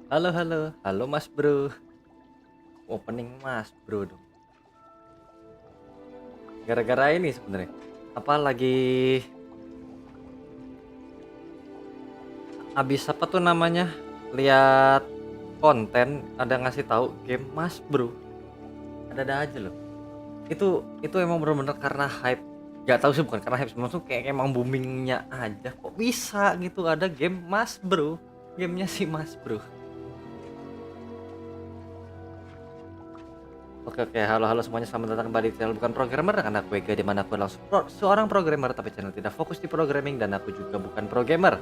Halo, halo, halo Mas Bro. Opening Mas Bro dong. Gara-gara ini sebenarnya. Apa lagi habis apa tuh namanya? Lihat konten ada ngasih tahu game Mas Bro. Ada aja loh. Itu emang bener-bener karena hype. Gak tahu sih, bukan karena hype, maksudnya kayak emang boomingnya aja. Kok bisa gitu ada game Mas Bro? Gamenya si Mas Bro. Oke, halo semuanya, selamat datang kembali di channel Bukan Programmer. Karena aku Ega, dimana aku adalah seorang programmer, tapi channel tidak fokus di programming, dan aku juga bukan programmer.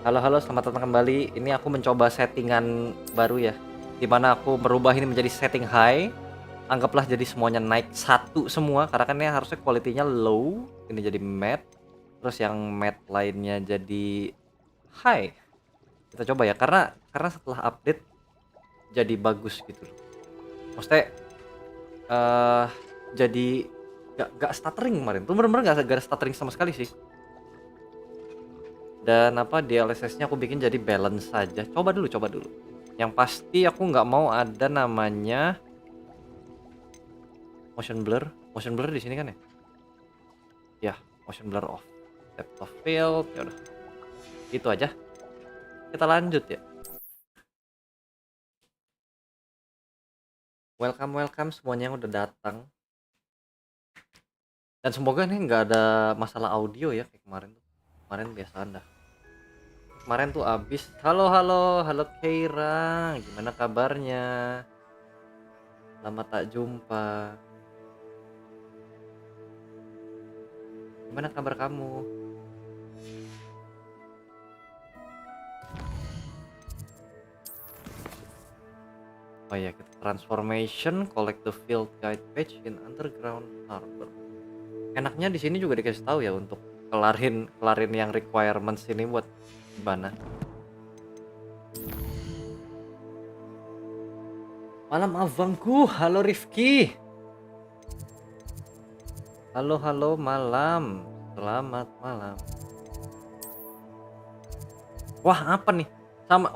Halo, selamat datang kembali. Ini aku mencoba settingan baru ya, dimana aku merubah ini menjadi setting high. Anggaplah jadi semuanya naik satu semua, karena kan ini harusnya kualitinya low. Ini jadi matte, terus yang matte lainnya jadi high. Kita coba ya, karena setelah update jadi bagus gitu loh. Maksudnya jadi gak stuttering kemarin tuh, bener-bener gak ada stuttering sama sekali sih. Dan apa, DLSS-nya aku bikin jadi balance saja. Coba dulu. Yang pasti aku nggak mau ada namanya motion blur di sini kan ya? Ya, motion blur off. Depth of field, ya udah. Itu aja. Kita lanjut ya. Welcome semuanya yang udah datang. Dan semoga nih nggak ada masalah audio ya kayak kemarin tuh. Kemarin biasa anda. Kemarin tuh abis. Halo Keira, gimana kabarnya? Lama tak jumpa. Gimana kabar kamu? Oh ya, kita transformation, collect the field guide page in underground harbor. Enaknya di sini juga dikasih tahu ya untuk kelarin yang requirements ini buat gimana. Malam abangku, halo Rifki. Halo malam. Selamat malam. Wah, apa nih?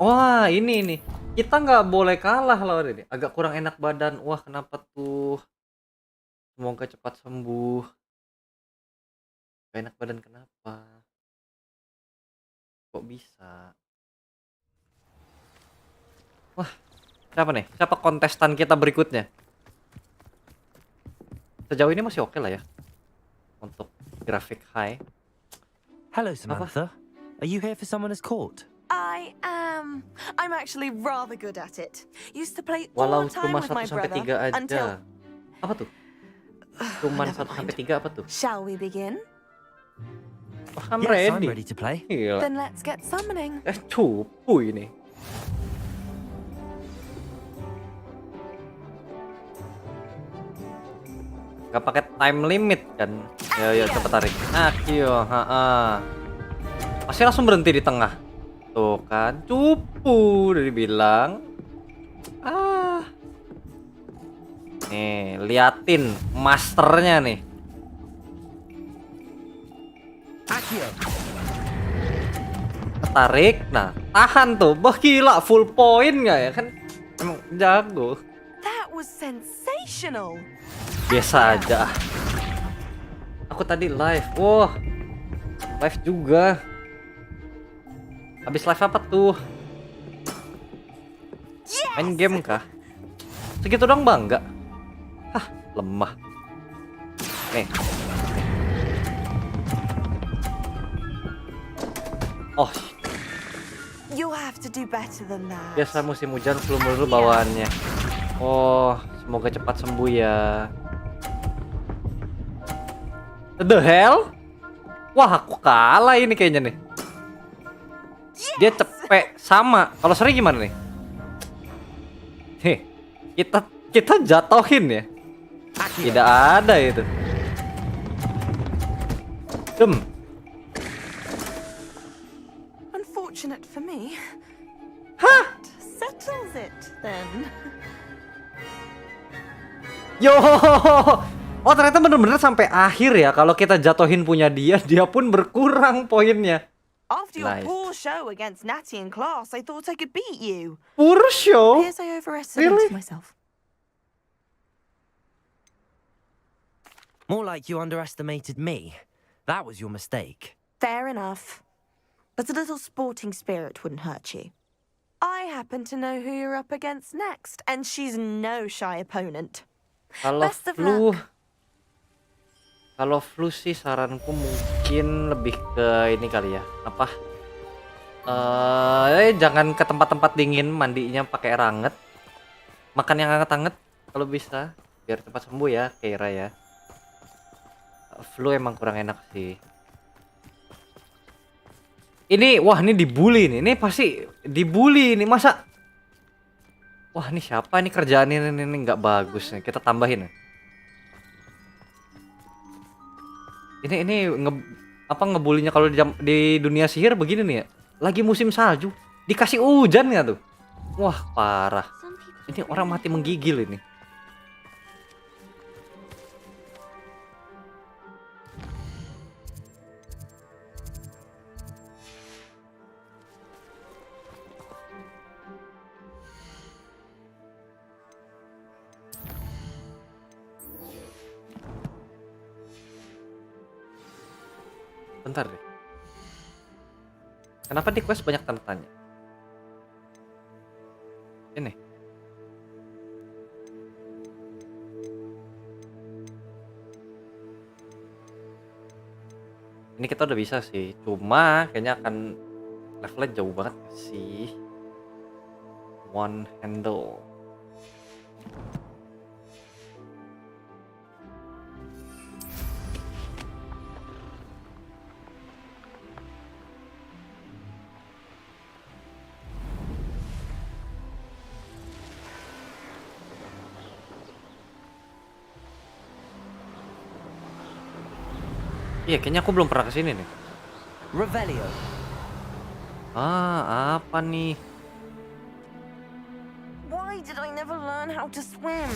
Wah, ini nih. Kita nggak boleh kalah lawan ini. Agak kurang enak badan. Wah, kenapa tuh? Semoga cepat sembuh. Gak enak badan kenapa? Kok bisa? Wah, siapa nih? Siapa kontestan kita berikutnya? Sejauh ini masih oke lah ya untuk grafik high. Hello, Samantha. Are you here for someone as court? I am. I'm actually rather good at it. Used to play all Walau the time cuma with 1 my sampai brother 3 aja. until. Apa tuh? Cuman Never 1 sampai mind. 3 apa tuh? Shall we begin? Wah, I'm Yes, I'm ready. ready to play. Gila. Then let's get summoning. Cupu ini. Gak pakai time limit kan? Yo cepet tarik. Akio, Pasti langsung berhenti di tengah. Tuh kan, cupu udah dibilang. Nih, liatin masternya nih. Akio. Tarik, nah tahan tuh. Wah gila, full point nggak ya kan? Emang jago. That was sensational. Biasa aja. Aku tadi live. Wah, live juga. Habis live apa tuh? Main game kah? Segitu dong bangga. Hah, lemah. Nih. Oh, You have to do better than that. biasa musim hujan flu dulu bawaannya. Oh, semoga cepat sembuh ya. The hell? Wah, aku kalah ini kayaknya nih. Dia cepet sama. Kalau seri gimana nih? Heh, kita jatohin ya. Tidak ada itu. Unfortunate for me. Hah? Settles it then. Yo, oh ternyata bener-bener sampai akhir ya. Kalau kita jatohin punya dia, dia pun berkurang poinnya. After your Nice. poor show against Natty in class, I thought I could beat you. Poor show. Appears I overestimated Really? myself. More like you underestimated me. That was your mistake. Fair enough. But a little sporting spirit wouldn't hurt you. I happen to know who you're up against next, and she's no shy opponent. Kalau Best of flu, luck. kalau flu sih saranku mungkin lebih ke ini kali ya. Apa? Jangan ke tempat-tempat dingin, mandinya pakai air hangat. Makan yang hangat-hangat kalau bisa, biar cepat sembuh ya, Keira ya. Flu emang kurang enak sih. Ini, wah ini dibully nih. Ini pasti dibully nih, masa? Wah ini siapa nih kerjaan ini nggak bagus nih. Kita tambahin ya. Ini ngebulinya kalau di dunia sihir begini nih ya. Lagi musim salju, dikasih hujan ya tuh. Wah parah. Ini orang mati menggigil ini. Bentar deh. Kenapa di quest banyak tanda tanya? Ini. Ini kita udah bisa sih. Cuma kayaknya akan levelnya jauh banget sih. One handle. Iya, kayaknya aku belum pernah kesini nih. Revelio. Apa nih? Why did I never learn how to swim?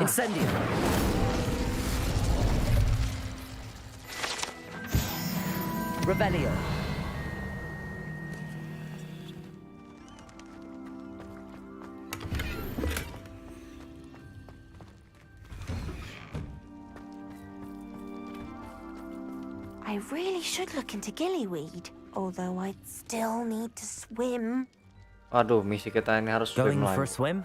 Incendio. Revelio. I really should look into gillyweed, although I'd still need to swim. Aduh, misi kita ini harus swim Going for a lagi. swim?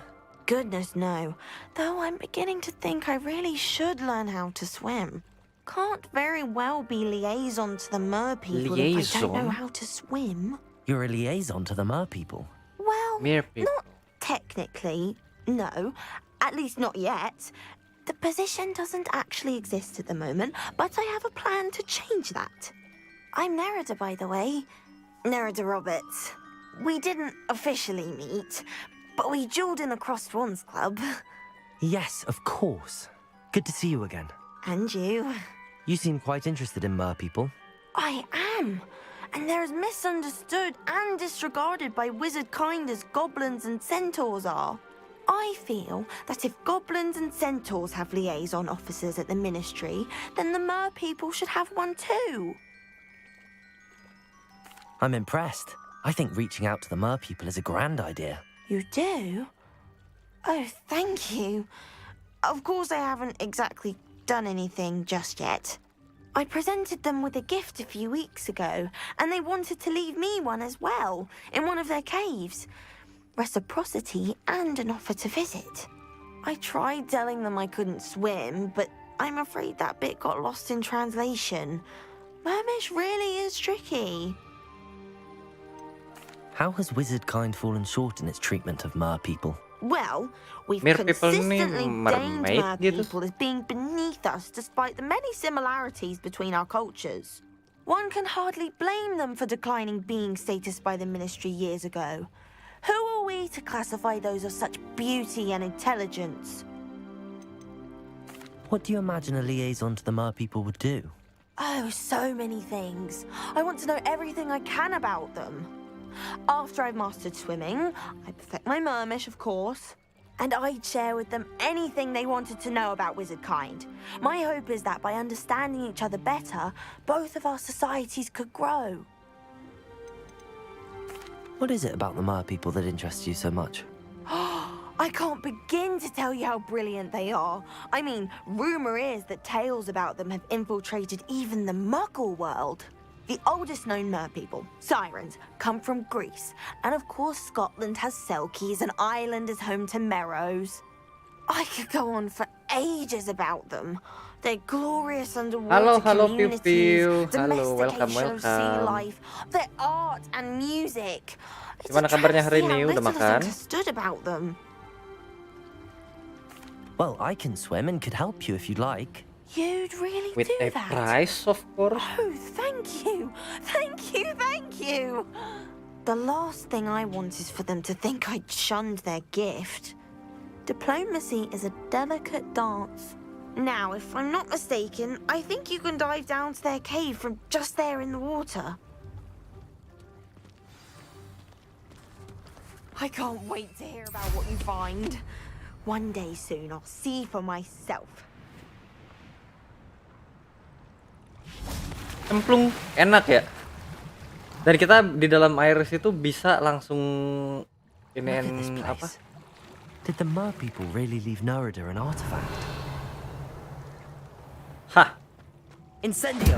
Goodness no. Though I'm beginning to think I really should learn how to swim. Can't very well be liaison to the mer people if I don't know Liaison? how to swim. You're a liaison to the mer people. Well, Mere people. not technically, no. At least not yet. The position doesn't actually exist at the moment, but I have a plan to change that. I'm Nerida, by the way. Nerida Roberts. We didn't officially meet, but we duelled in the Crossed Swans Club. Yes, of course. Good to see you again. And you. You seem quite interested in mer people. I am. And they're as misunderstood and disregarded by wizard kind as goblins and centaurs are. I feel that if goblins and centaurs have liaison officers at the ministry, then the mer people should have one too. I'm impressed. I think reaching out to the mer people is a grand idea. You do? Oh, thank you. Of course, I haven't exactly done anything just yet. I presented them with a gift a few weeks ago, and they wanted to leave me one as well, in one of their caves. Reciprocity and an offer to visit. I tried telling them I couldn't swim, but I'm afraid that bit got lost in translation. Mermish really is tricky. How has wizard kind fallen short in its treatment of mer people? Well, we've Mer people nih consistently deemed mermaid mer gitu. people as being beneath us despite the many similarities between our cultures. One can hardly blame them for declining being status by the ministry years ago. Who are we to classify those of such beauty and intelligence? What do you imagine a liaison to the mer people would do? Oh, so many things. I want to know everything I can about them. After I've mastered swimming, I perfect my mermish, of course. and I'd share with them anything they wanted to know about wizard kind. My hope is that by understanding each other better, both of our societies could grow. What is it about the Mer people that interests you so much? I can't begin to tell you how brilliant they are. I mean, rumor is that tales about them have infiltrated even the Muggle world. The oldest known Mer people, sirens, come from Greece. And of course Scotland has Selkies and Ireland is home to Merrows. I could go on for ages about them. Their glorious underwater Halo, communities, Piu-Piu. Halo, domestication welcome. of sea life, their art and music. It's Gimana a kabarnya hari travesty how ini? Udah little is makan? understood about them. Well, I can swim and could help you if you'd like. You'd really With do a that? price, of course. Oh, thank you! Thank you, thank you! The last thing I want is for them to think I'd shunned their gift. Diplomacy is a delicate dance. Now, if I'm not mistaken, I think you can dive down to their cave from just there in the water. I can't wait to hear about what you find. One day soon, I'll see for myself. Cemplung enak ya. Dan kita di dalam air situ bisa langsung Look at this iniin apa? place. Did the Mer people really leave Nerida an artifact? Hah, Incendio!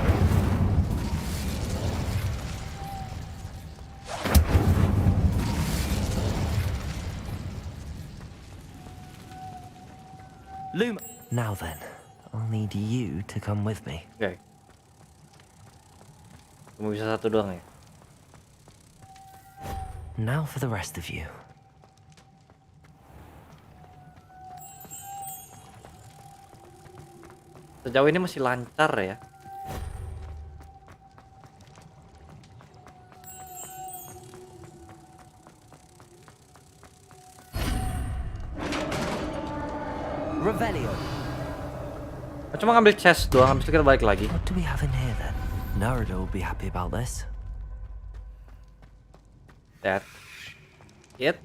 Luma! Now then, I'll need you to come with me. oke. Cuma bisa satu doang ya. Now for the rest of you. Sejauh ini masih lancar ya. Revelio! Cuma ngambil chest doang, habis itu kita balik lagi. What do we have in here then? Nerida will be happy about this. That it.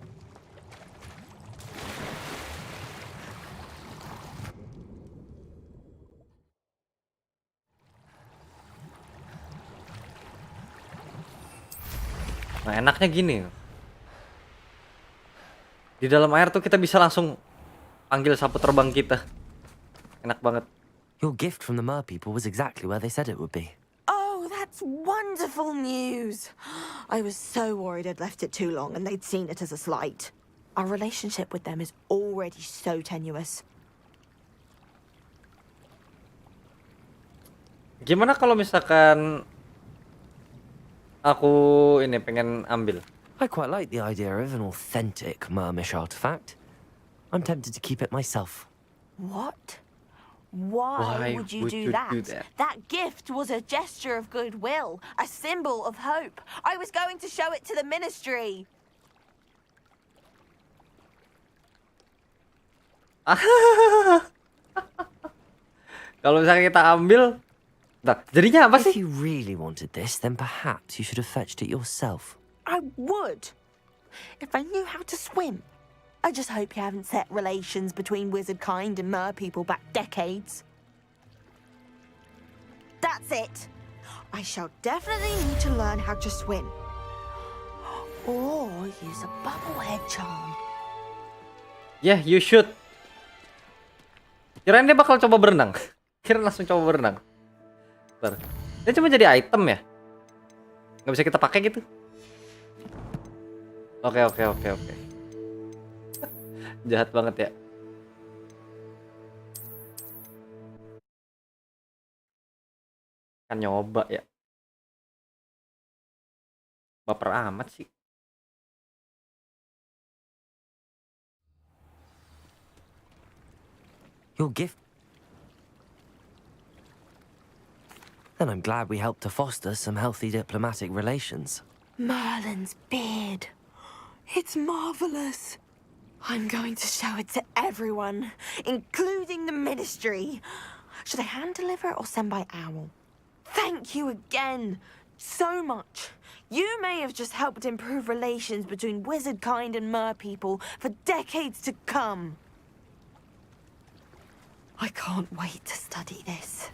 Nah, enaknya gini. Di dalam air tuh kita bisa langsung panggil sapu terbang kita. Enak banget. Your gift from the Mer people was exactly where they said it would be. Oh, that's wonderful news. I was so worried I'd left it too long and they'd seen it as a slight. Our relationship with them is already so tenuous. Gimana kalau misalkan aku ini pengen ambil? I quite like the idea of an authentic Mermish artifact. I'm tempted to keep it myself. What? Why would you do that? That gift was a gesture of goodwill, a symbol of hope. I was going to show it to the ministry. Kalau misalnya kita ambil, nah, jadinya apa If sih? you really wanted this, then perhaps you should have fetched it yourself. I would, if I knew how to swim. I just hope you haven't set relations between wizard kind and mer people back decades. That's it. I shall definitely need to learn how to swim. Or use a bubblehead charm. Yeah, you should. Kirain dia bakal coba berenang. Kirain langsung coba berenang. Bentar. Dia cuma jadi item ya? Nggak bisa kita pakai gitu? Oke. Jahat banget ya. Kan nyoba ya. Baper amat sih. Your gift? Then I'm glad we helped to foster some healthy diplomatic relations. Merlin's beard. It's marvelous. I'm going to show it to everyone, including the ministry. Should I hand deliver it or send by owl? Thank you again so much. You may have just helped improve relations between wizard kind and mer people for decades to come. I can't wait to study this.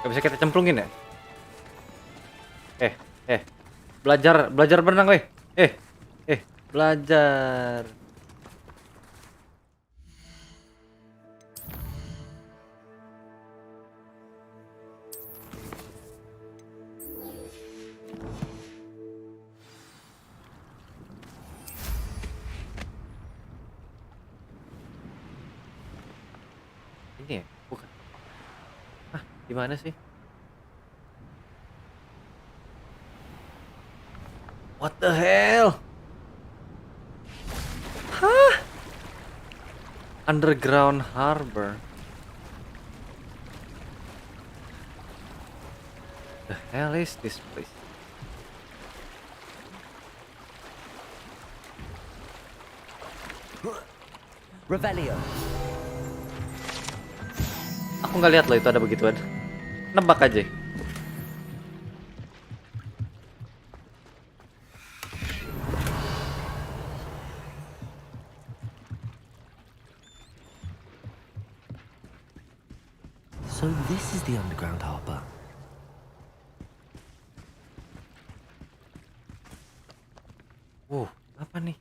Gak bisa kita cemplungin ya? Belajar berenang weh. Belajar. Ini ya? Bukan. Gimana sih? What the hell? Hah? Underground harbor. The hell is this place? Revelio. Aku nggak lihat loh itu ada begituan. Nebak aja. So this is the underground harbor. Apa nih?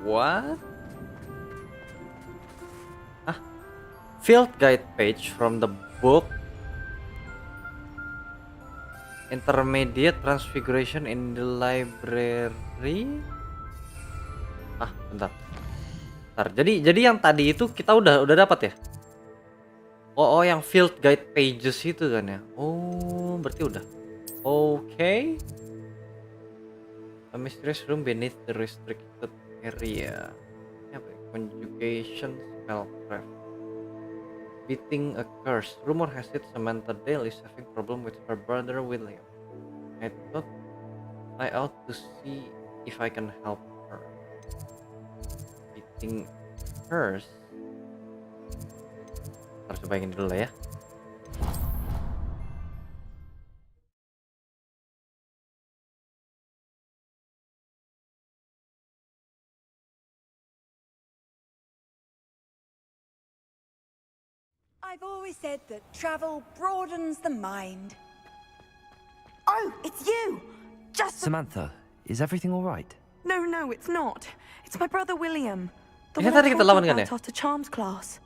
What? Field guide page from the book Intermediate Transfiguration in the library. Bentar. Jadi yang tadi itu kita udah dapat ya? Oh, yang field guide pages itu kan ya? Oh, berarti udah. Okay. A mysterious room beneath the restricted area. Ini apa ya? Conjugation spellcraft. Beating a curse. Rumor has it Samantha Dale is having problem with her brother William. I thought I ought to see if I can help her. Beating curse. Harus cobain dulu lah ya. I've always said that travel broadens the mind. Oh, it's you! Samantha, is everything all right? No, it's not. It's my brother William. The Ini one I tadi kita told lawan you kan ya? about after charms class.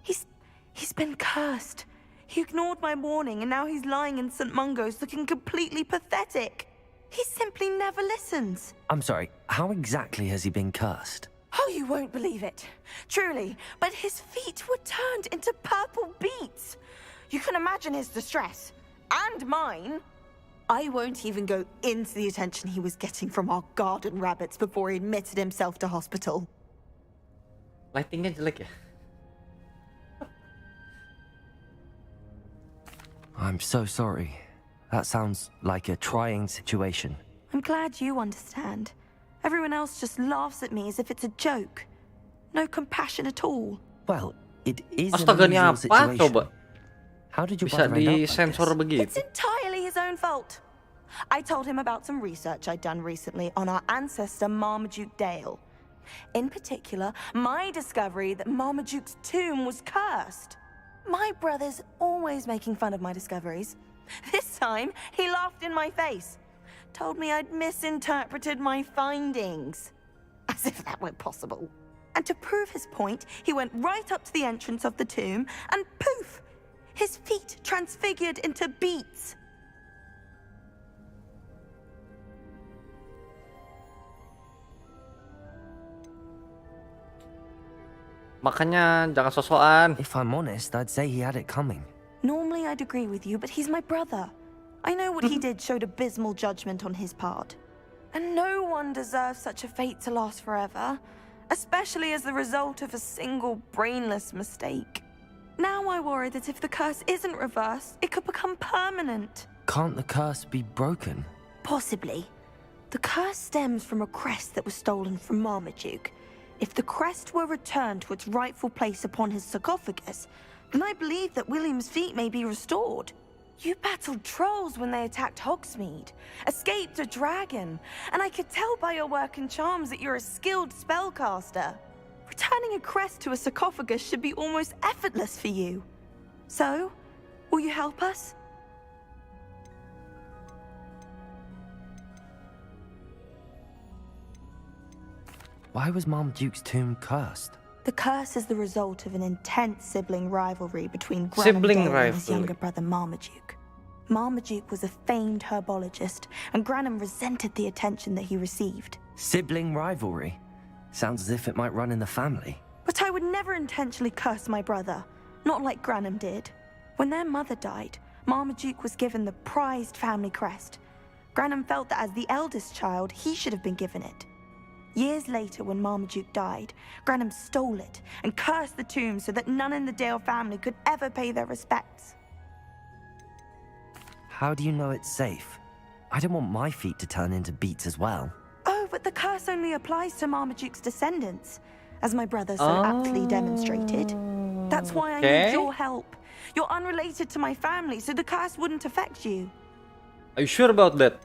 He's been cursed. He ignored my warning and now he's lying in St. Mungo's looking completely pathetic. He simply never listens. I'm sorry, how exactly has he been cursed? Oh, you won't believe it. Truly, but his feet were turned into purple beets. You can imagine his distress. And mine. I won't even go into the attention he was getting from our garden rabbits before he admitted himself to hospital. Lightingnya jelek ya? I'm so sorry. That sounds like a trying situation. I'm glad you understand. Everyone else just laughs at me as if it's a joke. No compassion at all. Well, it is an Astaga, ini unusual apa situation. coba? How did you Bisa brother end up like disensor this? begitu? It's entirely his own fault. I told him about some research I'd done recently on our ancestor Marmaduke Dale. In particular, my discovery that Marmaduke's tomb was cursed. My brother's always making fun of my discoveries. This time, he laughed in my face. Told me I'd misinterpreted my findings. As if that were possible. And to prove his point, he went right up to the entrance of the tomb and poof! His feet transfigured into beets. Makanya jangan sosokan. If I'm honest, I'd say he had it coming. Normally I'd agree with you, but he's my brother. I know what he did showed abysmal judgment on his part. And no one deserves such a fate to last forever, especially as the result of a single brainless mistake. Now I worry that if the curse isn't reversed, it could become permanent. Can't the curse be broken? Possibly. The curse stems from a crest that was stolen from Marmaduke. If the crest were returned to its rightful place upon his sarcophagus, then I believe that William's feet may be restored. You battled trolls when they attacked Hogsmeade, escaped a dragon, and I could tell by your work and charms that you're a skilled spellcaster. Returning a crest to a sarcophagus should be almost effortless for you. So, will you help us? Why was Marmaduke's tomb cursed? The curse is the result of an intense sibling rivalry between Sibling Granham Dale and his rivalry. younger brother Marmaduke. Marmaduke was a famed herbologist, and Granham resented the attention that he received. Sibling rivalry? Sounds as if it might run in the family. But I would never intentionally curse my brother, not like Granham did. When their mother died, Marmaduke was given the prized family crest. Granham felt that as the eldest child, he should have been given it. Years later, when Marmaduke died, Granham stole it and cursed the tomb so that none in the Dale family could ever pay their respects. How do you know it's safe? I don't want my feet to turn into beets as well. Oh, but the curse only applies to Marmaduke's descendants, as my brother so aptly demonstrated. That's why I need your help. You're unrelated to my family, so the curse wouldn't affect you. Are you sure about that?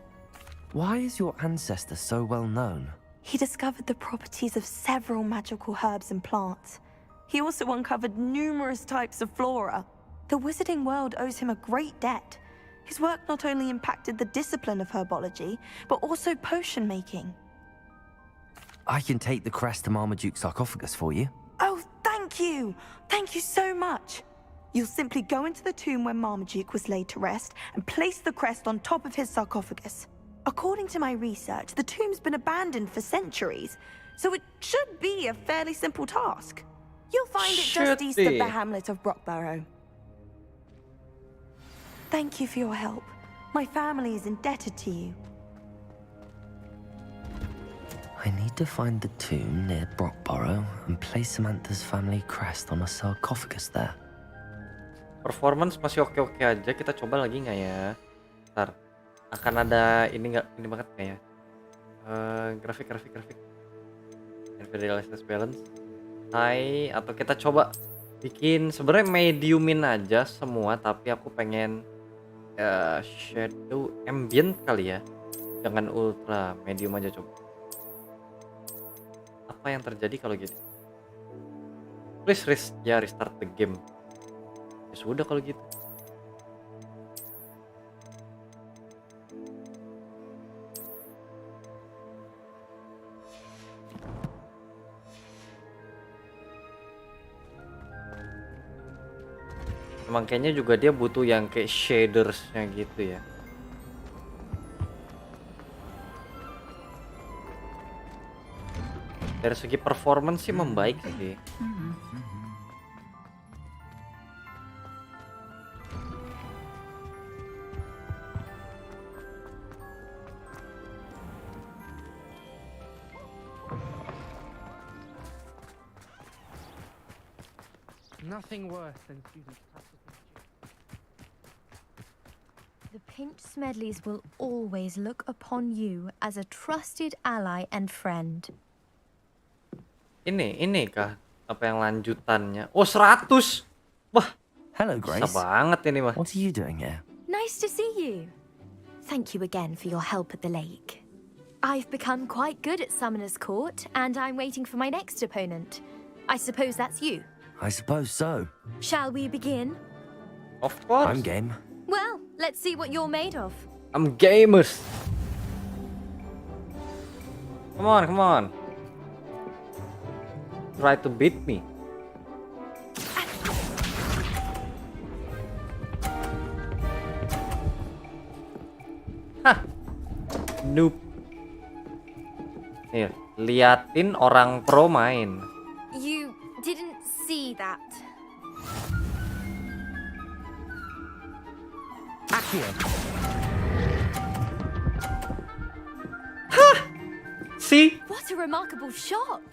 Why is your ancestor so well known? He discovered the properties of several magical herbs and plants. He also uncovered numerous types of flora. The wizarding world owes him a great debt. His work not only impacted the discipline of herbology, but also potion making. I can take the crest to Marmaduke's sarcophagus for you. Oh, thank you! Thank you so much! You'll simply go into the tomb where Marmaduke was laid to rest and place the crest on top of his sarcophagus. According to my research, the tomb's been abandoned for centuries, so it should be a fairly simple task. You'll find it just east of the hamlet of Brockborough. Thank you for your help. My family is indebted to you. I need to find the tomb near Brockborough and place Samantha's family crest on a sarcophagus there. Performance masih oke-oke aja. Kita coba lagi nggak ya? Ntar akan ada ini nggak, ini banget nggak ya? Grafik. Realize balance. Hai, atau kita coba bikin sebenarnya mediumin aja semua, tapi aku pengen shadow ambient kali ya. Jangan ultra, medium aja coba. Apa yang terjadi kalau gitu? Please restart the game. Ya sudah kalau gitu. Emang kayaknya juga dia butuh yang kayak shadersnya gitu ya. Dari segi performance sih membaik sih. Nothing worse than students. The Pinch Smedleys will always look upon you as a trusted ally and friend. Ini kah apa yang lanjutannya? Oh 100. Wah, Hello, bisa Grace. banget ini mah. What are you doing here? Nice to see you. Thank you again for your help at the lake. I've become quite good at Summoner's Court, and I'm waiting for my next opponent. I suppose that's you. I suppose so. Shall we begin? Of course. I'm game. Well, let's see what you're made of. I'm gamers. Come on. Try to beat me. Hah. Noob. Nih, liatin orang pro main. You didn't see that. Accio. See? What a remarkable shot!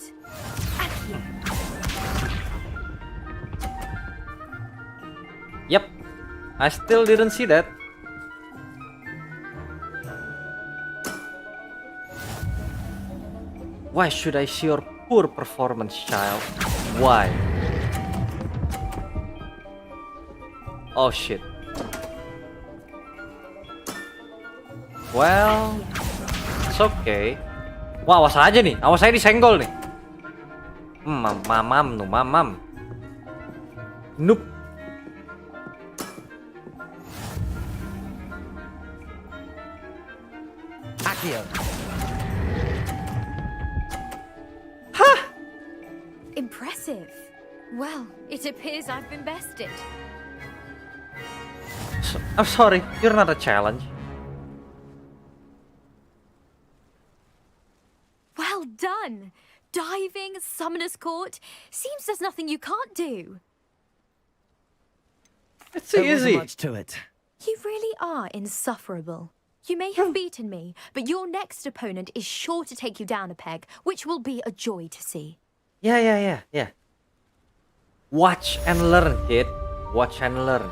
Yep, I still didn't see that. Why should I see your poor performance, child? Why? Oh shit. Well, it's okay. Wah, awas aja nih. Awas saya disenggol nih. Mamam nu mamam. Nope. Accio. Impressive. Well, it appears I've been bested. I'm sorry, you're not a challenge. Well done. Diving, summoner's court. Seems there's nothing you can't do. It's There wasn't easy. much to it. You really are insufferable. You may have beaten me, but your next opponent is sure to take you down a peg, which will be a joy to see. Yeah. Watch and learn, kid. Watch and learn.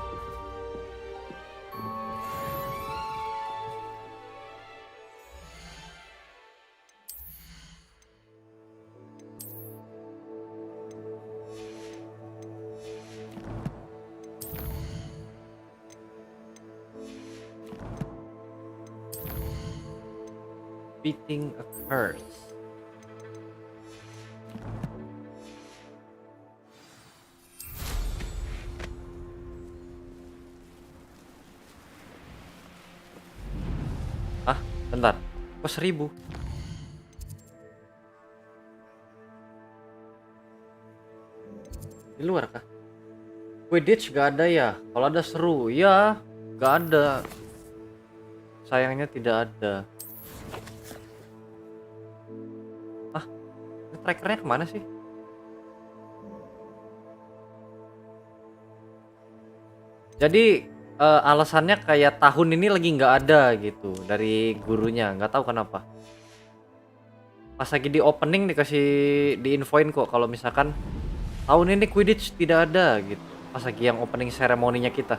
Beating a curse. Ah, bentar. Kok 1000? Di luar kah? Quidditch gak ada ya? Kalau ada seru. Ya, gak ada. Sayangnya tidak ada. Ah, ini trackernya kemana sih? Jadi alasannya kayak tahun ini lagi nggak ada gitu dari gurunya, nggak tahu kenapa. Pas lagi di opening dikasih diinfoin kok kalau misalkan tahun ini Quidditch tidak ada gitu. Pas lagi yang opening seremoninya kita.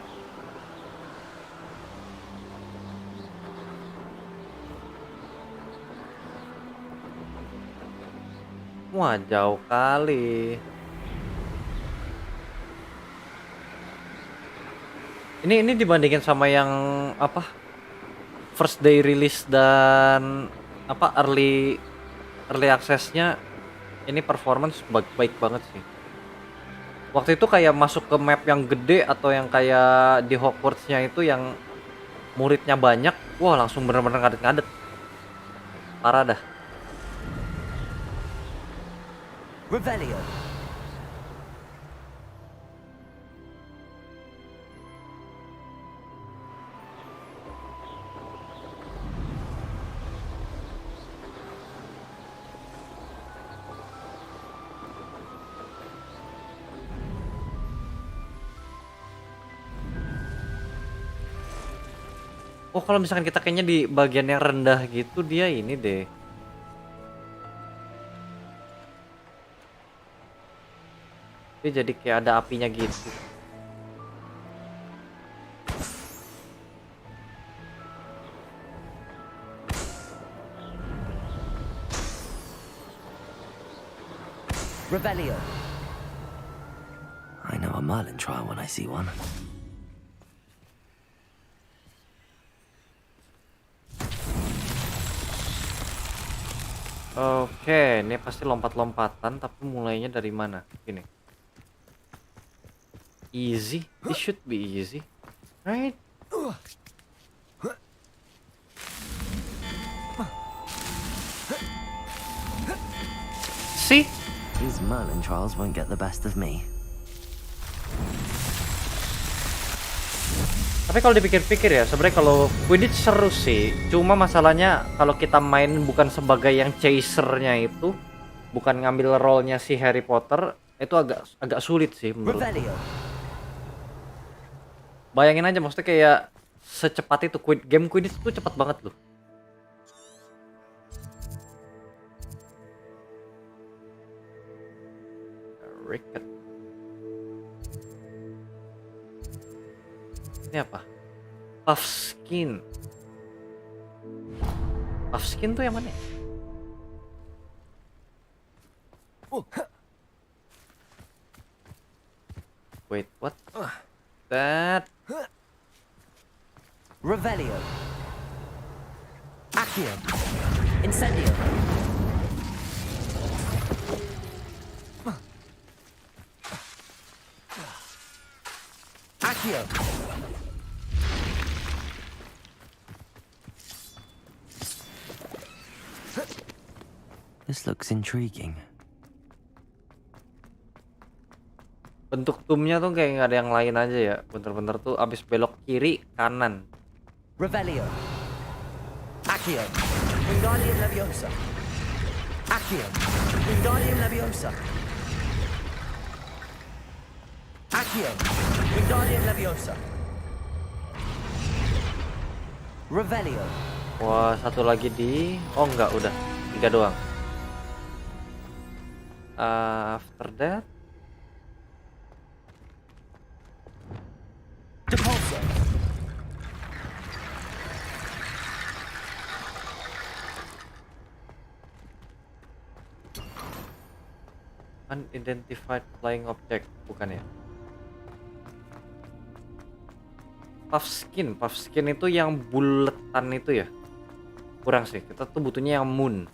Wah, jauh kali. Ini dibandingin sama yang apa? First day release dan apa early access-nya, ini performance baik banget sih. Waktu itu kayak masuk ke map yang gede atau yang kayak di Hogwarts-nya itu yang muridnya banyak, wah langsung bener-bener ngadet-ngadet. Parah dah. Revelio. Oh, kalau misalkan kita kayaknya di bagian yang rendah gitu, dia ini deh. Dia jadi kayak ada apinya gitu. Revelio. I know a Merlin trial when I see one. Oke, ini pasti lompat-lompatan, tapi mulainya dari mana? Gini. Easy. It should be easy. Right? See? These Merlin trials won't get the best of me. Tapi kalau dipikir-pikir ya, sebenarnya kalau Quidditch seru sih. Cuma masalahnya kalau kita main bukan sebagai yang chasernya itu, bukan ngambil role-nya si Harry Potter, itu agak sulit sih menurut. Revelio. Bayangin aja, maksudnya kayak secepat itu game Quidditch itu cepat banget loh. Ricket. Ini apa? Puff skin. Puff skin tuh yang mana? Wait, what? That. Revelio. Accio. Incendio. Accio. This looks intriguing. Bentuk tumnya tuh kayak nggak ada yang lain aja ya. Bener-bener tuh abis belok kiri kanan. Revelio. Accio. Wingardium Leviosa. Accio. Wingardium Leviosa. Accio. Wingardium Leviosa. Revelio. Wah, satu lagi di. Oh enggak, udah 3 doang. After that. Depulso. Unidentified flying object, bukan ya? Puff skin itu yang buletan itu ya? Kurang sih, kita tuh butuhnya yang moon.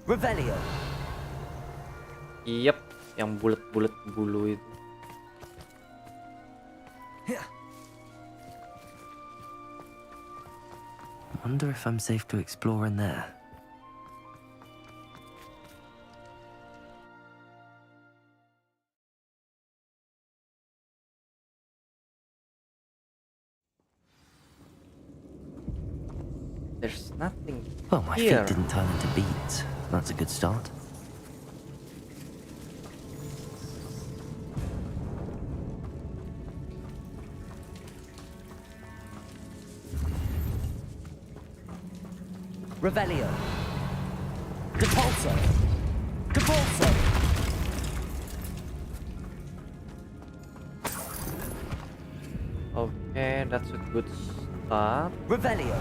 Revelio. Yep, yang bulet-bulet bulu itu. Wonder if I'm safe to explore in there. There's nothing Well, my here. feet didn't turn into beads. That's a good start. Revelio. Depulso. Depulso. Okay, that's a good start. Revelio.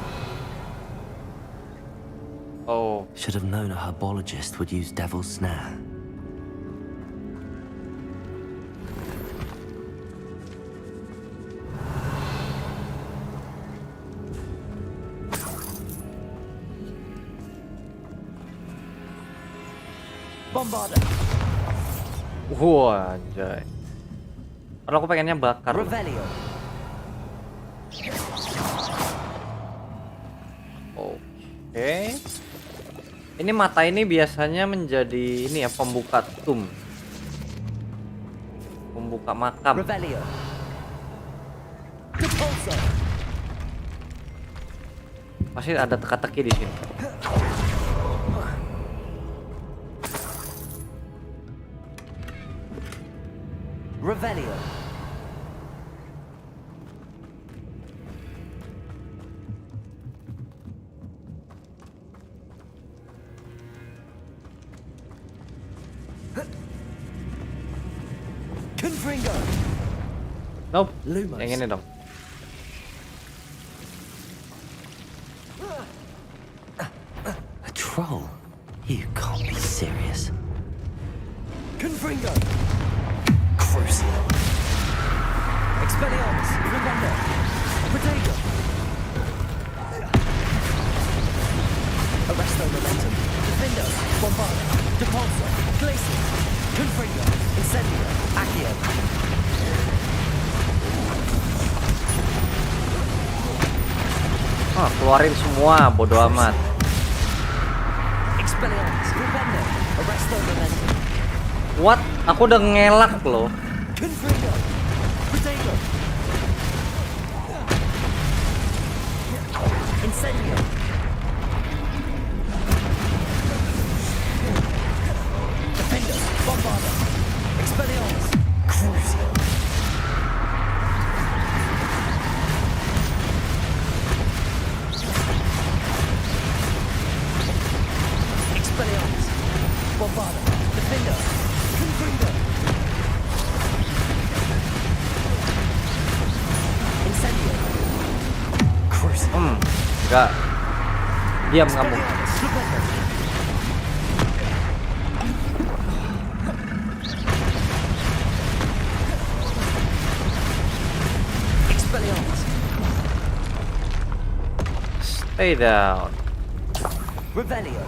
Oh, Should have known a herbologist would use devil's snare. Bombarder. wah anjay. Kalau aku pengennya bakar. Revelio. Oke. Ini mata ini biasanya menjadi ini ya pembuka tomb. Pembuka makam. Revelio. Depulso. Pasti ada teka-teki di sini. Revelio. Confringo. Nope. Lumos. Yang ini dong. A troll? You can't be serious. Confringo. Crucial. Expelliarmus. Remember. Potato. Arresto momentum. Defendo. Bombarda. Depulso. Glacier. Confringo. Incendio. Accio. Ah, keluarin semua, bodo amat. Expelliarmus. Remember. Arresto momentum. What? Aku udah ngelak loh. Confringo. Potato. Incendio. Defendo. Bombarda. Expelliarmus. Crucial. Enggak. Diam kamu. Stay down. Revelio.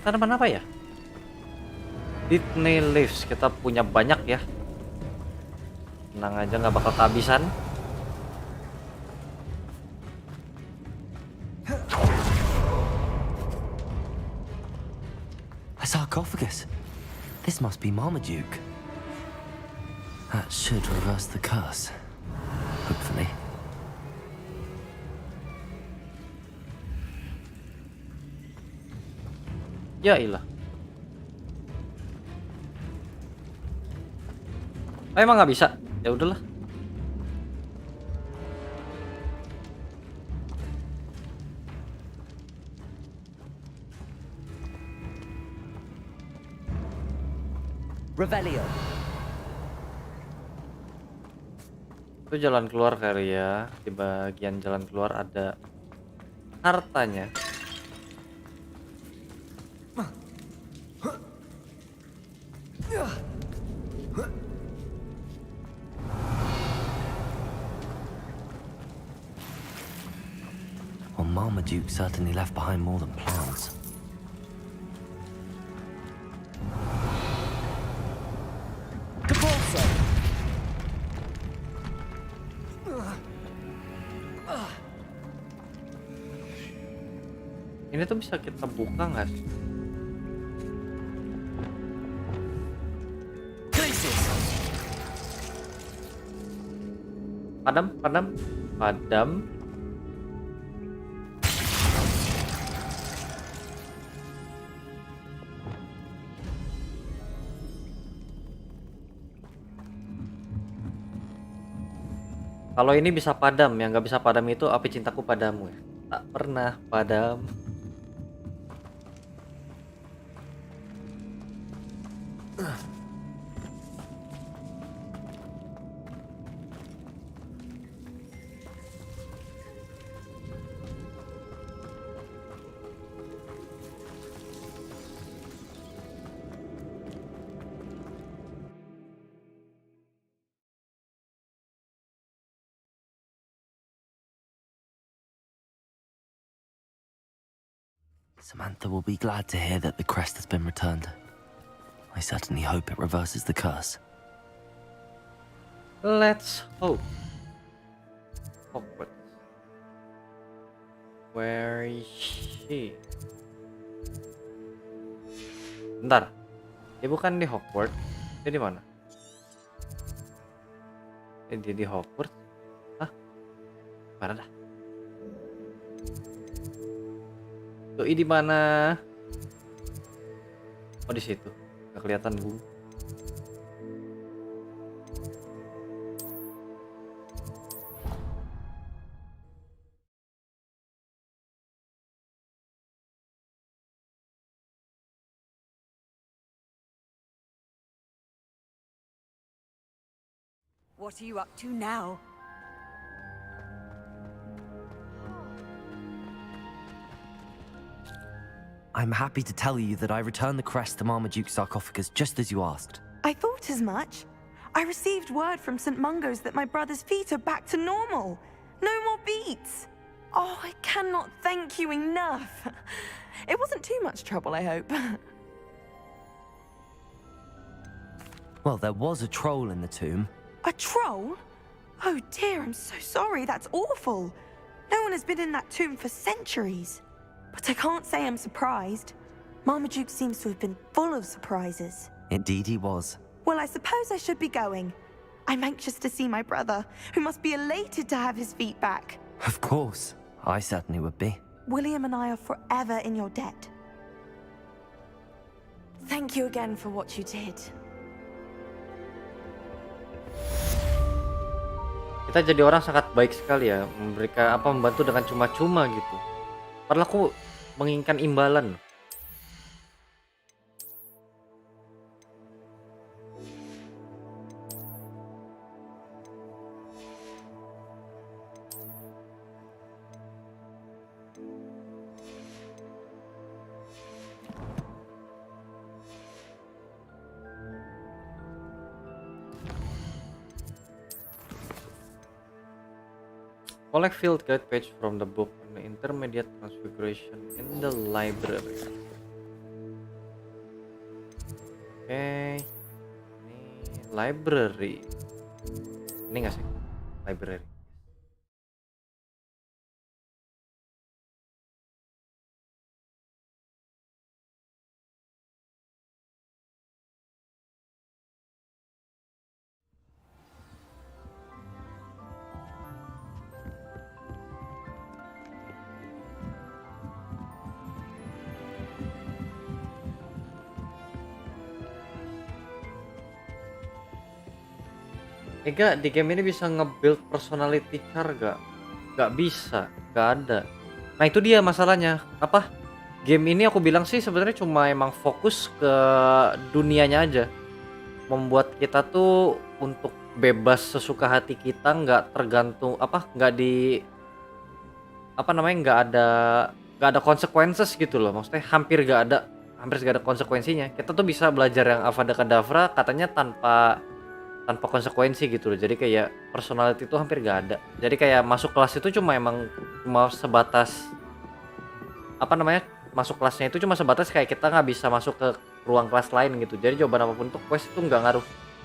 Tanaman apa ya? Disney leaves. Kita punya banyak ya. Tenang aja, nggak bakal kehabisan. A sarcophagus. This must be Marmaduke. That should reverse the curse. Hopefully. Ya ilah. Emang nggak bisa? Ya udahlah. Revelio. Itu jalan keluar kali ya. Di bagian jalan keluar ada hartanya. Well, Marmaduke certainly left behind more than plans. Ini tuh bisa kita buka nggak sih? Padam. Kalau ini bisa padam, yang nggak bisa padam itu api cintaku padamu ya. Tak pernah padam. Samantha will be glad to hear that the crest has been returned. I certainly hope it reverses the curse. Let's hope. Hogwarts. Where is she? Bentar. Dia bukan di Hogwarts. Dia di mana? Dia di Hogwarts. Hah? Mana dah? Doi di mana? Oh, di situ. Gak kelihatan bu. What are you up to now? I'm happy to tell you that I returned the crest to Marmaduke's sarcophagus just as you asked. I thought as much. I received word from St. Mungo's that my brother's feet are back to normal. No more beats. Oh, I cannot thank you enough. It wasn't too much trouble, I hope. Well, there was a troll in the tomb. A troll? Oh dear, I'm so sorry. That's awful. No one has been in that tomb for centuries. But I can't say I'm surprised. Marmaduke seems to have been full of surprises. Indeed he was. Well, I suppose I should be going. I'm anxious to see my brother, who must be elated to have his feet back. Of course. I certainly would be. William and I are forever in your debt. Thank you again for what you did. Kita jadi orang sangat baik sekali ya, memberikan membantu dengan cuma-cuma gitu. Padahal aku menginginkan imbalan. Collect field guide page from the book on the intermediate configuration in the library. Oke, ini library. Ini nggak sih? Library. Gak, di game ini bisa nge-build personality car gak? Gak bisa, gak ada. Nah itu dia masalahnya. Apa? Game ini aku bilang sih sebenarnya cuma emang fokus ke dunianya aja. Membuat kita tuh untuk bebas sesuka hati kita, nggak tergantung apa, nggak di apa namanya, nggak ada consequences gitu loh. Maksudnya hampir gak ada konsekuensinya. Kita tuh bisa belajar yang Avada Kedavra katanya tanpa konsekuensi gitu loh. Jadi kayak personality itu hampir gak ada. Jadi kayak masuk kelas itu cuma sebatas apa namanya, masuk kelasnya itu cuma sebatas kayak kita nggak bisa masuk ke ruang kelas lain gitu. Jadi jawaban apapun untuk quest itu nggak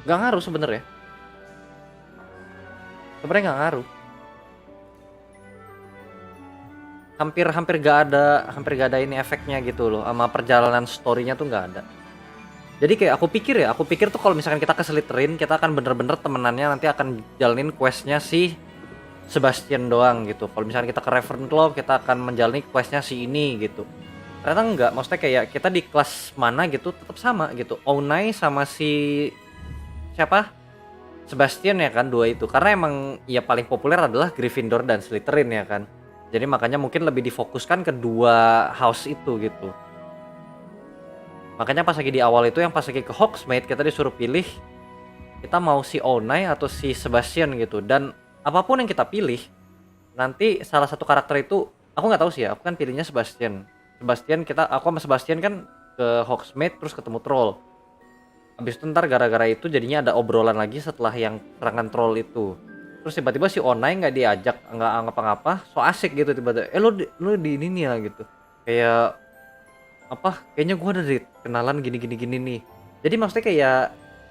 ngaruh sebenarnya nggak ngaruh. Hampir gak ada ini efeknya gitu loh, sama perjalanan storynya tuh nggak ada. Jadi kayak aku pikir tuh kalau misalkan kita keseliterin, kita akan bener-bener temenannya nanti akan jalanin questnya si Sebastian doang gitu. Kalau misalkan kita ke Ravenclaw, kita akan menjalani questnya si ini gitu. Ternyata enggak, maksudnya kayak kita di kelas mana gitu tetap sama gitu. Ounai sama si siapa? Sebastian ya kan, dua itu. Karena emang ya paling populer adalah Gryffindor dan Slytherin ya kan. Jadi makanya mungkin lebih difokuskan ke dua house itu gitu. Makanya pas lagi di awal itu, yang pas lagi ke Hogsmeade, kita disuruh pilih kita mau si Ounai atau si Sebastian gitu. Dan apapun yang kita pilih, nanti salah satu karakter itu, aku nggak tahu sih ya, aku kan pilihnya Sebastian. Aku sama Sebastian kan ke Hogsmeade terus ketemu troll. Habis itu ntar gara-gara itu jadinya ada obrolan lagi setelah yang serangan troll itu. Terus tiba-tiba si Ounai nggak diajak, nggak ngapa-ngapa, so asik gitu tiba-tiba. Lu di ini nih ya gitu. Kayak apa, kayaknya gue ada di kenalan gini nih. Jadi maksudnya kayak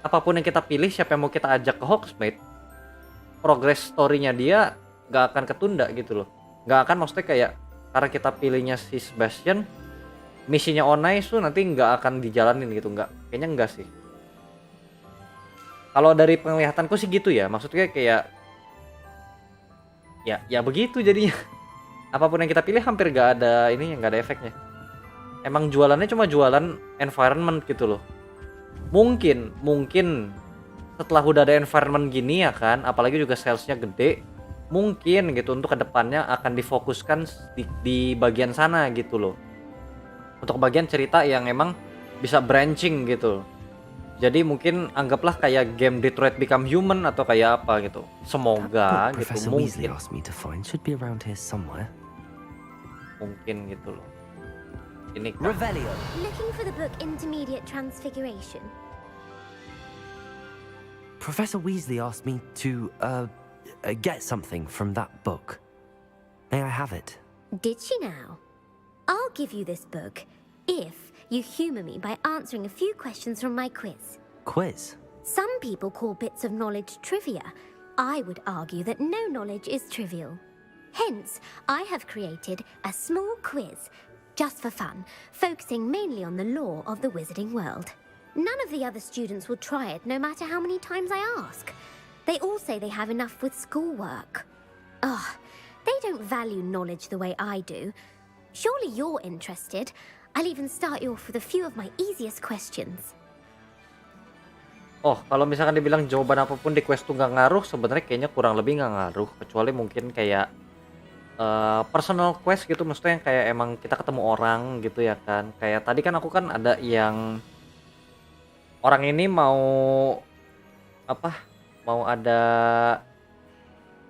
apapun yang kita pilih, siapa yang mau kita ajak ke Hogsmeade, progress story-nya dia gak akan ketunda gitu loh. Gak akan, maksudnya kayak karena kita pilihnya si Sebastian, misinya Ounai itu nanti gak akan dijalanin gitu. Kayaknya enggak sih. Kalau dari penglihatanku sih gitu ya, maksudnya kayak ya begitu jadinya. Apapun yang kita pilih hampir gak ada ini, gak ada efeknya. Emang jualannya cuma jualan environment gitu loh. Mungkin setelah udah ada environment gini ya kan, apalagi juga salesnya gede, mungkin gitu untuk kedepannya akan difokuskan di bagian sana gitu loh. Untuk bagian cerita yang emang bisa branching gitu. Jadi mungkin anggaplah kayak game Detroit Become Human atau kayak apa gitu. Semoga Book gitu, Professor Weasley mungkin asked me to find should be around here somewhere. gitu loh. Ini kan. Revelio. Looking for the book Intermediate Transfiguration. Professor Weasley asked me to get something from that book. May I have it? Did she now? I'll give you this book if you humour me by answering a few questions from my quiz. Quiz. Some people call bits of knowledge trivia. I would argue that no knowledge is trivial. Hence, I have created a small quiz just for fun, focusing mainly on the lore of the wizarding world. None of the other students will try it, no matter how many times I ask. They all say they have enough with schoolwork. Ugh, they don't value knowledge the way I do. Surely you're interested. I'll even start you off with a few of my easiest questions. Oh, kalau misalkan dibilang jawaban apapun di quest tuh nggak ngaruh, sebenarnya kayaknya kurang lebih nggak ngaruh, kecuali mungkin kayak personal quest gitu, maksudnya yang kayak emang kita ketemu orang gitu ya kan. Kayak tadi kan aku kan ada yang orang ini mau ada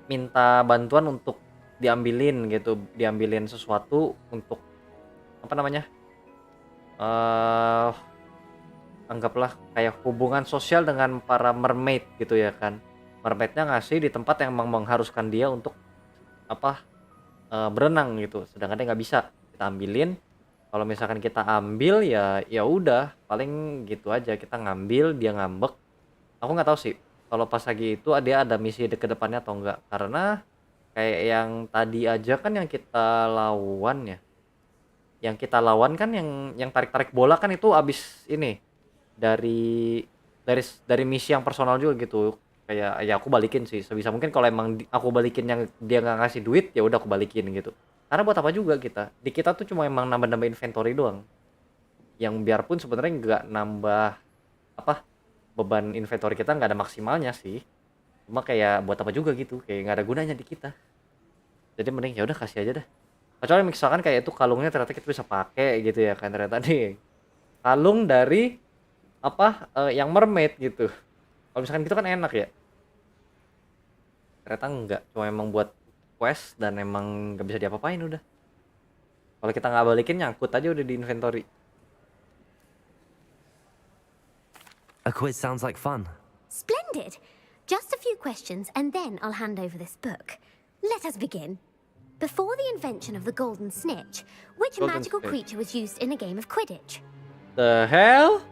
minta bantuan untuk diambilin sesuatu untuk apa namanya, anggaplah kayak hubungan sosial dengan para mermaid gitu ya kan. Mermaidnya ngasih di tempat yang emang mengharuskan dia untuk berenang gitu, sedangkan dia nggak bisa. Kita ambilin. Kalau misalkan kita ambil ya udah paling gitu aja, kita ngambil dia ngambek. Aku nggak tahu sih kalau pas lagi itu dia ada misi ke depannya atau enggak, karena kayak yang tadi aja kan yang kita lawan ya. Yang kita lawan kan yang tarik-tarik bola kan itu abis ini dari misi yang personal juga gitu. Kayak ya aku balikin sih sebisa mungkin, kalau emang aku balikin yang dia nggak ngasih duit ya udah aku balikin gitu. Karena buat apa juga kita tuh cuma emang nambah-nambah inventory doang. Yang biarpun sebenarnya nggak nambah beban inventory kita, nggak ada maksimalnya sih. Cuma kayak buat apa juga gitu, kayak nggak ada gunanya di kita. Jadi mending ya udah kasih aja dah. Kecuali misalkan kayak itu kalungnya ternyata kita bisa pakai gitu ya kan, ternyata nih kalung dari yang mermaid gitu. Kalau misalkan gitu kan enak ya. Ternyata enggak, cuma emang buat quest dan emang nggak bisa diapa-apain udah. Kalau kita nggak balikin nyangkut aja udah di inventory. A quiz sounds like fun. Splendid! Just a few questions and then I'll hand over this book. Let us begin. Before the invention of the golden snitch, which Golden magical snitch. creature was used in a game of Quidditch? The hell?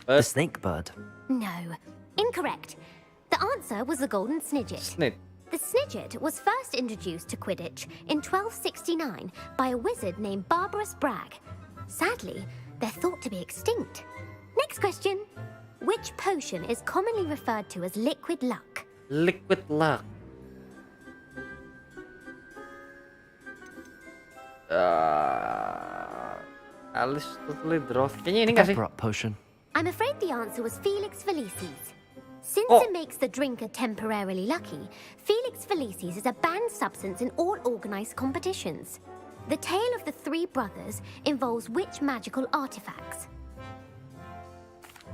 The snake bird. No, incorrect. The answer was the golden snidget. Snitch. The snidget was first introduced to Quidditch in 1269 by a wizard named Barbarous Bragg. Sadly, they're thought to be extinct. Next question. Which potion is commonly referred to as liquid luck? Liquid luck. Alice totally draws. Kayaknya ini nggak sih? Pepper up potion. I'm afraid the answer was Felix Felicis. Since Oh. it makes the drinker temporarily lucky, Felix Felicis is a banned substance in all organized competitions. The tale of the three brothers involves which magical artifacts?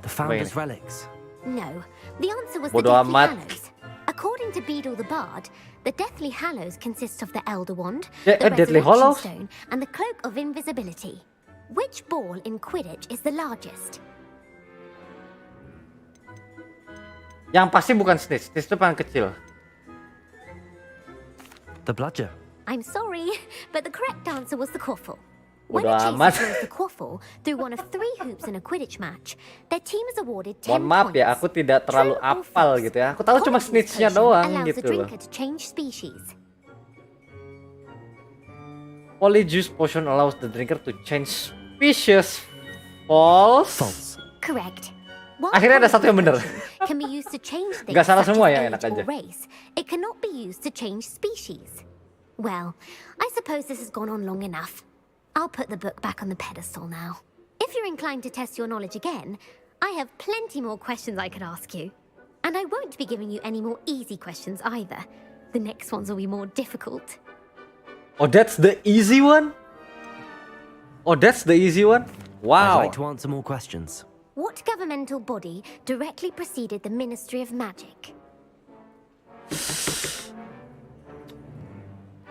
The founder's relics. No, the answer was Bodo the Deathly amat. Hallows. According to Beedle the Bard, the Deathly Hallows consists of the Elder Wand, Yeah, the Deathly Resurrection Hallows? Stone, and the Cloak of Invisibility. Which ball in Quidditch is the largest? Yang pasti bukan snitch. Snitch itu paling kecil. The bludger. I'm sorry, but the correct answer was the quaffle. When Bodo a chaser amat. throws the quaffle through one of 3 hoops in a Quidditch match, their team is awarded 10 Mohon maaf points. ya, aku tidak terlalu True or apal false? gitu ya. Aku tahu cuma Polyjuice snitchnya potion doang allows the gitu loh. drinker to change species. Polyjuice potion allows the drinker to change species. False. False. Correct. While Akhirnya ada satu yang benar. polyjuice can be used to change things Nggak salah such semua as ya, age enak aja. or race, it cannot be used to change species. Well, I suppose this has gone on long enough. I'll put the book back on the pedestal now. If you're inclined to test your knowledge again, I have plenty more questions I could ask you. And I won't be giving you any more easy questions either. The next ones will be more difficult. Oh, that's the easy one? Oh, that's the easy one? Wow. I'd like to answer more questions. What governmental body directly preceded the Ministry of Magic?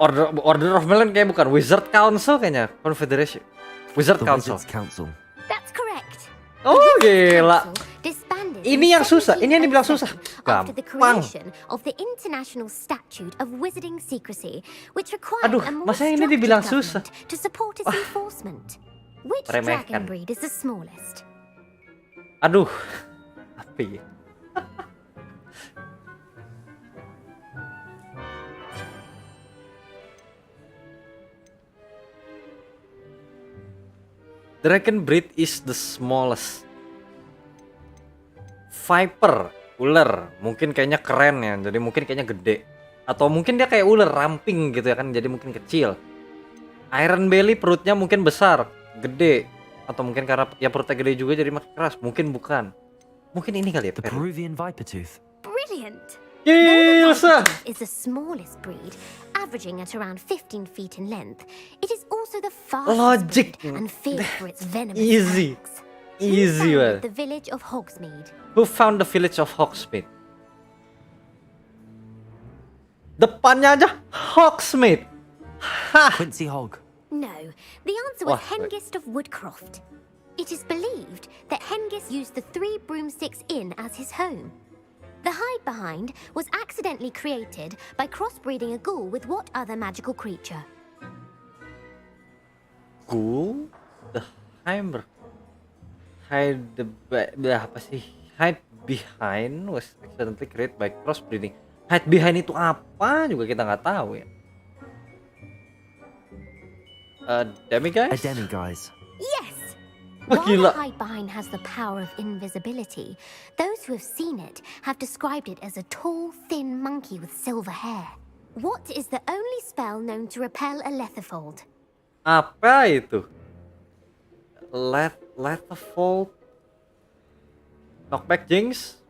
Order of Melon kayak bukan. Wizard Council kayaknya. Confederation. Wizard The Council. Wizards Council. That's correct. Oh, gila. Council disbanded Ini in yang susah. Ini yang dibilang 1707 susah. After the Gampang. creation of the International Statute of Wizarding Secrecy, which required Aduh, a more masa ini structured dibilang government susah? to support its enforcement. Which Meremehkan. dragon breed is the smallest? Aduh. Apa ya? Dragon breed is the smallest. Viper, ular, mungkin kayaknya keren ya, jadi mungkin kayaknya gede. Atau mungkin dia kayak ular ramping gitu ya kan, jadi mungkin kecil. Iron belly perutnya mungkin besar, gede. Atau mungkin karena ya perutnya gede juga jadi makin keras, mungkin bukan. Mungkin ini kali ya, The Perry. Peruvian viper tooth. Brilliant! Gila. Is the smallest breed, averaging at around 15 feet in length. It is also the fastest Logic. breed and feared for its venomous Easy. fangs. Easy, Who man. founded the village of Hogsmeade? Who found the village of Hogsmeade? Depannya aja Hogsmeade. Hah. Quincy Hogg. No, the answer was Wah, wait. Hengist of Woodcroft. It is believed that Hengist used the 3 broomsticks inn as his home. The hide behind was accidentally created by crossbreeding a ghoul with what other magical creature? Ghoul, the Heimer, apa sih? Hide behind was accidentally created by crossbreeding. Hide behind itu apa juga kita nggak tahu ya. Demiguise? A demiguise. Yes! Oh, While gila. the hide behind has the power of invisibility, those who have seen it have described it as a tall, thin monkey with silver hair. What is the only spell known to repel a letherfold? Apa itu? Letterfold? Knockback Jinx?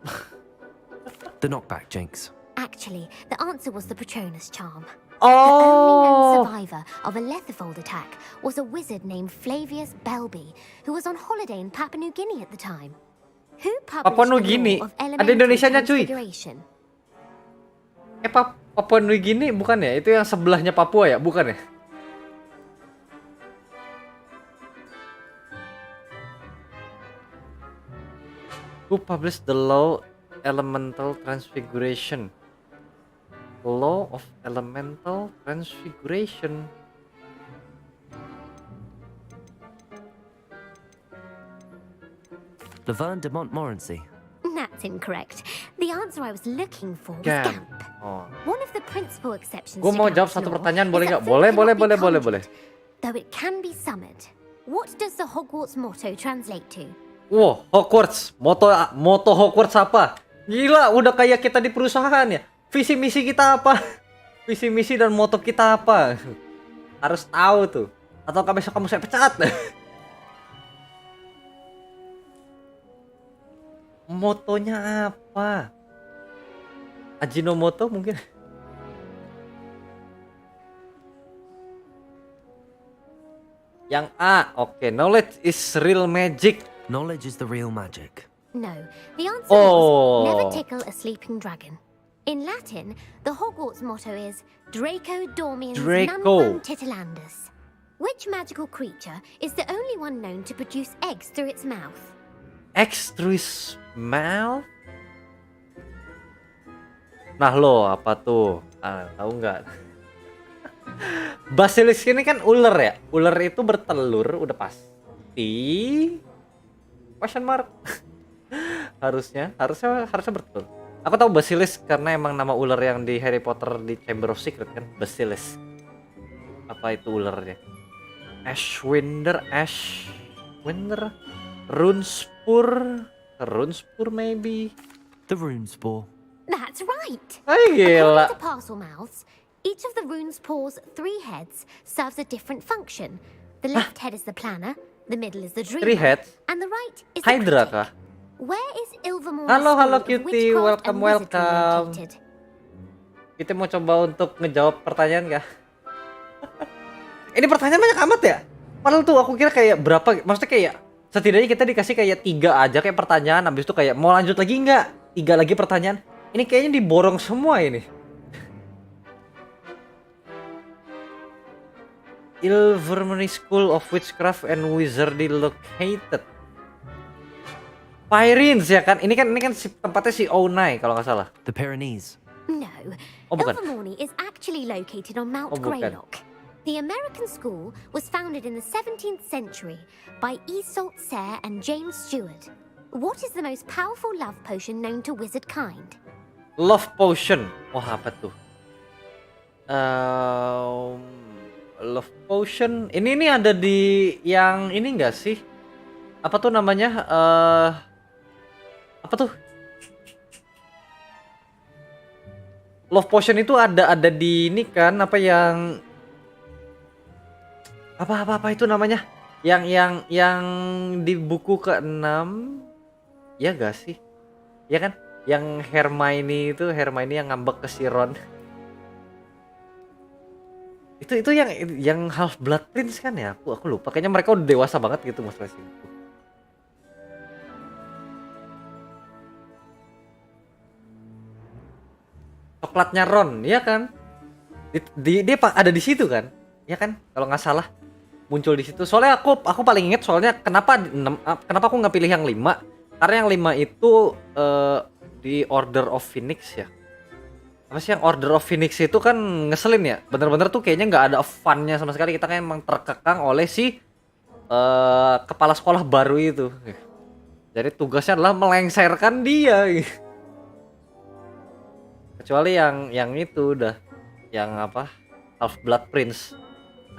The knockback jinx. Actually, the answer was the Patronus charm. The only known Oh, survivor of a letherfold attack was a wizard named Flavius Belby, who was on holiday in Papua New Guinea at the time. Who published Papua New the Guinea? law of Ada elemental Indonesianya, cuy. transfiguration? Papua New Guinea bukan ya? Itu yang sebelahnya Papua ya? Bukan ya? Who published the law elemental transfiguration? Law of elemental transfiguration. Laverne de Montmorency. That's incorrect. The answer I was looking for was Gamp. Gamp. Oh. One of the principal exceptions Gue to mau Gamp's jawab satu law pertanyaan, is boleh that nggak? food Boleh, cannot boleh, be boleh, boleh, conjured, boleh. though it can be summoned. What does the Hogwarts motto translate to? Wow, Hogwarts. Moto Hogwarts apa? Gila, udah kayak kita di perusahaan ya. Visi misi kita apa? Visi misi dan moto kita apa? Harus tahu tuh. Atau besok kamu saya pecat. Motonya apa? Ajinomoto mungkin. Yang A, oke. Knowledge is real magic. Knowledge is the real magic. No, the answer Oh. was never tickle a sleeping dragon. In Latin, the Hogwarts motto is Draco Dormiens Draco. Nunquam Titilandus. Which magical creature is the only one known to produce eggs through its mouth? X through his mouth? Nah lo, apa tuh? Tahu nggak? Basilisk ini kan ular ya. Ular itu bertelur, udah pasti. Question mark. harusnya bertelur. Aku tahu basilisk karena emang nama ular yang di Harry Potter di Chamber of Secret kan, basilisk. Apa itu ularnya? Ashwinder, Runespur maybe. The rune spore. That's right. Ay, gila. According to parcel mouths, each of the rune's paws' 3 heads serves a different function. The left head is the planner, the middle is the dreamer, 3 heads? and the right is Hydra the kah? critic. Where is Ilvermore's Halo, school halo, of cutie. witchcraft and Welcome, wizardry welcome. located? Kita mau coba untuk ngejawab pertanyaan kah? Ini pertanyaan banyak amat ya? Padahal tuh aku kira kayak berapa, maksudnya kayak setidaknya kita dikasih kayak 3 aja kayak pertanyaan, habis itu kayak mau lanjut lagi nggak? 3 lagi pertanyaan. Ini kayaknya diborong semua ini. Ilvermorny School of Witchcraft and Wizardry located. Pyrins ya kan? Ini kan tempatnya si Onai kalau nggak salah. The Pyrenees. No, Oh, bukan. Ilvermorny is actually located on Mount Oh, bukan. Greylock. The American school was founded in the 17th century by Isolde Sayre and James Stewart. What is the most powerful love potion known to wizard kind? Love Potion. Wah, apa tuh? Love Potion. Ini ada di yang ini enggak sih? Apa tuh namanya? Apa tuh? Love Potion itu ada di ini kan? Apa yang apa itu namanya? Yang di buku ke-6 ya gak sih? Ya kan? Yang Hermione yang ngambek ke si Ron. itu yang Half Blood Prince kan ya? Aku lupa. Kayaknya mereka udah dewasa banget gitu Mas Racing. Coklatnya Ron, ya kan? Dia ada di situ kan? Ya kan? Kalau nggak salah muncul di situ. Soalnya aku paling inget soalnya kenapa aku nggak pilih yang 5? Karena yang 5 itu di Order of Phoenix ya. Apa sih yang Order of Phoenix itu kan ngeselin ya. Bener-bener tuh kayaknya nggak ada fun-nya sama sekali. Kita kan emang terkekang oleh si kepala sekolah baru itu. Jadi tugasnya adalah melengsarkan dia. Kecuali yang itu udah yang apa? Half-Blood Prince.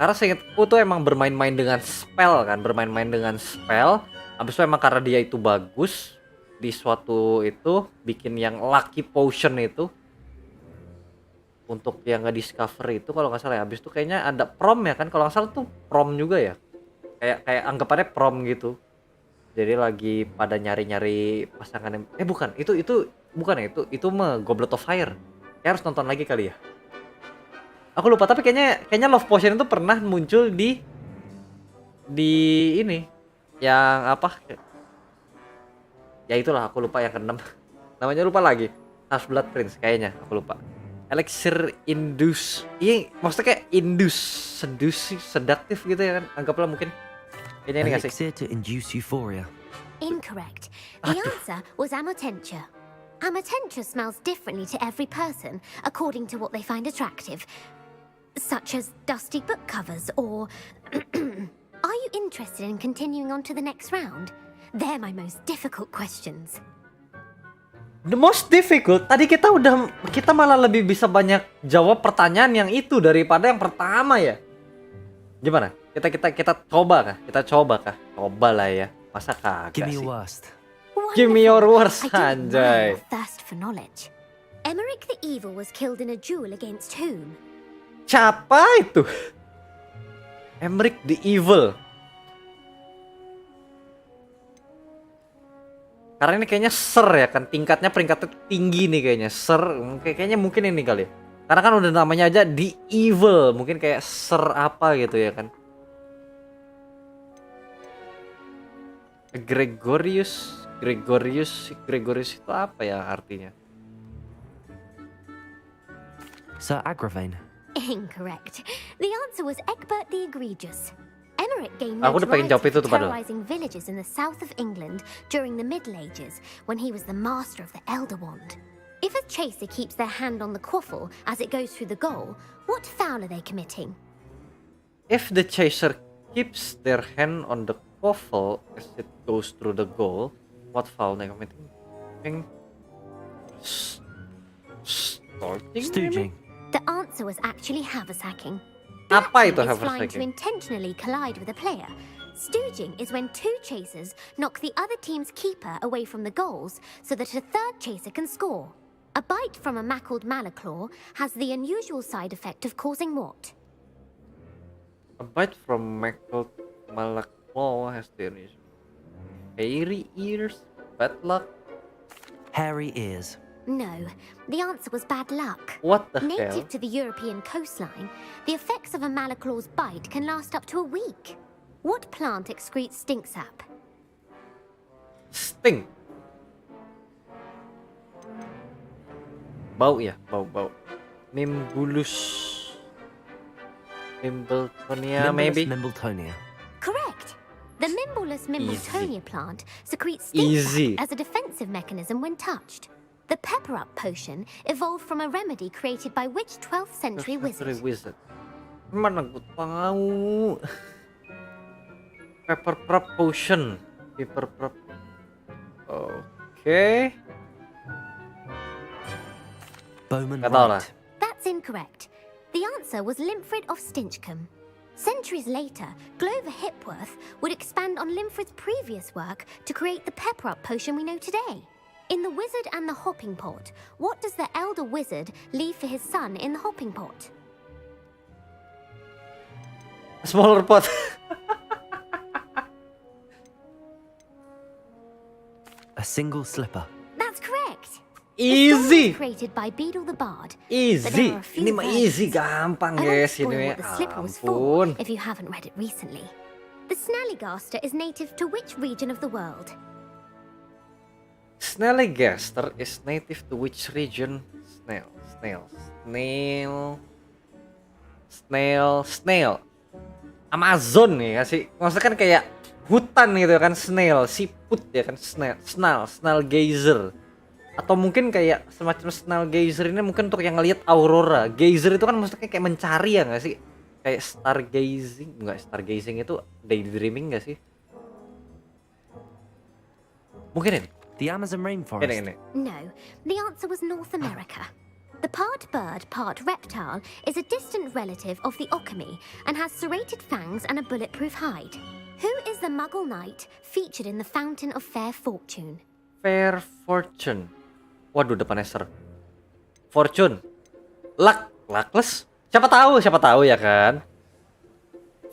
Karena seingetku tuh emang bermain-main dengan spell kan, bermain-main dengan spell. Habis itu emang karena dia itu bagus di suatu itu bikin yang lucky potion itu untuk yang nge-discover itu kalau nggak salah ya. Habis itu kayaknya ada prom ya kan, kalau nggak salah tuh prom juga ya. Kayak anggapannya prom gitu. Jadi lagi pada nyari-nyari pasangan yang bukan, itu bukan ya, itu mah Goblet of Fire. Kayak harus nonton lagi kali ya. Aku lupa, tapi kayaknya love potion itu pernah muncul di ini yang apa? Ya itulah, aku lupa yang keenam. Namanya lupa lagi. Half-Blood Prince kayaknya, aku lupa. Elixir induce. Iya, maksudnya kayak seduce, sedaktif gitu ya kan. Anggaplah mungkin. Kayaknya ini nggak sih? Elixir to induce euphoria. Incorrect. The answer was amortentia. Amortentia smells differently to every person according to what they find attractive, such as dusty book covers or... Are you interested in continuing on to the next round? They're my most difficult questions. The most difficult. Tadi kita malah lebih bisa banyak jawab pertanyaan yang itu daripada yang pertama ya. Gimana? Kita coba kah? Coba lah ya. Masa kagak Give me sih? your worst. Give me your worst, I don't mind anjay. your thirst for knowledge. Emmerich the Evil was killed in a duel against whom? Siapa itu? Emmerich the Evil. Karena ini kayaknya Sir ya kan, peringkatnya tinggi nih kayaknya. Sir, kayaknya mungkin ini kali ya. Karena kan udah namanya aja the Evil, mungkin kayak Sir apa gitu ya kan. Gregorius itu apa ya artinya? Sir Agravain. Incorrect. The answer was Egbert the Egregious. Emmerich gained Aku udah pengen jawab notoriety itu for tuh padahal. terrorizing villages in the south of England during the Middle Ages when he was the master of the Elder Wand. If a chaser keeps their hand on the quaffle as it goes through the goal, what foul are they committing? If the chaser keeps their hand on the quaffle as it goes through the goal, what foul they committing? Starting? Stooging. The answer was actually haversacking. Apa itu Blackmail is flying to haversacking? intentionally collide with a player. Stooging is when two chasers knock the other team's keeper away from the goals so that a third chaser can score. A bite from a mackled malaclaw has the unusual side effect of causing what? A bite from Malaclaw has the hairy ears, bad luck. Hairy ears. No, the answer was bad luck. What the hell? Native to the European coastline, the effects of a malaclaw's bite can last up to a week. What plant excretes stink sap? Sting. Bau ya, bau. Mimbulus. Mimbletonia maybe. Mimbletonia. Correct. The Mimbleless Mimbletonia plant secretes Easy. stink sap as a defensive mechanism when touched. The Pepper Up potion evolved from a remedy created by which 12th century wizard? Mana gue tahu. Pepper Prop Potion. Pepper Prop. Oke. Bowman Gak tau lah. Wright. That's incorrect. The answer was Limfrid of Stinchcombe. Centuries later, Glover Hipworth would expand on Limfrid's previous work to create the Pepper Up potion we know today. In The Wizard and the Hopping Pot, what does the elder wizard leave for his son in the hopping pot? Smaller pot. A single slipper. That's correct. Easy. The story was created by Beadle the Bard. But Easy. there are a few Ini mah easy, versions. gampang I won't guys spoil ini. what the slipper was for Ampun. if you haven't read it recently. The Snallygaster is native to which region of the world? Snallygaster is native to which region? Snail. Amazon nih ya sih. Maksudnya kan kayak hutan gitu kan, snail, siput ya kan, snail gazer. Atau mungkin kayak semacam stargazer ini mungkin untuk yang ngelihat aurora. Gazer itu kan maksudnya kayak mencari ya nggak sih? Kayak stargazing, nggak, stargazing itu daydreaming nggak sih? Mungkin ini. The Amazon Ini, rainforest. ini. No, the answer was North America. The part bird, part reptile is a distant relative of the Okami and has serrated fangs and a bulletproof hide. Who is the Muggle knight featured in the Fountain of Fair Fortune? Fair fortune. Waduh, depannya ser. Fortune. Luckless. Siapa tahu ya kan.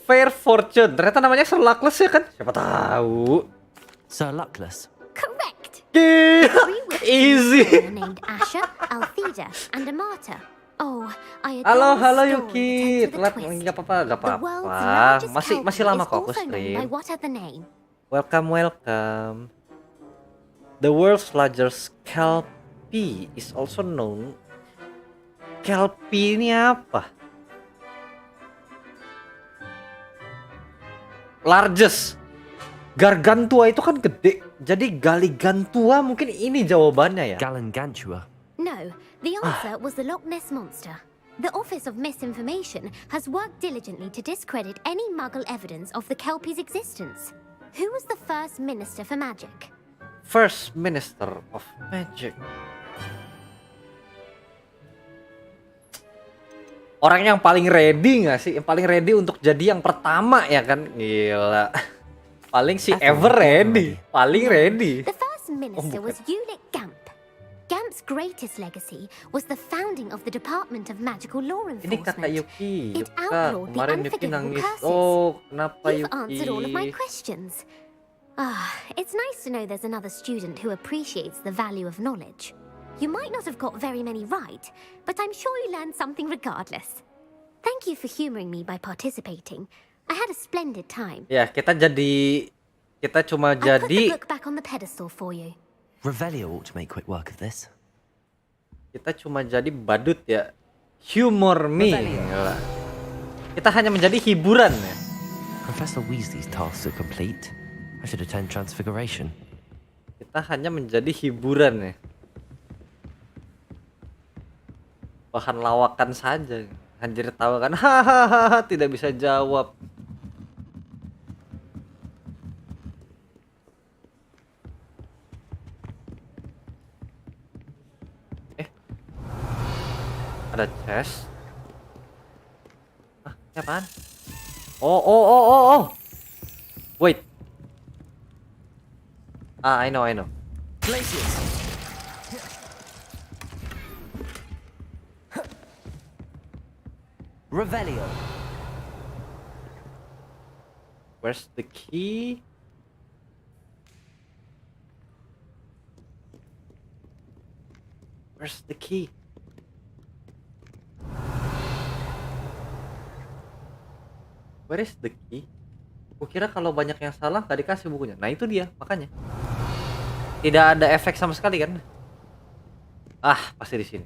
Fair fortune. Ternyata namanya Sir Luckless ya kan. Siapa tahu. Sir Luckless. Correct! Gila, easy. Children named Asher, Althea, and Amata. Oh, I Halo, adore halo the story Yuki. that ends with a Telat twist. nggak apa-apa, nggak The world's apa-apa. largest Masih kelpie lama is kok aku also known by stream. what other name? Welcome. The world's largest kelpie is also known. Kelpie ini apa? Largest. Gargantua itu kan gede. Jadi Galigantua mungkin ini jawabannya ya. Galangantua. No, the answer was the Loch Ness Monster. The Office of Misinformation has worked diligently to discredit any Muggle evidence of the Kelpie's existence. Who was the first Minister for Magic? First Minister of Magic. Orang yang paling ready nggak sih? Yang paling ready untuk jadi yang pertama ya kan? Gila. Paling si ever ready. Paling ready. The first minister bukan. was Ulick Gamp. Gamp's greatest legacy was the founding of the Department of Magical Law Ini kakak Enforcement. Yuki. It Yuka, outlawed the kemarin Yuki unforgivable nangis. curses. Oh, kenapa You've Yuki? answered all of my questions. Ah, it's nice to know there's another student who appreciates the value of knowledge. You might not have got very many right, but I'm sure you learned something regardless. Thank you for humoring me by participating. I had a splendid time. Ya, kita cuma I put the jadi book back on the pedestal for you. Revelio ought to make quick work of this. badut ya. Humor me. Gila. Kita hanya menjadi hiburan ya. Professor Weasley's tasks are complete. I should attend Transfiguration. Kita hanya menjadi hiburan ya. Bahan lawakan saja. Anjir tawa kan. Hahaha, tidak bisa jawab. Ada chest. Ah, ini apaan? Oh. Wait. Ah, I know. Glaciers. Revelio. Where's the key? Where's the key? Where is the key? Gue kira kalau banyak yang salah gak dikasih bukunya. Nah itu dia, makanya. Tidak ada efek sama sekali kan? Ah, pasti di sini.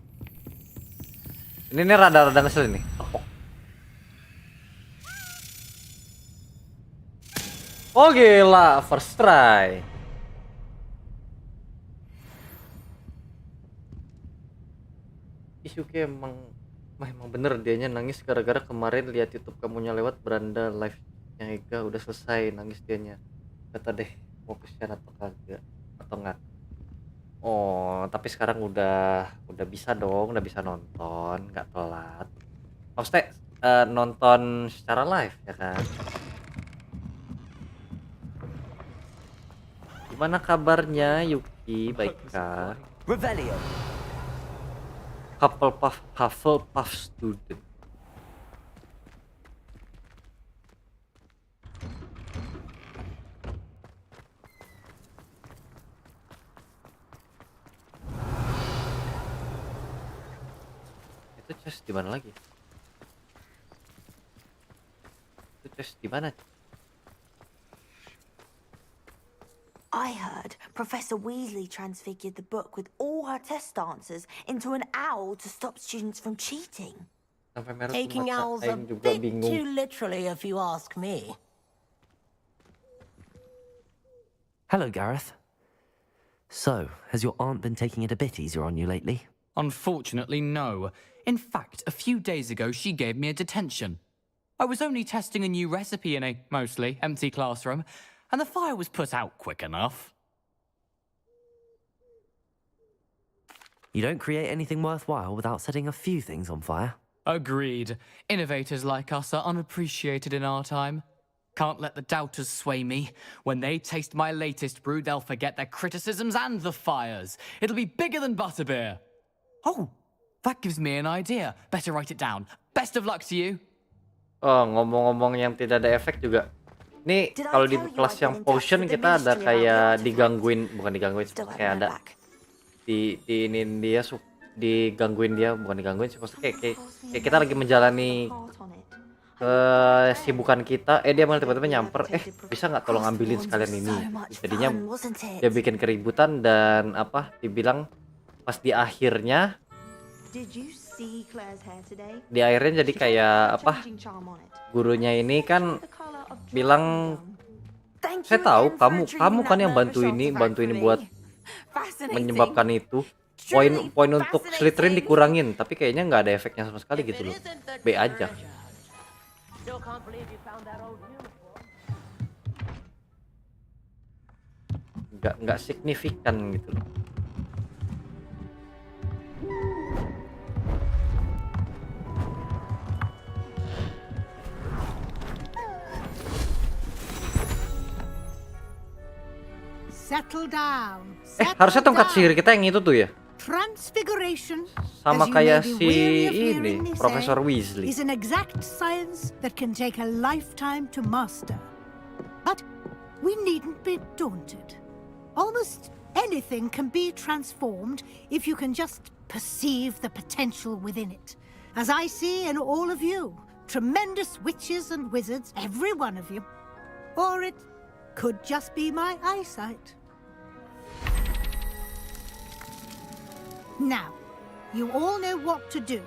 Ini rada-rada ngeselin nih. Tepok. Oh gila, first try. Isuke emang bener dianya nangis gara-gara kemarin lihat YouTube kamunya lewat beranda live yang Ega udah selesai nangis dianya. Kata deh mau kesian atau kagak atau enggak. Oh, tapi sekarang udah bisa dong, udah bisa nonton, nggak telat. Maksudnya nonton secara live ya kan. Gimana kabarnya Yuki? Baikkah? Revelio. Hufflepuff student. Itu chest di mana lagi? Itu chest di mana? I heard Professor Weasley transfigured the book with all her test answers into an owl to stop students from cheating. Sampai merah Taking mata owls a Aing juga bit bingung. too literally, if you ask me. Hello, Gareth. So, has your aunt been taking it a bit easier on you lately? Unfortunately, no. In fact, a few days ago, she gave me a detention. I was only testing a new recipe in a mostly empty classroom, and the fire was put out quick enough. You don't create anything worthwhile without setting a few things on fire. Agreed. Innovators like us are unappreciated in our time. Can't let the doubters sway me. When they taste my latest brew, they'll forget their criticisms and the fires. It'll be bigger than butterbeer. Oh, that gives me an idea. Better write it down. Best of luck to you. Oh, ngomong-ngomong yang tidak ada efek juga. Nih, kalau di kelas yang potion kita ada kayak digangguin, bukan digangguin, kayak ada diinin dia, digangguin dia, bukan digangguin sih, maksudnya kayak kita lagi menjalani kesibukan kita, dia malah tiba-tiba nyamper, bisa nggak tolong ambilin sekalian ini. Jadinya dia bikin keributan dan apa, dibilang pas di akhirnya jadi kayak apa, gurunya ini kan bilang, saya tahu kamu kan yang bantu ini buat menyebabkan itu. Poin untuk Slytherin dikurangin, tapi kayaknya nggak ada efeknya sama sekali gitu loh. B aja. Nggak signifikan gitu loh. Settle down. Harusnya tongkat sihir kita yang itu tuh ya. Transfiguration, Sama as you kayak may be si weary of ini, hearing me Profesor say, Weasley. is an exact science that can take a lifetime to master. But we needn't be daunted. Almost anything can be transformed if you can just perceive the potential within it. As I see in all of you, tremendous witches and wizards, every one of you. Or it could just be my eyesight. Now, you all know what to do.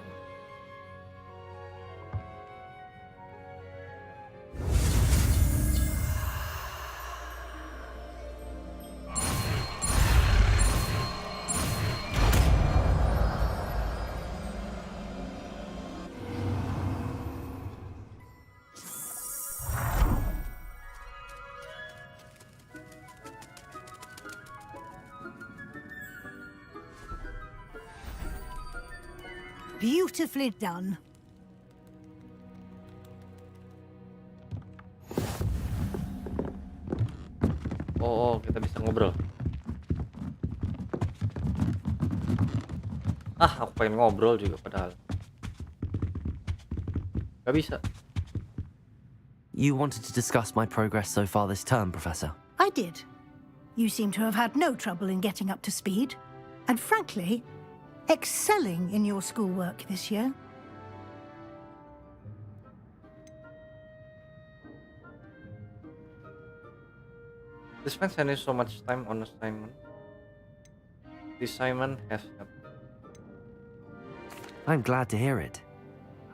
Beautifully done. Oh, kita bisa ngobrol. Aku pengen ngobrol juga padahal. Gak bisa. You wanted to discuss my progress so far this term, Professor. I did. You seem to have had no trouble in getting up to speed. And frankly, excelling in your schoolwork this year. This man spending so much time on assignment. This assignment has happened. I'm glad to hear it.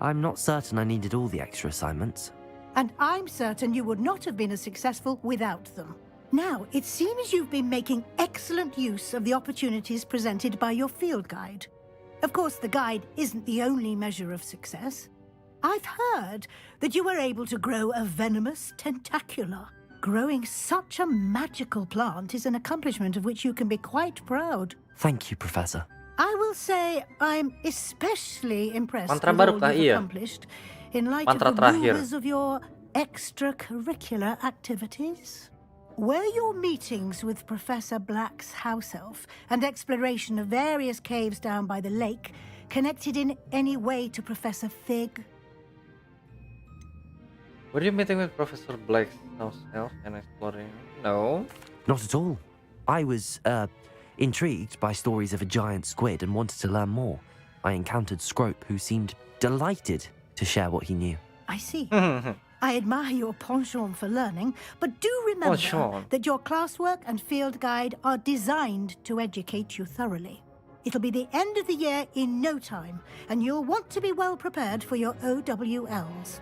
I'm not certain I needed all the extra assignments. And I'm certain you would not have been as successful without them. Now, it seems you've been making excellent use of the opportunities presented by your field guide. Of course, the guide isn't the only measure of success. I've heard that you were able to grow a venomous tentacula. Growing such a magical plant is an accomplishment of which you can be quite proud. Thank you, Professor. I will say I'm especially impressed Mantra with baru all kah? you've Iya. accomplished in light Mantra of the terakhir. rumors of your extracurricular activities. Were your meetings with Professor Black's house elf and exploration of various caves down by the lake connected in any way to Professor Fig? Were you meeting with Professor Black's house elf and exploring? No. Not at all. I was, intrigued by stories of a giant squid and wanted to learn more. I encountered Scrope, who seemed delighted to share what he knew. I see. I admire your penchant for learning, but do remember Penchant. that your classwork and field guide are designed to educate you thoroughly. It'll be the end of the year in no time, and you'll want to be well prepared for your OWLs.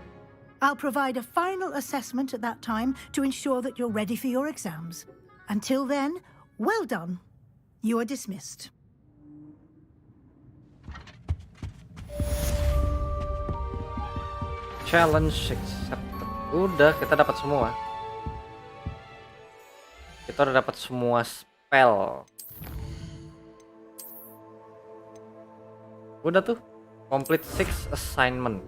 I'll provide a final assessment at that time to ensure that you're ready for your exams. Until then, well done. You are dismissed. Challenge accepted. Udah, kita dapat semua. Kita udah dapat semua spell. Udah tuh, complete 6 assignment.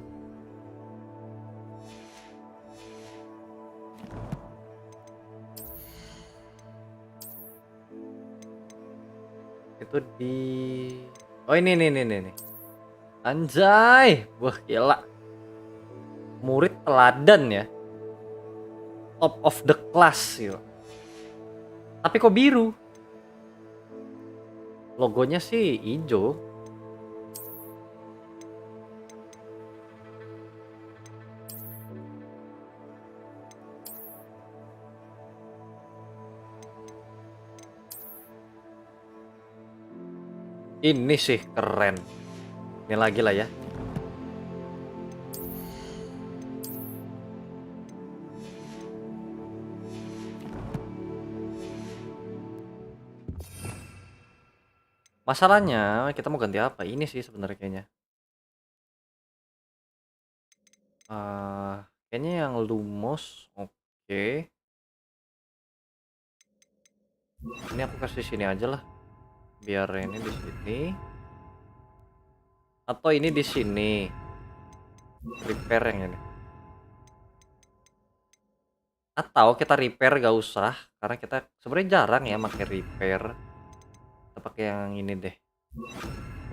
Itu di ini nih. Anjay, wah gila. Murid teladan ya. Top of the class gitu. Tapi kok biru? Logonya sih hijau. Ini sih keren. Ini lagi lah ya. Masalahnya kita mau ganti apa? Ini sih sebenarnya kayaknya. Kayaknya yang lumos. Oke. Ini aku kasih sini aja lah. Biar ini di sini. Atau ini di sini. Repair yang ini. Atau kita repair gak usah, karena kita sebenarnya jarang ya pakai repair. Kita pakai yang ini deh.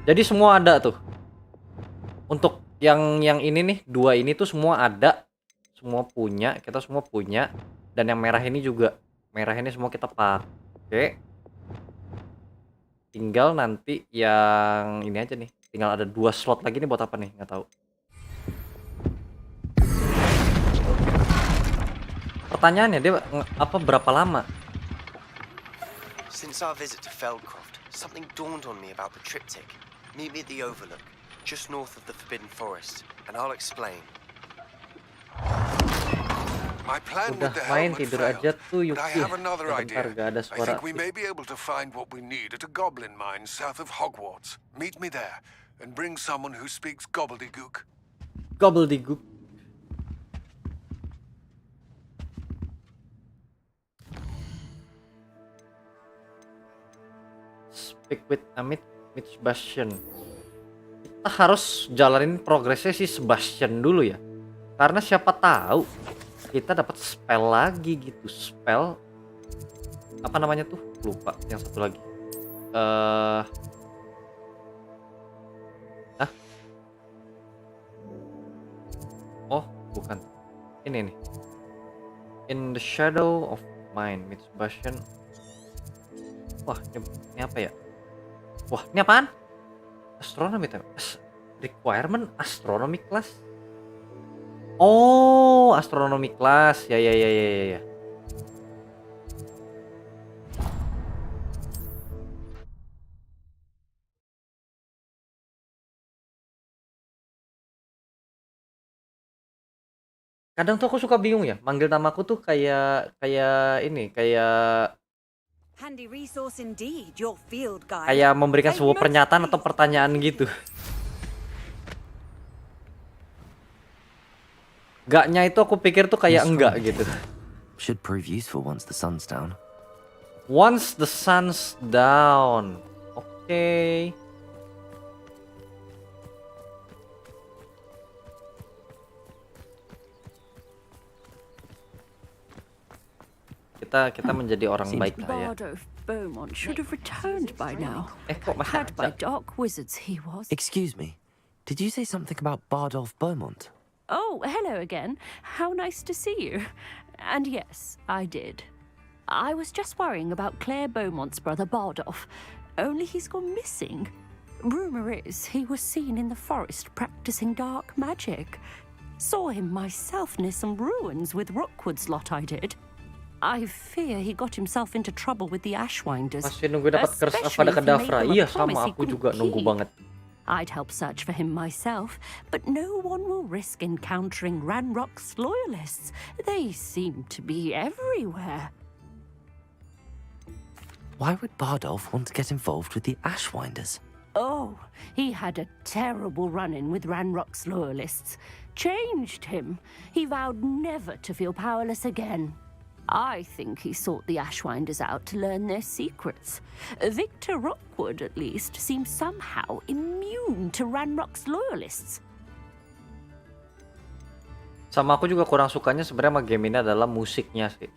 Jadi semua ada tuh. Untuk yang ini nih, 2 ini tuh semua ada. Semua punya, kita semua punya. Dan yang merah ini juga. Merah ini semua kita pakai. Tinggal nanti yang ini aja nih. Tinggal ada 2 slot lagi nih buat apa nih? Nggak tahu. Pertanyaannya dia apa berapa lama? Since our visit to Feldcroft, something dawned on me about the triptych. Meet me at the Overlook, just north of the Forbidden Forest, and I'll explain. Udah main tidur aja tuh Yuki. Bentar gak ada suara. I think we may be able to find what we need at a goblin mine south of Hogwarts. Meet me there and bring someone who speaks gobbledygook. Gobbledygook. Speak with Amit Sebastian. Kita harus jalanin progresnya si Sebastian dulu ya. Karena siapa tahu kita dapat spell lagi gitu. Spell apa namanya tuh? Lupa. Yang satu lagi. Oh, bukan. Ini nih. In the shadow of mine, Sebastian. Wah, ini apa ya? Wah, ini apaan? Astronomy requirement astronomy class. Oh, astronomy class. Ya. Kadang tuh aku suka bingung ya, manggil namaku tuh kayak Handy resource indeed, your field guide. kayak memberikan sebuah pernyataan atau pertanyaan gitu. Gaknya itu aku pikir tuh kayak enggak gitu. Should prove useful once the sun's down. Once the sun's down. Oke. Kita menjadi orang baik lah ya. Bard of Beaumont should have returned by now. Kok masih Had by ada? dark wizards he was. Excuse me, did you say something about Bardolph Beaumont? Oh, hello again. How nice to see you. And yes, I did. I was just worrying about Claire Beaumont's brother Bardolph. Only he's gone missing. Rumour is he was seen in the forest practicing dark magic. Saw him myself near some ruins with Rookwood's lot I did. I fear he got himself into trouble with the Ashwinders. Masih nunggu dapat curse pada Kadavra. Iya, sama aku juga nunggu banget. I'd help search for him myself, but no one will risk encountering Ranrock's loyalists. They seem to be everywhere. Why would Bardolph want to get involved with the Ashwinders? Oh, he had a terrible run-in with Ranrock's loyalists. Changed him. He vowed never to feel powerless again. I think he sought the Ashwinders out to learn their secrets. Victor Rockwood, at least, seems somehow immune to Ranrock's loyalists. Sama aku juga kurang sukanya sebenarnya sama game ini adalah musiknya sih.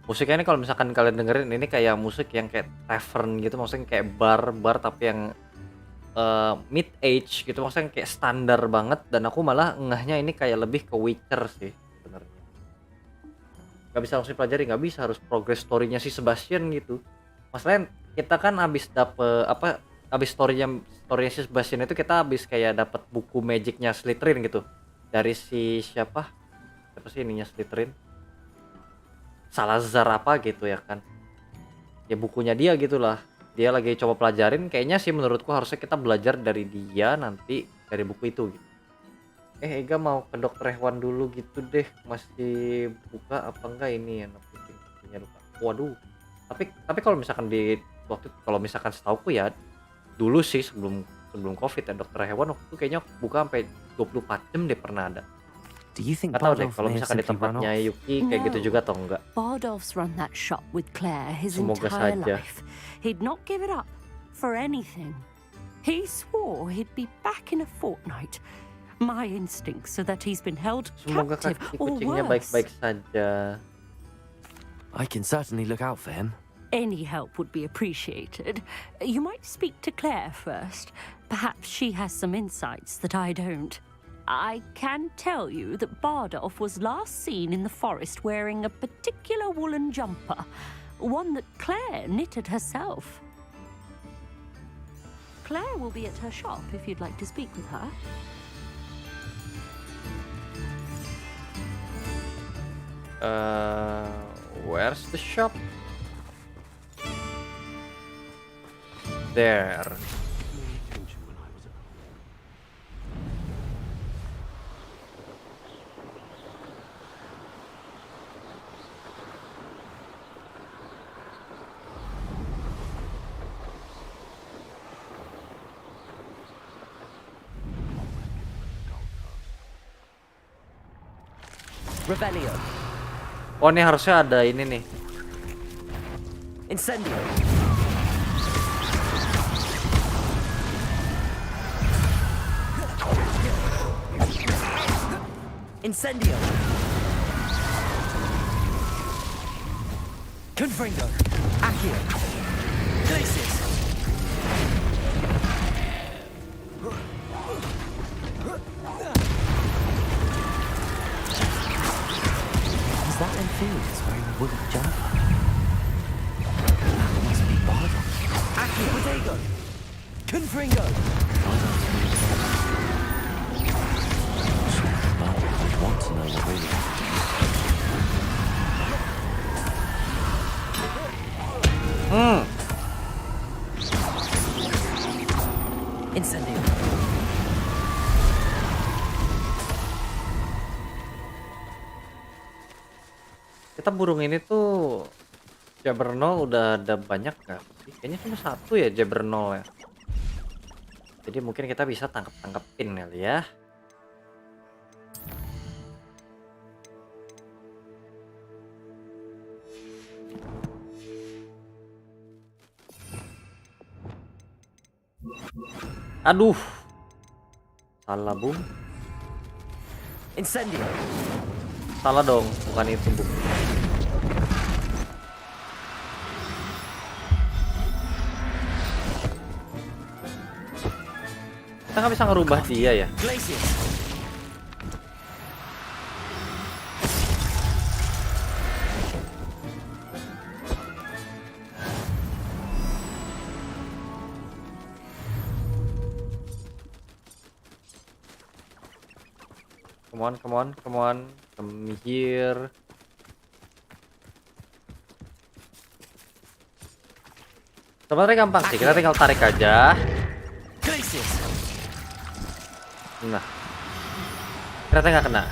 Musiknya ini kalau misalkan kalian dengerin ini kayak musik yang kayak tavern gitu, maksudnya kayak bar tapi yang mid age gitu, maksudnya kayak standar banget, dan aku malah ngehnya ini kayak lebih ke Witcher sih sebenarnya. Gak bisa langsung pelajari, nggak bisa, harus progress story-nya si Sebastian gitu. Masalahnya kita kan habis story-nya si Sebastian itu kita habis kayak dapet buku magicnya Slytherin gitu dari si siapa sih ininya Slytherin, Salazar apa gitu ya kan, ya bukunya dia gitulah, dia lagi coba pelajarin. Kayaknya sih menurutku harusnya kita belajar dari dia nanti dari buku itu gitu. Ega mau ke dokter hewan dulu gitu deh, masih buka apa enggak ini ya, notifikasinya lupa. Waduh, tapi kalau misalkan kalau misalkan setauku ya dulu sih sebelum covid ya, dokter hewan waktu itu kayaknya buka sampai 24 jam deh pernah ada. Do you think Nggak tahu deh Bardolph kalau may have misalkan di simply run tempatnya off? Yuki kayak gitu juga atau enggak. Bardolph's run that shop with Claire his Semoga entire saja. life. He'd not give it up for anything. He swore he'd be back in a fortnight. My instincts are that he's been held Semoga captive kaki or kucingnya worse. baik-baik saja. I can certainly look out for him. Any help would be appreciated. You might speak to Claire first. Perhaps she has some insights that I don't. I can tell you that Bardolph was last seen in the forest wearing a particular woolen jumper, one that Claire knitted herself. Claire will be at her shop if you'd like to speak with her. Where's the shop? There. Revelio. Oh, ini harusnya ada ini nih. Incendio. Incendio. Confringo. Accio. Glacius. Is that Amphibious wearing a wooden jumper? That must be Bardolph. Accio. Bodego. Confringo. Bardolph would want to know what really happened. Incendio. Kita burung ini tuh Jabernol udah ada banyak nggak sih? Kayaknya cuma satu ya Jabernol ya. Jadi mungkin kita bisa tangkepin kali ya. Aduh, salah bung. Incendio. Salah dong, bukan itu bung. Kita nggak bisa ngerubah dia ya. Glacius. Come on, come here. Sebenarnya gampang sih, kita tinggal tarik aja. Glacius. Nah, ternyata nggak kena.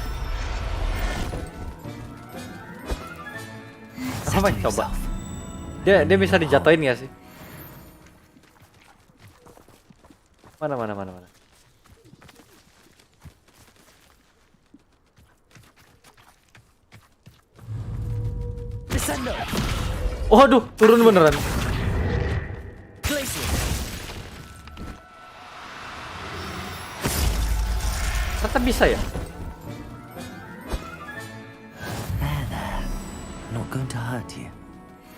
Apa coba? Dia bisa dijatuhin gak sih? Mana. Oh aduh, turun beneran. Ternyata bisa ya? Not going to hurt you.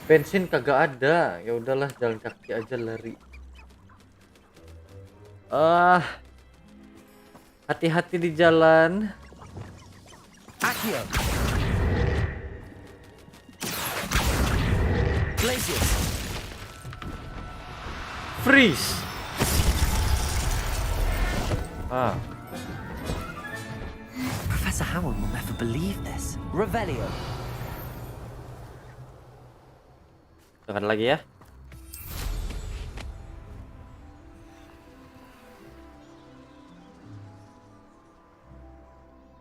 Bensin kagak ada. Ya udahlah, jalan kaki aja lari. Hati-hati di jalan. Accio. Glacius. Freeze. Professor Howard will never believe this. Revelio. Jangan lagi ya.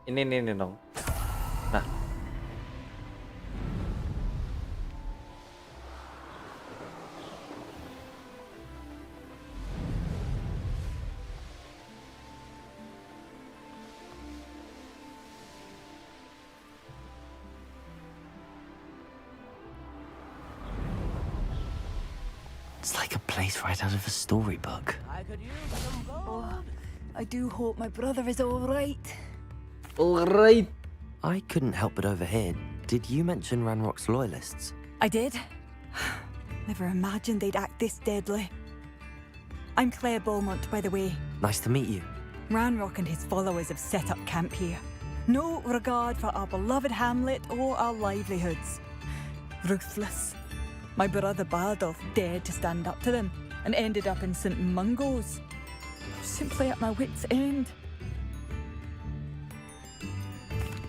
Ini dong. Nah. It's like a place right out of a storybook. I do hope my brother is all right. Alright. I couldn't help but overhear. Did you mention Ranrock's loyalists? I did. Never imagined they'd act this deadly. I'm Claire Beaumont, by the way. Nice to meet you. Ranrock and his followers have set up camp here. No regard for our beloved hamlet or our livelihoods. Ruthless. My brother Bardolph dared to stand up to them and ended up in St. Mungo's. Simply at my wit's end.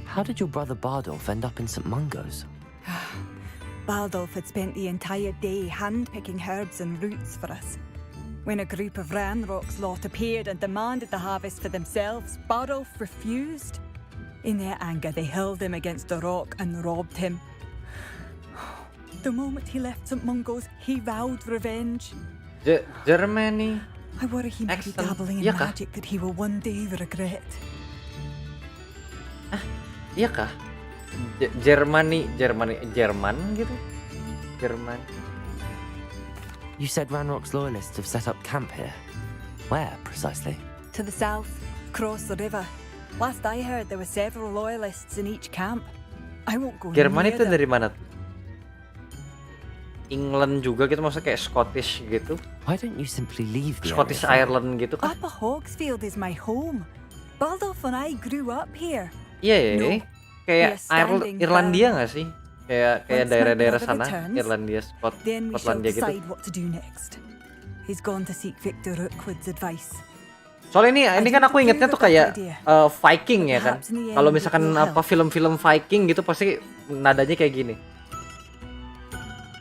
How did your brother Bardolph end up in St. Mungo's? Bardolph had spent the entire day hand-picking herbs and roots for us. When a group of Ranrock's lot appeared and demanded the harvest for themselves, Bardolph refused. In their anger, they hurled him against a rock and robbed him. The moment he left St. Mungo's, he vowed revenge. Germany. I worry he may be dabbling in magic that he will one day regret. Iya kah? Jerman gitu? Jerman. You said Ranrock's loyalists have set up camp here. Where, precisely? To the south, across the river. Last I heard, there were several loyalists in each camp. I won't go Jerman near itu them. dari mana? England juga gitu, maksudnya kayak Scottish gitu. Why don't you simply leave the Scottish area? Ireland gitu kan? Upper Hogsfield is my home. Baldolf and I grew up here. Iya ya, No. kayak We are standing Irlandia firm. nggak sih? Kayak Once daerah-daerah my brother sana, returns, Irlandia, Then we shall Skotlandia gitu. decide what to do next. He's gone to seek Victor Rookwood's advice. Soalnya ini kan aku ingetnya tuh kayak Viking ya kan. Kalau misalkan apa film-film Viking gitu pasti nadanya kayak gini.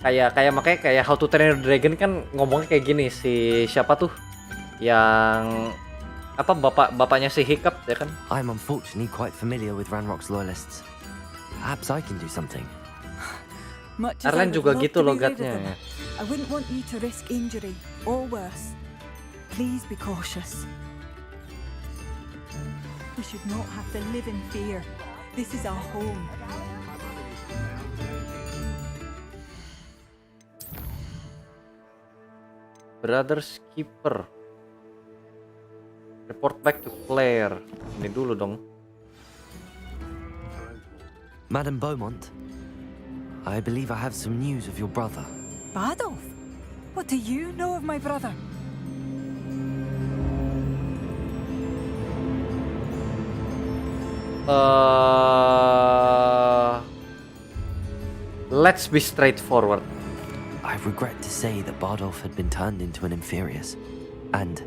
Kayak makanya kayak How to Train Your Dragon kan ngomongnya kayak gini, si siapa tuh yang apa bapaknya si Hiccup ya kan. I'm unfortunately quite familiar with Ranrock's loyalists. Perhaps I can do something. Much as I Arlen would juga love gitu to be rid of logatnya. them, I wouldn't want you to risk injury or worse. Please be cautious. We should not have to live in fear. This is our home. Brothers Keeper. Report back to Claire. Ini dulu dong. Madam Beaumont, I believe I have some news of your brother. Bardolph, what do you know of my brother? Let's be straightforward. I regret to say that Bardolph had been turned into an inferius, and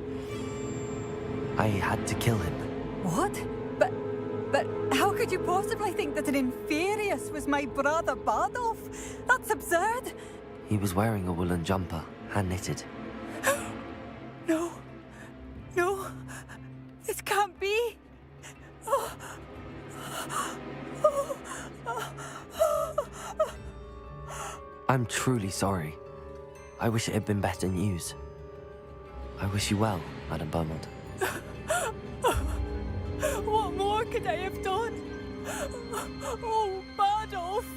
I had to kill him. What? But how could you possibly think that an inferius was my brother Bardolph? That's absurd. He was wearing a woolen jumper, hand-knitted. No. No. This can't be. I'm truly sorry. I wish it had been better news. I wish you well, Madam Beaumont. What more could I have done? Oh, Bardolph!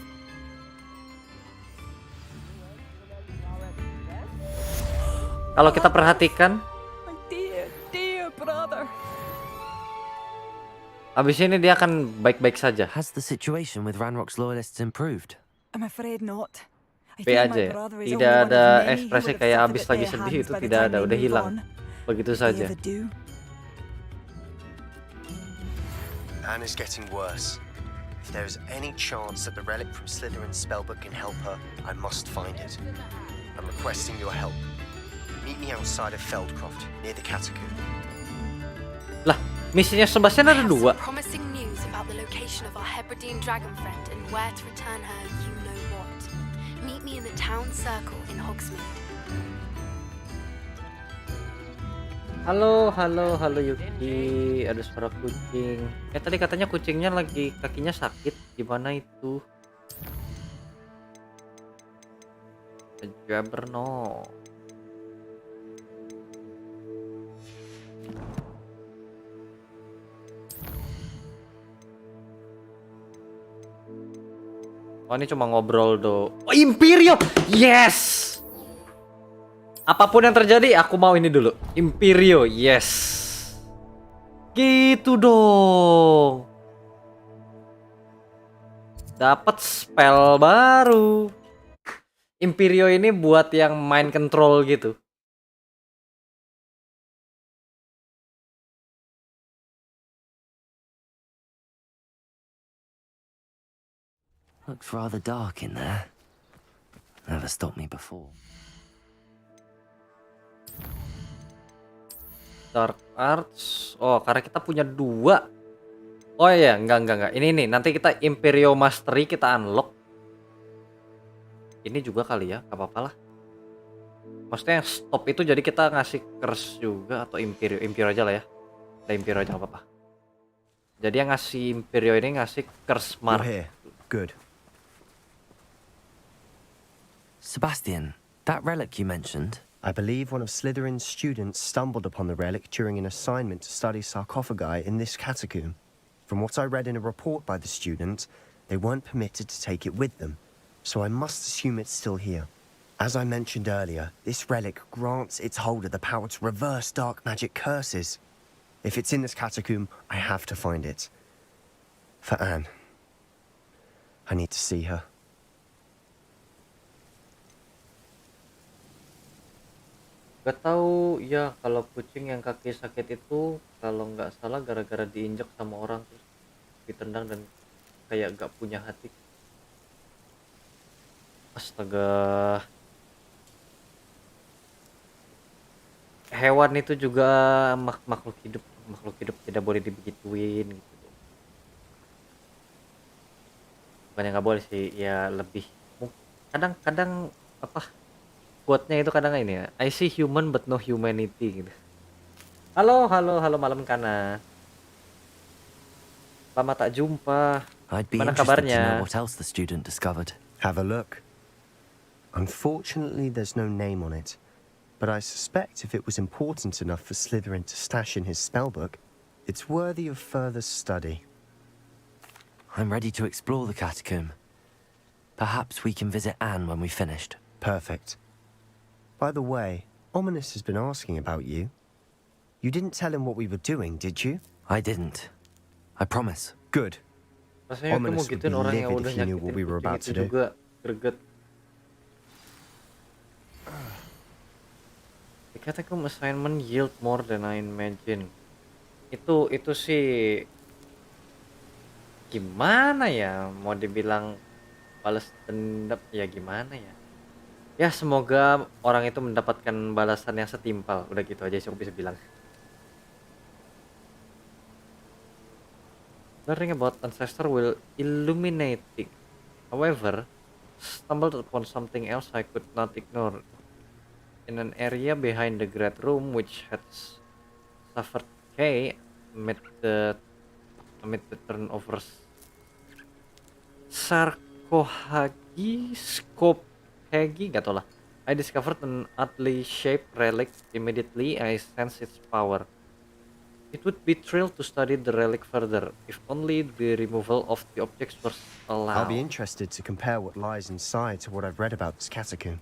Kalau kita perhatikan, My dear, dear brother. abis ini dia akan baik-baik saja. Has the situation with Ranrock's loyalists improved? I'm afraid not. I B fear aja my ya. brother is Tidak only one ada of many who ekspresi would have kayak suffered abis at lagi their sedih hands itu by the tidak time ada, they udah move hilang. on. Begitu If they saja. ever do. Anne is getting worse. If there is any chance that the relic from Slytherin's spellbook can help her, I must find it. I'm requesting your help. Meet me outside of Feldcroft, near the catacomb. Lah, misinya Sebastian ada dua. Promising news about the location of our Hebridean dragon friend and where to return her you know what. Meet me in the town circle in Hogsmeade. Halo, halo, halo Yuki. Ada suara kucing. Tadi katanya kucingnya lagi kakinya sakit. Gimana itu? Jaberno. Oh, ini cuma ngobrol do. Oh, Imperio. Yes. Apapun yang terjadi, aku mau ini dulu. Imperio, yes. Gitu dong. Dapat spell baru. Imperio ini buat yang mind control gitu. Looks rather dark in there. Never stopped me before. Dark Arts. Oh, karena kita punya dua. Oh iya, enggak. Ini nih, nanti kita Imperio Mastery kita unlock. Ini juga kali ya, gak apa-apa lah. Maksudnya yang stop itu jadi kita ngasih curse juga atau Imperio aja lah ya. Ada Imperio aja gak apa-apa. Jadi yang ngasih Imperio ini ngasih curse mark. You're here. Good. Sebastian, that relic you mentioned, I believe one of Slytherin's students stumbled upon the relic during an assignment to study sarcophagi in this catacomb. From what I read in a report by the student, they weren't permitted to take it with them, so I must assume it's still here. As I mentioned earlier, this relic grants its holder the power to reverse dark magic curses. If it's in this catacomb, I have to find it. For Anne. I need to see her. Gak tahu ya, kalau kucing yang kaki sakit itu kalau nggak salah gara-gara diinjak sama orang terus ditendang dan kayak gak punya hati. Astaga. Hewan itu juga makhluk hidup tidak boleh dibegituin gitu. Bukannya nggak boleh sih, ya lebih kadang-kadang apa? Quote-nya itu kadang ini ya, I see human but no humanity gitu. Halo malam Kana. Lama tak jumpa. I'd be Mana interested to know kabarnya? what else the student discovered. Have a look. Unfortunately, there's no name on it. But I suspect if it was important enough for Slytherin to stash in his spellbook, it's worthy of further study. I'm ready to explore the catacomb. Perhaps we can visit Anne when we've finished. Perfect. By the way, Ominous has been asking about you. You didn't tell him what we were doing, did you? I didn't. I promise. Good. Rasanya kamu Ominous would gituin be orang yang livid udah if he knew what nyakitin we were kucing about itu to do. juga greget. The catacomb assignment yield more than I imagine. Itu sih gimana ya, mau dibilang balas dendam ya gimana ya. Ya semoga orang itu mendapatkan balasan yang setimpal. Udah gitu aja sih aku bisa bilang. Learning about ancestor will illuminating. However, stumbled upon something else I could not ignore. In an area behind the great room which had suffered decay amid the turnovers sarcophagi scope Hegi, gak tau lah. I discovered an oddly shaped relic. Immediately, I sense its power. It would be thrilled to study the relic further, if only the removal of the objects was I'll be allowed. interested to compare what lies inside to what I've read about this catacomb.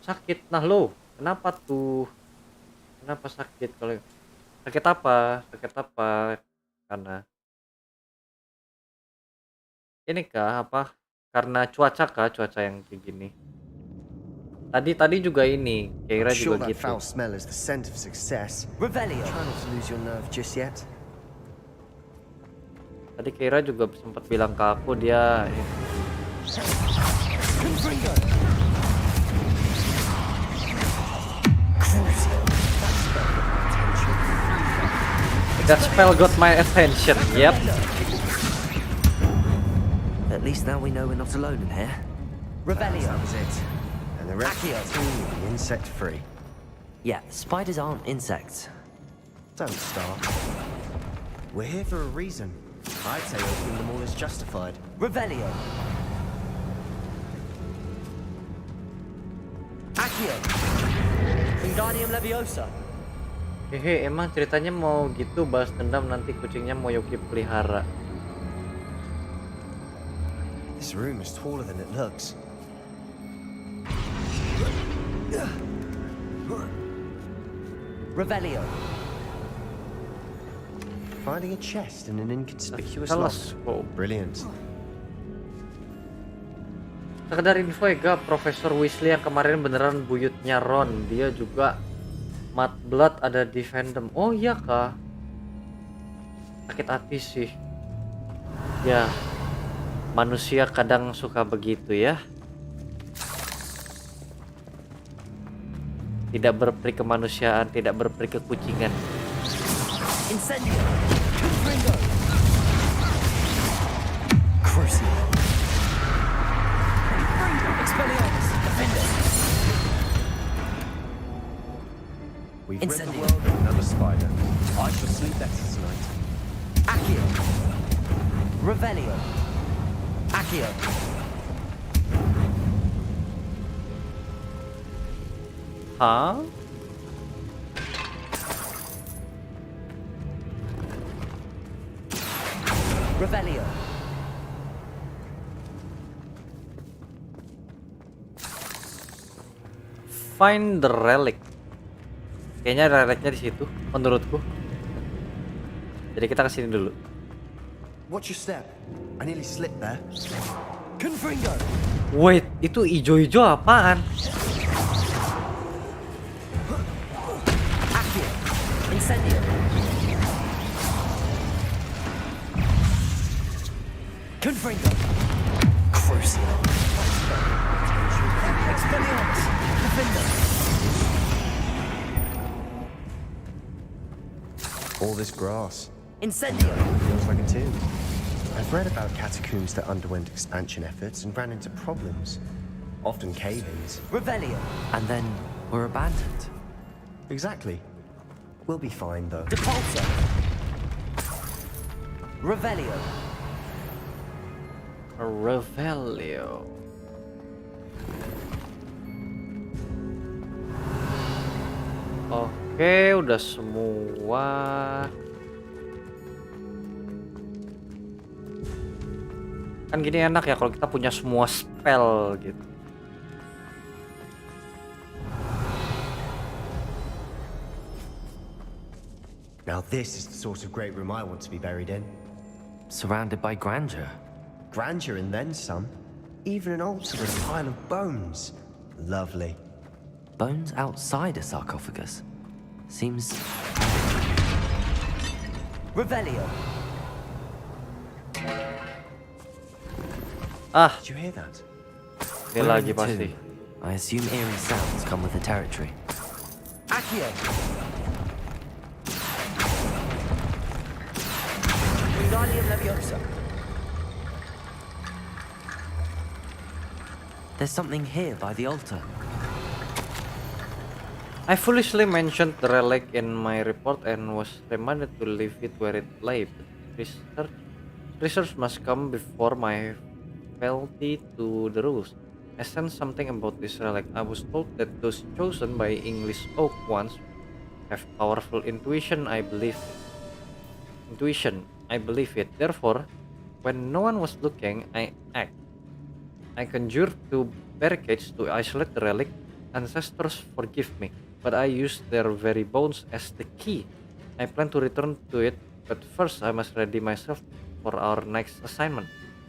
Sakit, nah lo, kenapa tuh? Kenapa sakit? Kalau sakit apa? Sakit apa? Karena ini kah apa? Karena cuaca kah? Cuaca yang kayak gini. Tadi juga ini, Kira I'm sure juga that gitu. foul smell is the scent of success. Revelio. Try not to lose your nerve just yet. Tadi Kira juga sempat bilang ke aku dia that spell got my attention. Yep. At least now we know we're not alone in here. Revelio. That was it. And the rest Accio. will be insect-free. Yeah, spiders aren't insects. Don't start. We're here for a reason. I'd say opening them all is justified. Revelio. Accio. Wingardium Leviosa. Hehe, emang ceritanya mau gitu balas dendam nanti kucingnya mau Yuki pelihara. This room is taller than it looks. Revelio. Finding a chest in an inconspicuous lock. Teleskop. Brilliant. Sekedar info ya, Ga, Profesor Weasley yang kemarin beneran buyutnya Ron. Dia juga Mudblood ada di fandom. Oh iya kah? Sakit hati sih. Ya, manusia kadang suka begitu ya. Tidak berperi kemanusiaan, tidak berperi kekucingan. Incendio. Confringo. Crucio. Expelliarmus. Defender. We've rid the Incendio. world of another spider. I shall sleep better tonight. Accio. Revelio. Accio. Hah? Revelio. Find the relic. Kayaknya relicnya di situ, menurutku. Jadi kita kesini dulu. Watch your step. I nearly slipped there. Confringo. Wait, itu ijo-ijo apaan? Accio. Incendio. Confringo. Crucio. Expelliarmus. Defender. All this grass. Incendio. Feels like a tomb. I've read about catacombs that underwent expansion efforts and ran into problems. Often cave-ins. Revelio. And then were abandoned. Exactly. We'll be fine, though. Depulso. Revelio. Revelio. Oke, udah semua. Kan gini enak ya kalau kita punya semua spell gitu. Now this is the sort of great room I want to be buried in. Surrounded by grandeur. Grandeur and then some. Even an altar with a pile of bones. Lovely. Bones outside a sarcophagus. Seems... Revelio. Ah, Did you hear that? ini We're lagi in the pasti. tomb. I assume eerie sounds come with the territory. Accio. Wingardium Leviosa. There's something here by the altar. I foolishly mentioned the relic in my report and was reminded to leave it where it lay. But research must come before my fealty to the rules. I sensed something about this relic. I was told that those chosen by English oak ones have powerful intuition. I believe it. Therefore, when no one was looking, I act. I conjured two barricades to isolate the relic. Ancestors forgive me, but I used their very bones as the key. I plan to return to it, but first I must ready myself for our next assignment.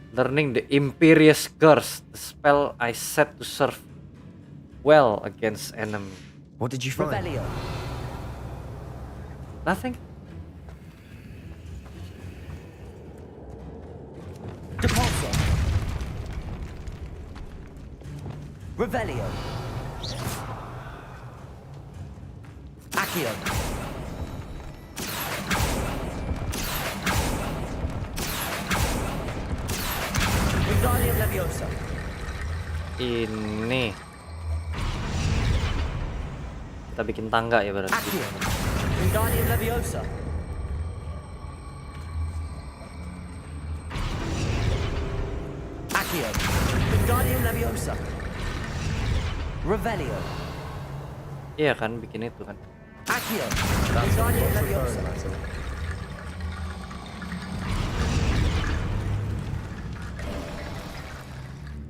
Learning the Imperious Curse, the spell I set to serve well against enemy. What did you find? Revelio. Nothing? Deposit. Revelio. Accio. Wingardium Leviosa. Ini kita bikin tangga ya berarti. Accio. Wingardium Leviosa. Accio. Wingardium Leviosa. Revelio. Iya kan, bikin itu kan. Accio. Wingardium Leviosa.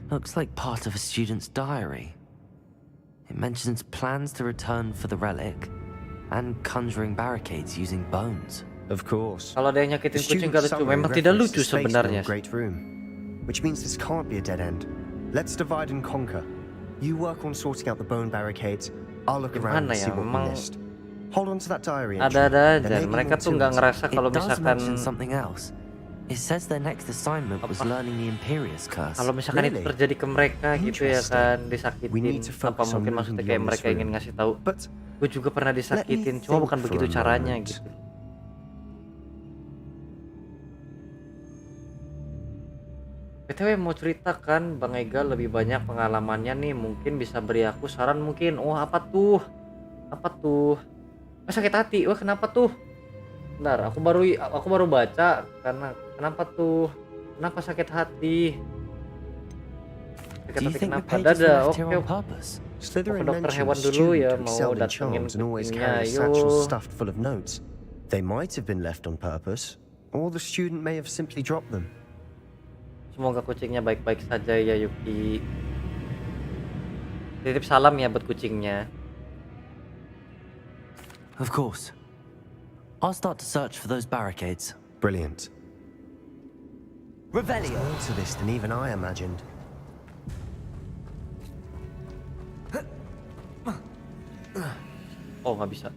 Looks like part of a student's diary. It mentions plans to return for the relic and conjuring barricades using bones. Of course. Kalau ada yang nyakitin kucing gak lucu, memang tidak lucu sebenarnya. Great room, which means this can't be a dead end. Let's divide and conquer. You work on sorting out the bone barricades. I'll look around and see what we missed. Hold on to that diary entry. Ada aja. Mereka tuh nggak ngerasa kalau It does misalkan mention something else. It says their next assignment was learning the Imperious Curse. kalau misalkan itu terjadi ke mereka gitu ya kan, disakitin, apa mungkin maksudnya kayak mereka ingin ngasih tahu, gue juga pernah disakitin, cuma bukan begitu caranya gitu. BTW mau cerita kan, Bang Ega lebih banyak pengalamannya nih, mungkin bisa beri aku saran mungkin. Oh apa tuh? Sakit hati, wah kenapa tuh? Bentar, aku baru baca karena kenapa tuh? Kenapa sakit hati? Sakit hati kenapa? Dada, oke. Ke dokter hewan dulu ya, mau datengin kucingnya, yuk. Stuffed full of notes. They might have been left on purpose, or the student may have simply dropped them. Semoga kucingnya baik-baik saja ya Yuki. Titip salam ya buat kucingnya. Of course. I'll start to search for those barricades. Brilliant. Revelio. More to this than even I imagined. Oh, nggak bisa.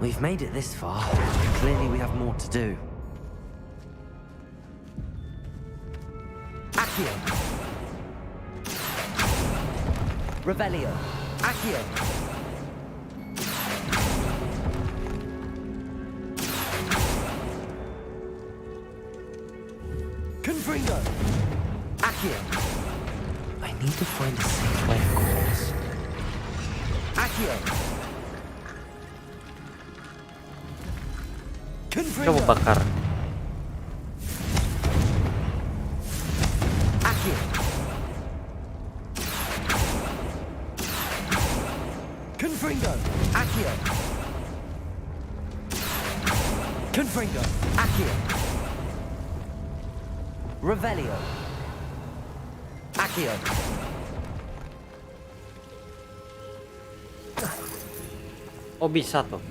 We've made it this far. Clearly we have more to do. Accio. Revelio. Accio. Confringo. Accio. I need to find a safe way across. Accio. Coba bakar. Accio. Confringo. Accio. Confringo. Accio. Revelio. Accio. Oh bisa tuh.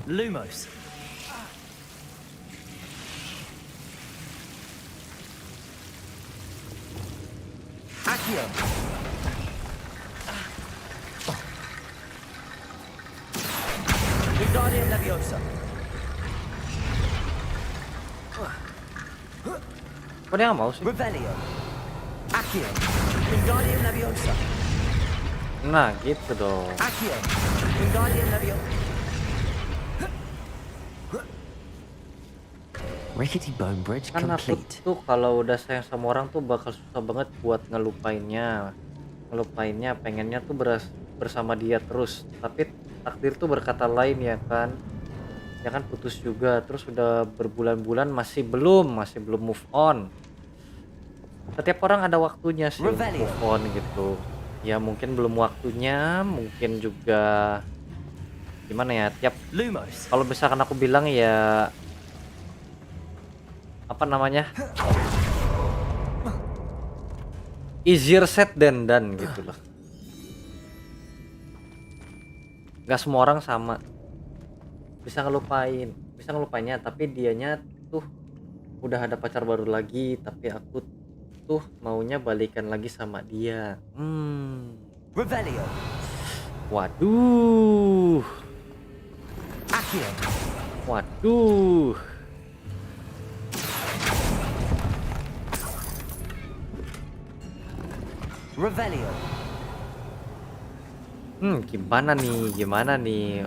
Lumos. Accio. Wingardium Leviosa. Kok dia nggak mau sih? Revelio. Accio. Wingardium Leviosa. Nah gitu dong. Accio. Wingardium Leviosa. Rickety bone bridge Kan aku complete. tuh kalau udah sayang sama orang tuh bakal susah banget buat ngelupainnya. ngelupainnya, pengennya tuh bersama dia terus, tapi takdir tuh berkata lain ya kan. Ya kan putus juga, terus udah berbulan-bulan masih belum move on. Setiap orang ada waktunya sih untuk move on gitu. Ya mungkin belum waktunya, mungkin juga gimana ya, kalau misalkan aku bilang ya apa namanya, easier said than done gitu loh. Gak semua orang sama bisa ngelupainnya, tapi dianya tuh udah ada pacar baru lagi, tapi aku tuh maunya balikan lagi sama dia. Waduh. Waduh. Gimana nih?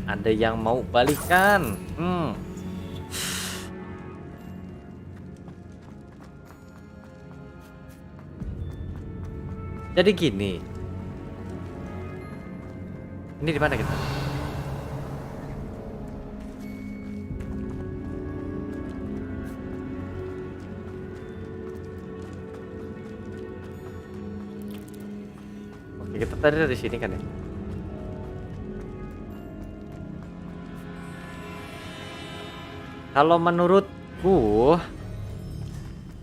Ada yang mau balikan? Jadi gini. Ini di mana kita? Oke, kita tadi dari sini kan ya? Kalau menurutku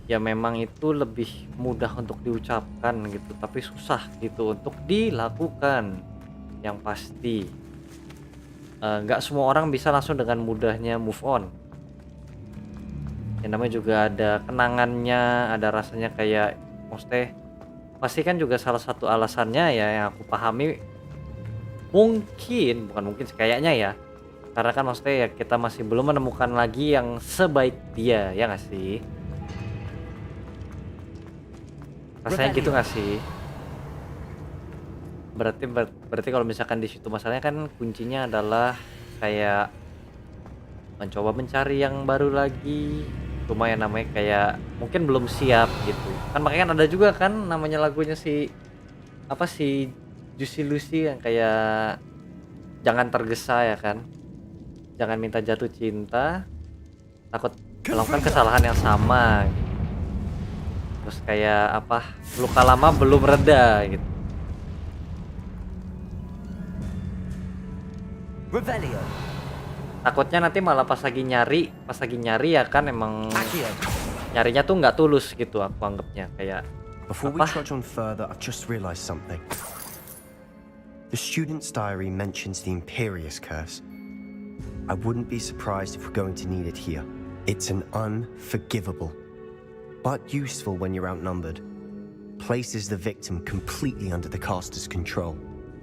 ya memang itu lebih mudah untuk diucapkan gitu, tapi susah gitu untuk dilakukan. Yang pasti nggak semua orang bisa langsung dengan mudahnya move on. Yang namanya juga ada kenangannya, ada rasanya, kayak maksudnya pasti kan juga salah satu alasannya ya yang aku pahami, bukan mungkin kayaknya ya, karena kan maksudnya ya kita masih belum menemukan lagi yang sebaik dia, ya nggak sih? Rasanya gitu nggak sih? Berarti kalau misalkan di situ masalahnya kan kuncinya adalah kayak mencoba mencari yang baru lagi. Cuma yang namanya kayak mungkin belum siap gitu. Kan makanya kan ada juga kan namanya lagunya si Juicy Lucy yang kayak jangan tergesa ya kan. Jangan minta jatuh cinta, takut melakukan kesalahan yang sama. Terus kayak luka lama belum reda gitu. Takutnya nanti malah pas lagi nyari ya kan, emang nyarinya tuh nggak tulus gitu, aku anggapnya kayak. Before we trudge on further, I've just realized something. The student's diary mentions the Imperious Curse. I wouldn't be surprised if we're going to need it here. It's an unforgivable, but useful when you're outnumbered. Places the victim completely under the caster's control.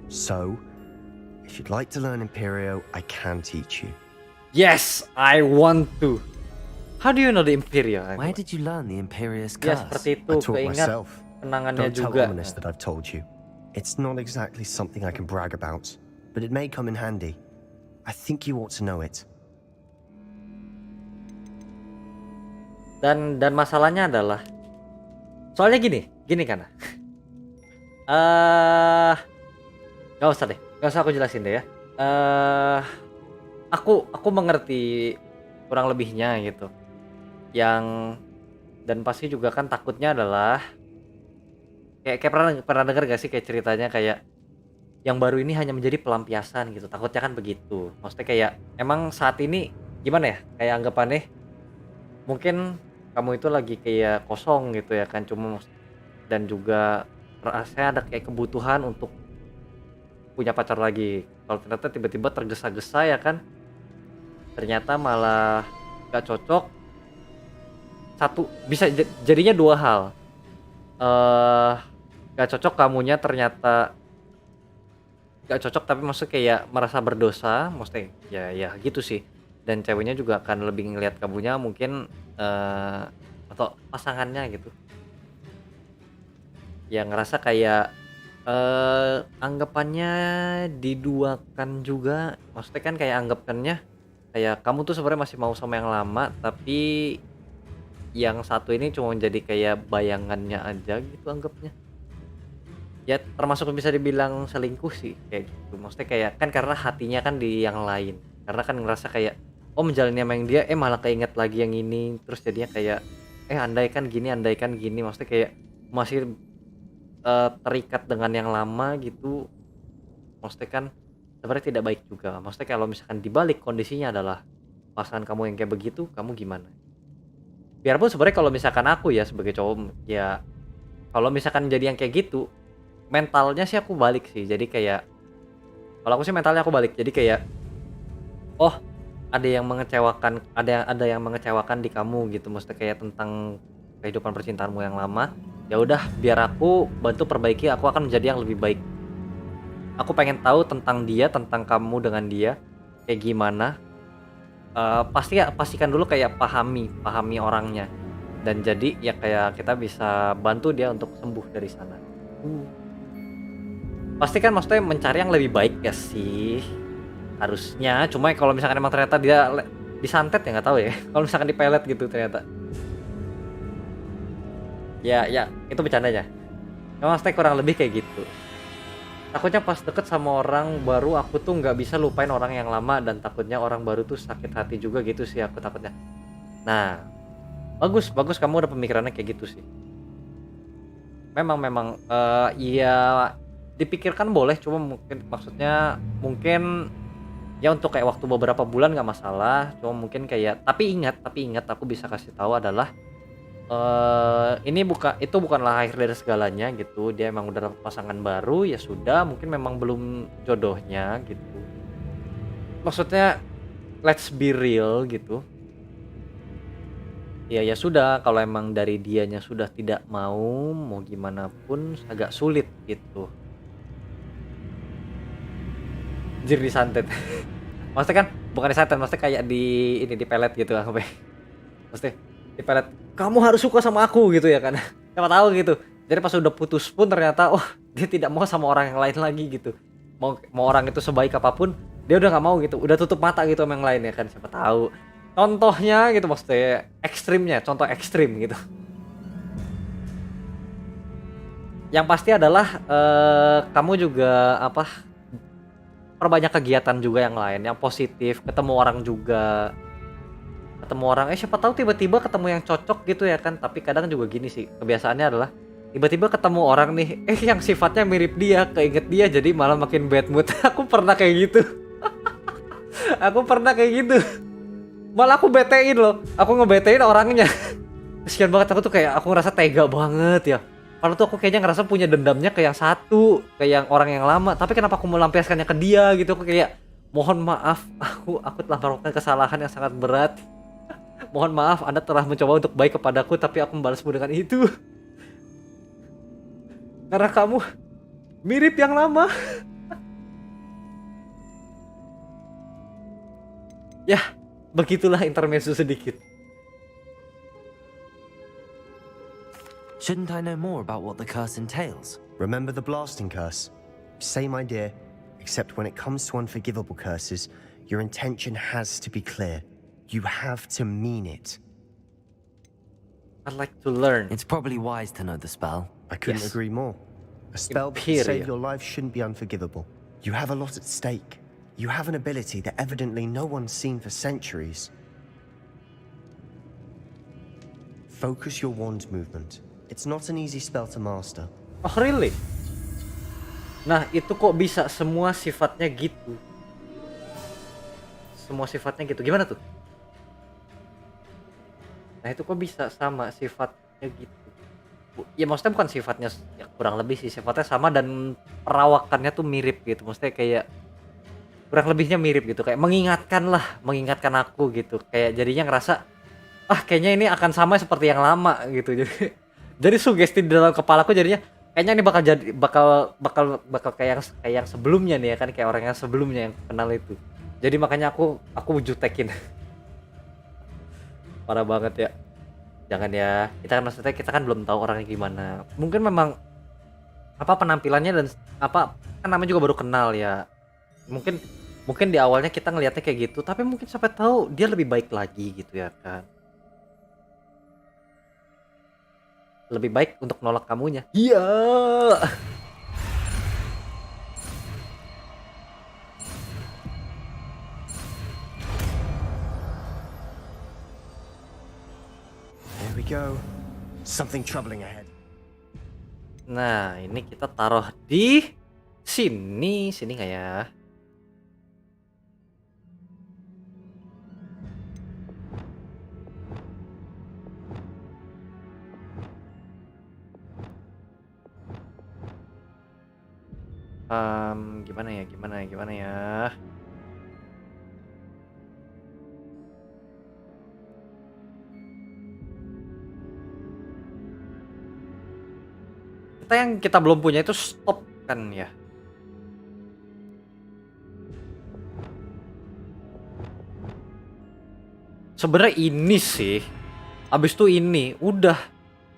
So, if you'd like to learn Imperio, I can teach you. Yes, I want to. How do you know the Imperio? Where did you learn the Imperious Ya Curse? seperti itu, I taught keingat myself. kenangannya Don't tell juga. Ominous that I've told you. It's not exactly something I can brag about, but it may come in handy. I think you ought to know it. Dan masalahnya adalah, soalnya gini kan. Gak usah aku jelasin deh ya. Aku mengerti kurang lebihnya gitu. Dan pasti juga kan takutnya adalah kayak pernah dengar gak sih kayak ceritanya kayak yang baru ini hanya menjadi pelampiasan gitu. Takutnya kan begitu. Maksudnya kayak emang saat ini gimana ya? Kayak anggapannya mungkin kamu itu lagi kayak kosong gitu ya kan, dan juga rasanya ada kayak kebutuhan untuk punya pacar lagi. Kalau ternyata tiba-tiba tergesa-gesa ya kan, ternyata malah gak cocok. Satu bisa jadinya dua hal. Gak cocok kamunya, ternyata gak cocok, tapi maksudnya kayak merasa berdosa, maksudnya ya gitu sih. Dan ceweknya juga akan lebih ngelihat kamunya mungkin atau pasangannya gitu ya ngerasa kayak anggapannya diduakan juga. Maksudnya kan kayak anggapannya kayak kamu tuh sebenarnya masih mau sama yang lama, tapi yang satu ini cuma jadi kayak bayangannya aja gitu anggapnya. Ya termasuk bisa dibilang selingkuh sih kayak gitu. Maksudnya kayak kan karena hatinya kan di yang lain. Karena kan ngerasa kayak oh menjalani sama yang dia malah keinget lagi yang ini, terus jadinya kayak andai kan gini. Maksudnya kayak masih terikat dengan yang lama gitu. Maksudnya kan sebenarnya tidak baik juga. Maksudnya kalau misalkan dibalik kondisinya adalah pasangan kamu yang kayak begitu, kamu gimana? Biarpun sebenarnya kalau misalkan aku ya sebagai cowok ya, kalau misalkan jadi yang kayak gitu, mentalnya sih aku balik sih. Jadi kayak kalau aku sih mentalnya aku balik. Jadi kayak oh, ada yang mengecewakan, ada yang mengecewakan di kamu gitu. Maksudnya kayak tentang kehidupan percintaanmu yang lama. Ya udah, biar aku bantu perbaiki, aku akan menjadi yang lebih baik. Aku pengen tahu tentang dia, tentang kamu dengan dia kayak gimana. Pastikan dulu kayak pahami orangnya. Dan jadi ya kayak kita bisa bantu dia untuk sembuh dari sana. Pasti kan maksudnya mencari yang lebih baik ya sih harusnya. Cuma kalau misalkan emang ternyata dia disantet ya nggak tahu ya. Kalau misalkan dipelet gitu ternyata. Ya itu bercandanya. Emang maksudnya kurang lebih kayak gitu. Takutnya pas deket sama orang baru aku tuh nggak bisa lupain orang yang lama, dan takutnya orang baru tuh sakit hati juga gitu sih aku takutnya. Nah, bagus kamu udah pemikirannya kayak gitu sih. Memang ya dipikirkan boleh, cuma mungkin ya untuk kayak waktu beberapa bulan nggak masalah. Cuma mungkin kayak tapi ingat aku bisa kasih tahu adalah itu bukanlah akhir dari segalanya gitu. Dia emang udah dapet pasangan baru, ya sudah, mungkin memang belum jodohnya gitu. Maksudnya let's be real gitu. Ya sudah, kalau emang dari dianya sudah tidak mau gimana pun agak sulit gitu. Anjir, disantet. Maksudnya kan bukan disantet, maksudnya kayak di pelet gitu aku. Maksudnya di pelet, kamu harus suka sama aku gitu ya kan. Siapa tahu gitu. Jadi pas udah putus pun ternyata dia tidak mau sama orang yang lain lagi gitu. Mau orang itu sebaik apapun, dia udah nggak mau gitu. Udah tutup mata gitu sama yang lain ya kan, siapa tahu. Contohnya gitu, maksudnya ekstrimnya, contoh ekstrim gitu. Yang pasti adalah kamu juga perbanyak kegiatan juga yang lain, yang positif, ketemu orang juga. Ketemu orang, siapa tahu tiba-tiba ketemu yang cocok gitu ya kan. Tapi kadang juga gini sih, kebiasaannya adalah tiba-tiba ketemu orang nih, yang sifatnya mirip dia, keinget dia, jadi malah makin bad mood. Aku pernah kayak gitu. Malah aku betein loh, aku ngebetein orangnya. Kesian banget, aku tuh kayak aku ngerasa tega banget ya. Padahal tuh aku kayaknya ngerasa punya dendamnya ke yang satu, ke yang orang yang lama. Tapi kenapa aku melampiaskannya ke dia gitu? Aku kayak mohon maaf, aku telah melakukan kesalahan yang sangat berat. Mohon maaf, Anda telah mencoba untuk baik kepadaku, tapi aku membalasmu dengan itu. Karena kamu mirip yang lama. Ya, begitulah intermezzo sedikit. Shouldn't I know more about what the curse entails? Remember the blasting curse? Same idea, except when it comes to unforgivable curses, your intention has to be clear. You have to mean it. I'd like to learn. It's probably wise to know the spell. I couldn't agree more. A spell that can save your life shouldn't be unforgivable. You have a lot at stake. You have an ability that evidently no one's seen for centuries. Focus your wand movement. It's not an easy spell to master. Oh really? Nah itu kok bisa semua sifatnya gitu? Semua sifatnya gitu, gimana tuh? Nah itu kok bisa sama sifatnya gitu? Ya maksudnya bukan sifatnya, ya kurang lebih sih sifatnya sama dan perawakannya tuh mirip gitu. Maksudnya kayak kurang lebihnya mirip gitu, kayak mengingatkan aku gitu. Kayak jadinya ngerasa kayaknya ini akan sama seperti yang lama gitu. Jadi sugesti di dalam kepalaku jadinya kayaknya ini bakal kayak yang sebelumnya nih ya kan, kayak orang yang sebelumnya yang kenal itu. Jadi makanya aku jutekin. Parah banget ya. Jangan ya. Kita kan belum tahu orangnya gimana. Mungkin memang penampilannya dan kan namanya juga baru kenal ya. Mungkin di awalnya kita ngelihatnya kayak gitu, tapi mungkin sampai tahu dia lebih baik lagi gitu ya kan. Lebih baik untuk nolak kamunya. Iya. There we go. Something troubling ahead. Nah, ini kita taruh di sini. Sini nggak ya? Gimana ya? Yang kita belum punya itu stop kan ya. Sebenarnya ini sih. Abis itu ini udah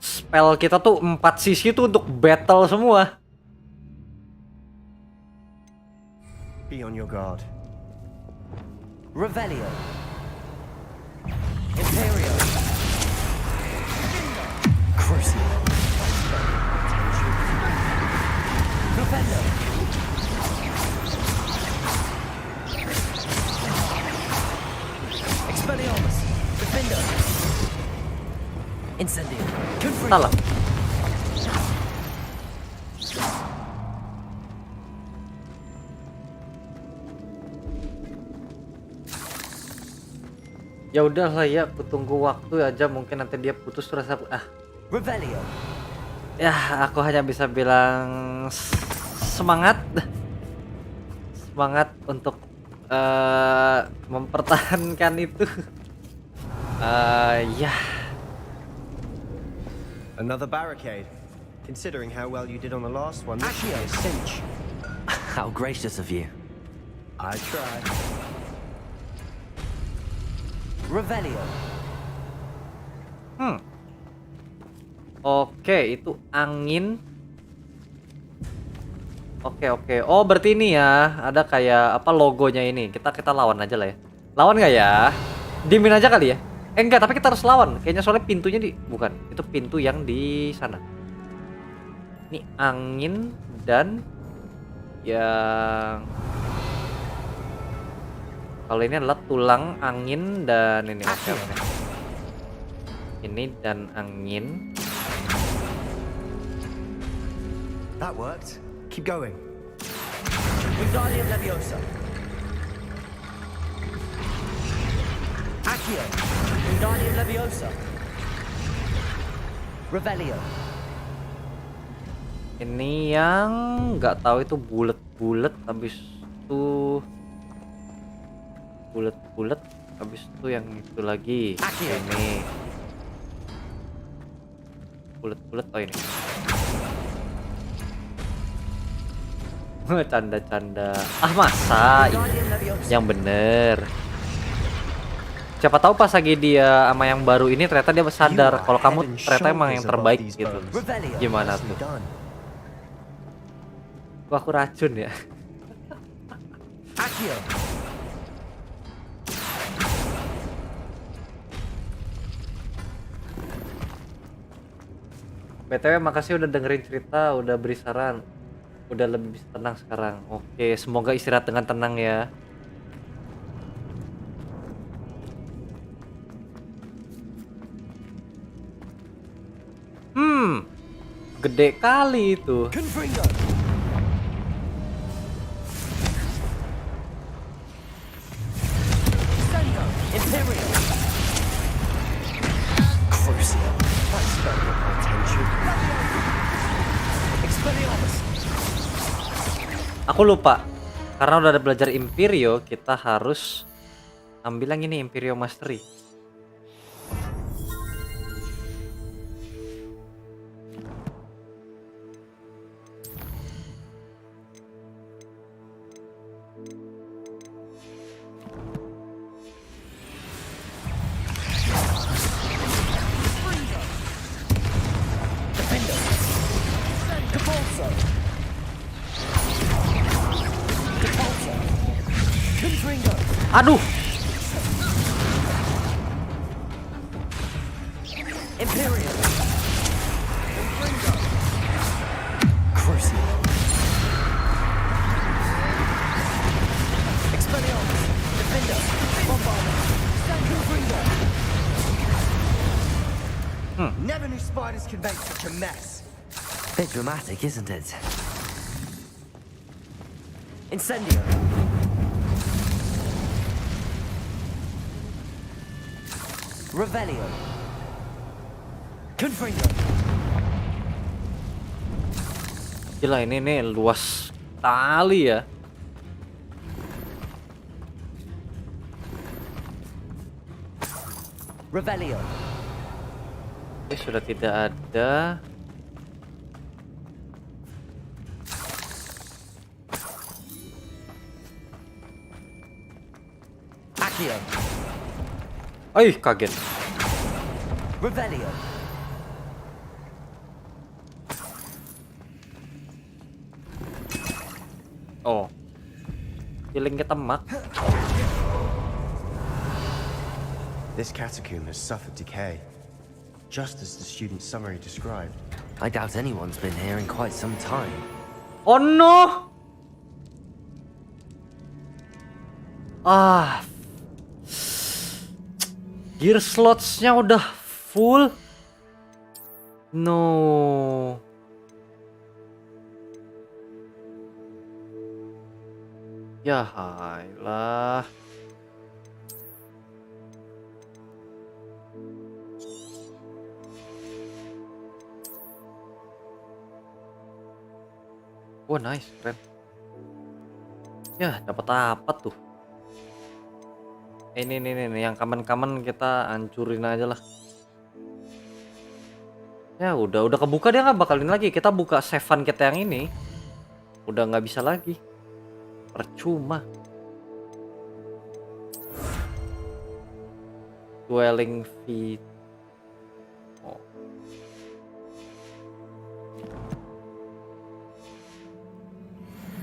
spell kita tuh 4 sisi tuh untuk battle semua. Be on your guard. Revelio. Imperio. Crucio. Defender. Expelliarmus. Defender. Incendio. Confringo. Salah. Ya udahlah ya, aku tunggu waktu aja, mungkin nanti dia putus terus aku Revelio. Ya, aku hanya bisa bilang semangat untuk mempertahankan itu. Ya. Another barricade. Considering how well you did on the last one, this should be a cinch. How gracious of you. I tried. Revelio. Oke, itu angin. Oke. Oh, berarti ini ya, ada kayak apa logonya ini. Kita lawan aja lah ya. Lawan nggak ya? Dimin aja kali ya? Enggak, tapi kita harus lawan. Kayaknya soalnya pintunya bukan. Itu pintu yang di sana. Ini angin dan yang kalau ini adalah tulang, angin, dan ini. Oke. Ini dan angin. That worked. Keep going. Wingardium Leviosa. Accio. Wingardium Leviosa. Revelio. Ini yang nggak tahu itu bulat-bulat, habis itu bulat-bulat, habis itu yang itu lagi. Ini bulat-bulat. Oh ini. Canda-canda. Masa yang bener. Siapa tahu pas lagi dia sama yang baru ini ternyata dia sadar kalau kamu ternyata emang yang terbaik gitu. Gimana tuh? Wah, aku racun ya. BTW makasih udah dengerin cerita, udah beri saran. Udah lebih bisa tenang sekarang. Oke, semoga istirahat dengan tenang ya. Gede kali itu. Aku lupa. Karena udah ada belajar Imperio, kita harus ambil yang ini, Imperio Mastery. Aduh. Imperial. Crucio. Expelliarmus. Defender. Bombardment. Confringo. Never knew spiders could make such a mess. Bit dramatic, isn't it? Incendio. Revelio. Confringo. Gila ini nih luas sekali ya. Revelio. Ini sudah tidak ada. Accio. Kaget. Revelio. Oh. Feeling ketemak. This catacomb has suffered decay, just as the student's summary described. I doubt anyone's been here in quite some time. Oh no! Gear slots-nya udah full. No. Ya hailah. Wah, nice, keren. Ya, dapat apa tuh? Ini yang kamen-kamen kita hancurin aja lah. Ya udah kebuka, dia nggak bakalin lagi. Kita buka save-an kita yang ini, udah nggak bisa lagi. Percuma. Dwelling feet. Oh.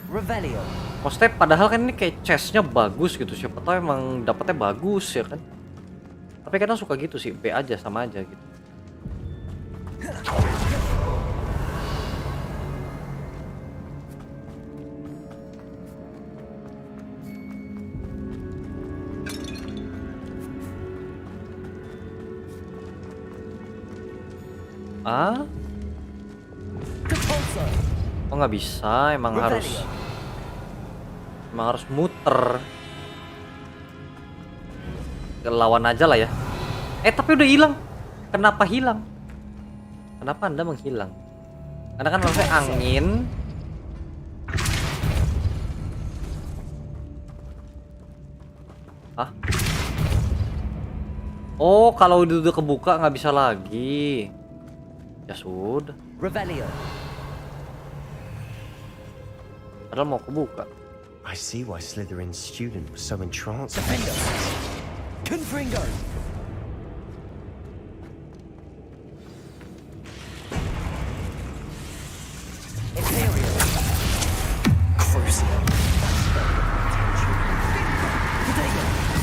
Revelio. Maksudnya padahal kan ini kayak chestnya bagus gitu, siapa tahu emang dapetnya bagus ya kan. Tapi kadang suka gitu sih, B aja sama aja gitu. Oh nggak bisa, emang harus muter. Lawan aja lah ya. Tapi udah hilang. Kenapa hilang? Kenapa Anda menghilang? Karena kan harusnya angin. Hah? Oh, kalau udah kebuka nggak bisa lagi. Ya sudah. Revelio. Padahal mau kebuka. I see why Slytherin's student was so entranced. Confringo. Imperial. Crucio. Potato.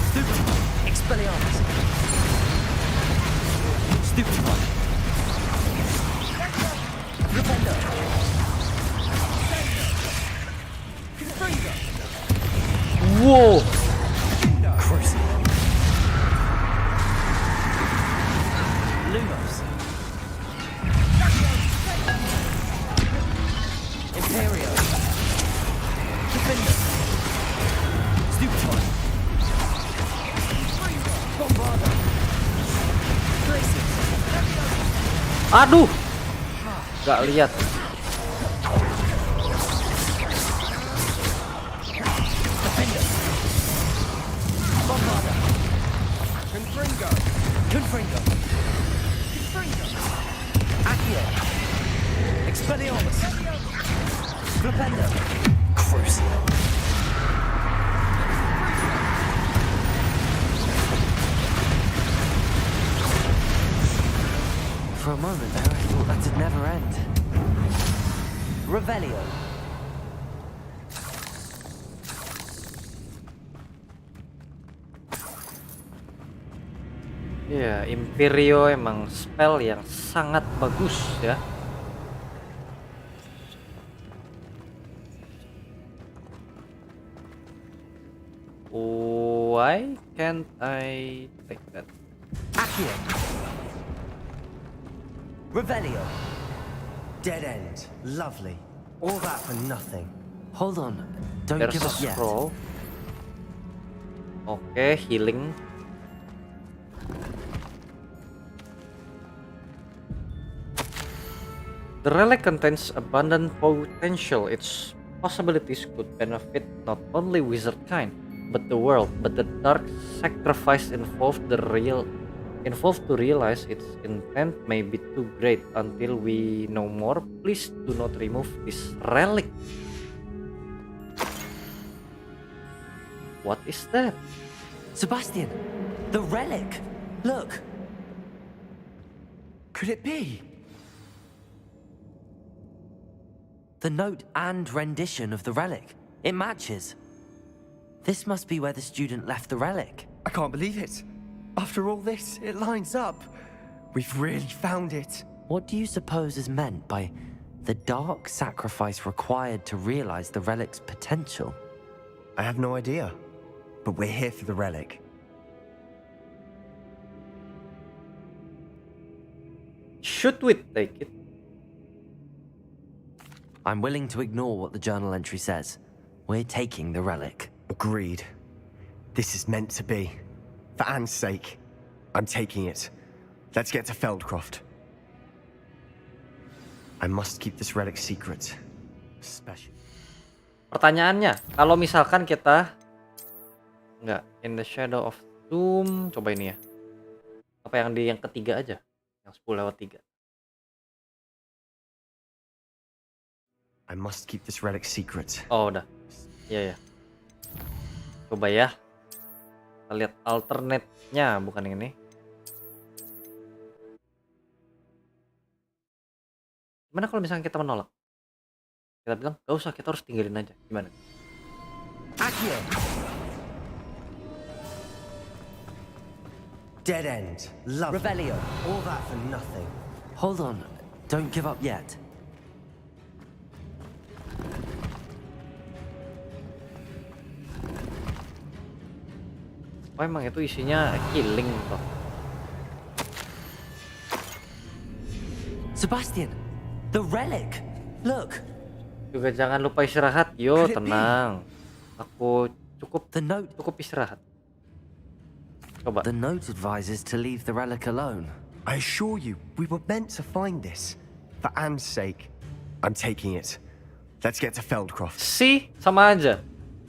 Stupid. Expelliarmus. Stupid one. Rependo. Confringo. Wow. Crucio. Lumos. Imperial. Defender. Stupid one. Bombarder. Places. Aduh. Gak lihat. Defender. Bombarder. Confringo. Confringo. Confringo. Accio. Expelliarmus. Flipendo. Crucio. For a moment there, I thought that'd never end. Revelio. Ya, Imperio emang spell yang sangat bagus ya. Why can't I take that? Accio. Revelio. Dead end. Lovely. All that for nothing. Hold on. Don't There's give a up yet. scroll. Oke, healing. The relic contains abundant potential. Its possibilities could benefit not only wizard kind, but the world. But the dark sacrifice involved to realize its intent may be too great. Until we know more, please do not remove this relic. What is that? Sebastian, the relic. Look. Could it be? The note and rendition of the relic. It matches. This must be where the student left the relic. I can't believe it. After all this, it lines up. We've really found it. What do you suppose is meant by the dark sacrifice required to realize the relic's potential? I have no idea. But we're here for the relic. Should we take it? I'm willing to ignore what the journal entry says. We're taking the relic. Agreed. This is meant to be. For Anne's sake, I'm taking it. Let's get to Feldcroft. I must keep this relic secret. Special. Pertanyaannya, kalau misalkan kita nggak in the shadow of doom, coba ini ya. Apa yang di yang ketiga aja? Yang 10/3. I must keep this relic secret. Oh, udah. Iya ya. Coba ya. Kita lihat alternate-nya, bukan yang ini. Gimana kalau misalnya kita menolak? Kita bilang, gak usah, kita harus tinggalin aja. Gimana? Accio! Dead end. Love. Revelio. All that for nothing. Hold on. Don't give up yet. Oh, emang itu isinya healing toh. Sebastian, the relic. Look. Juga jangan lupa istirahat. Yo, Could it be? tenang. Aku The note. cukup istirahat. Coba. The note advises to leave the relic alone. I assure you, we were meant to find this. For Anne's sake, I'm taking it. Let's get to Feldcroft. Si, sama aja.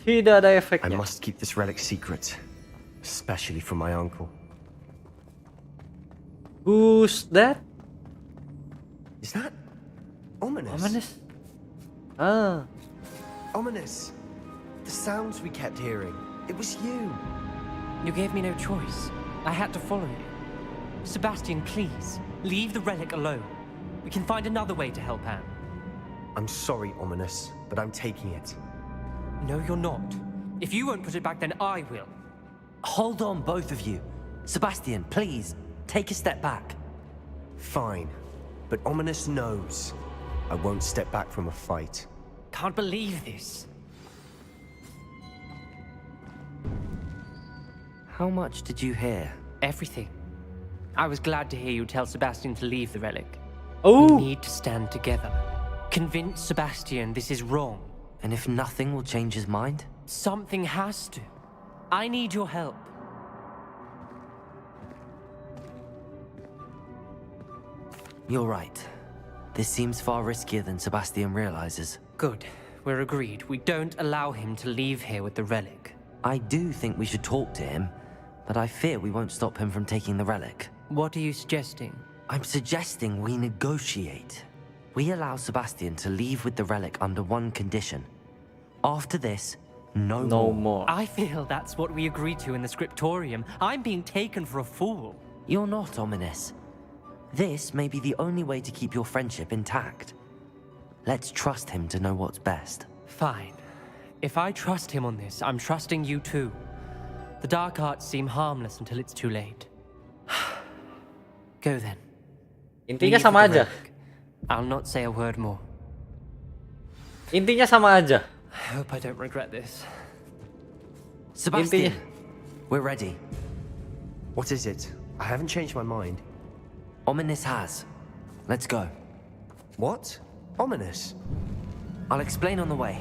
Tidak ada I efeknya. must keep this relic secret. Especially from my uncle. Who's that? Is that ominous? Ominous. Ah. Ominous. The sounds we kept hearing. It was you. You gave me no choice. I had to follow you. Sebastian, please, leave the relic alone. We can find another way to help Anne. I'm sorry, Ominous, but I'm taking it. No, you're not. If you won't put it back, then I will. Hold on, both of you. Sebastian, please, take a step back. Fine. But Ominous knows I won't step back from a fight. Can't believe this. How much did you hear? Everything. I was glad to hear you tell Sebastian to leave the relic. Oh. We need to stand together. Convince Sebastian this is wrong. And if nothing will change his mind? Something has to. I need your help. You're right. This seems far riskier than Sebastian realizes. Good. We're agreed. We don't allow him to leave here with the relic. I do think we should talk to him, but I fear we won't stop him from taking the relic. What are you suggesting? I'm suggesting we negotiate. We allow Sebastian to leave with the relic under one condition. After this, no more. I feel that's what we agreed to in the scriptorium. I'm being taken for a fool. You're not, Ominous. This may be the only way to keep your friendship intact. Let's trust him to know what's best. Fine. If I trust him on this, I'm trusting you too. The dark arts seem harmless until it's too late. Go then. Intinya Leave sama with the aja. relic. I'll not say a word more. Intinya sama aja. I hope I don't regret this. Sebastian, we're ready. What is it? I haven't changed my mind. Ominous has. Let's go. What? Ominous? I'll explain on the way.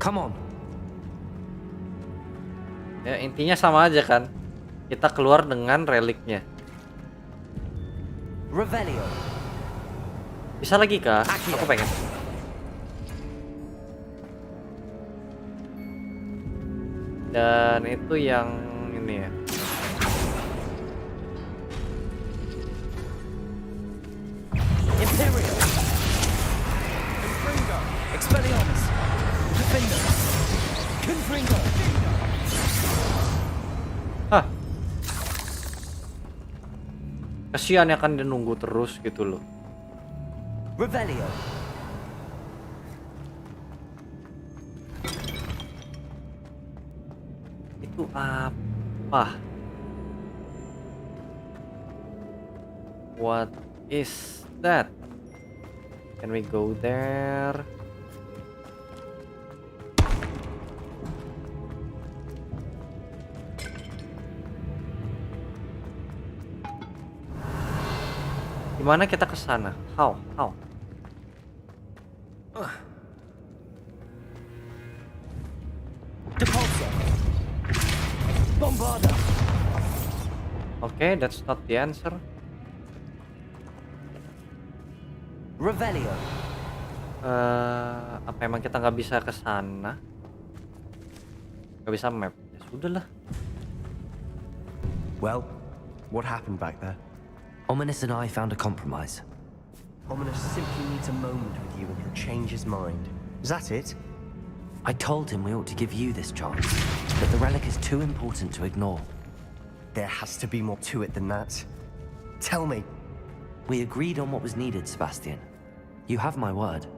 Come on. Ya intinya sama aja kan. Kita keluar dengan reliknya. Revelio. Bisa lagi kah? Aku pengen. Dan itu yang ini ya. Imperial. Confringo. Expelliarmus. Defender. Confringo. Hah. Kasihan ya kan dia nunggu terus gitu loh. Revelio. Itu apa? What is that? Can we go there? Gimana kita ke sana? How? Depulsor. Bombarda. Okay, that's not the answer. Revelio. Apa emang kita nggak bisa ke sana? Nggak bisa map? Ya sudahlah. Well, what happened back there? Ominous and I found a compromise. Ominous simply needs a moment with you and he'll change his mind. Is that it? I told him we ought to give you this chance, but the relic is too important to ignore. There has to be more to it than that. Tell me. We agreed on what was needed, Sebastian. You have my word.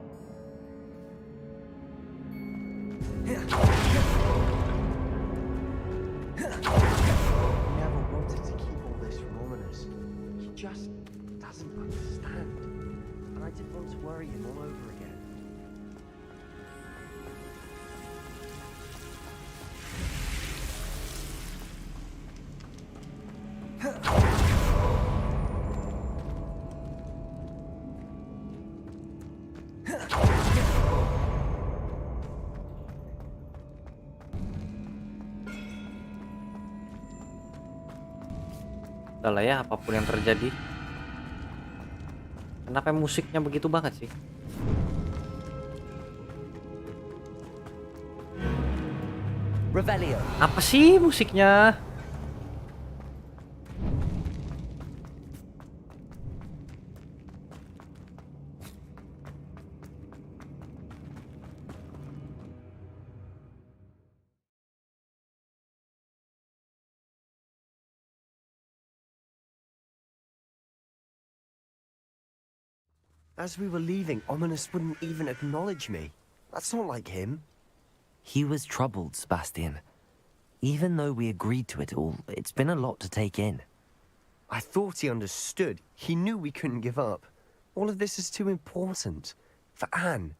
Never wanted to keep all this from Ominous. He just doesn't understand. And I didn't want to worry him all over again. Udah lah ya, apapun yang terjadi. Kenapa musiknya begitu banget sih? Revelio. Apa sih musiknya? As we were leaving, Ominous wouldn't even acknowledge me. That's not like him. He was troubled, Sebastian. Even though we agreed to it all, it's been a lot to take in. I thought he understood. He knew we couldn't give up. All of this is too important. For Anne.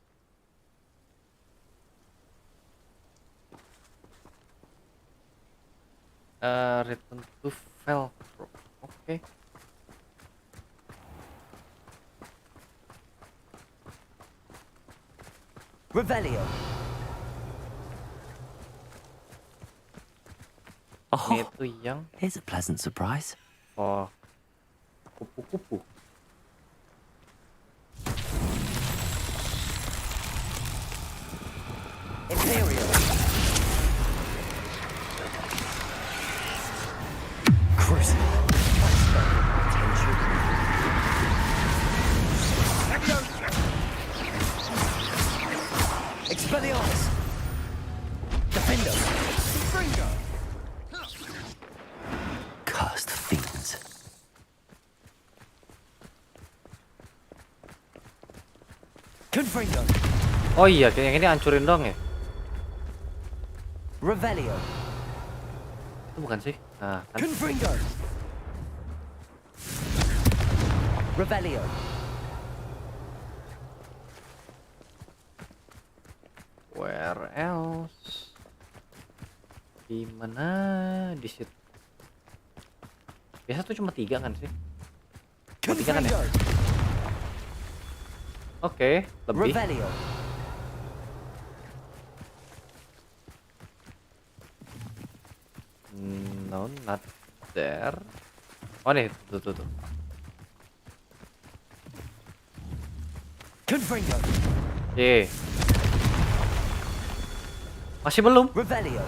Return to Velcro. Okay. Revelio. Ini itu yang Here's a pleasant surprise. Kupu-kupu. Imperial. Cruising. Expelliarmus. Defender. Confringo. Cursed fiends. Confringo. Oh iya, yang ini hancurin dong ya? Revelio. Itu bukan sih? Nah, kan. Confringo. Revelio. Where else? Di mana? Di situ. Biasa tuh cuma 3 kan sih? Cuma 3 kan ya? Oke, lebih. Revelio. No, not there. Oh nih, tuh. Confringo. Masih belum. Revelio.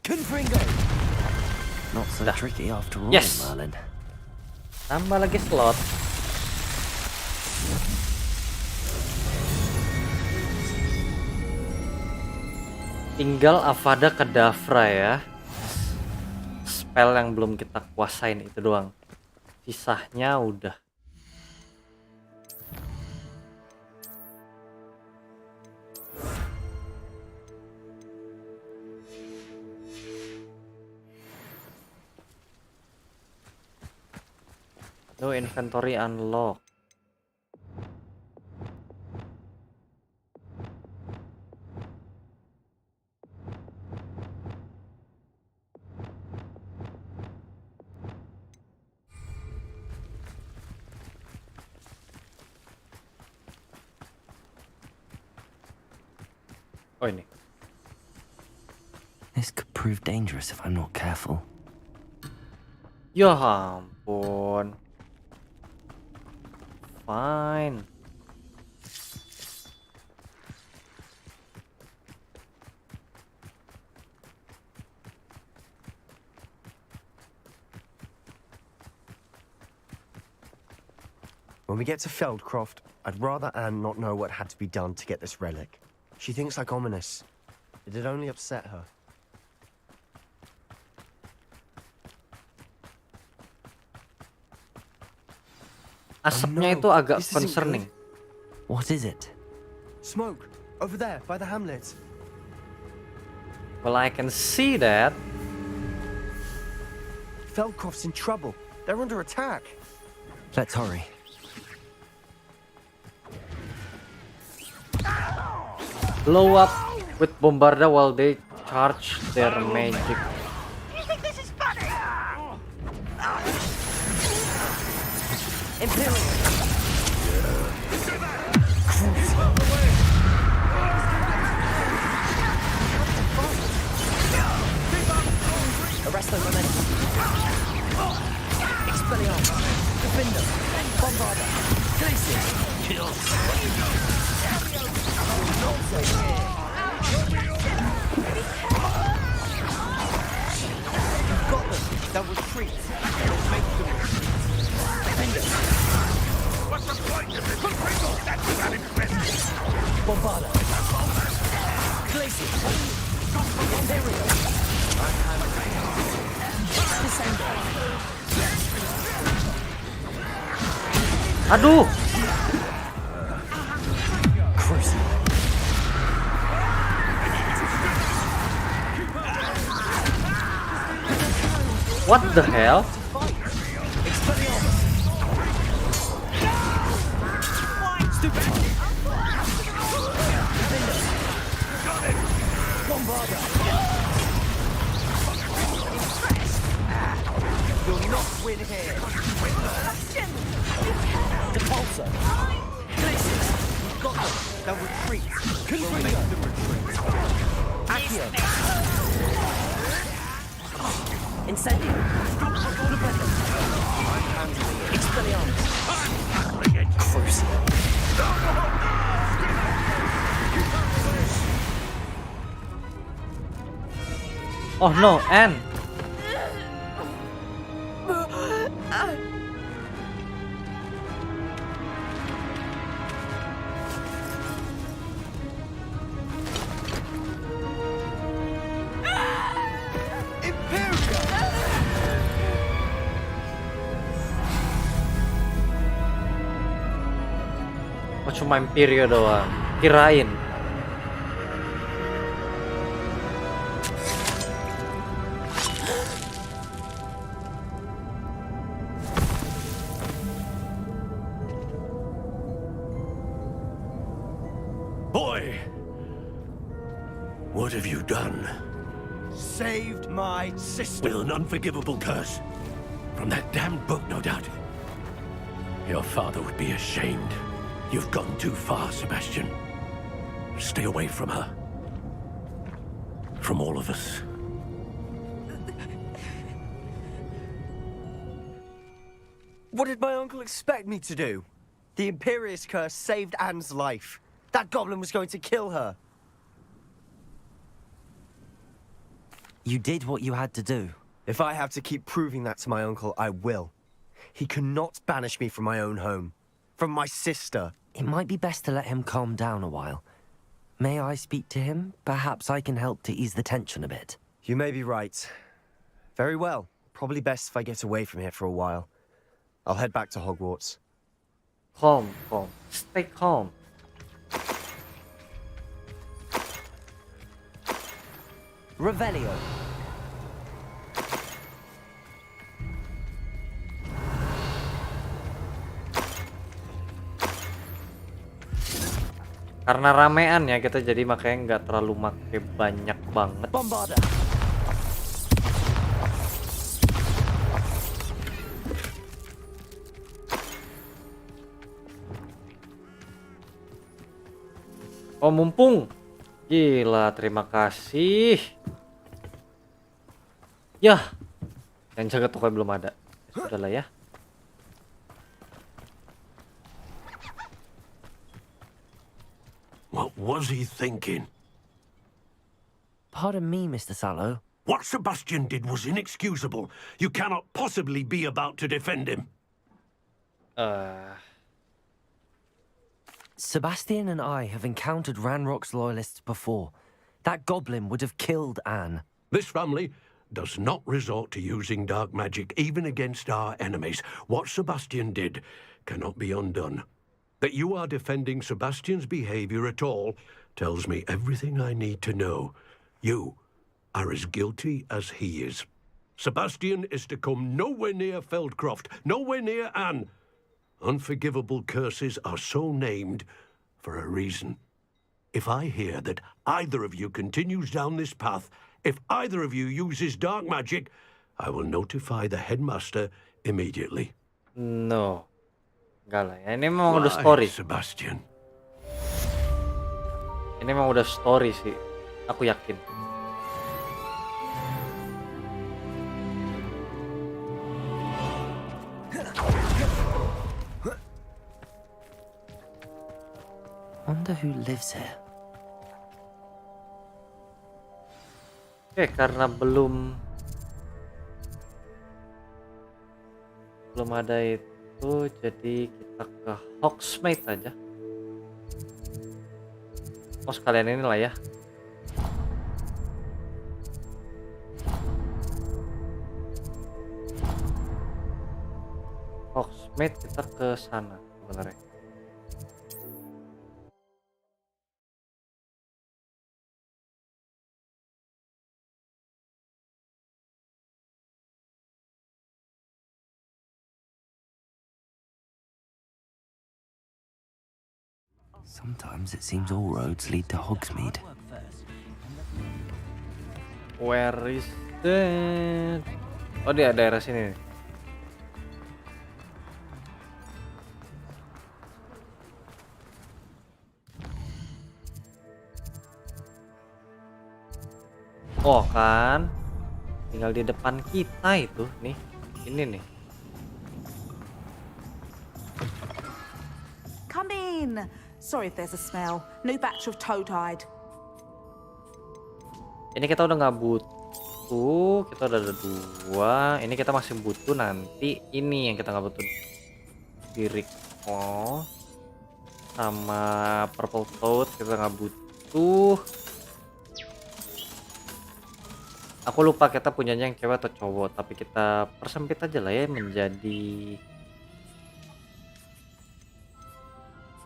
Confringo. Not so tricky after all, Yes. Merlin. Tambah lagi slot. Tinggal Avada Kedavra ya. Spell yang belum kita kuasain itu doang. Sisanya udah. No inventory unlock. Oh ini. This could prove dangerous if I'm not careful. Ya ampun. Fine. When we get to Feldcroft, I'd rather Anne not know what had to be done to get this relic. She thinks like ominous. It'd only upset her. Asapnya Oh no, itu agak this isn't concerning. good. What is it? Smoke! Over there, by the hamlet. Well, I can see that. Feldcroft's in trouble. They're under attack. Let's hurry. Blow up with bombarda while they charge their magic. You think this is funny? Imperial. Arresto momentum. Expelliarmus. Defender. Bombarder. Glacier. Kill. Got them. They'll retreat. We'll make them retreat. Defender. What's the point of this? That's Bombarder. Glacier. Imperial. Descender. Aduh. Crucible. What the hell? You'll not win here. Depulsor. Glaciers. We've got them. They'll retreat. We'll make them retreat. Accio. Incendio. Expelliarmus. Crucible. Oh no, Anne. Oh cuma Imperio doang. Kirain. Boy! What have you done? saved my sister. With an unforgivable curse. From that damned book, no doubt. Your father would be ashamed. You've gone too far, Sebastian. Stay away from her. From all of us. What did my uncle expect me to do? The Imperious curse saved Anne's life. That goblin was going to kill her. You did what you had to do. If I have to keep proving that to my uncle, I will. He cannot banish me from my own home. From my sister. It might be best to let him calm down a while. May I speak to him? Perhaps I can help to ease the tension a bit. You may be right. Very well. Probably best if I get away from here for a while. I'll head back to Hogwarts. Calm, calm. Stay calm. Revelio. Karena ramean ya kita, jadi makanya nggak terlalu make banyak banget. Bombarda. Oh mumpung. Gila, terima kasih. Yah. Yang jaga toko belum ada. Sudahlah ya. What was he thinking? Pardon me, Mr. Selalu. What Sebastian did was inexcusable. You cannot possibly be about to defend him. Sebastian and I have encountered Ranrock's loyalists before. That goblin would have killed Anne. This family does not resort to using dark magic even against our enemies. What Sebastian did cannot be undone. That you are defending Sebastian's behavior at all tells me everything I need to know. You are as guilty as he is. Sebastian is to come nowhere near Feldcroft, nowhere near Anne. Unforgivable curses are so named for a reason. If I hear that either of you continues down this path, if either of you uses dark magic, I will notify the headmaster immediately. No. Enggak lah ya. Ini memang udah story. Sebastian. Ini memang udah story sih. Aku yakin. Wonder who lives here. Oke, karena belum ada itu, jadi kita ke Hogsmeade aja. Oh, sekalian ini lah ya. Hogsmeade kita ke sana sebenarnya. Sometimes it seems all roads lead to Hogsmeade. Where is that? Oh, dia daerah sini. Oh kan, tinggal di depan kita itu nih, ini nih. Come in. Sorry if there's a smell. New batch of toad-hide. Ini kita udah nggak butuh, kita udah ada 2. Ini kita masih butuh nanti. Ini yang kita nggak butuh. Diriko sama purple toad kita nggak butuh. Aku lupa kita punyanya yang cewek atau cowok, tapi kita persempit aja lah ya menjadi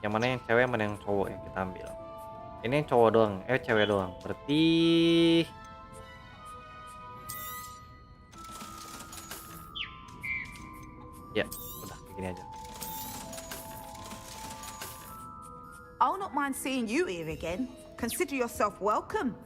yang mana yang cewek, mana yang cowok yang kita ambil. Ini yang cowok doang, cewek doang. Berarti ya udah kayak gini aja. I'll not mind seeing you here again. Consider yourself welcome.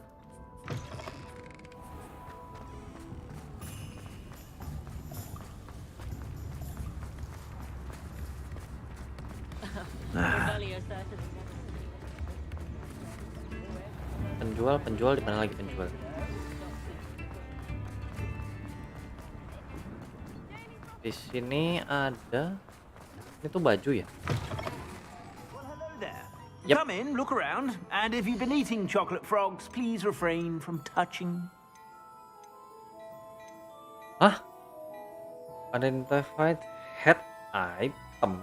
Penjual di mana lagi penjual? Di sini ada. Ini tuh baju ya? Yep. Come in, look around, and if you've been eating chocolate frogs, please refrain from touching. Hah? Identified head item?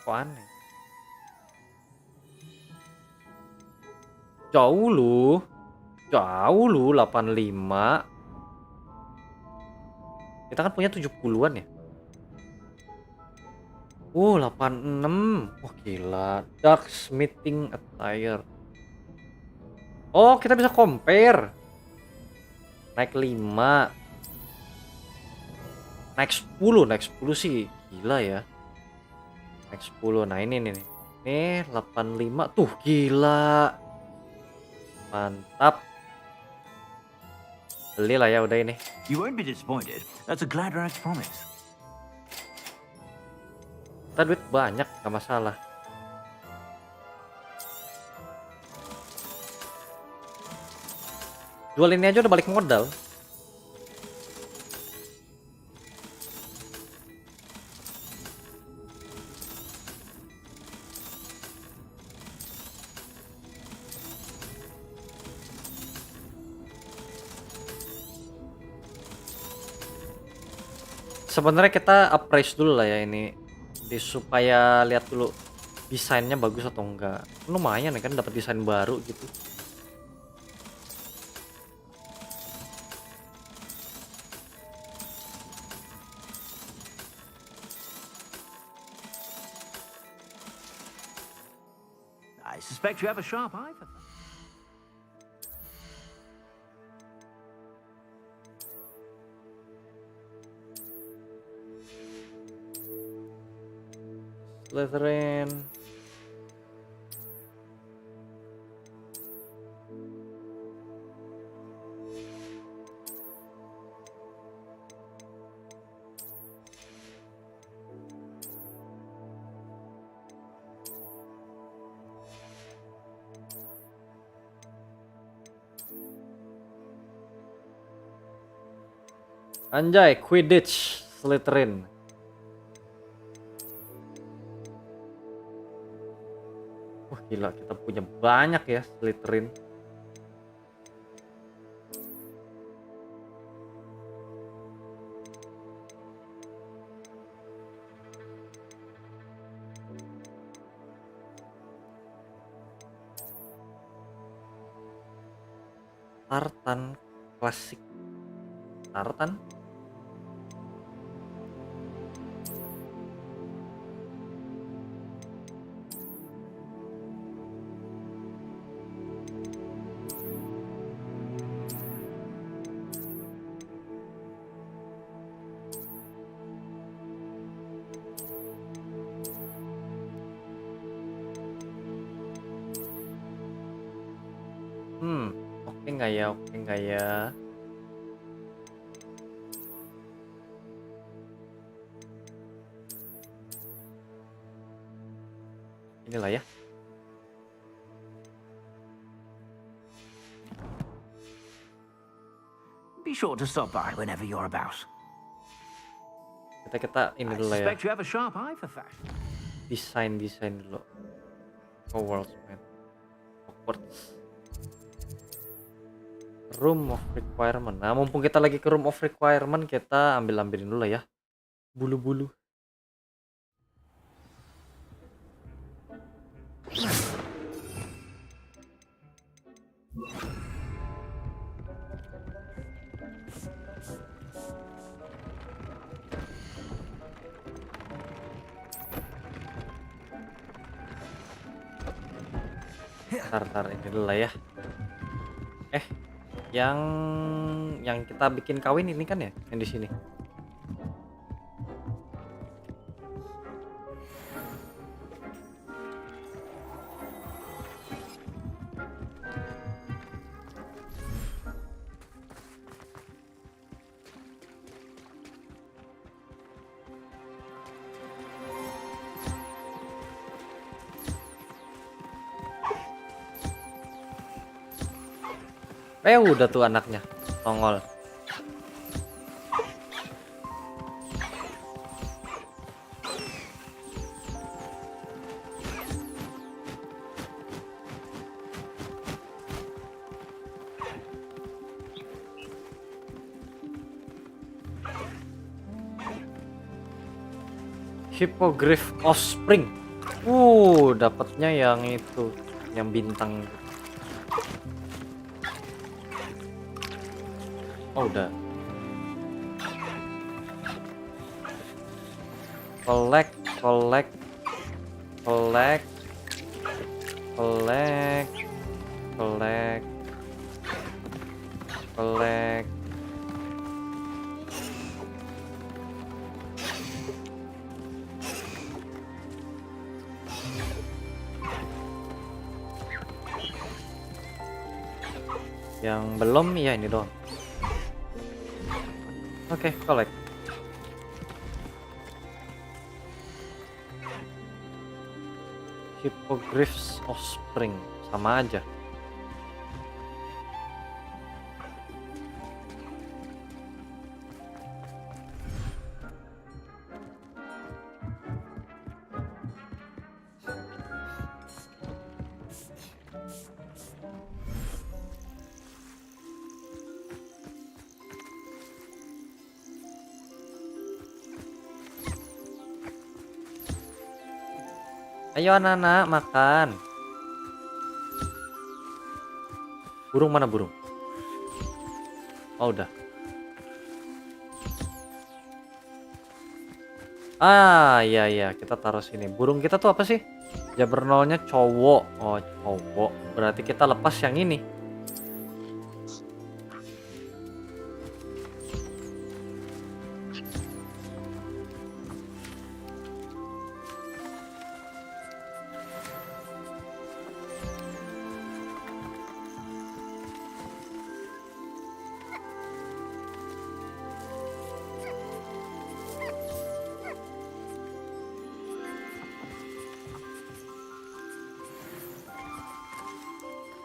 Kok aneh? Jauh lu 85. Kita kan punya 70-an ya. 86. Wah gila. Dark smithing attire. Oh, kita bisa compare. Naik 5. Naik 10 sih gila ya. Naik 10. Nah, ini nih. Nih 85. Tuh gila. Mantap. Beli lah ya udah ini. You won't be disappointed. That's a glad rags promise. Kita duit banyak, gak masalah. Jual ini aja udah balik modal. Sebenarnya kita appraise dulu lah ya ini, supaya lihat dulu desainnya bagus atau enggak. Lumayan ya kan dapat desain baru gitu. I suspect you have a sharp eye for that. Slytherin. Anjay, Quidditch Slytherin. Wah gila, kita punya banyak ya Slytherin. Tartan klasik. Tartan? Oke nggak ya? Oke nggak ya? Inilah ya. Be sure to stop by whenever you're about. Kita ini I dulu lah ya. suspect you have a sharp eye for fact. Desain dulu. Hogwarts, man. Hogwarts. Room of requirement. Nah, mumpung kita lagi ke room of requirement, kita ambilin dulu lah ya. Bulu-bulu. Tar ini dulu lah ya. Yang kita bikin kawin ini kan ya, yang di sini. Udah tuh anaknya tongol. Hippogriff offspring. Dapatnya yang itu, yang bintang. Udah. Collect. Yang belum ya ini doang. Oke, collect. Hippogriffs offspring sama aja. Ayo anak-anak makan. Burung mana burung? Udah. Iya, kita taruh sini. Burung kita tuh apa sih? Jabernolnya cowok. Cowok. Berarti kita lepas yang ini.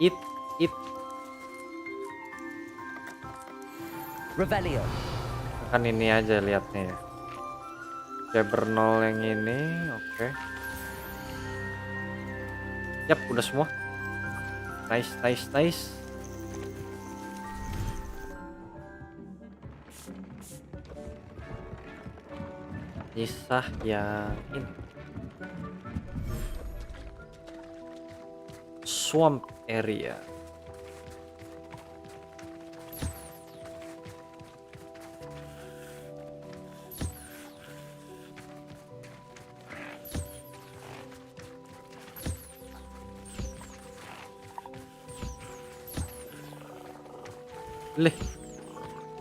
It Revelio. kan ini aja lihatnya ya. Jabernol yang ini, oke. Yap, udah semua. Nice. Kisah yang ini. Swamp area.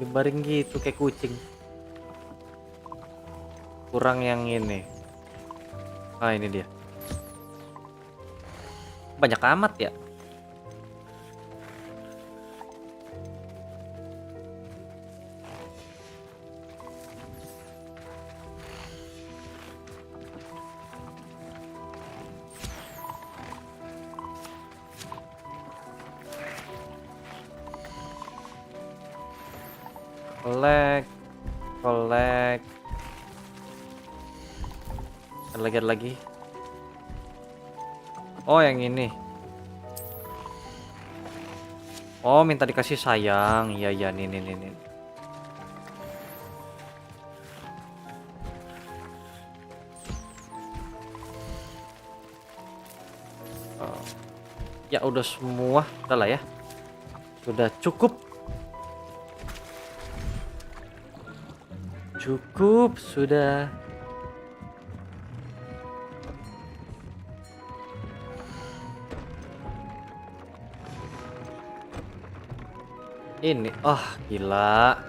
Dibaring gitu kayak kucing. Kurang yang ini. Ini dia. Banyak amat ya. Collect. Ada lagi. Yang ini. Minta dikasih sayang. Iya, nih. Ya udah semua, udah lah ya. Sudah cukup. Sudah. Ini, gila.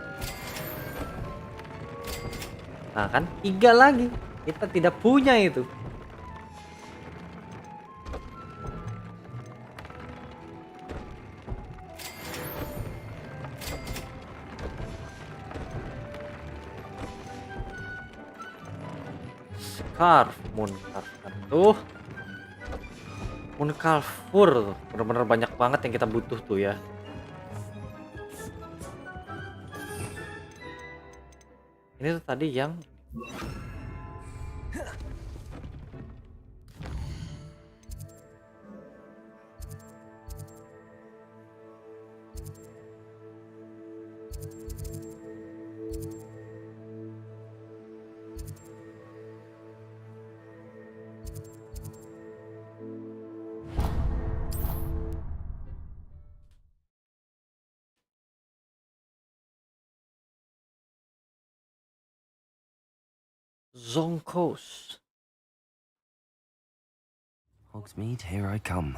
Nah kan, 3 lagi. Kita tidak punya itu. Scarf, Moon Calfur tuh. Bener-bener banyak banget yang kita butuh tuh ya. Ini tuh tadi yang Zonkos. Hogsmeade, here I come.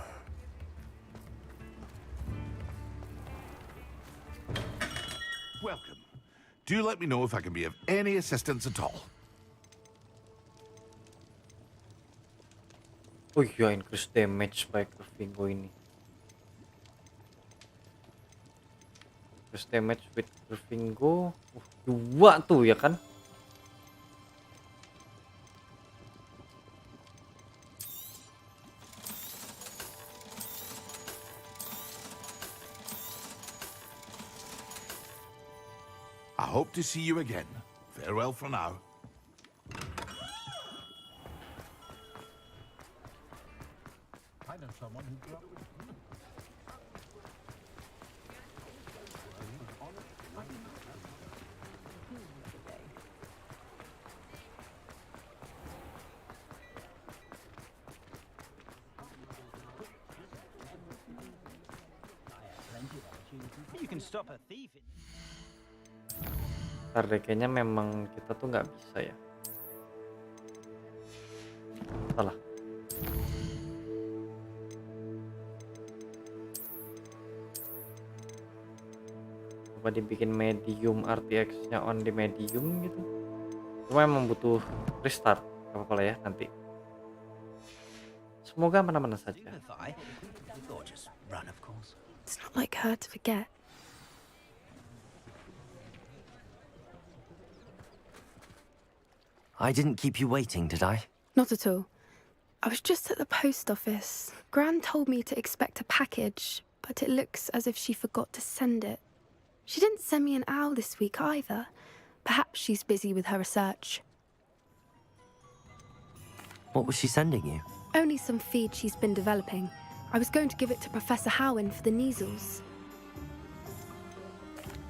Welcome. Do let me know if I can be of any assistance at all. Oh iya, increase damage by Curvingo ini. Increase damage with Curvingo. 2 tuh ya kan? I hope to see you again. Farewell for now. I know someone who grew up with You can stop a thief. Ntar deh, kayaknya memang kita tuh nggak bisa ya. Salah. Coba dibikin medium, RTX-nya on di medium gitu. Cuma emang butuh restart. Gak apa-apa lah ya nanti. Semoga mana-mana saja. It's not like her to forget. I didn't keep you waiting, did I? Not at all. I was just at the post office. Gran told me to expect a package, but it looks as if she forgot to send it. She didn't send me an owl this week either. Perhaps she's busy with her research. What was she sending you? Only some feed she's been developing. I was going to give it to Professor Howen for the measles.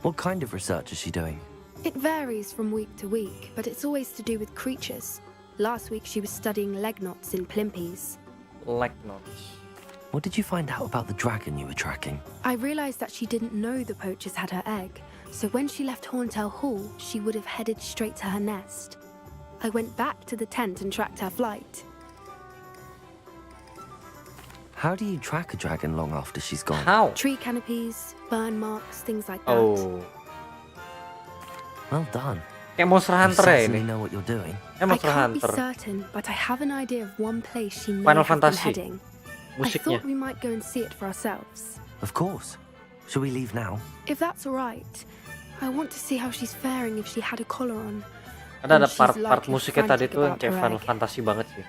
What kind of research is she doing? It varies from week to week, but it's always to do with creatures. Last week she was studying leg knots in plimpies. Leg knots. What did you find out about the dragon you were tracking? I realized that she didn't know the poachers had her egg, so when she left Horntail Hall, she would have headed straight to her nest. I went back to the tent and tracked her flight. How do you track a dragon long after she's gone? How? Tree canopies, burn marks, things like that. Oh. Well done. Kayak Monster You Hunter ya certainly ini. know what you're doing. Kayak I Monster can't be Hunter. certain, but I have an idea of one place she may Final have been Fantasy. heading. I Musiknya. thought we might go and see it for ourselves. Of course. Shall we leave now? If that's all right, I want to see how she's faring if she had a collar on. Ada And she's part likely musiknya tadi frantic tuh yang about kayak her Final egg. Fantasy banget sih.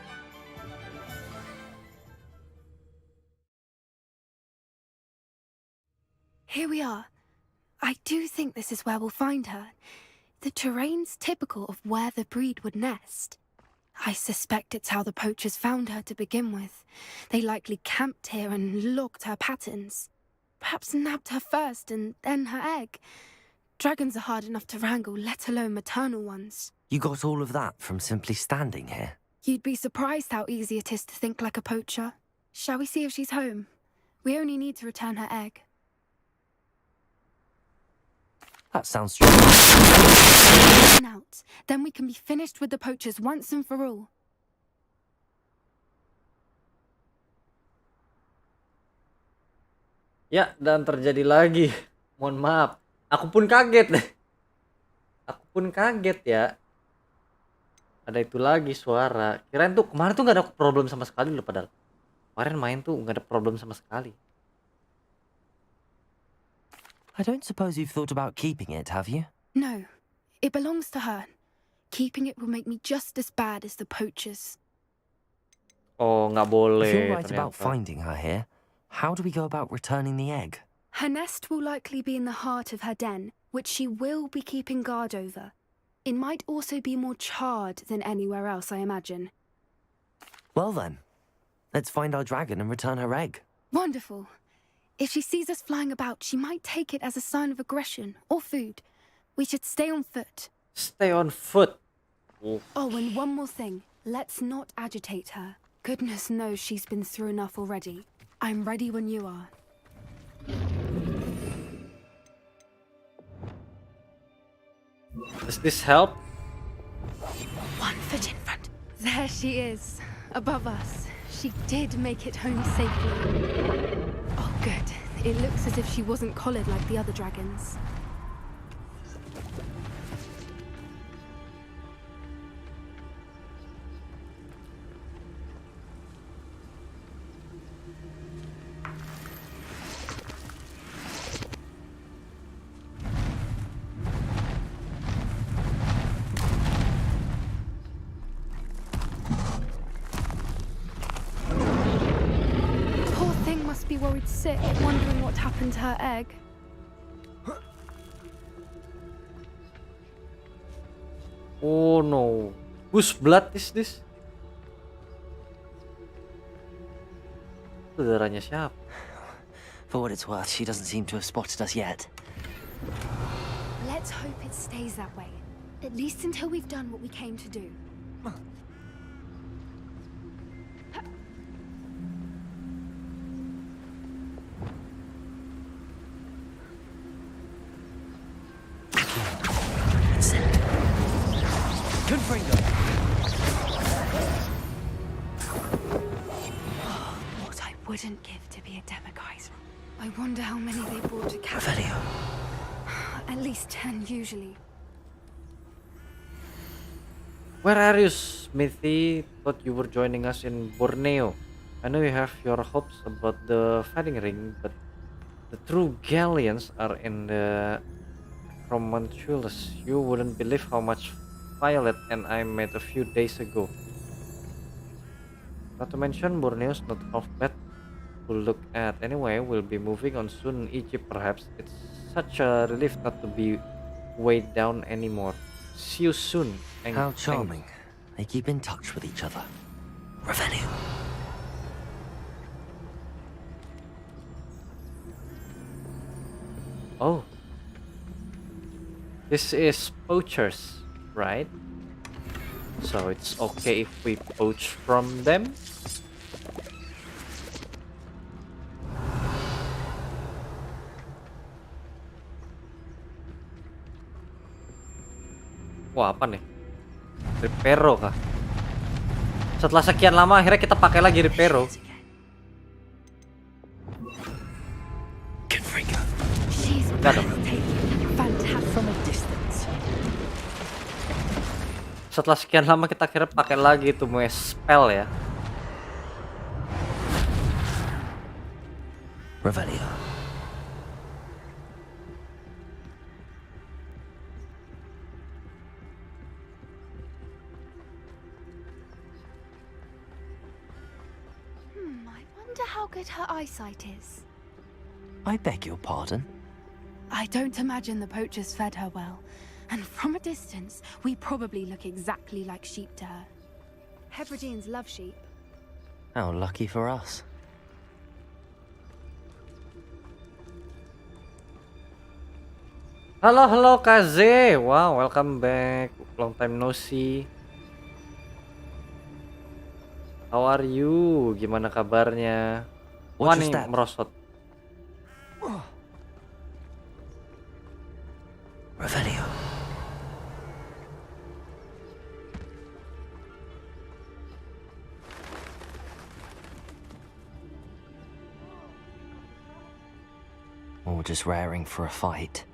Here we are. I do think this is where we'll find her. The terrain's typical of where the breed would nest. I suspect it's how the poachers found her to begin with. They likely camped here and logged her patterns. Perhaps nabbed her first and then her egg. Dragons are hard enough to wrangle, let alone maternal ones. You got all of that from simply standing here. You'd be surprised how easy it is to think like a poacher. Shall we see if she's home? We only need to return her egg. That sounds true. Out. Then we can be finished with the poachers once and for all. Ya, dan terjadi lagi. Mohon maaf. Aku pun kaget deh. Aku pun kaget ya. Ada itu lagi suara. Kirain tuh kemarin tuh nggak ada problem sama sekali loh padahal. Kemarin main tuh nggak ada problem sama sekali. I don't suppose you've thought about keeping it, have you? No, it belongs to her. Keeping it will make me just as bad as the poachers. Oh, nggak If boleh you're right about ternyata. finding her here, how do we go about returning the egg? Her nest will likely be in the heart of her den, which she will be keeping guard over. It might also be more charred than anywhere else, I imagine. Well then, let's find our dragon and return her egg. Wonderful. If she sees us flying about, she might take it as a sign of aggression or food. We should stay on foot. Stay on foot. Oh, and one more thing. Let's not agitate her. Goodness knows she's been through enough already. I'm ready when you are. Does this help? One foot in front. There she is, above us. She did make it home safely. Oh, good. It looks as if she wasn't collared like the other dragons. Be worried sick, wondering what happened to her egg. Oh no. Whose blood is this? Saudaranya siapa? For what it's worth, she doesn't seem to have spotted us yet. Let's hope it stays that way. At least until we've done what we came to do. What I wouldn't give to be a demiguyser. I wonder how many they brought to catch. At least 10 usually. Where are you, Smithy? Thought you were joining us in Borneo. I know you have your hopes about the fighting ring, but the true galleons are in the Promonculus. You wouldn't believe how much Violet and I met a few days ago. Not to mention, Borneo's not half bad to look at. Anyway, we'll be moving on soon in Egypt perhaps. It's such a relief not to be weighed down anymore. See you soon. How charming. They keep in touch with each other. Revelio. Oh. This is poachers, right? So it's okay if we poach from them? Wah, apa nih? Repero kah? Setelah sekian lama akhirnya kita pakai lagi Repero. Enggak dong. Setelah sekian lama kita akhirnya pakai lagi itu spell ya. Revelio. I wonder how good her eyesight is. I beg your pardon? I don't imagine the poachers fed her well. And from a distance, we probably look exactly like sheep to her. Hebrideans love sheep. How lucky for us. Halo Kaze. Wow, welcome back. Long time no see. How are you? Gimana kabarnya? Wah nih merosot. Revelio. Or just raring for a fight.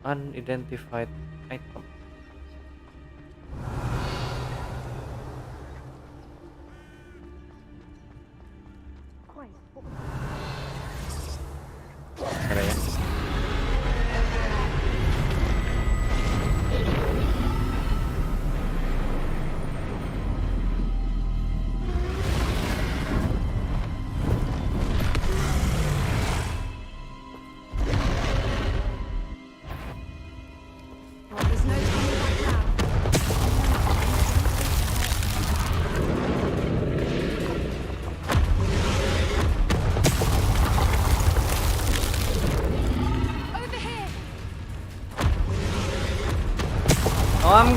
Unidentified item. Ada ya.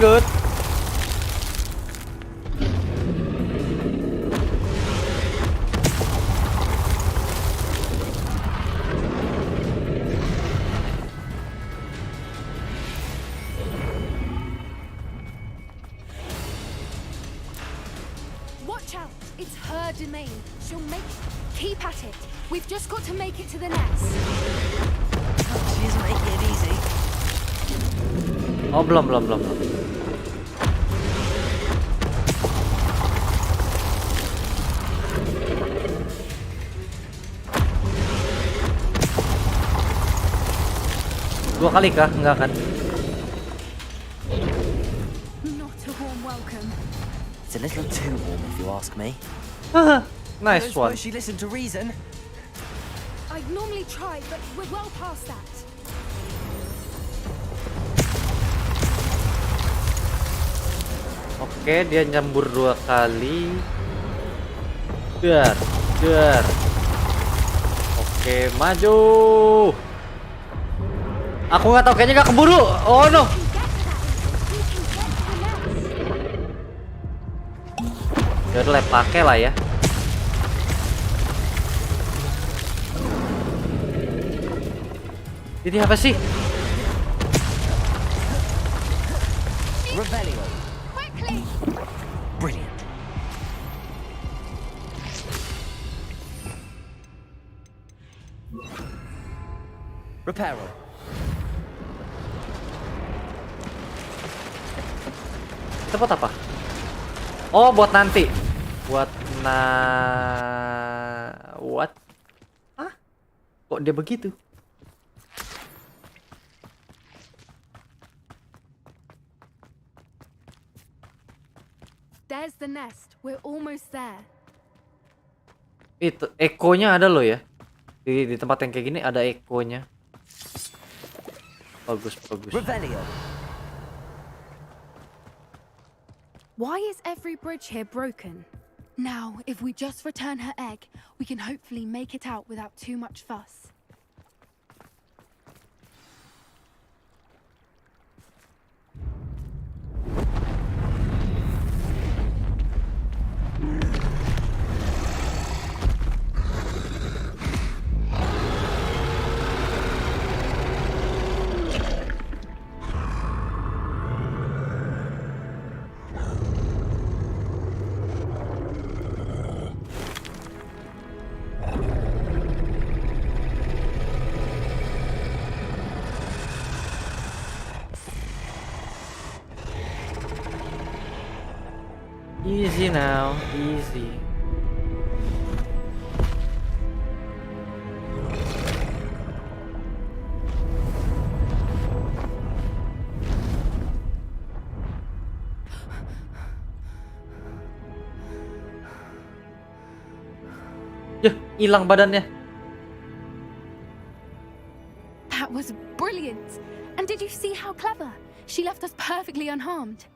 good. Watch out! It's her domain. She'll make... Keep at it. We've just got to make it to the nest. She's making it easy. Oh, belum. Dua kali kah? Enggak kan? Not a warm welcome. It's a little too warm, if you ask me. Nice I don't one. suppose she listened to reason. I'd normally try, but we're well past that. Oke, dia nyambur 2 kali. Dar. Oke, maju. Aku nggak tahu, kayaknya nggak keburu. Oh no. Ya udah, pakai lah ya. Ini apa sih? Revelio. Brilliant. Reparo. Itu buat apa? Oh, buat nanti. What? Hah? Kok dia begitu? There's the nest. We're almost there. Itu ekonya ada loh ya. Di tempat yang kayak gini ada ekonya. Bagus. Revelio. Why is every bridge here broken? Now, if we just return her egg, we can hopefully make it out without too much fuss. Easy now, easy. Yah, hilang badannya. That was brilliant. And did you see how clever? She left us perfectly unharmed.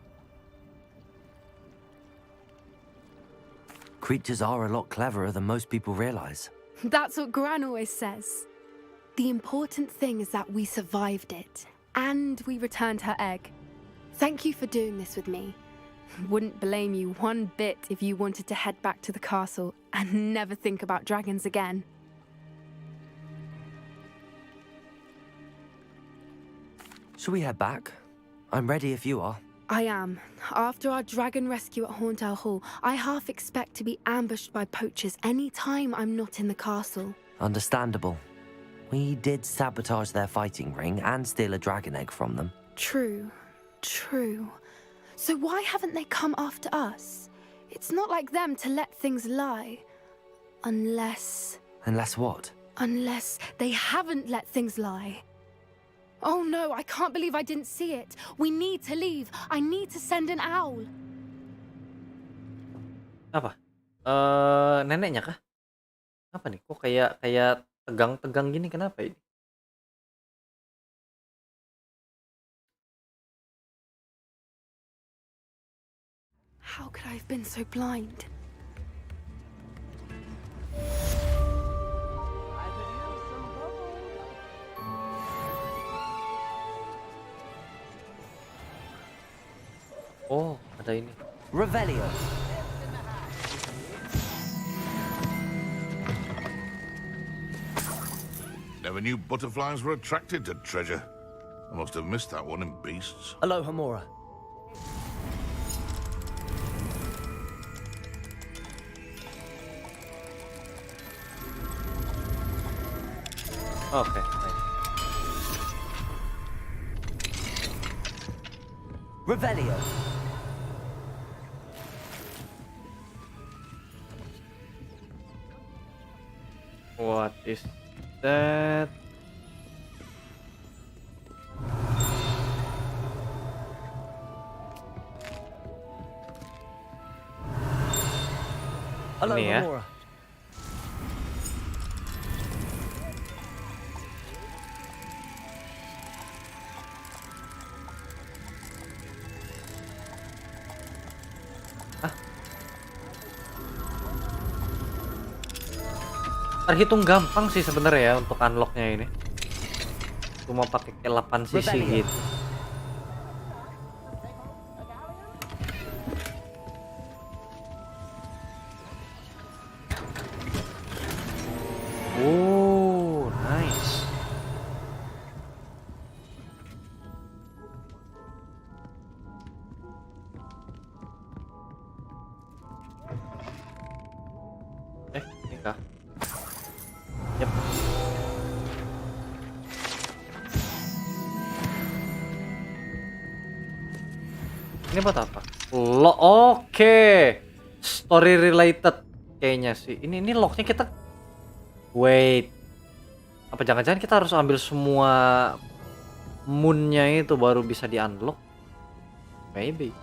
Creatures are a lot cleverer than most people realize. That's what Gran always says. The important thing is that we survived it, and we returned her egg. Thank you for doing this with me. Wouldn't blame you one bit if you wanted to head back to the castle and never think about dragons again. Shall we head back? I'm ready if you are. I am. After our dragon rescue at Hauntow Hall, I half expect to be ambushed by poachers any time I'm not in the castle. Understandable. We did sabotage their fighting ring and steal a dragon egg from them. True. So why haven't they come after us? It's not like them to let things lie. Unless what? Unless they haven't let things lie. Oh no, I can't believe I didn't see it. We need to leave. I need to send an owl. Apa? Neneknya kah? Apa nih? Kok kayak tegang-tegang gini, kenapa ini? How could I have been so blind? Oh, ada ini. Revelio. Never knew butterflies were attracted to treasure. I must have missed that one in Beasts. Aloha Mora. Oke, baik. Revelio. What is that? Aloha Ini ya. Mora. Terhitung gampang sih sebenarnya ya untuk unlocknya ini. Cuma pakai kayak 8 sisi gitu. Oh, nice. Ini kah? Yep. Ini buat apa? Oke. Story related kayaknya sih. Ini locknya kita. Wait. Apa jangan-jangan kita harus ambil semua moonnya itu baru bisa di unlock? Maybe.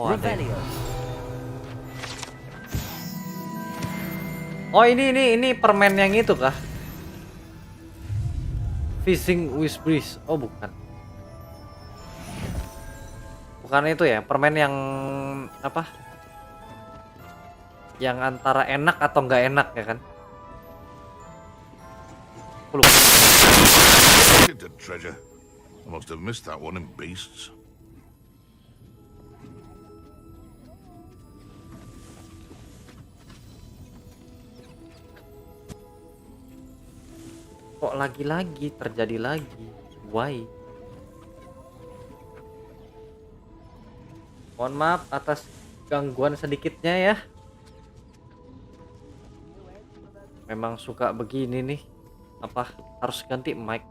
Ada. Oh ini permen yang itu kah? Fishing with breeze. Oh bukan. Bukan itu ya, permen yang apa? Yang antara enak atau nggak enak ya kan? Aku lupa. Treasure. I must have missed that one in Beasts. Kok lagi-lagi terjadi lagi? Why? Mohon maaf atas gangguan sedikitnya ya. Memang suka begini nih. Apa harus ganti mic?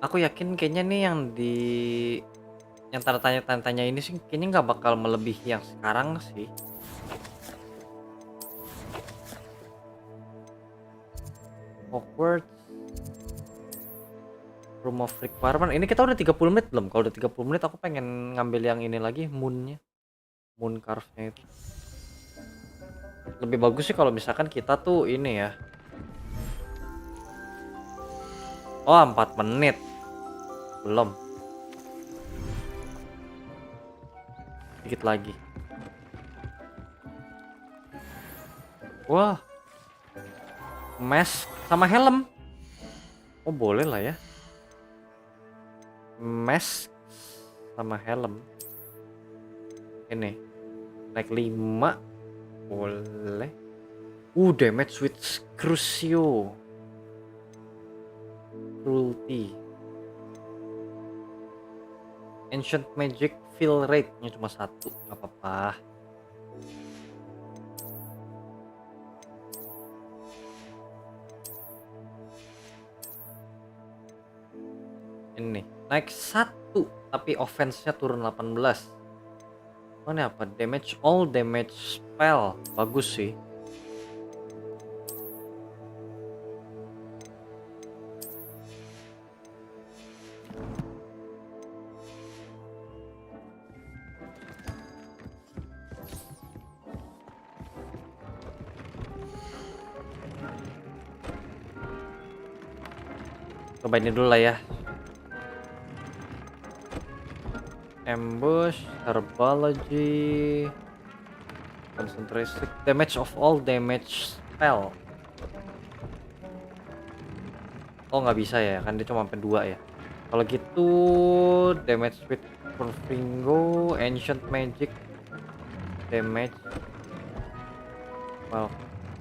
Aku yakin kayaknya nih yang tanda tanya ini sih kayaknya nggak bakal melebihi yang sekarang sih. Hogwarts Room of Requirement. Ini kita udah 30 menit belum? Kalau udah 30 menit aku pengen ngambil yang ini lagi, moonnya. Moon carve-nya itu. Lebih bagus sih kalau misalkan kita tuh ini ya. Oh 4 menit. Belum. Dikit lagi. Wah. Mask sama helm. Oh boleh lah ya. Mask sama helm. Ini. Naik 5. Boleh. Damage with Crucio. Cruelty. Ancient Magic Fill Rate-nya cuma 1, nggak apa-apa. Ini naik 1 tapi offense-nya turun 18. Oh, ini apa? Damage all damage spell. Bagus sih. Coba ini dulu lah ya. Ambush, herbology, concentration, damage of all damage spell. Oh nggak bisa ya, kan dia cuma sampai 2 ya. Kalau gitu damage with Confringo, ancient magic, damage. Well,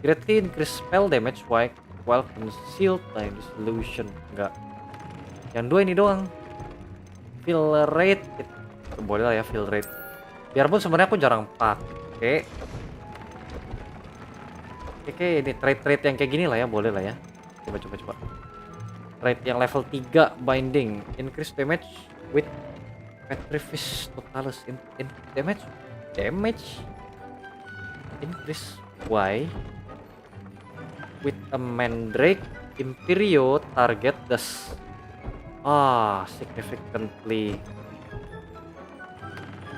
greatly increase spell damage while concealed by dissolution. Enggak. Yang 2 ini doang. Fill rate, boleh lah ya fill rate. Biarpun sebenarnya aku jarang pakai. Oke, ini trade yang kayak gini lah ya, boleh lah ya. Coba. Trade yang level 3 binding, increase damage with petrifish totalis in damage increase Y with a mandrake imperio target does significantly.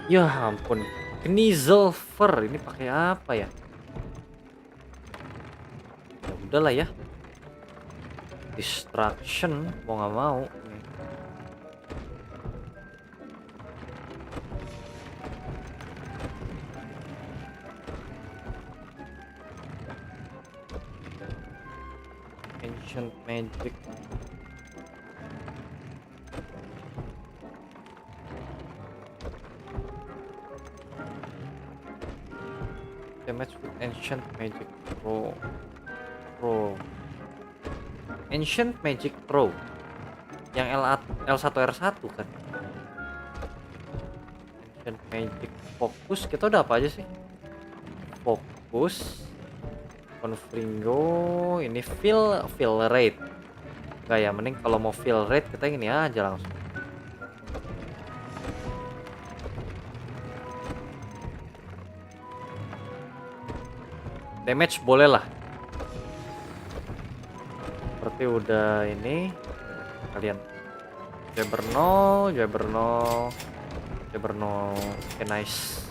Ya ampun, Knizelver ini pakai apa ya? Ya udahlah ya. Distraction mau nggak mau. Ancient magic. Damage with ancient magic pro. Ancient Magic Pro yang L1 R1 kan. Ancient Magic Focus, kita udah apa aja sih? Focus, Confringo, ini fill rate. Enggak ya, mending kalau mau fill rate kita ini aja langsung. Damage boleh lah. Seperti udah ini kalian Jaberno, okay, nice.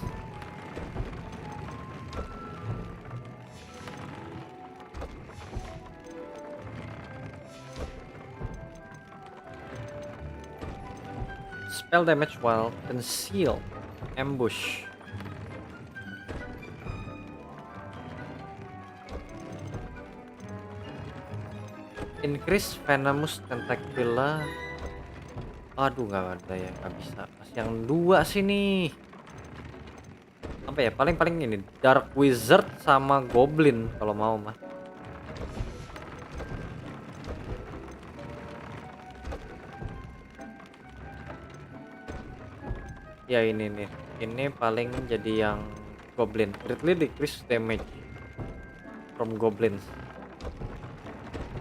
Spell damage while conceal, ambush. Increase venomous tentacula. Aduh nggak ada ya, nggak bisa. Pas yang 2 sini apa ya, paling ini Dark Wizard sama Goblin kalau mau mah. Ya ini nih, ini paling jadi yang Goblin. Greatly decrease damage from goblins.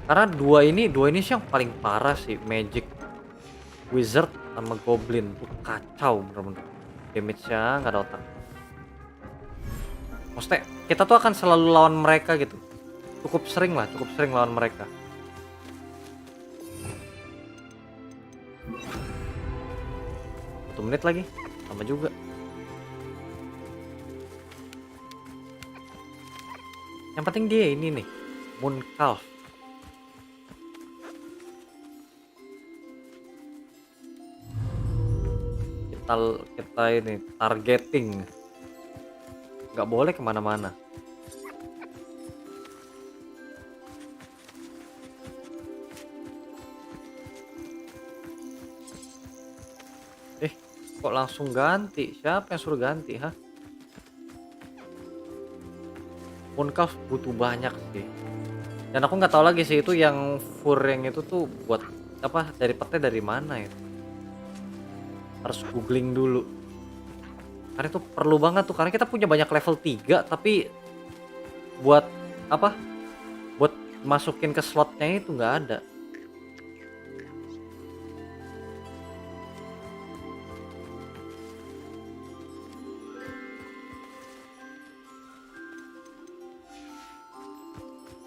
Karena dua ini sih yang paling parah sih, Magic Wizard sama Goblin tuh kacau bener-bener. Damage-nya nggak ada otak. Maksudnya kita tuh akan selalu lawan mereka gitu. Cukup sering lawan mereka. Satu menit lagi, sama juga. Yang penting dia ini nih, Moon Calf. Kita ini targeting, nggak boleh kemana-mana. Kok langsung ganti? Siapa yang suruh ganti, ha? Mooncalf butuh banyak sih. Dan aku nggak tahu lagi sih itu yang fur yang itu tuh buat apa, dari petnya dari mana ya? Harus googling dulu. Karena itu perlu banget tuh, karena kita punya banyak level 3 tapi buat apa? Buat masukin ke slotnya itu nggak ada.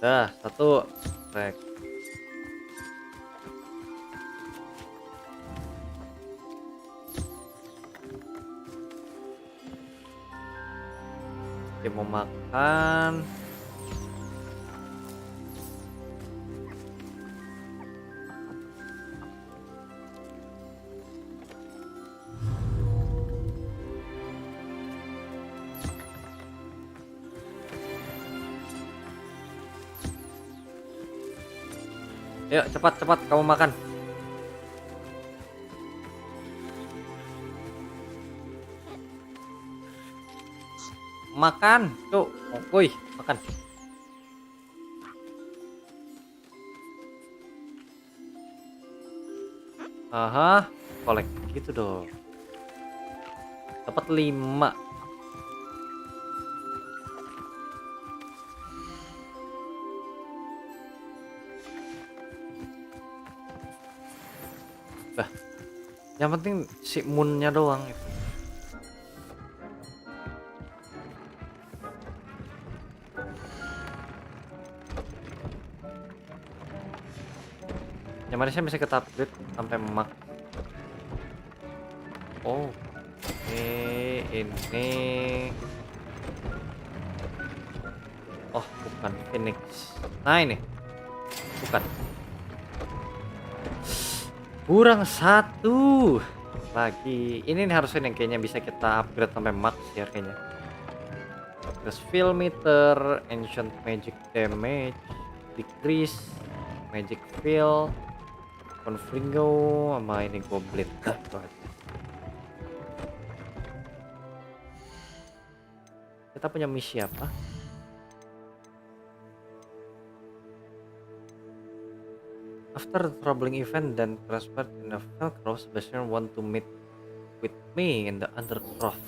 Dah, satu. Rek. Dia mau makan. Ayo cepat kamu makan. Makan, tuh, woi, makan. Aha, kolek gitu dong. Dapat 5. Bah, yang penting si moonnya doang itu. Yang mana saya bisa kita upgrade sampai max. Oh, ini. Oh, bukan Phoenix. Nah ini, bukan. Kurang 1 lagi. Ini nih harusnya yang kayaknya bisa kita upgrade sampai max ya kayaknya. Terus fill meter, ancient magic damage, decrease, magic fill, confringo, sama ini goblin. Nah, itu aja. Kita punya misi apa? After the troubling event then transpired in the Velcro, Sebastian want to meet with me in the undergrowth.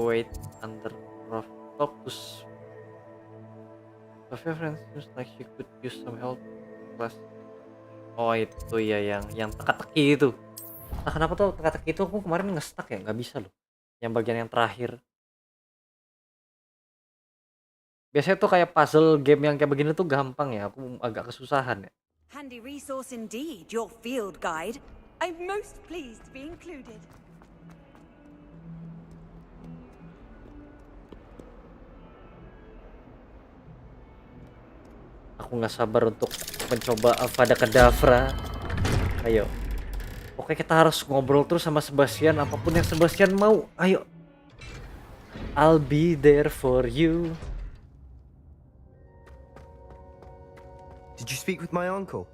Wait, undergrowth. Talk to Sofia friends seems like she could use some help. Class. Oh itu ya yang teka-teki itu. Nah kenapa tuh teka-teki itu aku kemarin nge-stuck ya, nggak bisa loh. Yang bagian yang terakhir. Biasanya tuh kayak puzzle game yang kayak begini tuh gampang ya, aku agak kesusahan ya. Handy resource indeed, your field guide. I'm most pleased to be included. Aku nggak sabar untuk mencoba Avada Kedavra. Ayo. Oke, kita harus ngobrol terus sama Sebastian, apapun yang Sebastian mau. Ayo. I'll be there for you. Did you speak with my uncle?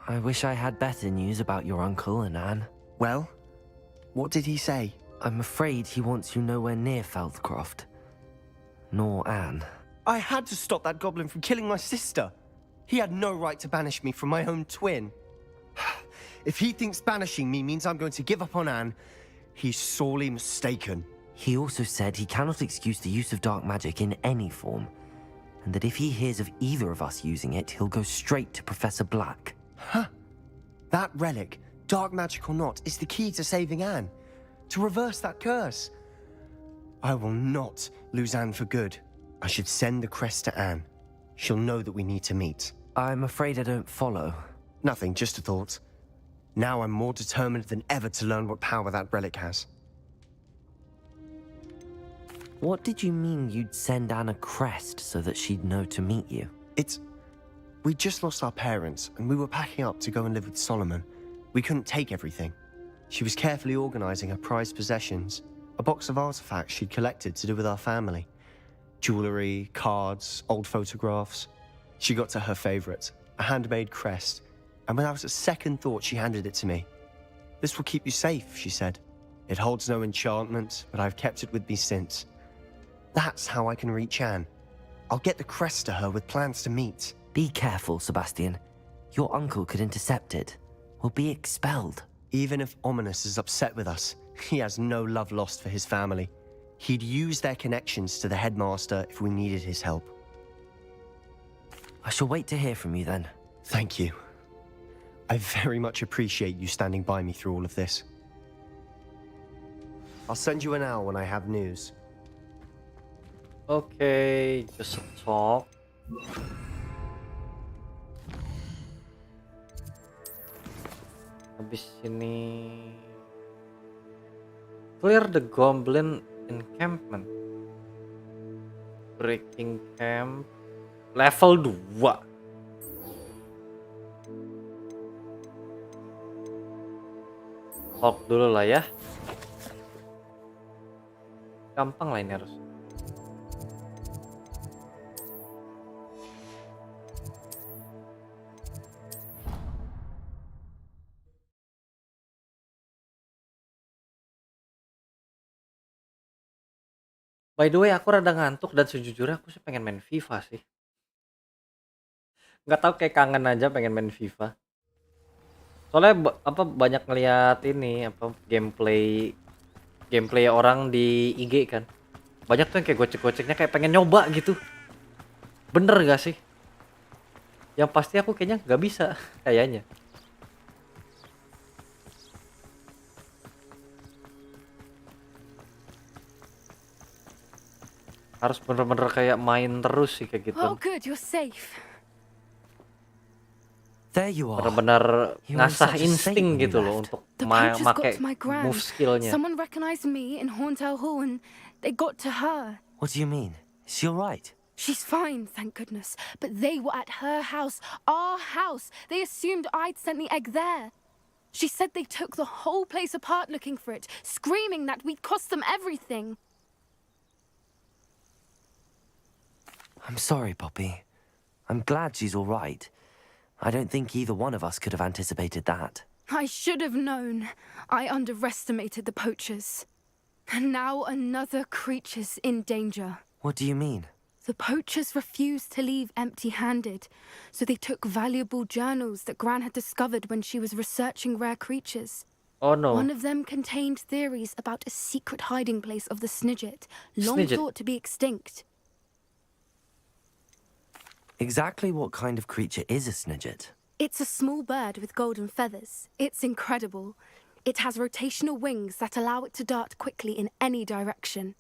I wish I had better news about your uncle and Anne. Well, what did he say? I'm afraid he wants you nowhere near Feldcroft. Nor Anne. I had to stop that goblin from killing my sister. He had no right to banish me from my own twin. If he thinks banishing me means I'm going to give up on Anne, he's sorely mistaken. He also said he cannot excuse the use of dark magic in any form, and that if he hears of either of us using it, he'll go straight to Professor Black. Huh? That relic, dark magic or not, is the key to saving Anne. To reverse that curse. I will not lose Anne for good. I should send the crest to Anne. She'll know that we need to meet. I'm afraid I don't follow. Nothing, just a thought. Now I'm more determined than ever to learn what power that relic has. What did you mean you'd send Anne a crest so that she'd know to meet you? We just lost our parents, and we were packing up to go and live with Solomon. We couldn't take everything. She was carefully organizing her prized possessions, a box of artifacts she'd collected to do with our family. Jewelry, cards, old photographs. She got to her favorite, a handmade crest, and without a second thought she handed it to me. This will keep you safe, she said. It holds no enchantment, but I've kept it with me since. That's how I can reach Anne. I'll get the crest to her with plans to meet. Be careful, Sebastian. Your uncle could intercept it. We'll be expelled. Even if Ominous is upset with us, he has no love lost for his family. He'd use their connections to the headmaster if we needed his help. I shall wait to hear from you then. Thank you. I very much appreciate you standing by me through all of this. I'll send you an owl when I have news. Okay, just a talk. Habis ini clear the goblin encampment. Breaking camp level 2. Talk dulu lah ya. Gampang lah ini harus. By the way, aku rada ngantuk dan sejujurnya aku sih pengen main FIFA sih. Nggak tahu kayak kangen aja pengen main FIFA. Soalnya banyak ngeliat ini gameplay orang di IG kan. Banyak tuh yang kayak gocek-goceknya kayak pengen nyoba gitu. Bener gak sih? Yang pasti aku kayaknya nggak bisa kayaknya. Harus bener-bener kayak main terus sih kayak gitu. Oh, good, you're safe. There you are. Bener-bener You were in ngasah such a state insting when you gitu loh left. untuk The poachers got make to my grand. move skillnya. Someone recognized me in Hauntel Hall and they got to her. What do you mean? Is she all right? She's fine, thank goodness. But they were at her house, our house. They assumed I'd sent the egg there. She said they took the whole place apart looking for it, screaming that we'd cost them everything. I'm sorry, Poppy. I'm glad she's all right. I don't think either one of us could have anticipated that. I should have known. I underestimated the poachers. And now another creature's in danger. What do you mean? The poachers refused to leave empty-handed, so they took valuable journals that Gran had discovered when she was researching rare creatures. Oh no. One of them contained theories about a secret hiding place of the Snidget, long Snidget. thought to be extinct. Exactly what kind of creature is a Snidget? It's a small bird with golden feathers. It's incredible. It has rotational wings that allow it to dart quickly in any direction.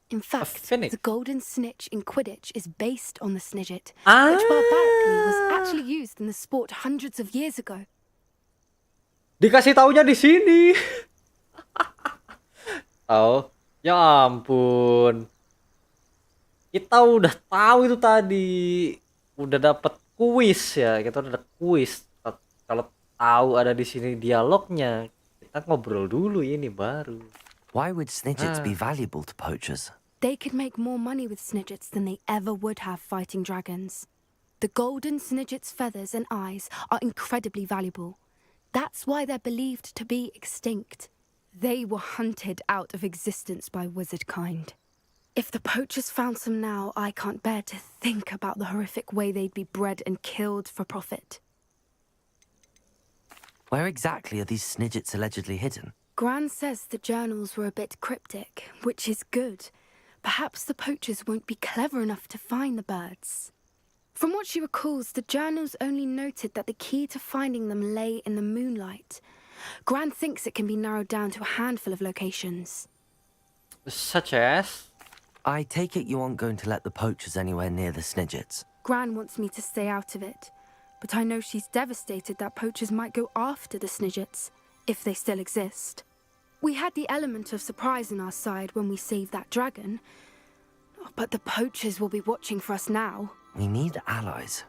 In fact, the golden snitch in Quidditch is based on the Snidget, which barbarically was actually used in the sport hundreds of years ago. Dikasih taunya di sini. Oh, ya ampun. Kita udah tahu itu tadi. Udah dapet kuis ya. Kita udah dapet kuis. Kalau tahu ada di sini dialognya, kita ngobrol dulu ini baru. Why would Snidgets be valuable to poachers? They could make more money with Snidgets than they ever would have fighting dragons. The golden Snidget's feathers and eyes are incredibly valuable. That's why they're believed to be extinct. They were hunted out of existence by wizard kind. If the poachers found some now, I can't bear to think about the horrific way they'd be bred and killed for profit. Where exactly are these Snidgets allegedly hidden? Gran says the journals were a bit cryptic, which is good. Perhaps the poachers won't be clever enough to find the birds. From what she recalls, the journals only noted that the key to finding them lay in the moonlight. Gran thinks it can be narrowed down to a handful of locations. Such as? I take it you aren't going to let the poachers anywhere near the Snidgets. Gran wants me to stay out of it, but I know she's devastated that poachers might go after the Snidgets, if they still exist. We had the element of surprise on our side when we saved that dragon, but the poachers will be watching for us now. We need allies.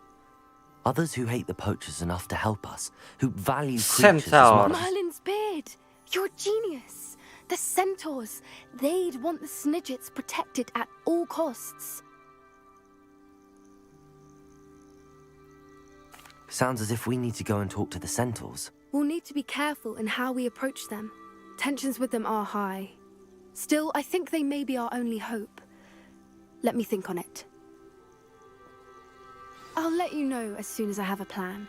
Others who hate the poachers enough to help us, who value creatures as much. Merlin's beard! You're a genius! The centaurs! They'd want the Snidgets protected at all costs. Sounds as if we need to go and talk to the centaurs. We'll need to be careful in how we approach them. Tensions with them are high. Still, I think they may be our only hope. Let me think on it. I'll let you know as soon as I have a plan.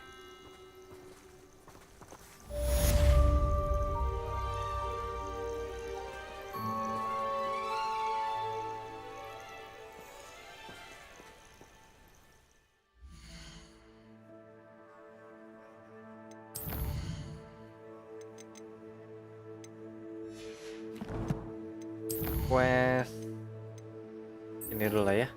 Quest ini dulu lah ya.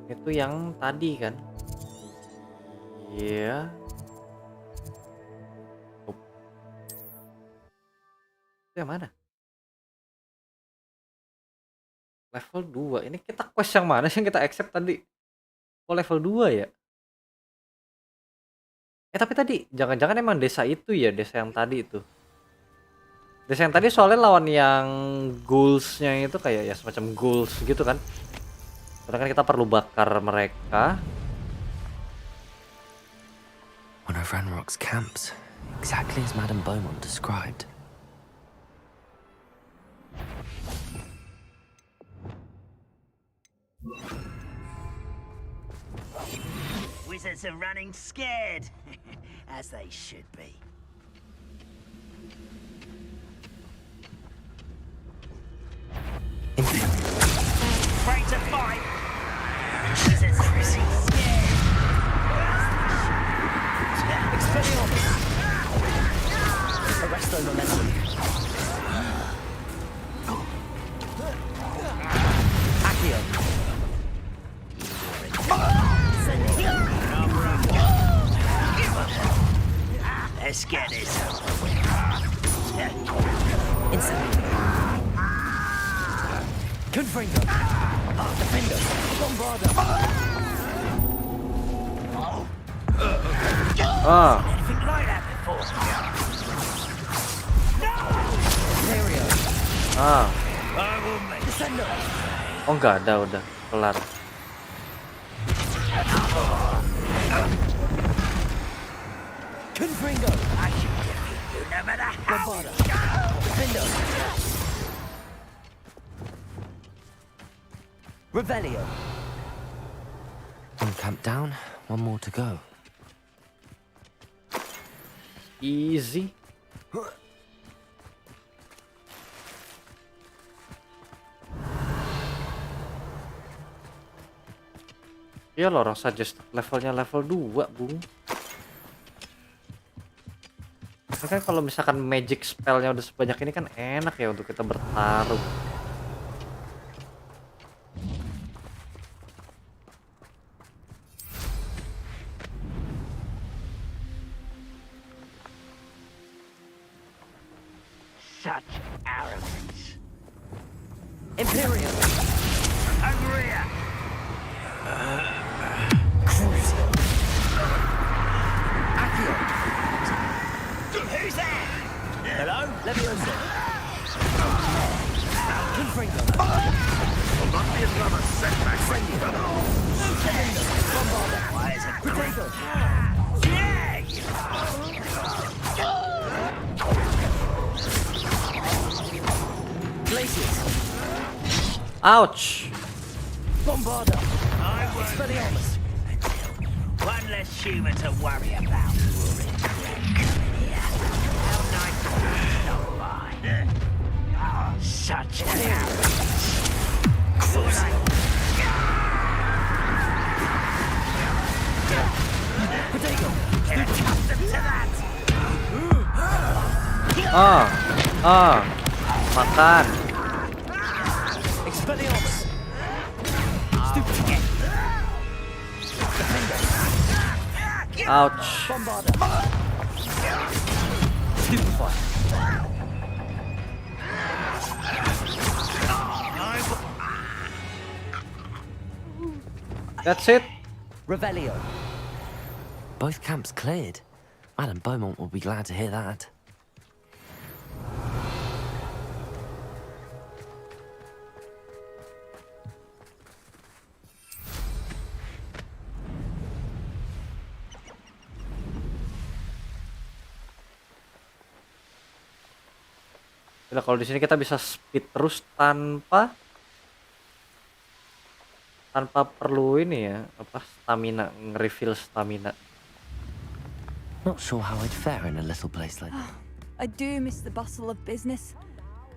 Itu yang tadi kan? Iya. Oh. Itu yang mana? Level 2. Ini kita quest yang mana sih yang kita accept tadi? Oh, level 2 ya? Tapi tadi jangan-jangan emang desa itu ya, desa yang tadi itu. Desa yang tadi soalnya lawan yang ghouls-nya itu kayak ya semacam ghouls gitu kan. Karena kan kita perlu bakar mereka. One of Ranrock's camps, exactly as Madame Beaumont described. Wizards are running scared, as they should be. Afraid to fight. Wizards are running scared. Expelliarmus! Arresto momentum. Accio. Let's get this. Incendio. Confringo. Defender. Bombarda. Anything like that before? Imperio. I will make Descendo. Oh enggak ada, udah kelar. Confringo. I should defeat you no matter how. Bombarda. Defender. Revelio. One camp down, one more to go. Easy. Ya lo orang suggest levelnya level 2, Bung. Ini kan kalau misalkan magic spellnya udah sebanyak ini kan enak ya untuk kita bertarung. Such arrogance. Imperio. Agria. Crucio. Accio. Who's there? Hello? Leviosa. Confringo. Will not be another setback. Bombarda. Why is it Protego. Glaciers. Ouch. Bombarda. I won't Expelliarmus. One less human to worry about. How nice of you to stop by. Such arrogance. Protego. Accustomed to that. Makan. Expelliarmus. Stupid. Defender. Ouch. Bombarda. Stupefy. That's it. Revelio. Both camps cleared. Madame Beaumont will be glad to hear that. Nah, kalau di sini kita bisa speed terus tanpa perlu ini ya, apa stamina, nge-refill stamina. Not sure how I'd fare in a little place like that. I do miss the bustle of business.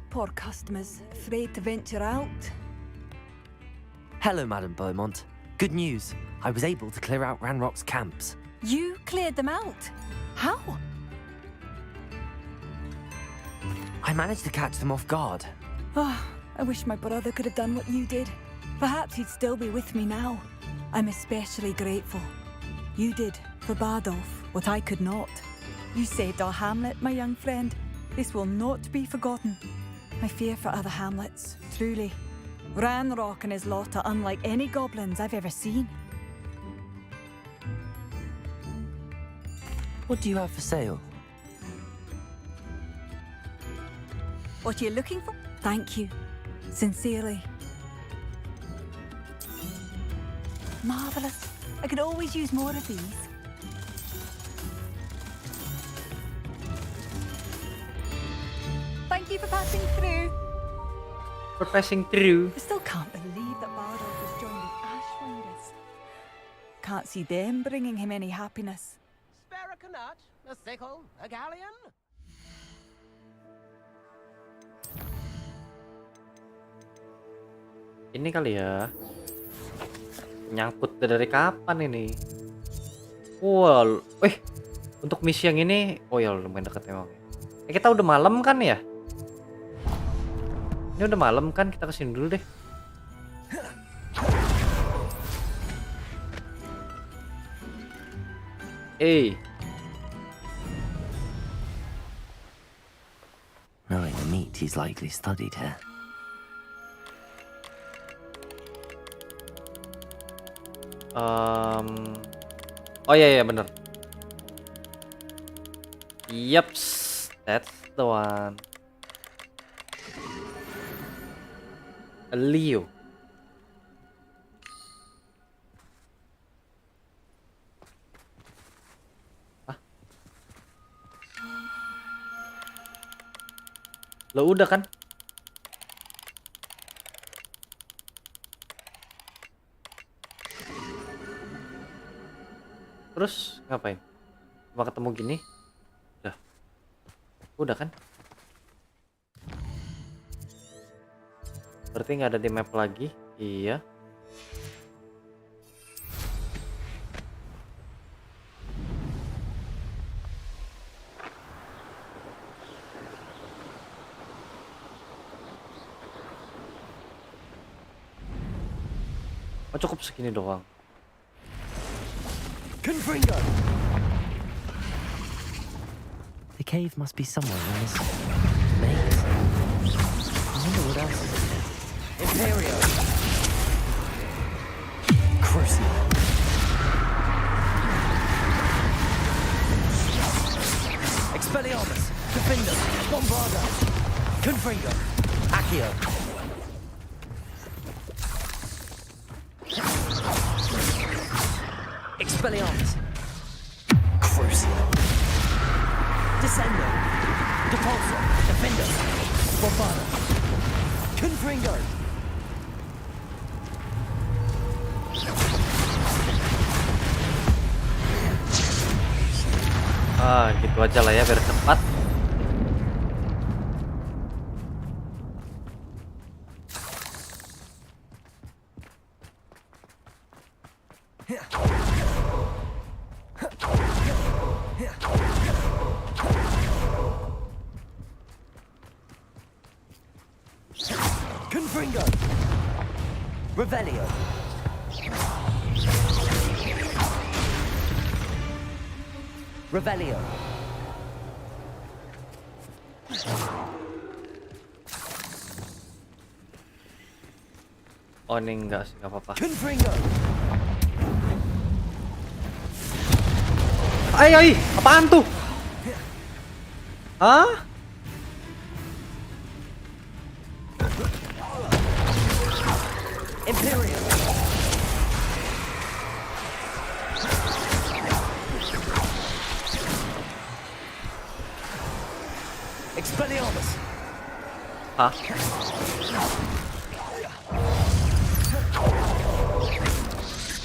Poor customers, afraid to venture out. Hello, Madame Beaumont. Good news. I was able to clear out Ranrock's camps. You cleared them out? How? I managed to catch them off guard. Oh, I wish my brother could have done what you did. Perhaps he'd still be with me now. I'm especially grateful. You did, for Bardolph, what I could not. You saved our hamlet, my young friend. This will not be forgotten. I fear for other hamlets, truly. Ranrock and his lot are unlike any goblins I've ever seen. What do you have for sale? What are you looking for? Thank you. Sincerely. Marvellous. I could always use more of these. Thank you for passing through. For passing through. I still can't believe that Bardolph has joined the Ashwinders. Can't see them bringing him any happiness. Spare a nut, a sickle, a galleon. Ini kali ya. Nyangkut dari kapan ini? Wow, untuk misi yang ini, oh ya lumayan deket emang. Kita udah malam kan ya? Ini udah malam kan, kita kesini dulu deh. Knowing the meat, he's likely studied here. Oh iya bener. Yups, that's the one. Leo. Lo udah kan? Terus ngapain? Cuma ketemu gini? Udah kan? Berarti nggak ada di map lagi? Iya. Oh, cukup segini doang. Confringo! The cave must be somewhere in this maze. I wonder what else is in it. Imperio! Crucio! Expelliarmus! Defender! Bombarda! Confringo! Accio! Expelliarmus! Crucio! Descendo! Depulso! Defender! Bombarda! Confringo! Gitu aja lah ya biar cepat. Confringo! Revelio! Revelio! Oh ini enggak sih, enggak apa-apa. Confringo! Ay, apaan tuh? Hah? Imperial! Expelliarmus! Hah?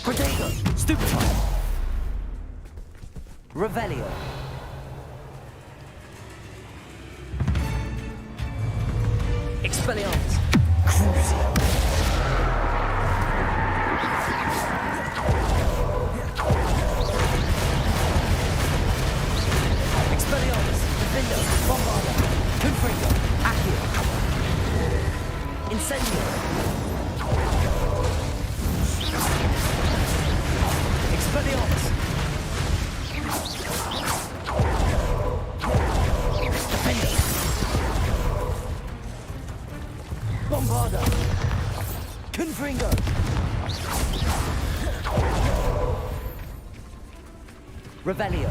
Protego! Stupefy! Revelio! Expelliarmus! Crucio! Expelliarmus! Defender! Bombarda! Confringo! Accio! Incendio! Expelliarmus! Defender! Bombarda! Confringo. Revelio.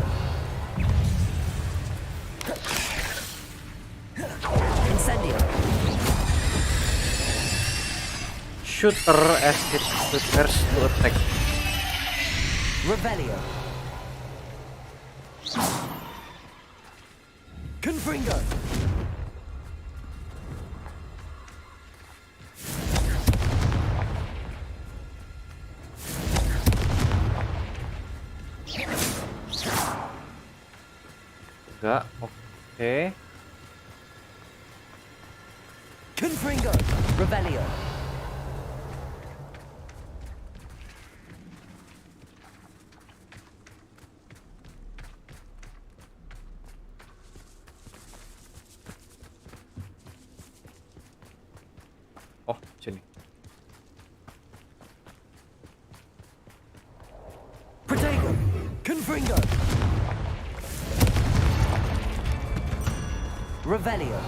Incendio. Shooter acid shooters to attack. Revelio. Confringo. Enggak, oke. Confringo. Revelio. Oh, sini. Protego. Confringo. Revelio.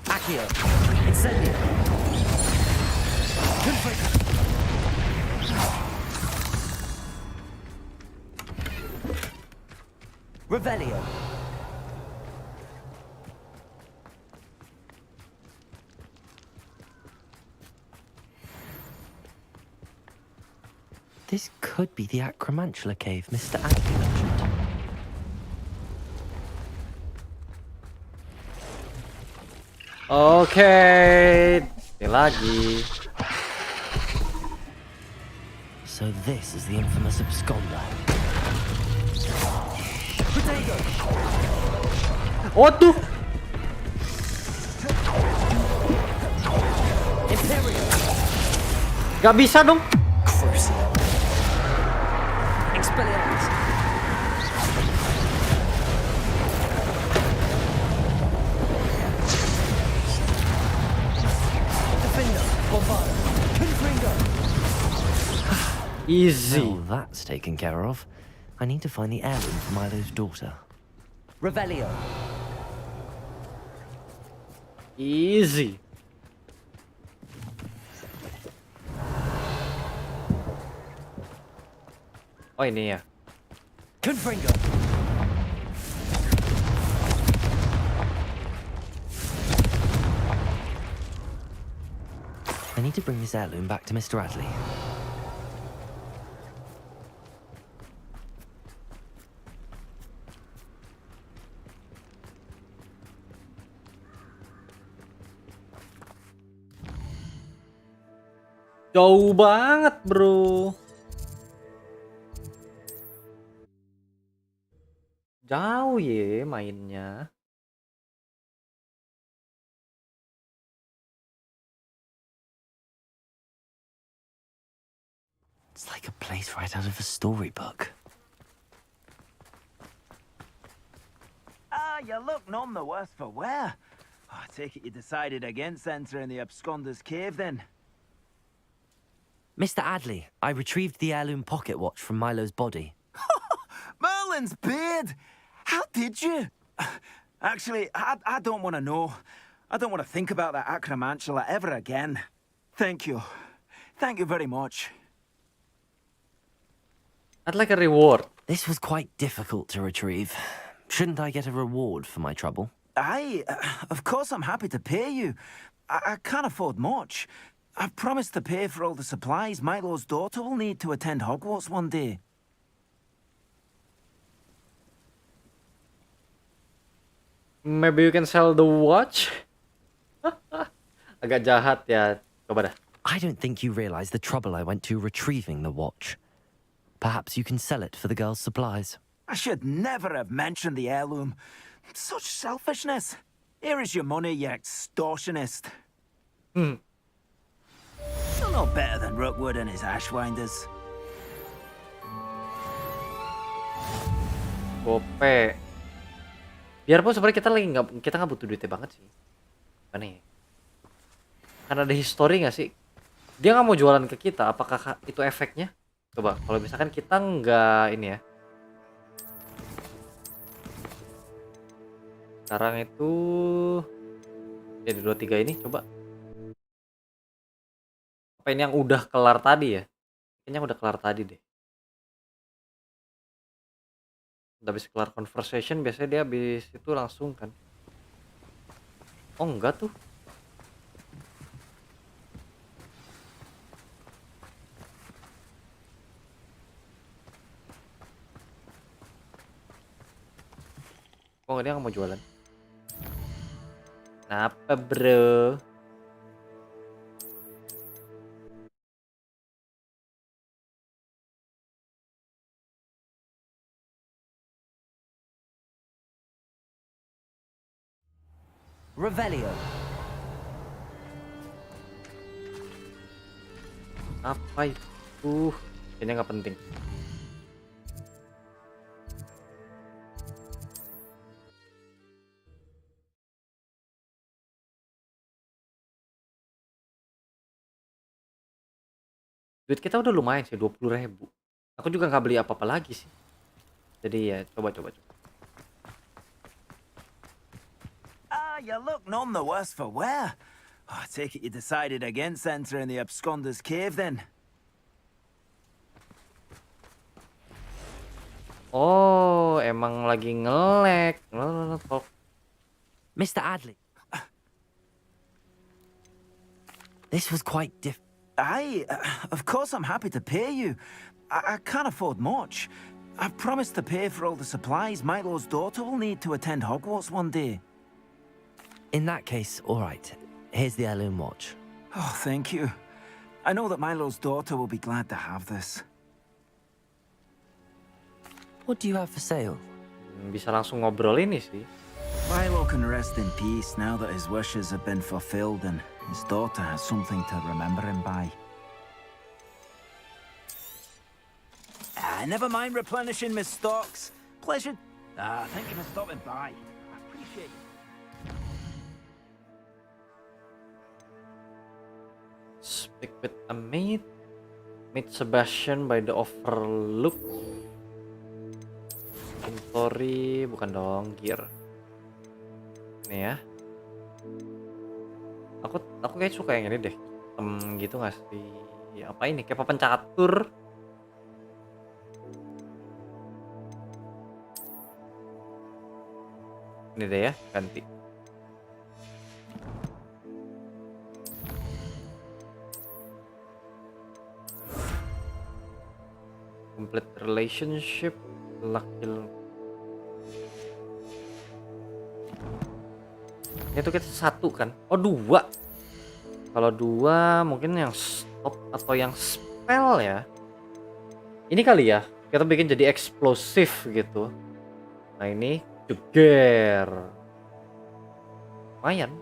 Accio. Incendio. Confringo. Revelio. This could be the Acromantula cave Mr. Adley mentioned. Oke, ini lagi. So this is the infamous absconder. Protego. Oh tuh. Imperio. Gak bisa dong. Crucial. Expelliarmus. Defender. Bombard. Confringo. Easy. Well, that's taken care of. I need to find the heirloom for Milo's daughter. Revelio. Easy. Oh ini ya. Confringo. I need to bring this heirloom back to Mr. Adley. Jauh banget, bro. Jauh ya mainnya. It's like a place right out of a storybook. Ah, you look none the worse for wear. Oh, I take it you decided against entering the absconder's cave then. Mr. Adley, I retrieved the heirloom pocket watch from Milo's body. Merlin's beard! How did you? Actually, I don't want to know. I don't want to think about that acromantula ever again. Thank you. Thank you very much. I'd like a reward. This was quite difficult to retrieve. Shouldn't I get a reward for my trouble? Of course I'm happy to pay you. I can't afford much. I've promised to pay for all the supplies Milo's daughter will need to attend Hogwarts one day. Maybe you can sell the watch? Agak jahat ya. Coba dah. I don't think you realize the trouble I went to retrieving the watch. Perhaps you can sell it for the girl's supplies. I should never have mentioned the heirloom. Such selfishness. Here is your money, you extortionist. You're no better than Rookwood and his ashwinders. Gope. Biarpun sebenarnya kita nggak butuh duitnya banget sih. Mana ya? Karena ada history nggak sih? Dia nggak mau jualan ke kita. Apakah itu efeknya? Coba. Kalau misalkan kita nggak ini ya. Sekarang itu jadi 23 ini coba Apa ini yang udah kelar tadi ya? Kayaknya udah kelar tadi deh. Udah habis kelar conversation biasanya dia habis itu langsung kan. Oh enggak tuh. Oh dia nggak mau jualan. Kenapa bro? Revelio. Apa itu? Kayaknya nggak penting. Duit kita udah lumayan sih, 20.000. Aku juga nggak beli apa-apa lagi sih. Jadi ya coba. Ah, you look none the worse for wear. Oh, I take it you decided against entering the absconder's cave then. Oh, emang lagi nge-lag. Mr. Adley. This was quite different. Of course I'm happy to pay you. I can't afford much. I've promised to pay for all the supplies Milo's daughter will need to attend Hogwarts one day. In that case, all right. Here's the heirloom watch. Oh, thank you. I know that Milo's daughter will be glad to have this. What do you have for sale? Bisa langsung ngobrol ini sih. Milo can rest in peace now that his wishes have been fulfilled and his daughter has something to remember him by. Never mind replenishing my stocks. Pleasure. Thank you for stopping by. I appreciate it. Speak with a maid. Meet Sebastian by the Overlook. Inventory, bukan dong, gear. Ini ya. Aku kayak suka yang ini deh. Gitu nggak sih? Ya, apa ini? Kayak papan catur. Ini deh ya, ganti. Complete relationship, laki. Itu kita satu kan? Oh 2. Kalau 2 mungkin yang stop atau yang spell ya. Ini kali ya, kita bikin jadi eksplosif gitu. Nah ini jeger. Lumayan.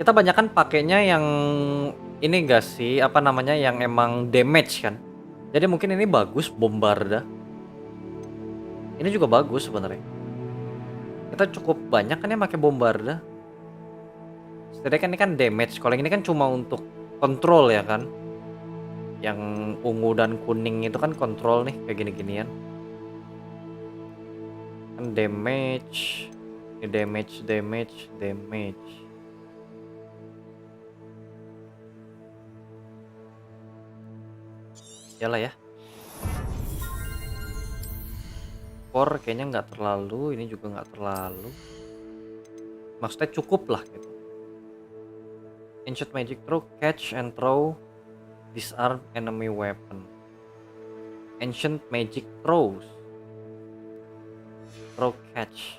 Kita banyakan pakainya yang ini gak sih, apa namanya, yang emang damage kan. Jadi mungkin ini bagus, bombarda. Ini juga bagus sebenarnya. Kita cukup banyak kan ya pakai bombarda. Setidaknya kan ini kan damage. Kalau yang ini kan cuma untuk kontrol ya kan. Yang ungu dan kuning itu kan kontrol nih kayak gini-ginian. Kan damage. Ini damage. Yalah ya. Core kayaknya nggak terlalu, ini juga nggak terlalu. Maksudnya cukup lah gitu. Ancient magic throw, catch and throw, disarm enemy weapon. Ancient magic throws, throw catch.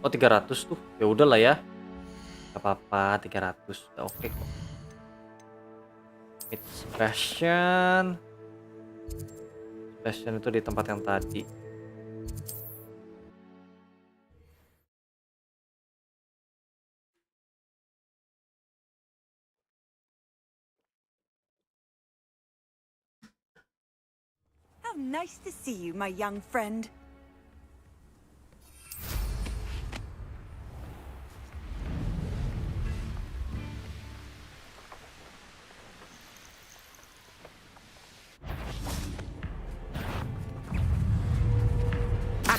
Oh 300 tuh, ya udahlah ya. Gak apa-apa, 300 udah oke kok. Meet Sebastian itu di tempat yang tadi. How nice to see you, my young friend.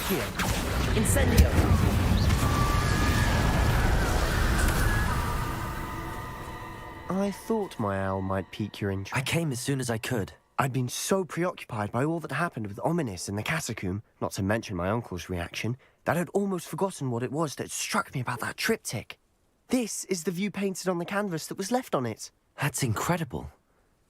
Accio. Incendio. I thought my owl might pique your interest. I came as soon as I could. I'd been so preoccupied by all that happened with Ominis in the catacomb, not to mention my uncle's reaction, that I'd almost forgotten what it was that struck me about that triptych. This is the view painted on the canvas that was left on it. That's incredible.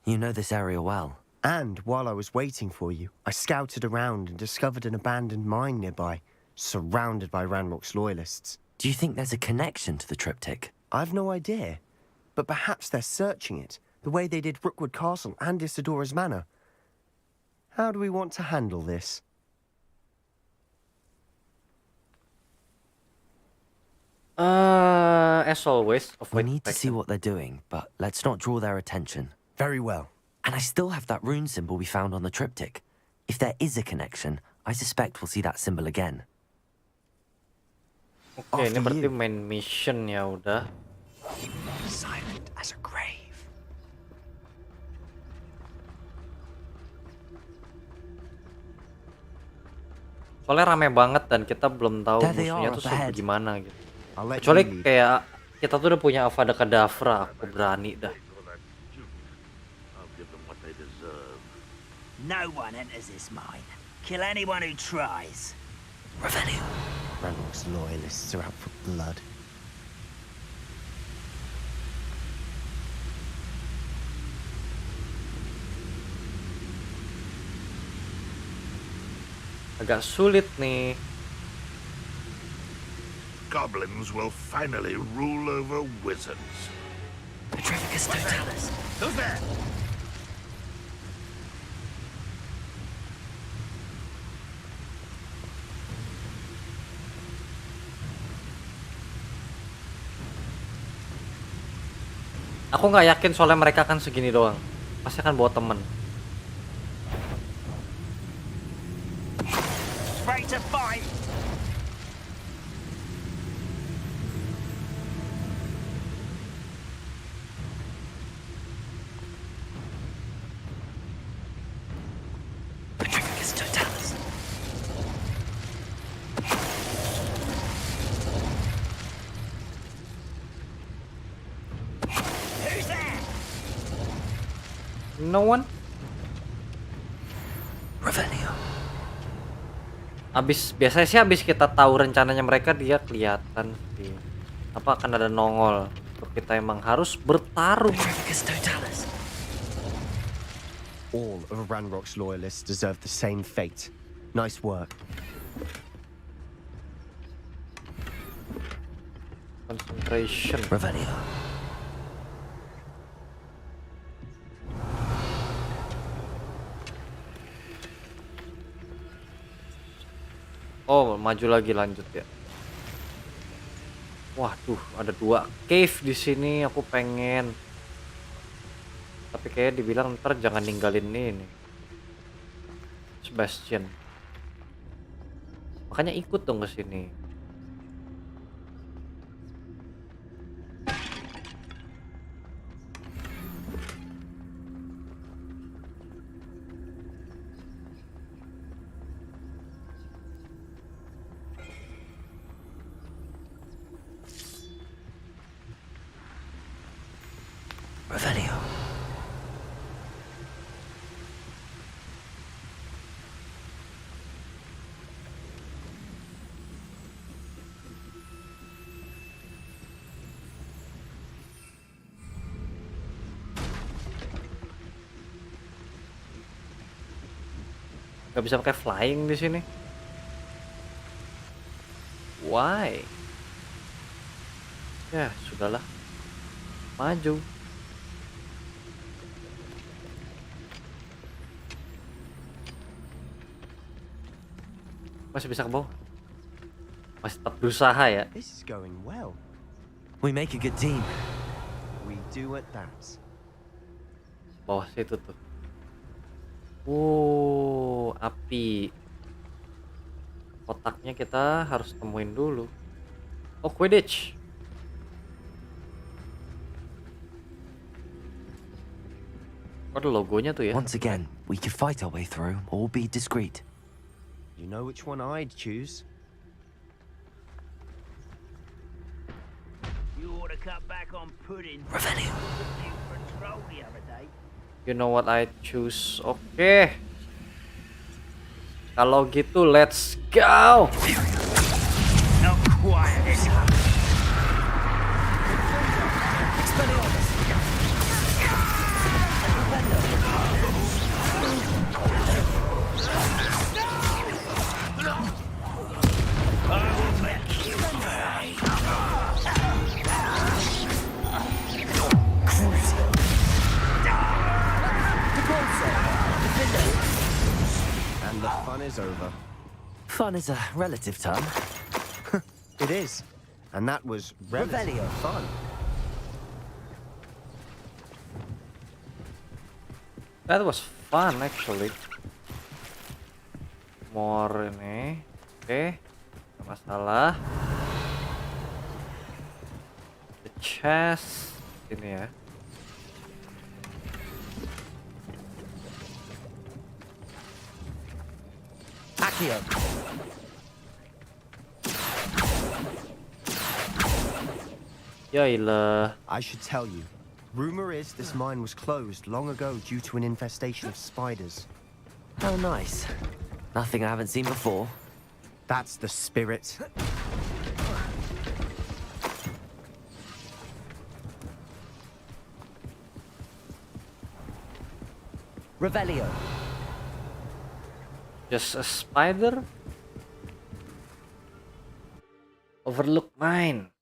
You know this area well. And while I was waiting for you, I scouted around and discovered an abandoned mine nearby, surrounded by Ranrock's loyalists. Do you think there's a connection to the triptych? I've no idea, but perhaps they're searching it, the way they did Rookwood Castle and Isidora's Manor. How do we want to handle this? As always, we need to see what they're doing, but let's not draw their attention. Very well. And I still have that rune symbol we found on the triptych. If there is a connection, I suspect we'll see that symbol again. Oke, ini berarti main mission ya udah. Silent as a grave. Soalnya rame banget dan kita belum tahu musuhnya tuh gimana gitu. Kecuali kayak kita tuh udah punya Avada Kedavra, aku berani dah. No one enters this mine. Kill anyone who tries. Revenue. Ranrock's loyalists are out for blood. Agak sulit nih. Goblins will finally rule over wizards. Petrificus Totalis. Who's there? Aku nggak yakin soalnya mereka akan segini doang. Pasti akan bawa temen. Ready to fight. Petrificus Totalis. Who's there? No one? Revenue. Biasanya sih abis kita tahu rencananya mereka dia kelihatan sih. Apa akan ada nongol. Kita emang harus bertarung. All of Ranrock's loyalists deserve the same fate. Nice work. Concentration. Revenue. Oh, maju lagi lanjut ya. Waduh, ada 2 cave di sini. Aku pengen. Tapi kayak dibilang ntar jangan ninggalin ini. Sebastian. Makanya ikut dong ke sini. Revenue. Gak bisa pakai flying di sini. Why? Ya, sudahlah. Maju. Masih bisa ke bawah. Masih tetap berusaha ya. This is going well. We make a good team. We do at that. Bawah situ tuh. Api. Kotaknya kita harus temuin dulu. Oh, Quidditch. Ada logonya tuh ya. Once again, we could fight our way through or be discreet. You know which one I'd choose. You ought to cut back on pudding. Revelio. Patrol the other day. You know what I choose. Oke. Kalau gitu let's go. Not quiet, is it? And the fun is over. Fun is a relative term. It is. And that was relatively Revelio. fun. That was fun actually. More ini. Oke. Nggak masalah. The chest ini ya. Accio. Yailah. I should tell you. Rumor is this mine was closed long ago due to an infestation of spiders. How nice. Nothing I haven't seen before. That's the spirit. Revelio. Just a spider? Overlook mine.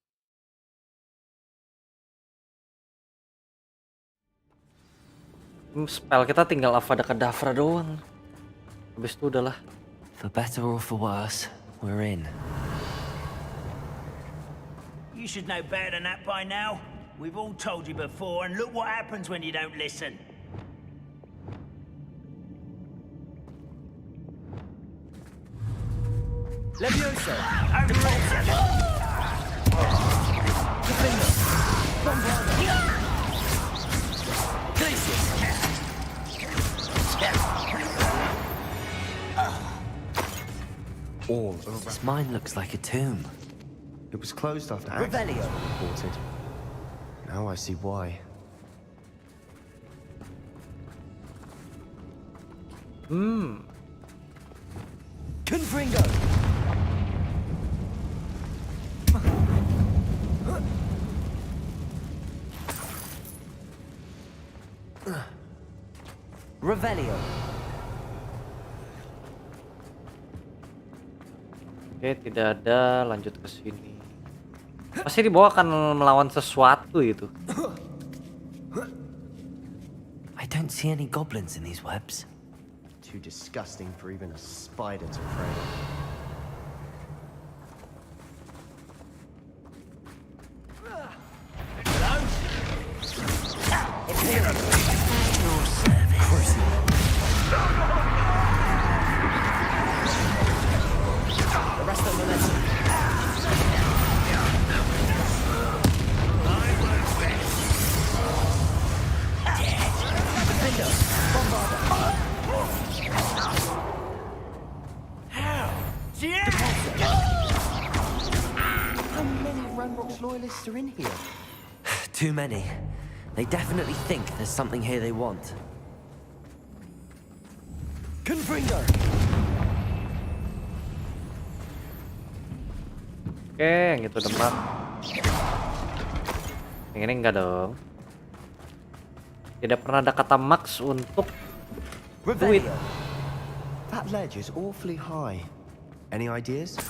Spell kita tinggal Avada Kedavra doang. Habis itu udahlah. For better or for worse, we're in. You should know better than that by now. We've all told you before, and look what happens when you don't listen. Levioso. All This mine looks like a tomb. It was closed after Revelio. accidents were reported. Now I see why. Confringo. Revelio. Oke, tidak ada. Lanjut ke sini. Pasti di bawah akan melawan sesuatu itu. I don't see any goblins in these webs. Too disgusting for even a spider to prey on. Loyalists are in here. Too many. They definitely think there's something here they want. Confringo. Oke, yang itu demak. Yang ini enggak dong. Tidak pernah ada kata max untuk duit. That ledge is awfully high. Any ideas?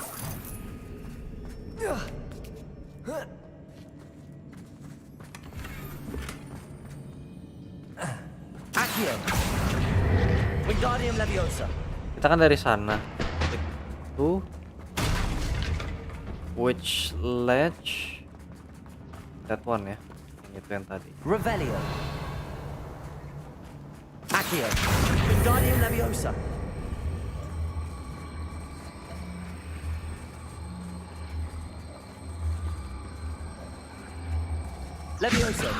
Accio. Wingardium Leviosa. Kita kan dari sana. Itu. Which ledge? That one ya. Yang itu yang tadi. Revelio. Accio. Wingardium Leviosa. Levioso.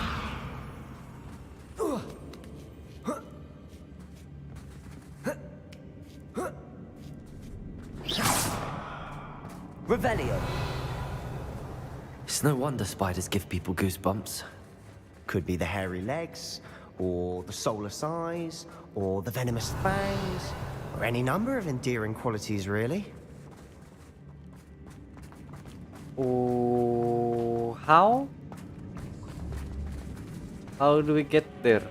Revelio. It's no wonder spiders give people goosebumps. Could be the hairy legs, or the soulless eyes, or the venomous fangs, or any number of endearing qualities, really. Oh, how? How do we get there?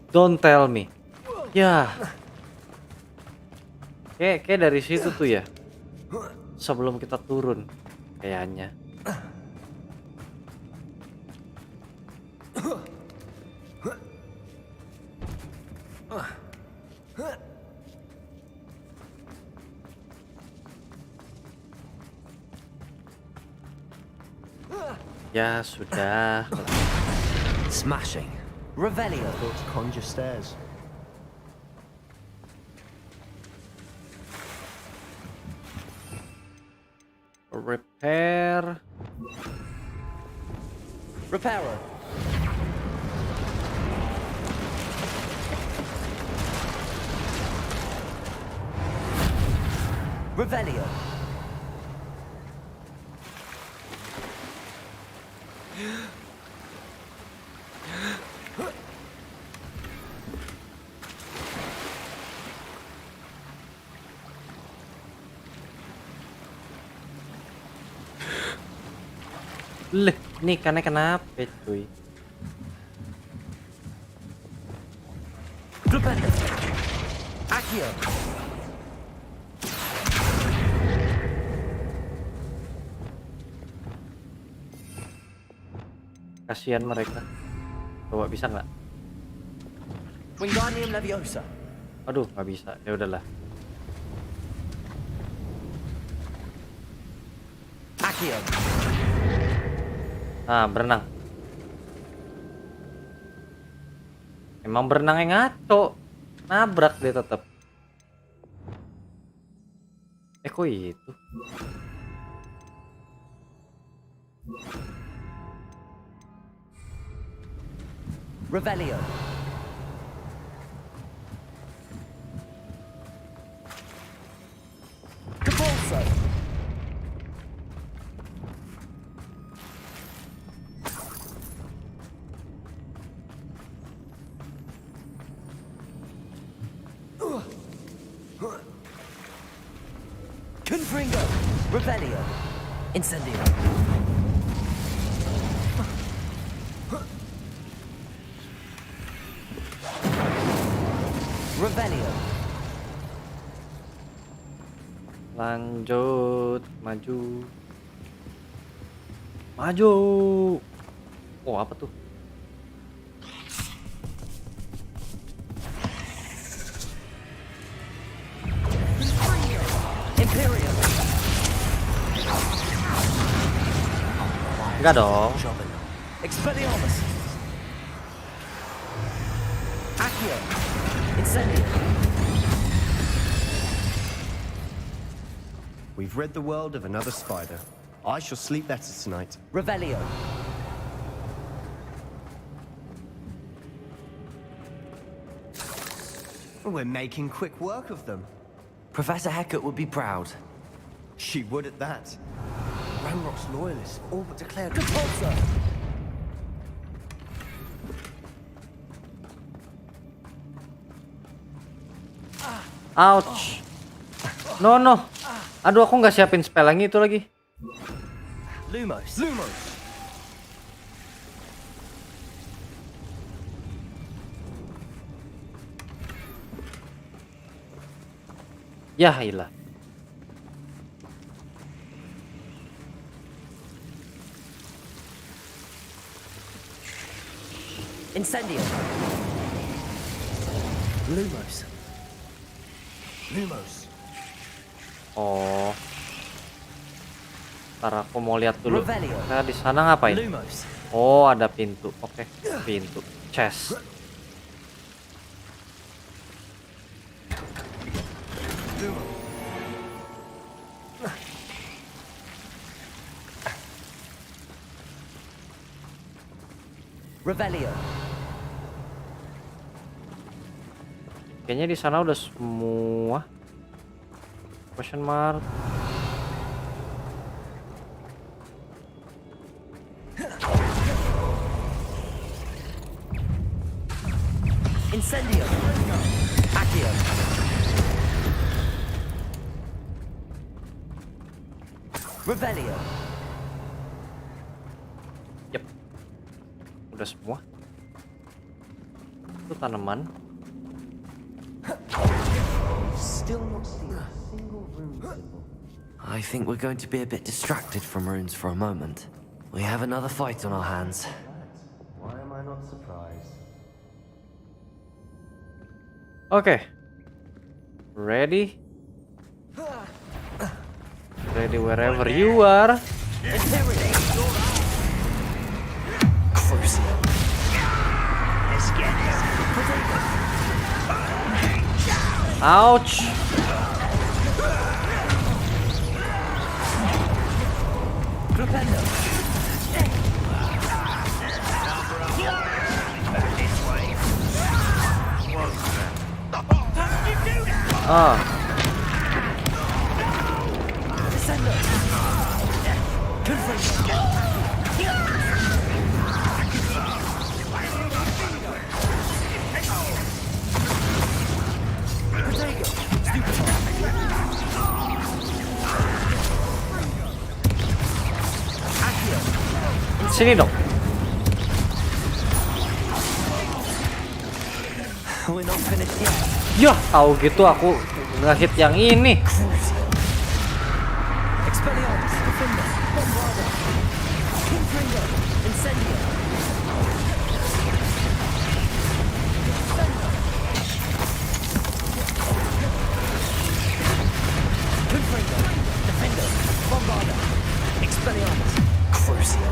Don't tell me. Ya. Kayak dari situ tuh ya. Sebelum kita turun kayaknya. Ya sudah. Smashing. Revelio. Thought to conjure stairs. Repair. Repairer. Revelio. Leh, nih karena kenapa cuy? Accio. Kasihan mereka. Coba bisa nggak? Wingardium Leviosa. Aduh, nggak bisa. Ya udahlah. Accio. Nah, berenang. Emang berenang yang ngaco. Nabrak dia tetap. Kok itu? Revelio. Capulso. Confringo. Revelio. Incendio. Revelio. Lanjut, maju. Maju. Oh, apa tuh? Imperium. Enggak dong. Expelliarmus. Accio. Incendio. We've rid the world of another spider. I shall sleep better tonight. Revelio. We're making quick work of them. Professor Hecat would be proud. She would at that. Ranrock's loyalists all but declared Capulso. Ouch. No, no. Aduh, aku nggak siapin spell yang itu lagi. Lumos. Lumos. Ya, ilah. Incendio. Lumos. Lumos. Oh. Ntar aku mau lihat dulu. Revelio. Nah, di sana ngapain? Lumos. Oh, ada pintu. Oke, pintu. Chest. Revelio. Kayaknya di sana udah semua. Question mark. Incendio. Accio. Revelio. Yep. Udah semua. Itu tanaman. Still not seen a single rune symbol. I think we're going to be a bit distracted from runes for a moment. We have another fight on our hands. Why am I not surprised? Oke. Ready? Ready wherever you are. Ouch. Ah. Sini dong. We're not finished yet. Yah, tahu gitu aku ngehit yang ini. Expelliarmus, Defender, Bombarda, Confringo, Incendio. Confringo, Defender, Bombarda, Expelliarmus, Crucio.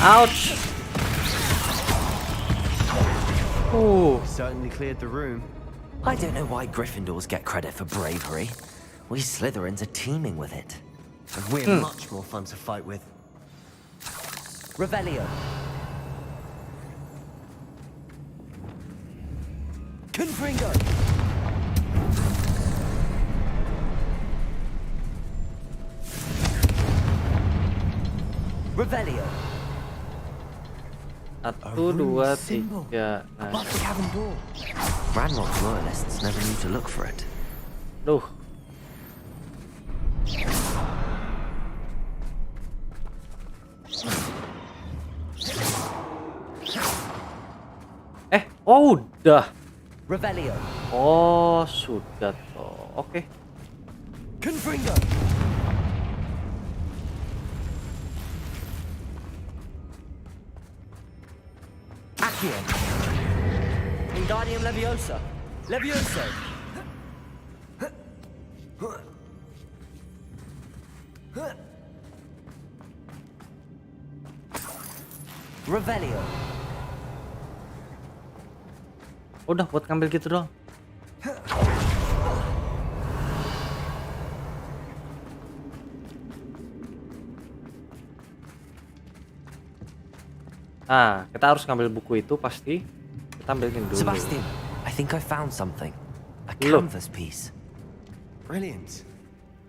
Ouch. Certainly cleared the room. I don't know why Gryffindors get credit for bravery. We Slytherins are teeming with it. And we're much more fun to fight with. Revelio. Confringo. Revelio. 1, 2, 3. Above the cabin door. Ranrock's loyalists never knew to look for it. Duh. Oh udah. Revelio. Oh sudah toh. Oke. Confringo. Accio. Wingardium Leviosa. Levioso. Revelio. Udah buat ngambil gitu doang. Nah, kita harus ngambil buku itu pasti. Kita ambilin dulu. Sebastian, I think I found something. A canvas piece. Brilliant.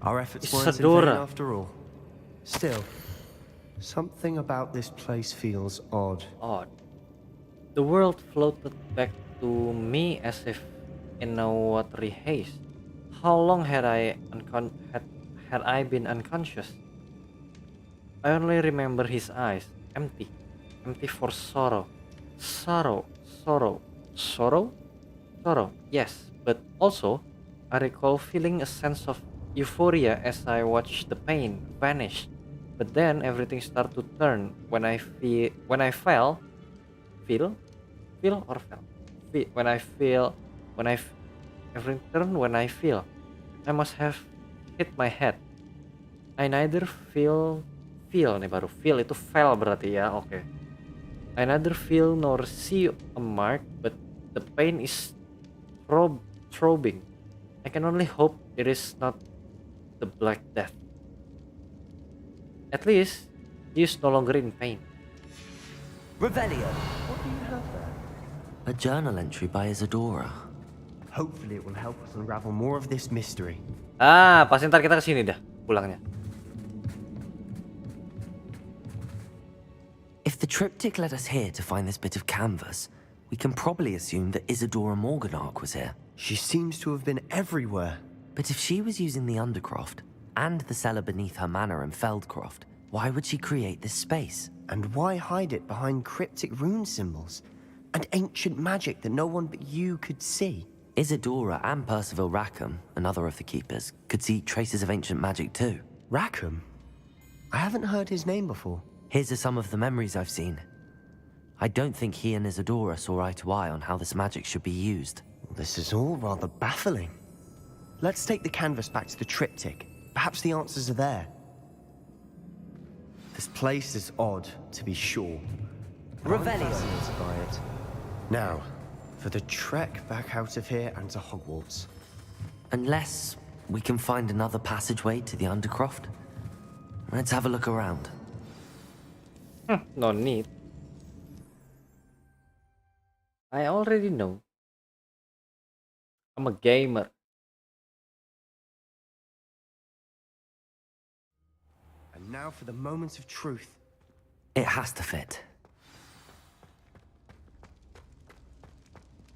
Our efforts weren't in Isadora. vain after all. Still, something about this place feels odd. Odd. The world floated back to me as if in a watery haze. How long had I been unconscious? I only remember his eyes, empty for sorrow. Sorrow. Yes, but also I recall feeling a sense of euphoria as I watched the pain vanish. But then everything started to turn when I fell every turn when I feel, I must have hit my head. I neither feel nih baru feel itu fell berarti ya, oke. I neither feel nor see a mark, but the pain is throbbing. I can only hope it is not the Black Death. At least he is no longer in pain. Revelio. What do you have there? A journal entry by Isadora. Hopefully it will help us unravel more of this mystery. Ah, pasti ntar kita kesini dah pulangnya. If the triptych led us here to find this bit of canvas, we can probably assume that Isadora Morganark was here. She seems to have been everywhere. But if she was using the Undercroft and the cellar beneath her manor in Feldcroft, why would she create this space? And why hide it behind cryptic rune symbols and ancient magic that no one but you could see? Isadora and Percival Rackham, another of the keepers, could see traces of ancient magic too. Rackham? I haven't heard his name before. Here's are some of the memories I've seen. I don't think he and Isadora saw eye to eye on how this magic should be used. This is all rather baffling. Let's take the canvas back to the triptych. Perhaps the answers are there. This place is odd, to be sure. Revelio. I'm fascinated by it. Now, for the trek back out of here and to Hogwarts. Unless we can find another passageway to the Undercroft. Let's have a look around. No need. I already know. I'm a gamer. And now for the moments of truth. It has to fit.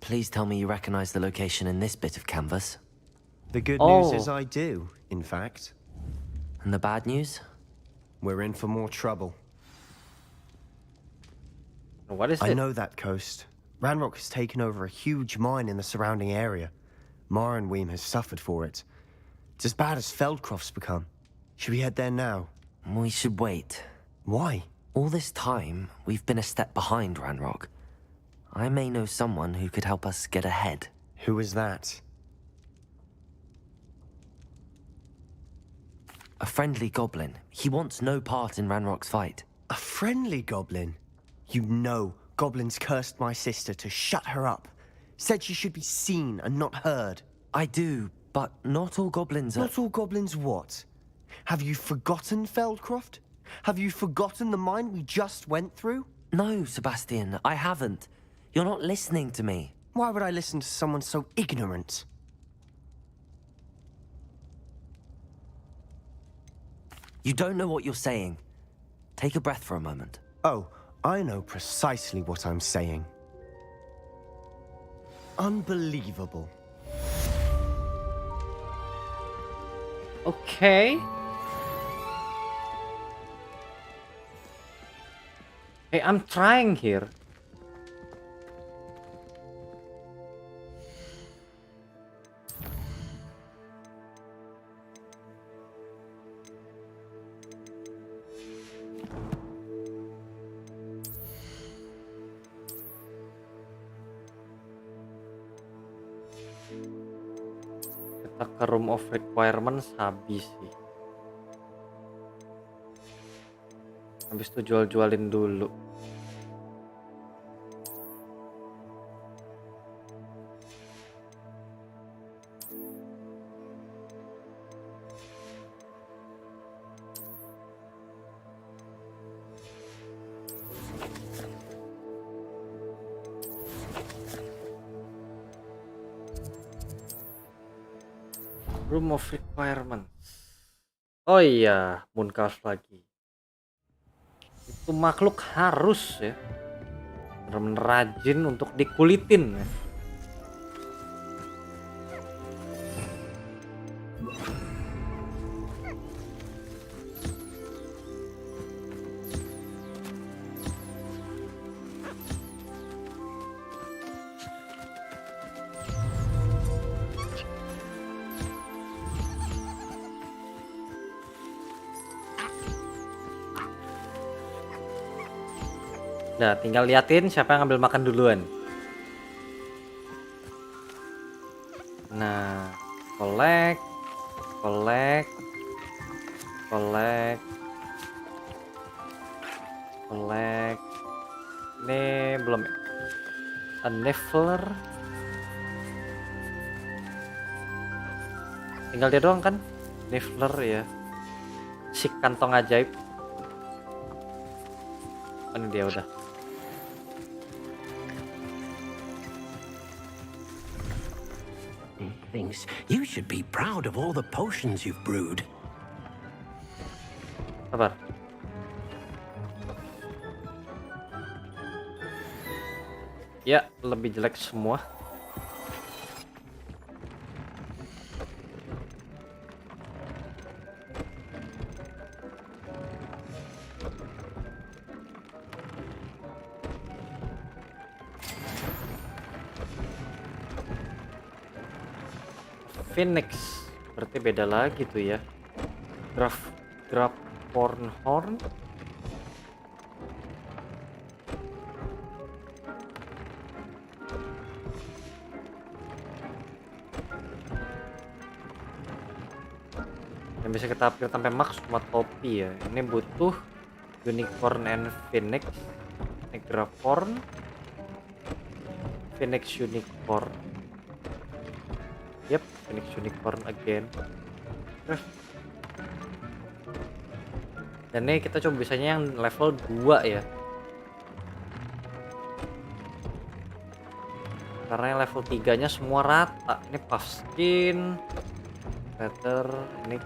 Please tell me you recognize the location in this bit of canvas. The good news is I do, in fact. And the bad news? We're in for more trouble. What is it? I know that coast. Ranrock has taken over a huge mine in the surrounding area. Marrenweem has suffered for it. It's as bad as Feldcroft's become. Should we head there now? We should wait. Why? All this time, we've been a step behind Ranrock. I may know someone who could help us get ahead. Who is that? A friendly goblin. He wants no part in Ranrock's fight. A friendly goblin? You know, goblins cursed my sister to shut her up. Said she should be seen and not heard. I do, but not all goblins are... Not all goblins what? Have you forgotten Feldcroft? Have you forgotten the mine we just went through? No, Sebastian, I haven't. You're not listening to me. Why would I listen to someone so ignorant? You don't know what you're saying. Take a breath for a moment. Oh, I know precisely what I'm saying. Unbelievable. Okay. Hey, I'm trying here. Kita ke room of requirements habis sih. Habis itu jual-jualin dulu. Room of requirements. Oh iya, Mooncalf lagi. Itu makhluk harus ya bener-bener rajin untuk dikulitin ya. Nah, tinggal liatin siapa yang ngambil makan duluan. Nah, collect, collect, collect, collect. Ini belum ya? A niffler. Tinggal dia doang kan? Niffler ya. Si kantong ajaib. Oh, ini dia udah. Thinks you should be proud of all the potions you've brewed. Sabar. Ya, lebih jelek semua. Phoenix berarti beda lagi tuh ya. Horn. Yang bisa kita upgrade sampai max cuma topi ya. Ini butuh unicorn and phoenix, Horn, phoenix unicorn. Yep, phoenix unicorn again. Dan ini kita coba bisanya yang level 2 ya. Karena yang level 3-nya semua rata. Ini puff skin, feather, ini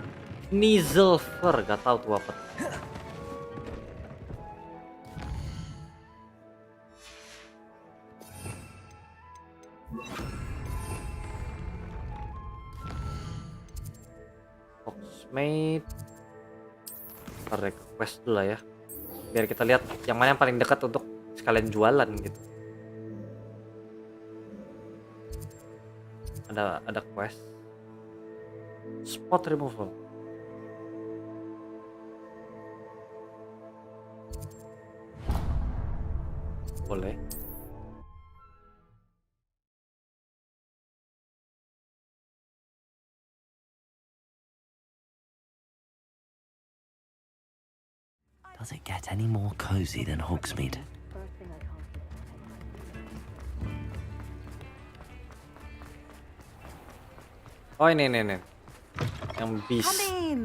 Sneasel fur, gak tau tuh apa. Foxmate. Ntar request dulu lah ya. Biar kita lihat yang mana yang paling dekat untuk sekalian jualan gitu. Ada quest. Spot removal. Boleh. Does it get any more cozy than Hogsmeade? Oh ini. Yang bis. Come in.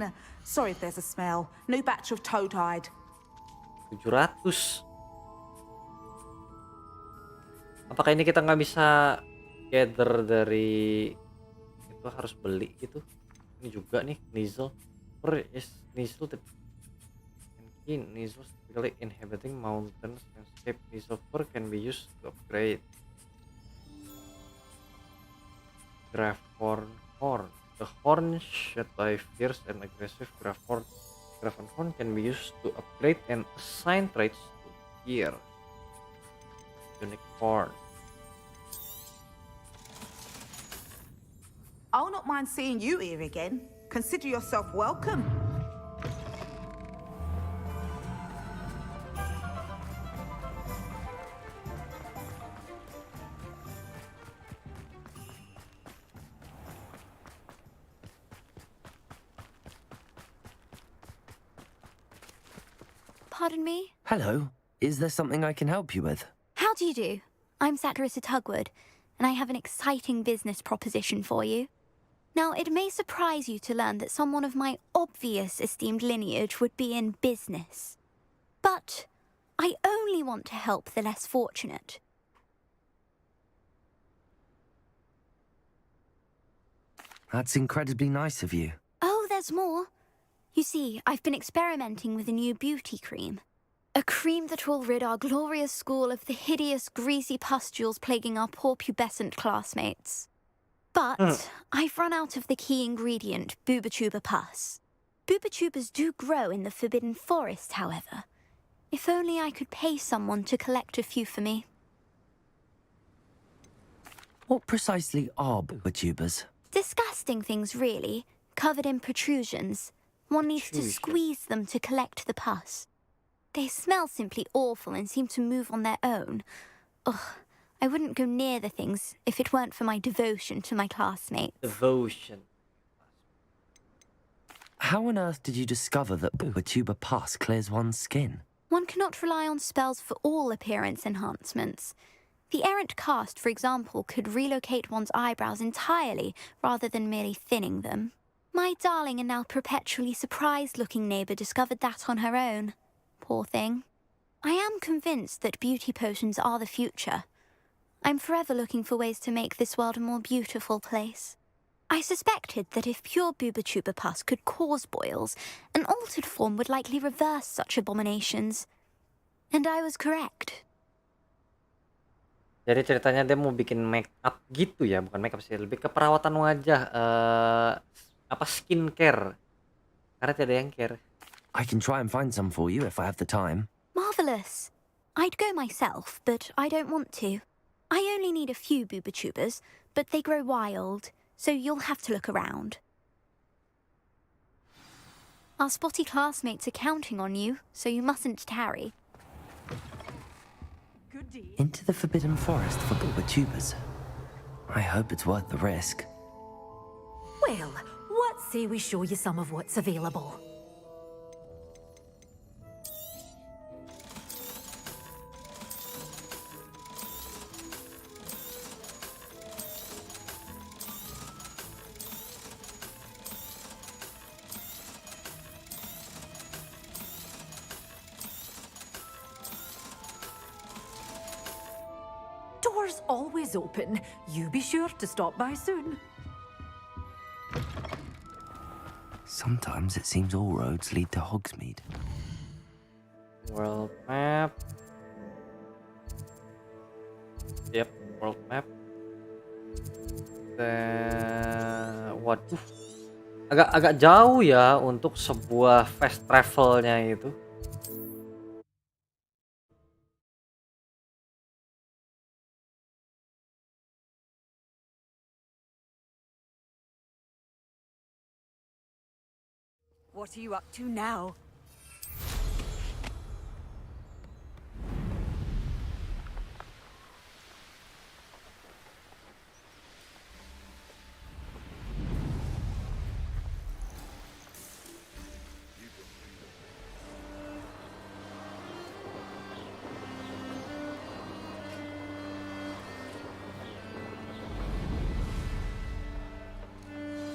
Sorry if there's a smell. New batch of toad-hide. 700. Apakah ini kita nggak bisa gather dari itu, harus beli gitu? Ini juga nih Nizel. Where is Nizel? Nizel typically inhabiting mountains and escape. Nizel fur can be used to upgrade. Grafhorn horn. The horn shed by fierce and aggressive Grafhorn horn can be used to upgrade and assign traits to gear. Unique horn. I'll not mind seeing you here again. Consider yourself welcome. Pardon me? Hello. Is there something I can help you with? How do you do? I'm Saccharissa Tugwood, and I have an exciting business proposition for you. Now, it may surprise you to learn that someone of my obvious esteemed lineage would be in business. But I only want to help the less fortunate. That's incredibly nice of you. Oh, there's more. You see, I've been experimenting with a new beauty cream. A cream that will rid our glorious school of the hideous, greasy pustules plaguing our poor pubescent classmates. But I've run out of the key ingredient, Booba-tuber pus. Booba-tubers do grow in the Forbidden Forest, however. If only I could pay someone to collect a few for me. What precisely are booba-tubers? Disgusting things, really, covered in protrusions. One needs to squeeze them to collect the pus. They smell simply awful and seem to move on their own. Ugh, I wouldn't go near the things if it weren't for my devotion to my classmates. Devotion. How on earth did you discover that VTuber Pass clears one's skin? One cannot rely on spells for all appearance enhancements. The errant cast, for example, could relocate one's eyebrows entirely rather than merely thinning them. My darling and now perpetually surprised-looking neighbour discovered that on her own. Poor thing. I am convinced that beauty potions are the future. I'm forever looking for ways to make this world a more beautiful place. I suspected that if pure VTuber pus could cause boils, an altered form would likely reverse such abominations. And I was correct. Jadi ceritanya dia mau bikin make up gitu ya, bukan make up sih, lebih ke perawatan wajah, apa skincare. Karena tidak ada yang care. I can try and find some for you if I have the time. Marvellous. I'd go myself, but I don't want to. I only need a few VTubers, but they grow wild, so you'll have to look around. Our spotty classmates are counting on you, so you mustn't tarry. Into the Forbidden Forest for VTubers. I hope it's worth the risk. Well, what say we show you some of what's available? Doors always open. You be sure to stop by soon. Sometimes it seems all roads lead to Hogsmeade. World map. Yep, world map. Waduh. Agak jauh ya untuk sebuah fast travelnya itu. What are you up to now?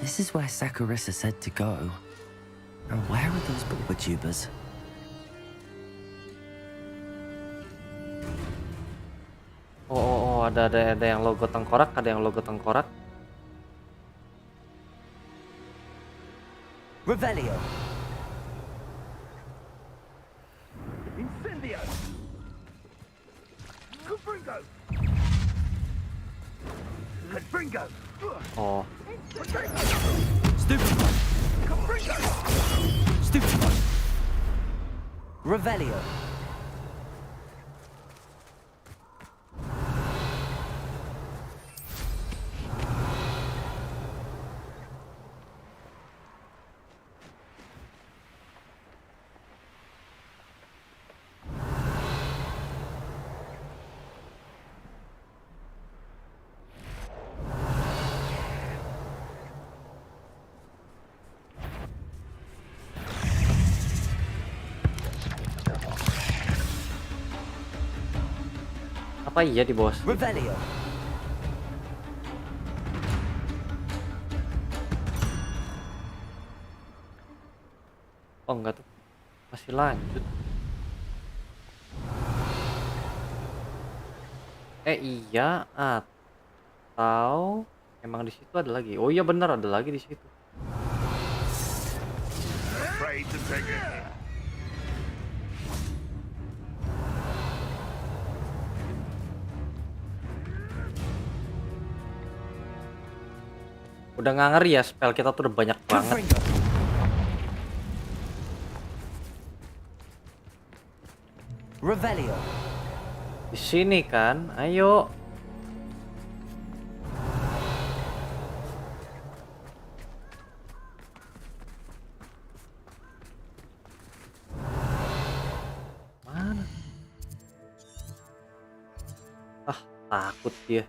This is where Sakurissa said to go. And where are those VTubers? Oh, ada yang logo tengkorak, ada yang logo tengkorak. Revelio. Incendio! Confringo! Confringo! Oh. Stupid. Stupid. Revelio. Apa iya di bawah? Revelio. Oh enggak tuh, masih lanjut. Iya atau emang di situ ada lagi? Oh iya benar ada lagi di situ. Afraid to take it. Udah nggak ngeri ya, spell kita tuh udah banyak banget. Revelio. Di sini kan, ayo. Mana? Takut dia.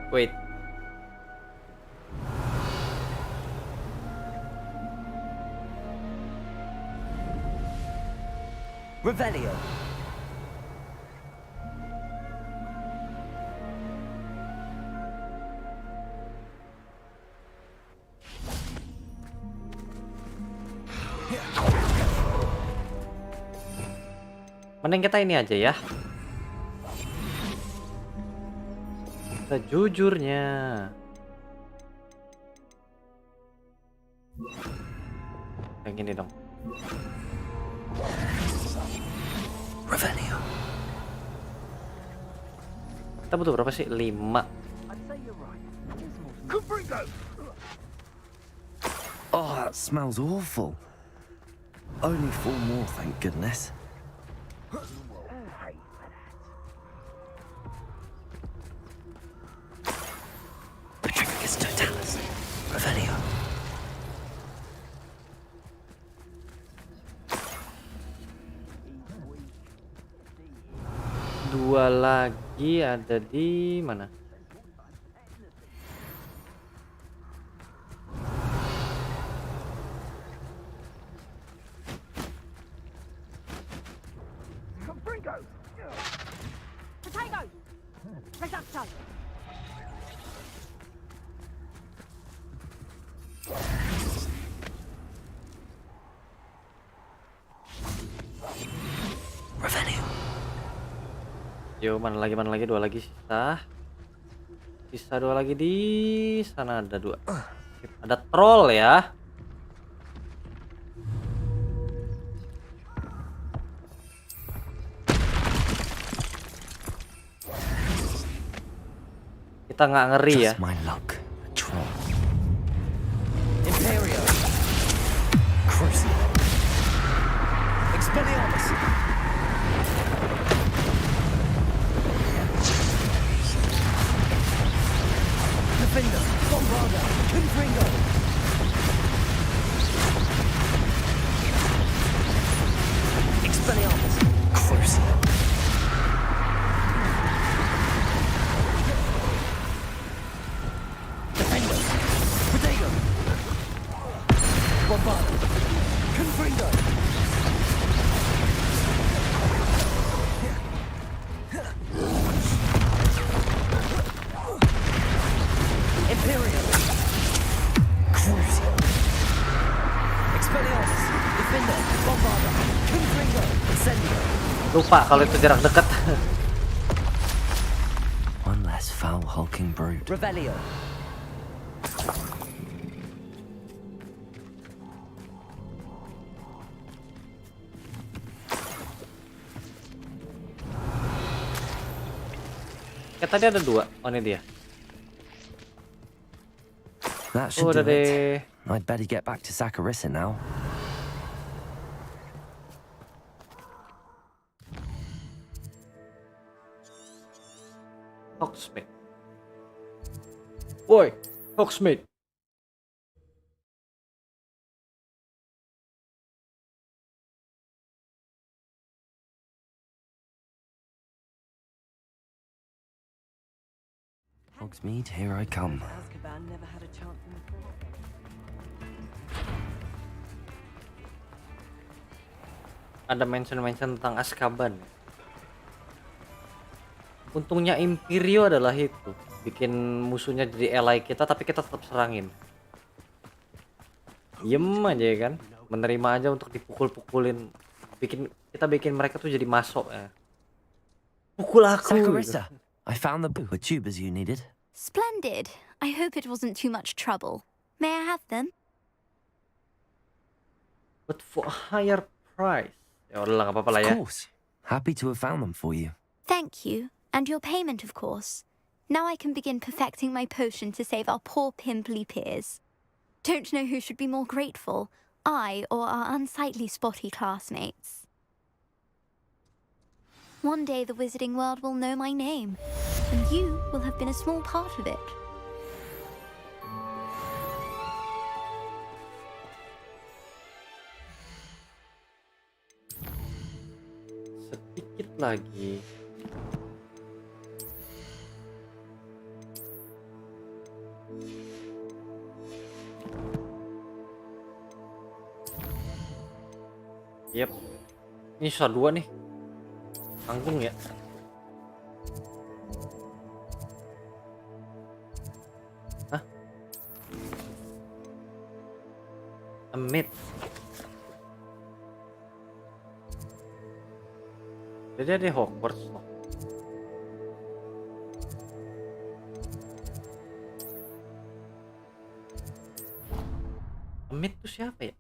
Wait. Revelio. Mending kita ini aja ya. Sejujurnya. Yang ini dong. Revelio. Kita butuh berapa sih? 5. Oh, that smells awful. Only 4 more, thank goodness. Petrificus totalis. Revelio. Dua lagi ada di mana? Yo, mana lagi 2 lagi sisa. Sisa 2 lagi di sana ada 2. Ada troll ya. Kita nggak ngeri ya. Just my luck, a troll. Imperio. Crucial. Expelliarmus. Defender, Bombarda, Confringo. Expelliarmus. Crucial. Defender, Protego. Bombarda, Confringo. Imperial. Crucial. Expelliarmus. Defender. Bombarda. Confringo. Incendio. Lupa kalau itu jarak dekat. One less foul hulking brood. Revelio. Ya tadi ada 2. Oh ini dia. That should Udah do it. deh. I'd better get back to Saccharissa now. Hogsmeade. Woi, Hogsmeade. Hogsmeade, here I come. Ada mention tentang Azkaban. Untungnya Imperio adalah itu, bikin musuhnya jadi ally kita tapi kita tetap serangin. Diem aja ya kan, menerima aja untuk dipukul-pukulin. Kita bikin mereka tuh jadi masuk ya. Pukul aku. Saccharissa, I found the tubers you needed. Splendid. I hope it wasn't too much trouble. May I have them? But for a higher price. Ya udah lah, nggak apa-apa lah ya. Of course. Happy to have found them for you. Thank you. And your payment, of course. Now I can begin perfecting my potion to save our poor pimply peers. Don't know who should be more grateful, I or our unsightly spotty classmates. One day the wizarding world will know my name, and you will have been a small part of it. Sedikit lagi. Yep. Ini susah 2 nih. Tanggung ya. Hah? Amit. Jadi ada Hogwarts loh. Amit tuh siapa ya?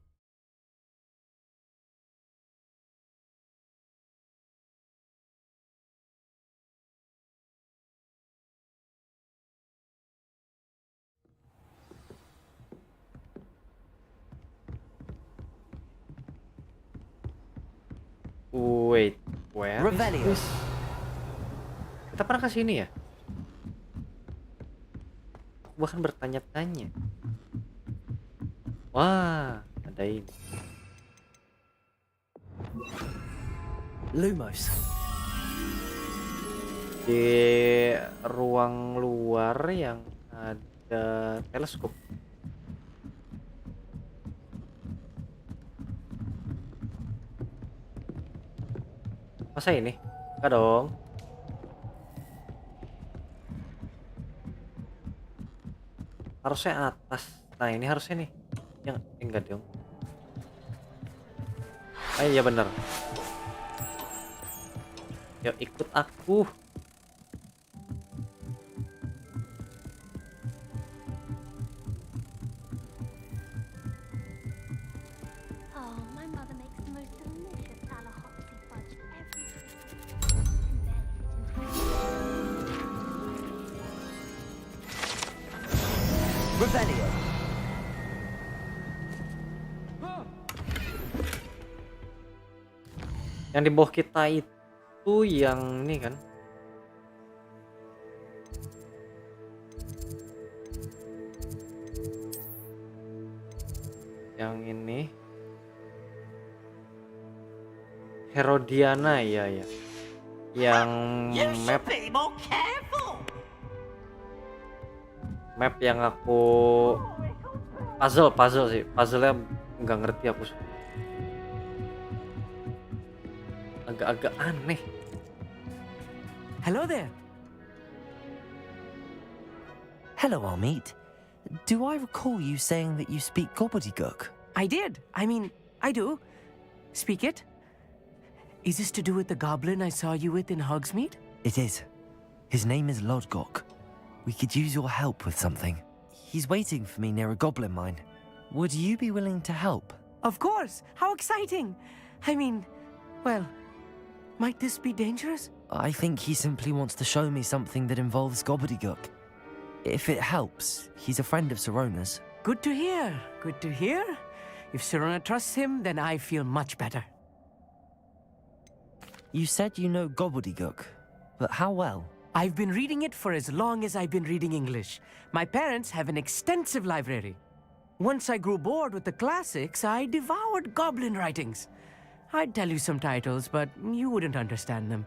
Wait, where is this? Kita pernah ke sini ya? Aku bahkan bertanya-tanya. Wah, ada ini. Lumos. Di ruang luar yang ada teleskop. Masa ini? Enggak dong. Harusnya atas. Nah, ini harusnya nih. Yang enggak dong. Ah iya bener. Yuk ikut aku. Revelio. Yang di bawah kita itu yang ini kan? Yang ini Herodiana ya ya. Yang map yang aku puzzle sih. Puzzle-nya nggak ngerti aku. Agak-agak aneh. Hello there. Hello, Amit. Do I recall you saying that you speak gobbledygook? I did. I mean, I do. Speak it. Is this to do with the goblin I saw you with in Hogsmeade? It is. His name is Lodgok. We could use your help with something. He's waiting for me near a goblin mine. Would you be willing to help? Of course. How exciting. I mean, well, might this be dangerous? I think he simply wants to show me something that involves gobbledygook. If it helps, he's a friend of Sirona's. Good to hear. Good to hear. If Sirona trusts him, then I feel much better. You said you know gobbledygook, but how well? I've been reading it for as long as I've been reading English. My parents have an extensive library. Once I grew bored with the classics, I devoured goblin writings. I'd tell you some titles, but you wouldn't understand them.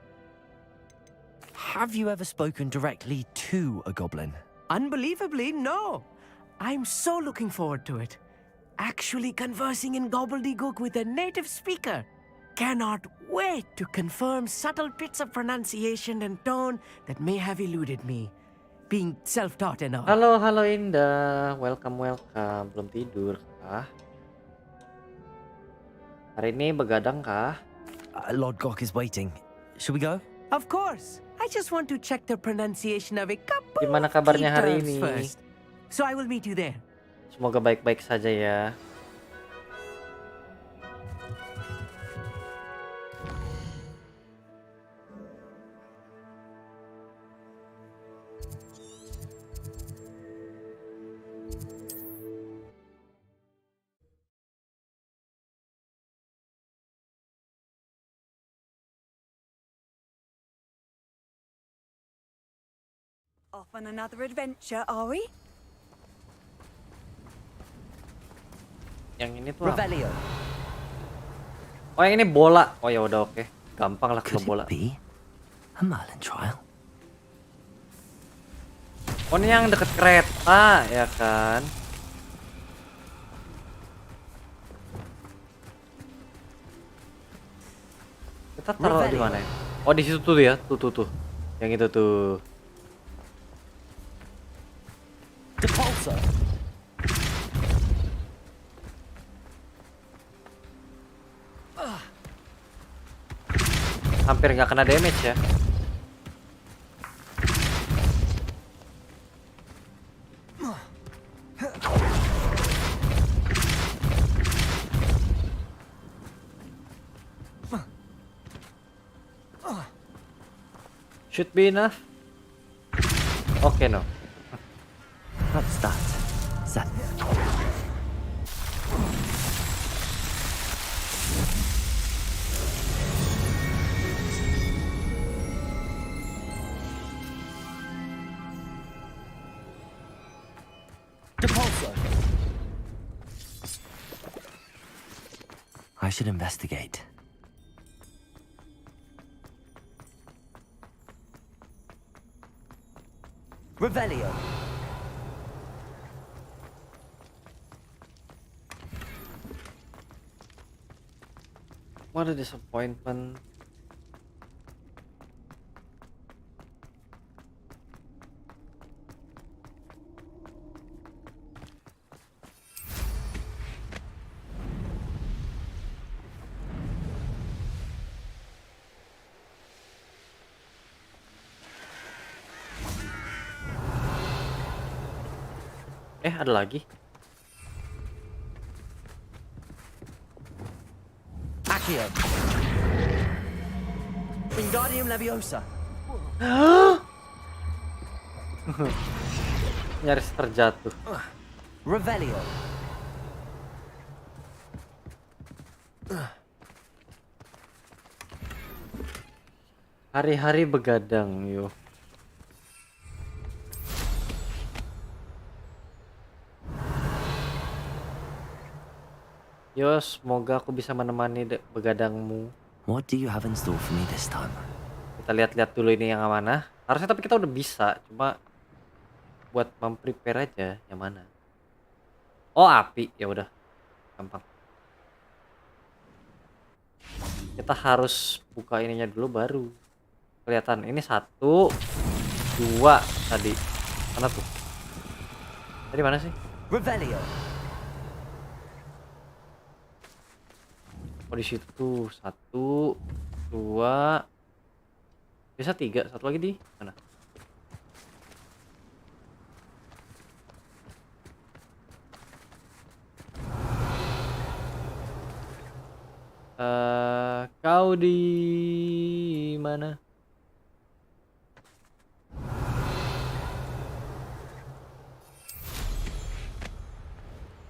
Have you ever spoken directly to a goblin? Unbelievably, no. I'm so looking forward to it. Actually conversing in gobbledygook with a native speaker. Cannot wait to confirm subtle bits of pronunciation and tone that may have eluded me. Being self-taught and all. Halo Indah. Welcome. Belum tidur kah? Hari ini begadang kah? Lodgok is waiting. Should we go? Of course. I just want to check the pronunciation of a couple Gimana kabarnya hari terms ini? first. So I will meet you there. Semoga baik-baik saja ya. Off on another adventure, are we? Yang ini tuh apa? Revelio. Oh yang ini bola. Oh ya udah oke. Gampang lah kena Could bola. it be a Merlin trial? Oh, ini yang deket kereta ya kan? Kita taruh di mana ya? Oh, di situ tuh ya, tuh. Yang itu tuh. Depulsor. Hampir nggak kena damage ya. Should be enough. Okay, no. What's that? Set. Depulsor. I should investigate. Revelio. What a disappointment. Ada lagi. Accio. Wingardium Leviosa. Nyaris terjatuh. Revelio. Hari-hari begadang, yuk. Yo, semoga aku bisa menemani begadangmu. What do you have in store for me this time? Kita lihat-lihat dulu ini yang mana. Harusnya tapi kita udah bisa, cuma buat memprepare aja yang mana. Oh, api. Ya udah. Gampang. Kita harus buka ininya dulu baru kelihatan. Ini 1 2 tadi. Mana tuh? Tadi mana sih? Revelio. Oh, di situ 1 2 bisa 3, satu lagi di mana? Kau di mana?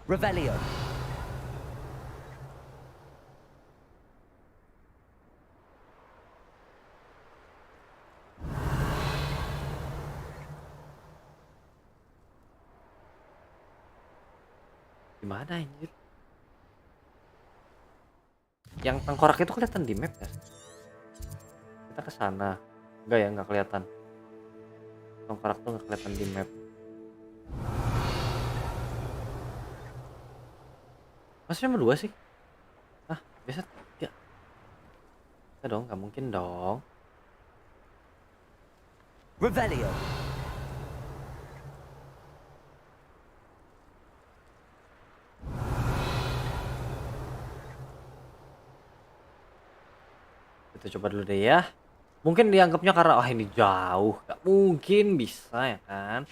Revelio. Gimana anjir? Yang tengkorak itu kelihatan di map ya? Kita ke sana. Enggak ya, enggak kelihatan. Tengkorak tuh enggak kelihatan di map. Masih cuma 2 sih? Ah, biasa 3. Ya dong, nggak mungkin dong. Revelio. Kita coba dulu deh ya. Mungkin dianggapnya karena ini jauh, nggak mungkin bisa ya kan?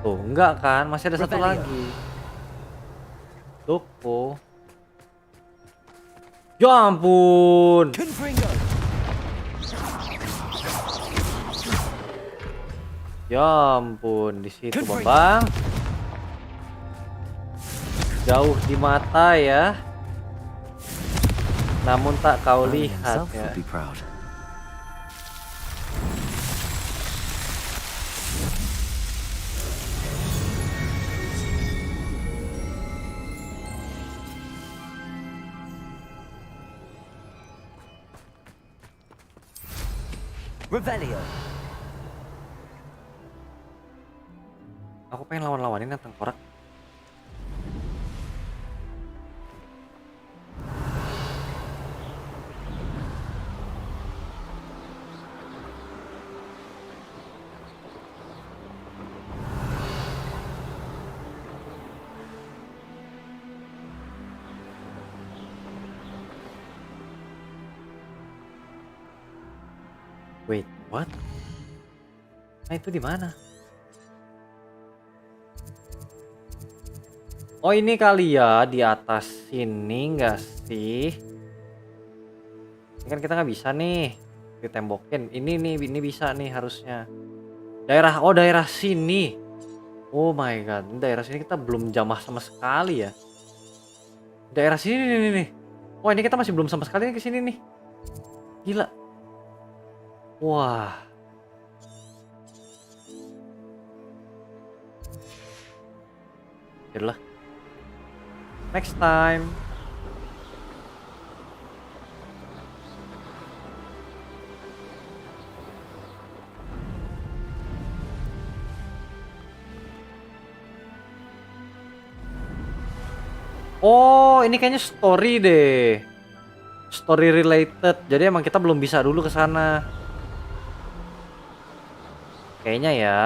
Tuh enggak kan? Masih ada satu lagi. Toko. Ya ampun. Ya ampun, di situ Bang. Jauh di mata ya. Namun tak kau lihat ya. Revelio. Aku pengen lawan-lawanin yang tengkorak. Wait, what? Nah itu di mana? Oh ini kali ya di atas sini nggak sih? Ini kan kita nggak bisa nih ditembokin. Ini bisa nih harusnya. Daerah sini. Oh my god, daerah sini kita belum jamah sama sekali ya. Daerah sini nih. Wah ini kita masih belum sama sekali ke sini nih. Gila. Wah. Yalah. Next time. Oh, ini kayaknya story deh. Story related. Jadi emang kita belum bisa dulu ke sana. Kayaknya ya.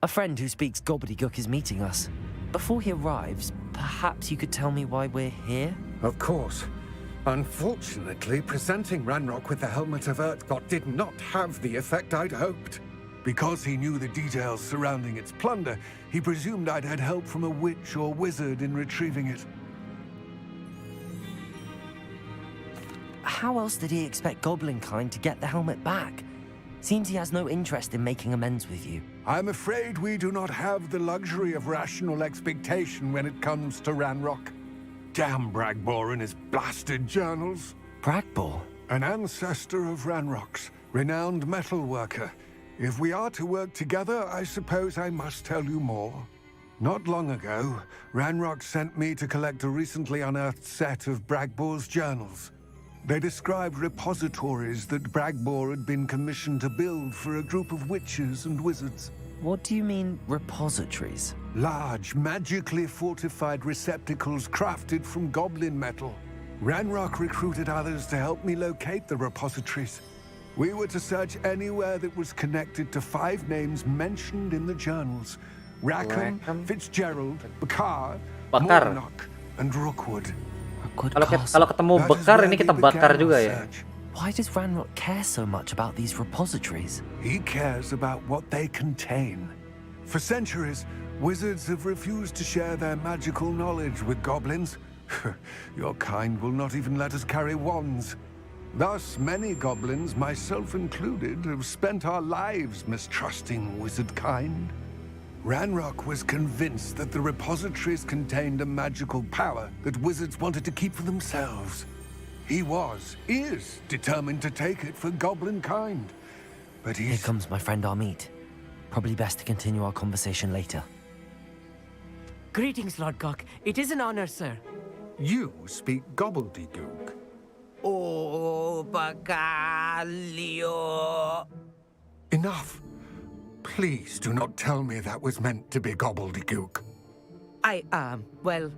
A friend who speaks gobbledygook is meeting us. Before he arrives, perhaps you could tell me why we're here? Of course. Unfortunately, presenting Ranrock with the Helmet of Urtkot did not have the effect I'd hoped. Because he knew the details surrounding its plunder, he presumed I'd had help from a witch or wizard in retrieving it. How else did he expect Goblinkind to get the helmet back? Seems he has no interest in making amends with you. I'm afraid we do not have the luxury of rational expectation when it comes to Ranrock. Damn Bragbor and his blasted journals. Bragbor? An ancestor of Ranrock's, renowned metal worker. If we are to work together, I suppose I must tell you more. Not long ago, Ranrock sent me to collect a recently unearthed set of Bragbor's journals. They described repositories that Bragbor had been commissioned to build for a group of witches and wizards. What do you mean, repositories? Large, magically fortified receptacles crafted from goblin metal. Ranrock recruited others to help me locate the repositories. We were to search anywhere that was connected to 5 names mentioned in the journals. Rackham, Fitzgerald, Bakar, Mornock, and Rookwood. Kalau ketemu Bekar ini kita bakar juga ya. Why does Ranrock care so much about these repositories? He cares about what they contain. For centuries, wizards have refused to share their magical knowledge with goblins. Your kind will not even let us carry wands. Thus, many goblins, myself included, have spent our lives mistrusting wizard kind. Ranrock was convinced that the repositories contained a magical power that wizards wanted to keep for themselves. He is determined to take it for goblin kind. But Here comes my friend Amit. Probably best to continue our conversation later. Greetings, Lord Cock. It is an honor, sir. You speak gobbledygook. Oh, Bagalio. Enough. Please do not tell me that was meant to be gobbledygook. Well,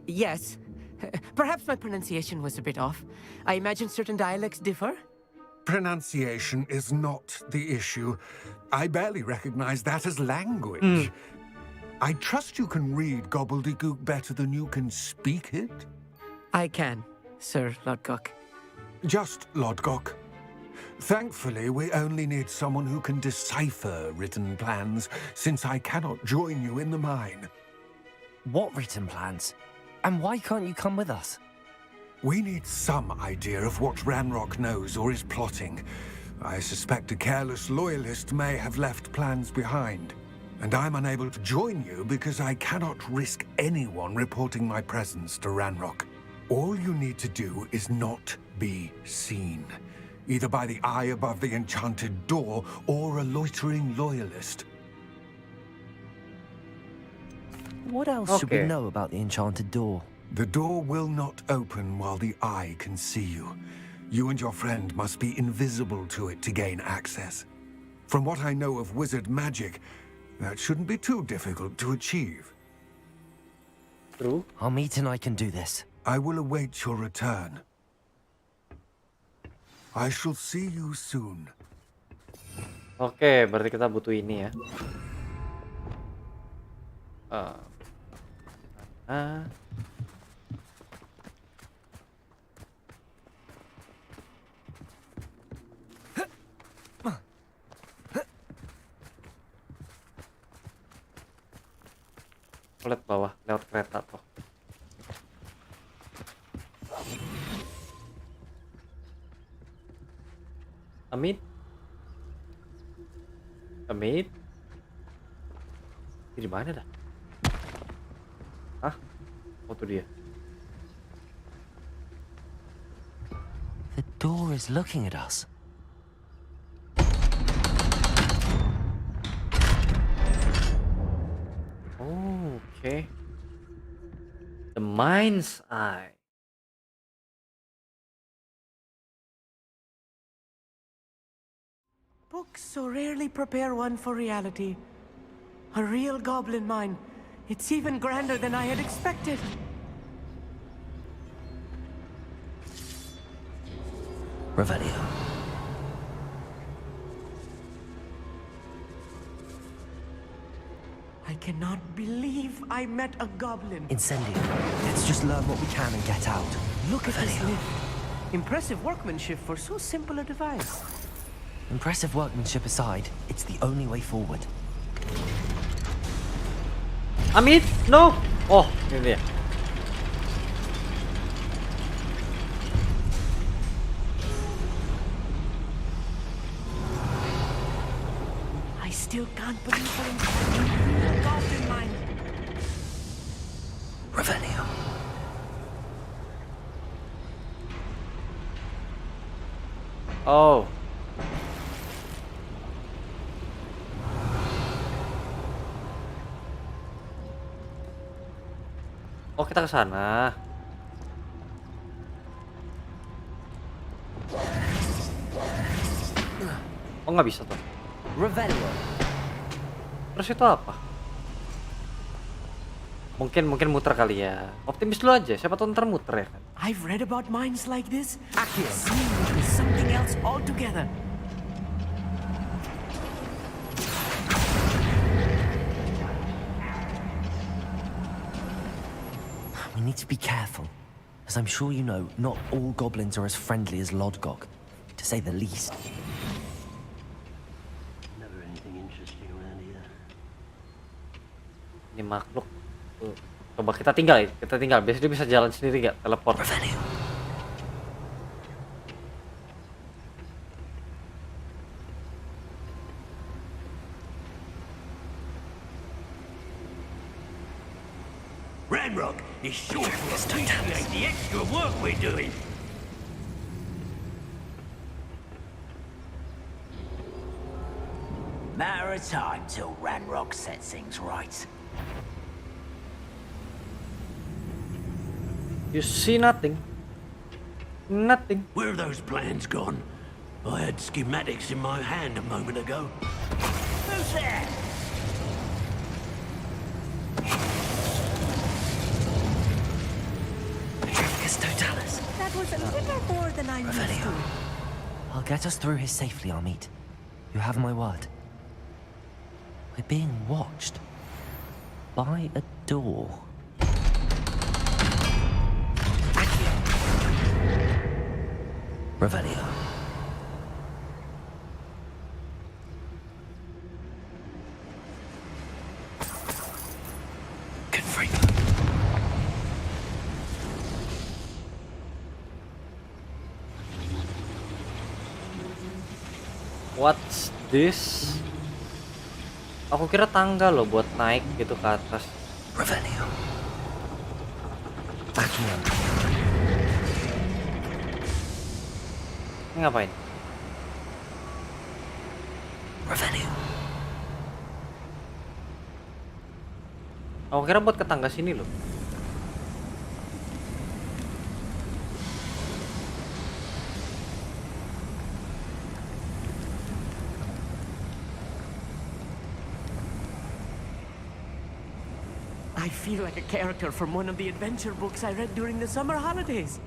yes. Perhaps my pronunciation was a bit off. I imagine certain dialects differ? Pronunciation is not the issue. I barely recognize that as language. I trust you can read gobbledygook better than you can speak it? I can, Sir Lodgok. Just Lodgok. Thankfully, we only need someone who can decipher written plans, since I cannot join you in the mine. What written plans? And why can't you come with us? We need some idea of what Ranrock knows or is plotting. I suspect a careless loyalist may have left plans behind. And I'm unable to join you because I cannot risk anyone reporting my presence to Ranrock. All you need to do is not be seen. Either by the eye above the enchanted door, or a loitering loyalist. What else should we know about the enchanted door? The door will not open while the eye can see you. You and your friend must be invisible to it to gain access. From what I know of wizard magic, that shouldn't be too difficult to achieve. True. Amit and I can do this. I will await your return. I shall see you soon. Oke, berarti kita butuh ini ya. Lihat bawah, lewat kereta tuh. Amit? Amit? Di mana dah? Hah? Oh tuh dia. The door is looking at us. Oh, okay. The mind's eye. Books so rarely prepare one for reality. A real goblin mine. It's even grander than I had expected. Revelio. I cannot believe I met a goblin. Incendio. Let's just learn what we can and get out. Look at this lift. Impressive workmanship for so simple a device. Impressive workmanship aside, it's the only way forward. Amit, no! Oh, ini dia. I still can't believe we're in a goblin mine. Revelio. Oh. Oh, kita ke sana. Oh, nggak bisa tuh. Revelio. Terus itu apa? Mungkin muter kali ya. Optimis dulu aja, siapa tahu ntar muter ya kan. I've read about mines like this. Seeing it is something else altogether. We need to be careful. As I'm sure you know, not all goblins are as friendly as Lodgok, to say the least. Never anything interesting around here. Ini makhluk. Tuh. Coba kita tinggal ya, kita tinggal. Biasanya dia bisa jalan sendiri gak? Teleport. Ranrock is sure to appreciate the extra work we're doing. Matter of time till Ranrock sets things right. You see nothing. Nothing. Where are those plans gone? I had schematics in my hand a moment ago. Who's there? That was a little more than I'm used Revelio. to. I'll get us through here safely, Amit. You have my word. We're being watched. By a door. Revelio. What's this? Aku kira tangga loh buat naik gitu ke atas. Revelio. Accio. Ini ngapain? Revelio. Aku kira buat ke tangga sini loh. I feel like a character from one of the adventure books I read during the summer holidays.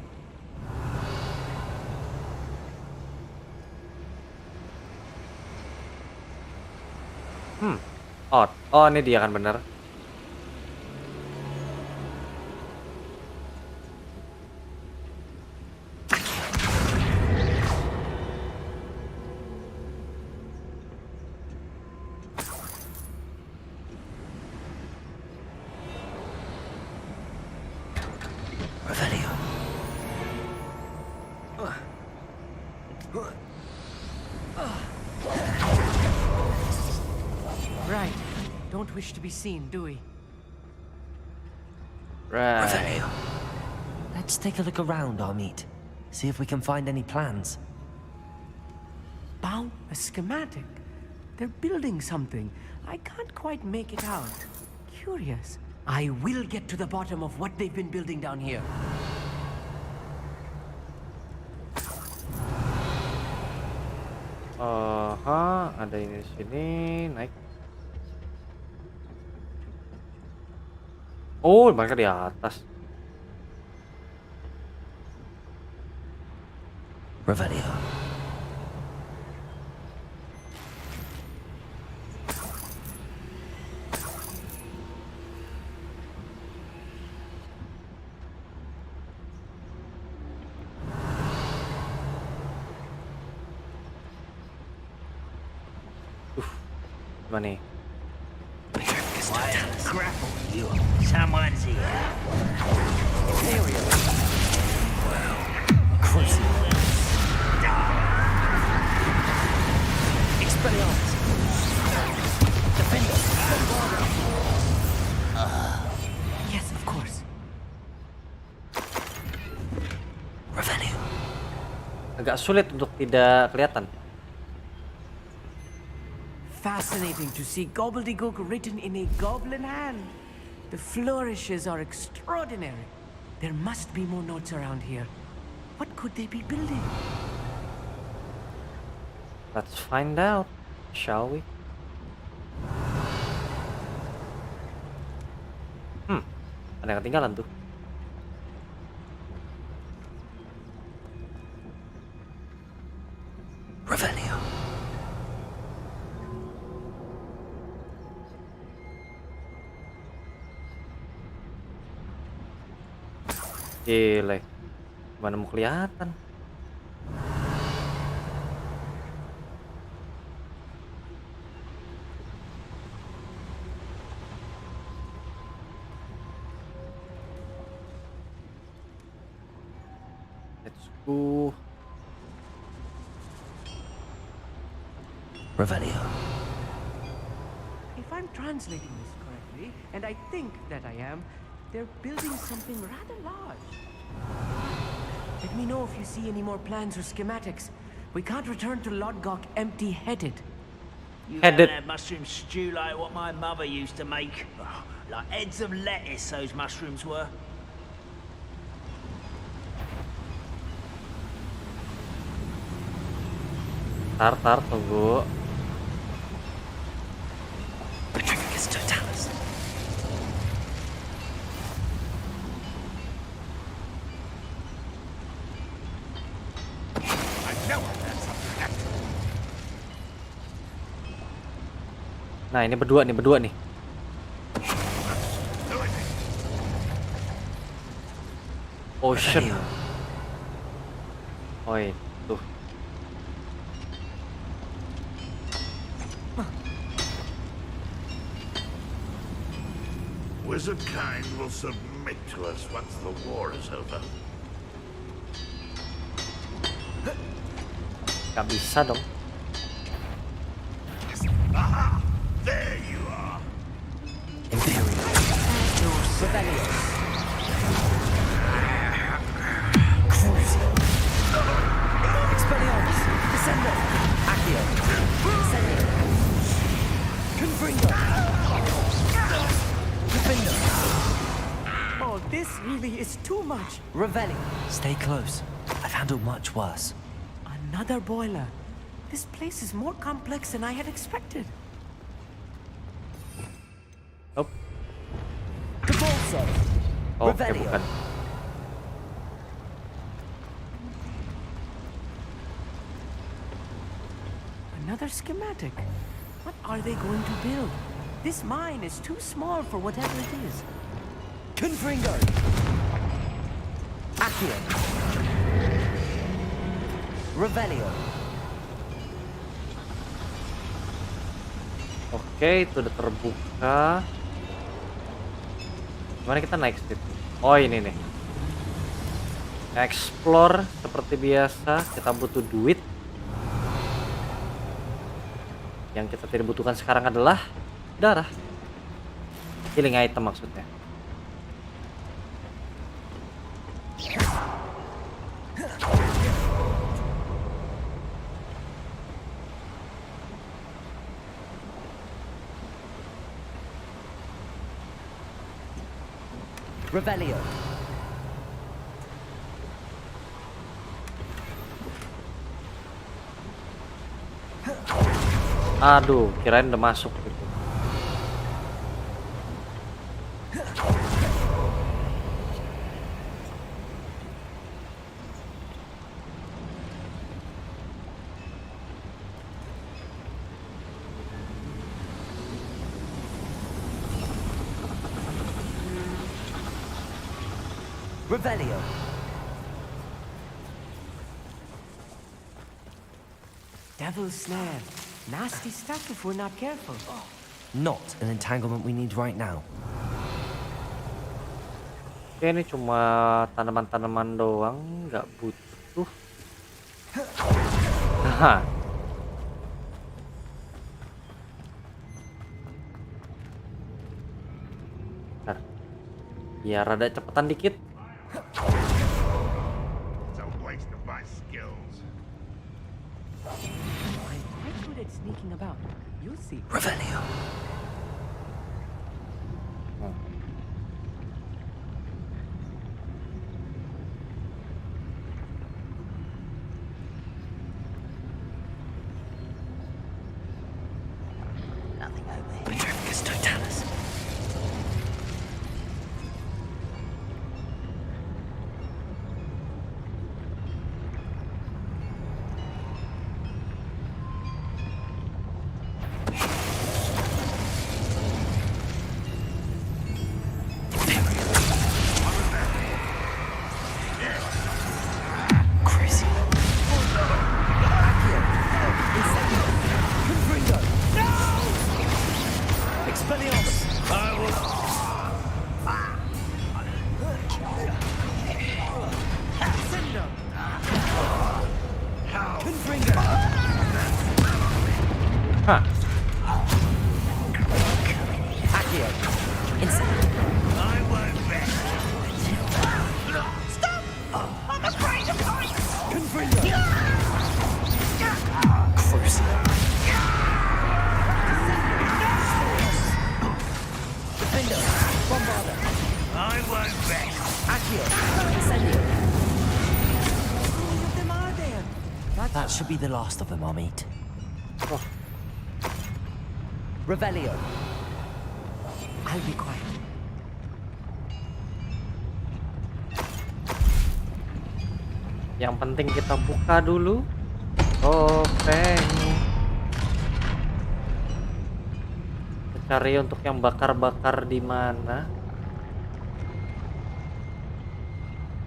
Oh, ini dia kan bener. Right. Don't wish to be seen, do we? Right. Let's take a look around our meet. See if we can find any plans. Bow, a schematic. They're building something. I can't quite make it out. Curious. I will get to the bottom of what they've been building down here. Ada ini di sini, naik. Oh, mereka di atas. Revelio. Gimana nih? Grapple you. Someone's here. There we go. Crazy. Expelliarmus. Defender. Yes, of course. Revelio. Agak sulit untuk tidak kelihatan. Fascinating to see gobbledygook written in a goblin hand. The flourishes are extraordinary. There must be more notes around here. What could they be building? Let's find out, shall we? Ada yang ketinggalan tuh. Revelio. Gile, mana mau kelihatan? Let's go. Revelio. If I'm translating this correctly, and I think that I am, they're building something rather large. Let me know if you see any more plans or schematics. We can't return to Lodgok empty-headed. You haven't had mushroom stew like what my mother used to make. Like heads of lettuce, those mushrooms were. Tar, tunggu. Nah, ini berdua nih. Ocean. Oh, itu. Wizard kind will submit to us once the war is over. Gak bisa dong. Aha! There you are. Expelliarmus, Descender, Accio, Descender, Confringo, Defender. Oh, this really is too much. Revelio. Stay close. I've handled much worse. Another boiler. This place is more complex than I had expected. Nope. Oh, oke, bukan. Another schematic. What are they going to build? This mine is too small for whatever it is. Confringo. Accio. Revelio. Oke, itu udah terbuka. Gimana kita naik situ? Oh, ini nih. Explore seperti biasa, kita butuh duit. Yang kita tidak butuhkan sekarang adalah darah. Healing item maksudnya. Revelio. Aduh, kirain udah masuk gitu. Revelio. Devil's snare. Nasty stuff if we're not careful. Not an entanglement we need right now. Oke, ini cuma tanaman-tanaman doang, nggak butuh. Haha. Bentar. Ya, rada cepetan dikit. It's a waste of my skills. I'm quite good at sneaking about. You'll see. Revelio. Hah. Accio. Insect. Stop! I'm afraid of heights! Confringo. Crucial. Defender. Bombarder. I won't bet. Accio. Incendio. How many of them are there? That should be the last of them, I'll meet. Oh. Revelio. I'll be quiet. Yang penting kita buka dulu topeng. Kita cari untuk yang bakar-bakar di mana.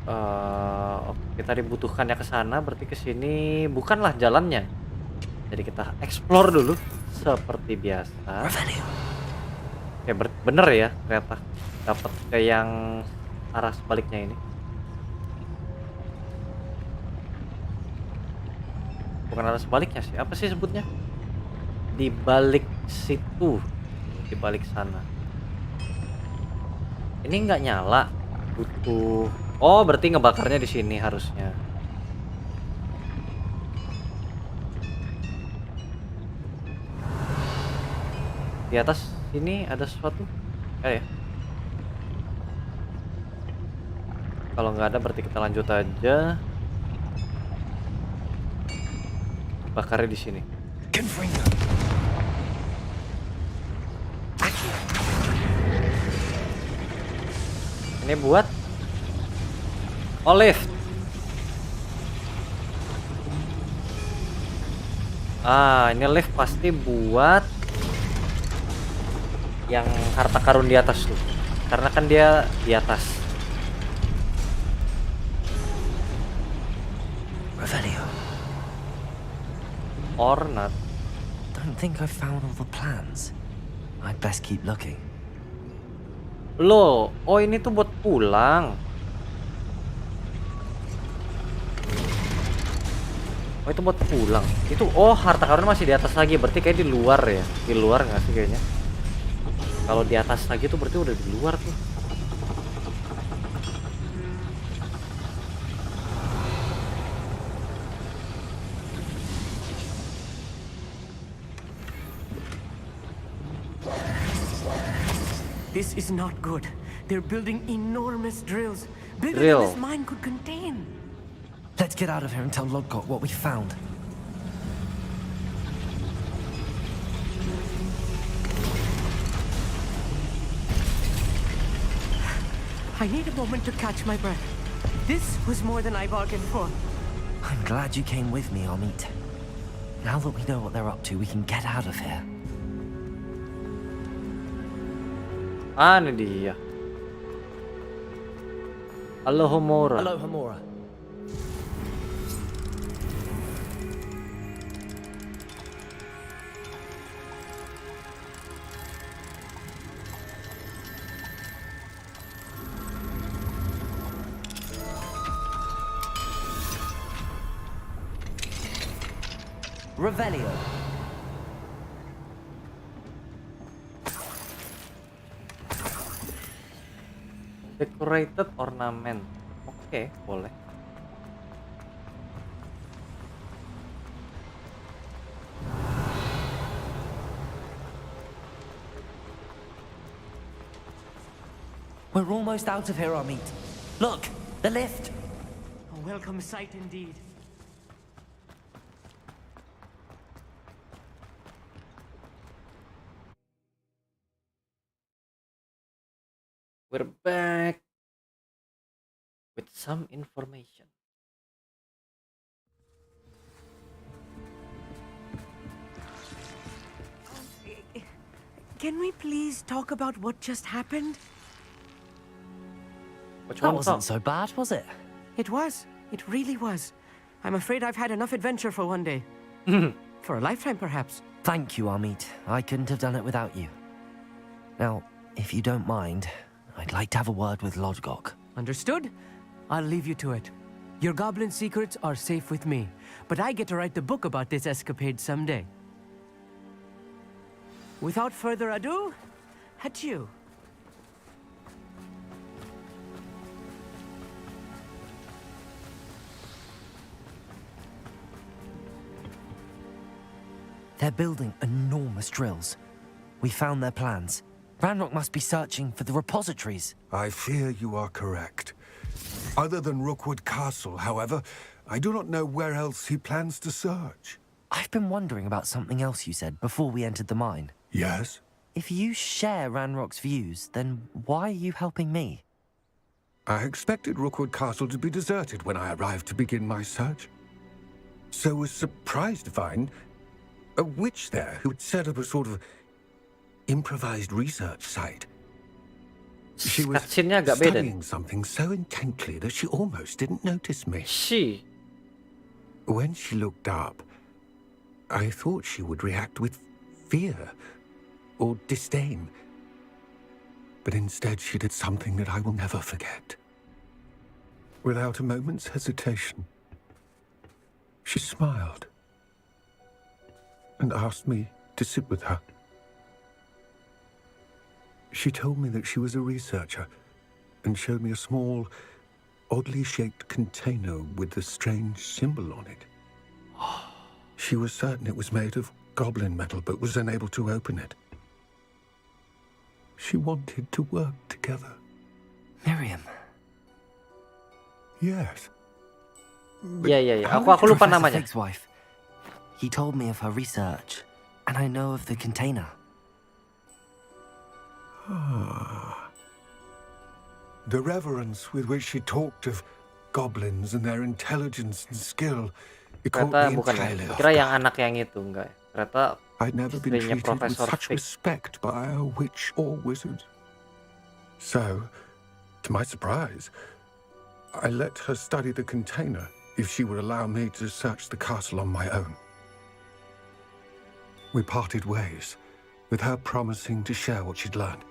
Oke, kita dibutuhkannya ke sana, berarti ke sini bukanlah jalannya. Jadi kita explore dulu seperti biasa. Oke, bener ya ternyata dapat ke yang arah sebaliknya ini. Bukan arah sebaliknya sih, apa sih sebutnya? Di balik situ, di balik sana. Ini nggak nyala, butuh. Oh, berarti ngebakarnya di sini harusnya. Di atas sini ada sesuatu? Ya. Kalau nggak ada berarti kita lanjut aja. Bakarnya di sini. Ini buat Olive. Ini lift pasti buat yang harta karun di atas tuh. Karena kan dia di atas. Revelio. Or not. Don't think I've found all the plans. I'd best keep looking. Loh, oh ini tuh buat pulang. Oh itu buat pulang. Itu harta karun masih di atas lagi. Berarti kayak di luar ya. Di luar nggak sih kayaknya? Kalau di atas lagi tuh berarti udah di luar tuh. This is not good. They're building enormous drills. Bigger Drill. than this mine could contain. Let's get out of here and tell Lodgok what we found. I need a moment to catch my breath. This was more than I bargained for. I'm glad you came with me, Amit. Now that we know what they're up to, we can get out of here. Ini dia. Alohomora. Alohomora. Revelio. Decorated ornament. Oke, boleh. We're almost out of here, Amit. Look, the lift. A welcome sight indeed. We're back with some information. Can we please talk about what just happened? That wasn't so bad, was it? It was. It really was. I'm afraid I've had enough adventure for one day. For a lifetime, perhaps. Thank you, Amit. I couldn't have done it without you. Now, if you don't mind, I'd like to have a word with Lodgok. Understood? I'll leave you to it. Your goblin secrets are safe with me, but I get to write the book about this escapade someday. Without further ado, adieu. They're building enormous drills. We found their plans. Ranrock must be searching for the repositories. I fear you are correct. Other than Rookwood Castle, however, I do not know where else he plans to search. I've been wondering about something else you said before we entered the mine. Yes? If you share Ranrock's views, then why are you helping me? I expected Rookwood Castle to be deserted when I arrived to begin my search. So was surprised to find a witch there who had set up a sort of improvised research site. She was studying something so intently that she almost didn't notice me. When she looked up, I thought she would react with fear or disdain. But instead she did something that I will never forget. Without a moment's hesitation, she smiled and asked me to sit with her. She told me that she was a researcher and showed me a small, oddly shaped container with a strange symbol on it. She was certain it was made of goblin metal, but was unable to open it. She wanted to work together. Miriam. Yes. Iya. Aku lupa namanya. Fig's wife. He told me of her research, and I know of the container. The reverence with which she talked of goblins and their intelligence and skill, it caught Ternyata me bukan ya. entirely off Kira yang guard. anak yang itu enggak ya. Ternyata I'd never been istrinya treated with Profesor such Fig. respect by a witch or wizard. So, to my surprise, I let her study the container if she would allow me to search the castle on my own. We parted ways, with her promising to share what she'd learned.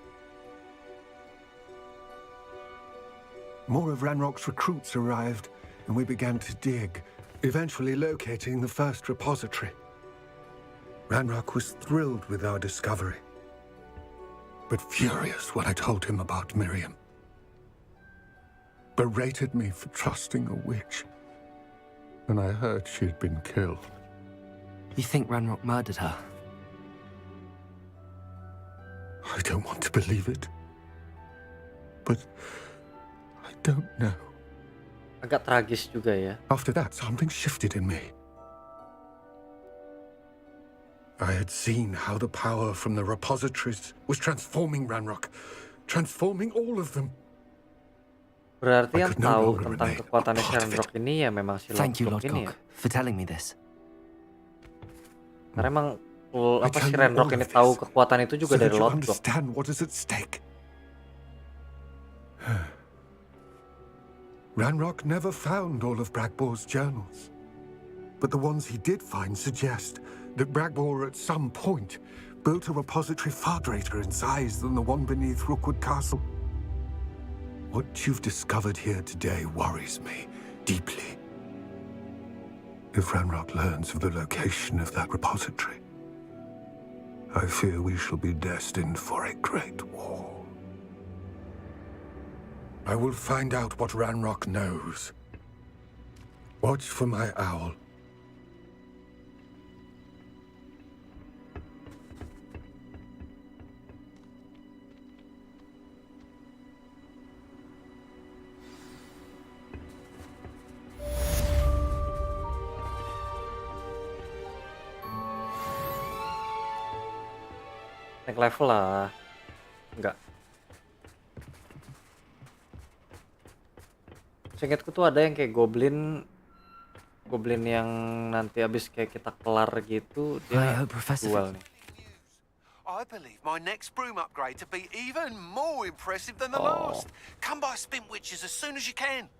More of Ranrock's recruits arrived, and we began to dig, eventually locating the first repository. Ranrock was thrilled with our discovery, but furious when I told him about Miriam. Berated me for trusting a witch, and I heard she had been killed. You think Ranrock murdered her? I don't want to believe it, but I don't know. Agak tragis juga ya. After that, something shifted in me. I had seen how the power from the repositories was transforming Ranrock, transforming all of them. Berarti yang no tahu longer tentang remain kekuatannya a part of Ranrock ini ya memang si Thank you, Lord Lord ini ya. Cock, for telling me this. Karena emang apa tell si you Ranrock all ini of tahu this kekuatan itu juga so dari that you Lord Cock. understand what is at stake. Ranrock never found all of Bragbor's journals, but the ones he did find suggest that Bragbor at some point built a repository far greater in size than the one beneath Rookwood Castle. What you've discovered here today worries me deeply. If Ranrock learns of the location of that repository, I fear we shall be destined for a great war. I will find out what Ranrock knows. Watch for my owl. Naik level lah. Enggak. Seingatku tuh ada yang kayak goblin yang nanti abis kayak kita kelar gitu dia jual nih. I believe my next broom upgrade to be even more impressive than the last. Come by Spin Witches as soon as you can.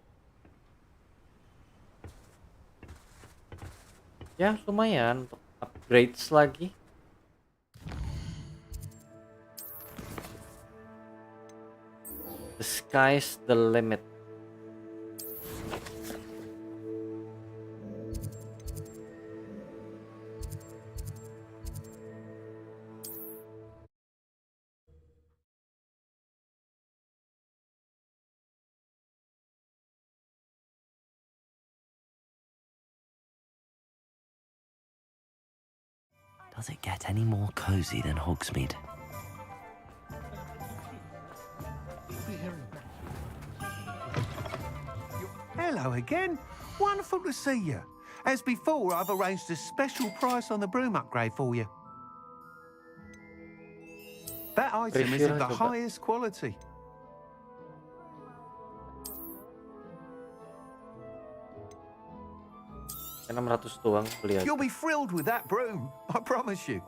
Ya lumayan untuk upgrades lagi. The sky's the limit. Does it get any more cozy than Hogsmeade? Hello again. Wonderful to see you. As before, I've arranged a special price on the broom upgrade for you. That item is of the highest quality. $600 doang beli aja. You'll be thrilled with that broom, I promise you.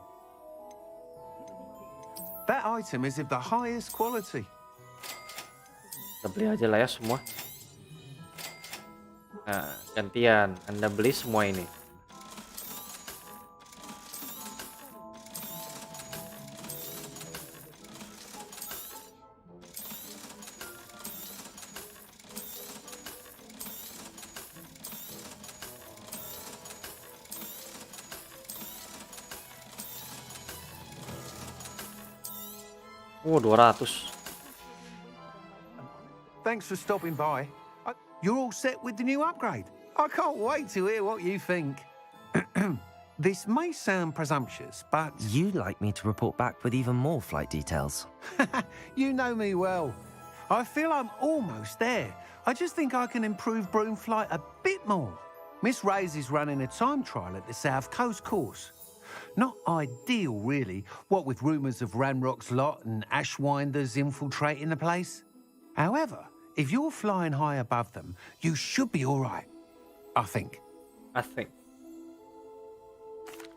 That item is of the highest quality. Kita beli aja lah ya semua. Nah, gantian Anda beli semua ini. Oh, 200. Thanks for stopping by. You're all set with the new upgrade. I can't wait to hear what you think. This may sound presumptuous, but... You'd like me to report back with even more flight details. You know me well. I feel I'm almost there. I just think I can improve broom flight a bit more. Miss Ray's is running a time trial at the South Coast course. Not ideal, really, what with rumours of Ranrock's lot and Ashwinders infiltrating the place. However, If you're flying high above them, you should be all right. I think.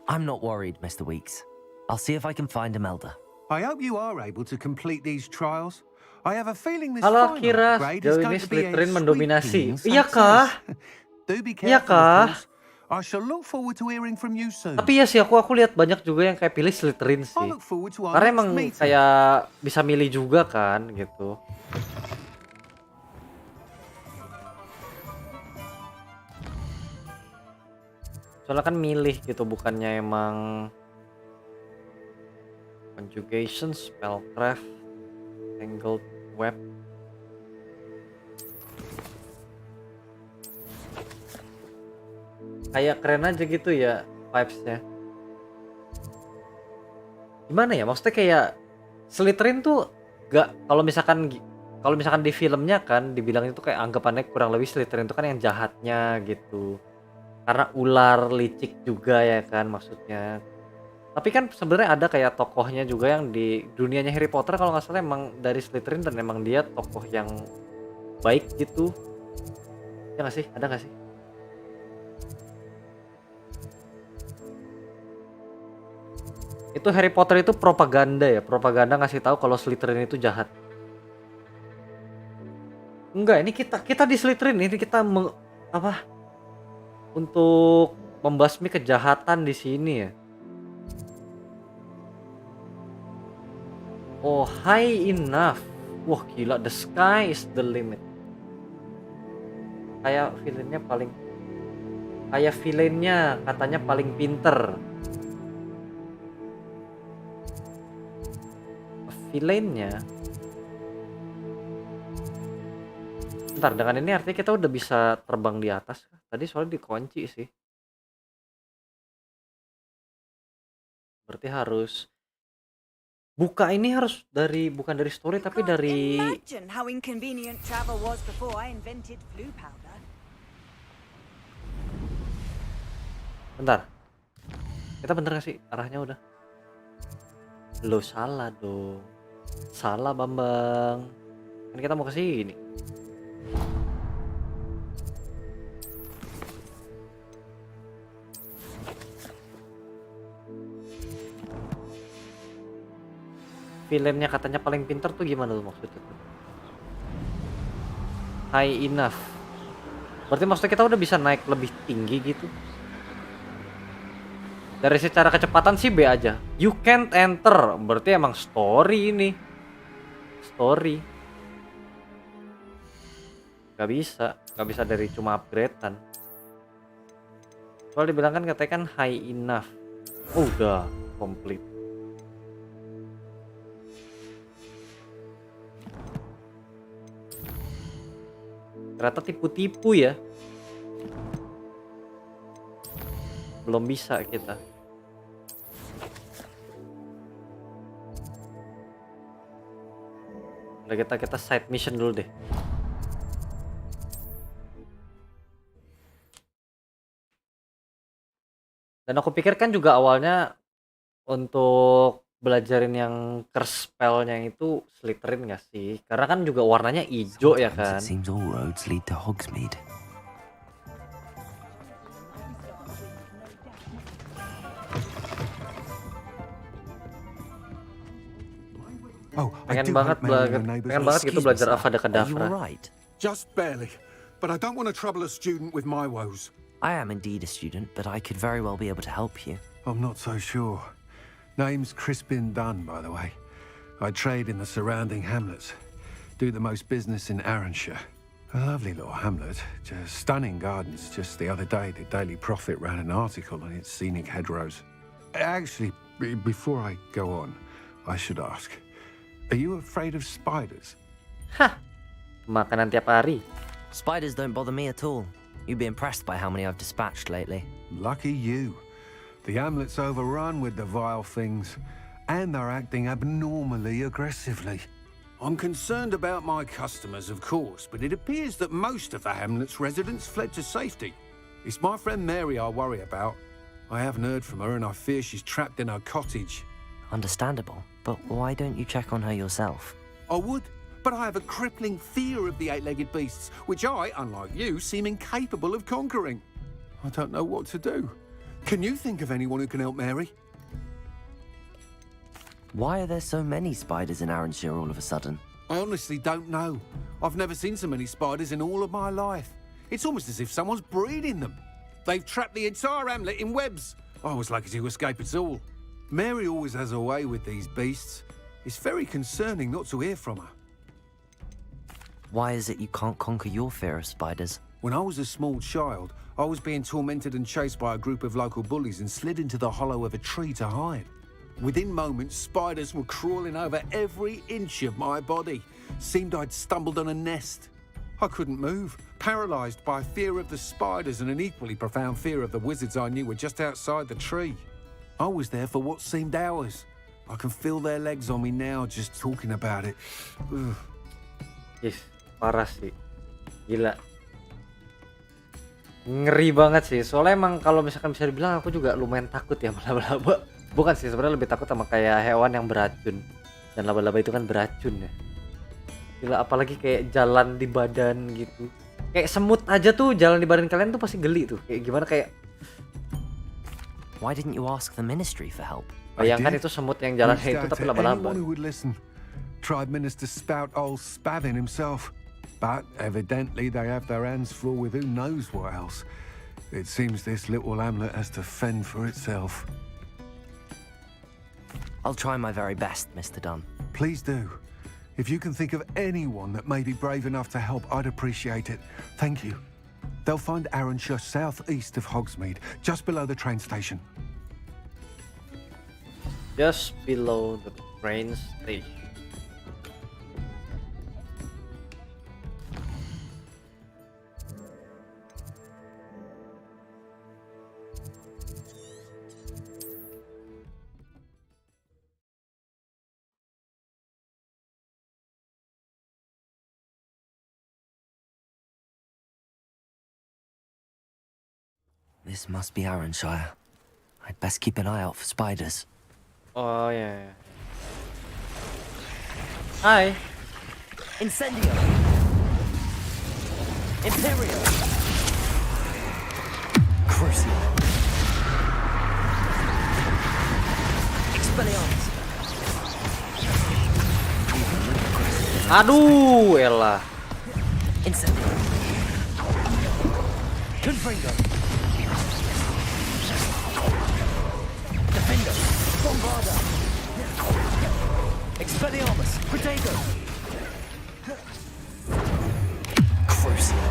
I'm not worried, Mr. Weeks. I'll see if I can find Imelda. I hope you are able to complete these trials. I have a feeling this Kalau final kira grade is sejauh going ini to be a Slytherin mendominasi. sweeping Iya kah? success. Do be Iya careful, kah? of course. I shall look forward to hearing from you soon. Tapi ya sih aku lihat banyak juga yang kayak pilih Slytherin I sih. look forward to our Karena next emang meeting. kayak bisa milih juga kan gitu. Soalnya kan milih gitu, bukannya emang conjugation, spellcraft, tangled web. Kayak keren aja gitu ya vibes-nya. Gimana ya? Maksudnya kayak Slytherin tuh gak, kalau misalkan di filmnya kan dibilang itu kayak anggapannya kurang lebih Slytherin itu kan yang jahatnya gitu. Karena ular licik juga ya kan maksudnya. Tapi kan sebenarnya ada kayak tokohnya juga yang di dunianya Harry Potter kalau nggak salah emang dari Slytherin dan emang dia tokoh yang baik gitu. Ya nggak sih? Ada nggak sih? Itu Harry Potter itu propaganda ya, propaganda ngasih tahu kalau Slytherin itu jahat. Enggak, ini kita di Slytherin ini kita untuk membasmi kejahatan di sini ya. Oh, high enough. Wah gila, the sky is the limit. Kayak villainnya katanya paling pinter. Villainnya. Bentar, dengan ini artinya kita udah bisa terbang di atas. Tadi soalnya dikunci sih. Berarti harus buka ini harus bukan dari story tapi dari Imagine how inconvenient travel was before I invented flu powder. bentar. Kita bener gak sih arahnya udah? Lo salah dong. Salah Bambang. Kan kita mau ke sini. Villainnya katanya paling pintar tuh gimana tuh maksudnya tuh? High enough. Berarti maksudnya kita udah bisa naik lebih tinggi gitu. Dari secara kecepatan sih B aja. You can't enter. Berarti emang story ini. Story. Gak bisa dari cuma upgradean. Soalnya dibilang kan katanya kan high enough. Oh, udah complete. Ternyata tipu-tipu ya. Belum bisa kita. Udah kita side mission dulu deh. Dan aku pikir kan juga awalnya untuk belajarin yang curse spellnya itu Slytherin gak sih? Karena kan juga warnanya hijau ya kan. It seems all roads lead to Hogsmeade. Oh, pengen banget gitu belajar Avada Kedavra. Just barely, but I don't want to trouble a student with my woes. I am indeed a student, but I could very well be able to help you. I'm not so sure. Name's Crispin Dunn, by the way. I trade in the surrounding hamlets. Do the most business in Arranshire. A lovely little hamlet. Just stunning gardens. Just the other day, the Daily Prophet ran an article on its scenic hedgerows. Actually, before I go on, I should ask. Are you afraid of spiders? Hah, makanan tiap hari. Spiders don't bother me at all. You'd be impressed by how many I've dispatched lately. Lucky you. The hamlet's overrun with the vile things, and they're acting abnormally aggressively. I'm concerned about my customers, of course, but it appears that most of the hamlet's residents fled to safety. It's my friend Mary I worry about. I haven't heard from her, and I fear she's trapped in her cottage. Understandable, but why don't you check on her yourself? I would, but I have a crippling fear of the eight-legged beasts, which I, unlike you, seem incapable of conquering. I don't know what to do. Can you think of anyone who can help Mary? Why are there so many spiders in Arranshire all of a sudden? I honestly don't know. I've never seen so many spiders in all of my life. It's almost as if someone's breeding them. They've trapped the entire hamlet in webs. I was lucky to escape it all. Mary always has a way with these beasts. It's very concerning not to hear from her. Why is it you can't conquer your fear of spiders? When I was a small child, I was being tormented and chased by a group of local bullies and slid into the hollow of a tree to hide. Within moments, spiders were crawling over every inch of my body. Seemed I'd stumbled on a nest. I couldn't move, paralysed by fear of the spiders and an equally profound fear of the wizards I knew were just outside the tree. I was there for what seemed hours. I can feel their legs on me now just talking about it. Ugh. Yes, parah sih. Gila. Ngeri banget sih. Soalnya emang kalau misalkan bisa dibilang aku juga lumayan takut ya sama laba-laba. Bukan sih, sebenarnya lebih takut sama kayak hewan yang beracun. Dan laba-laba itu kan beracun ya. Gila, apalagi kayak jalan di badan gitu. Kayak semut aja tuh jalan di badan kalian tuh pasti geli tuh. Kayak gimana kayak... Why didn't you ask the ministry for help? Bayangkan itu semut yang jalan itu tapi laba-laba. Tried Minister Spout old Spavin himself. But evidently they have their hands full with who knows what else. It seems this little hamlet has to fend for itself. I'll try my very best, Mr. Dunn. Please do. If you can think of anyone that may be brave enough to help, I'd appreciate it. Thank you. They'll find Arranshire southeast of Hogsmeade, just below the train station. Just below the train station. This must be Arranshire. I'd best keep an eye out for spiders. Oh yeah. Hi. Incendio. Imperial. Crucio. Expelliarmus. Aduh, elah. Incendio. Confringo. Defender. Bombarda. Expelliarmus. Protego. Crucio.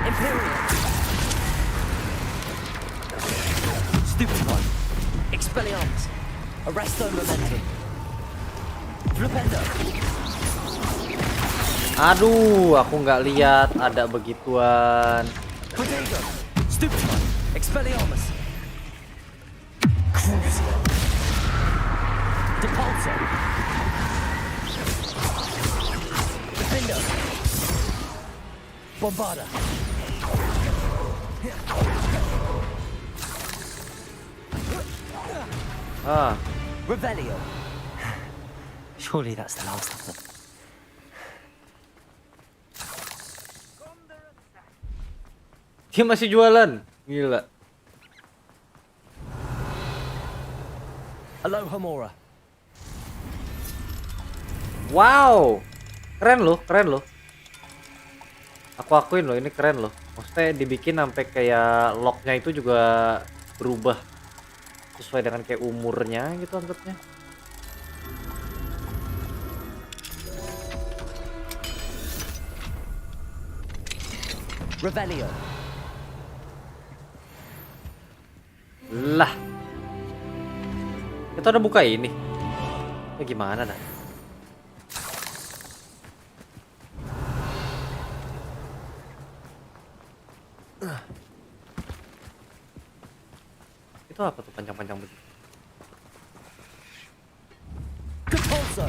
Imperial. Stupefy. Expelliarmus. Arresto momentum. Flipendo. Aduh, aku nggak lihat ada begituan. Protego. Stupefy. Expelliarmus. Crucio. Depulso. Defender. Bombarda. Ah. Revelio. Surely that's the last of them. Dia masih jualan. Gila. Aloha Mora. Wow. Keren loh, keren loh. Aku akuin loh, ini keren loh. Maksudnya dibikin sampai kayak locknya itu juga berubah sesuai dengan kayak umurnya gitu anggapnya. Revelio. Lah. Kita udah buka ini. Ya gimana dah? Itu apa tuh panjang-panjang begitu? Compulso.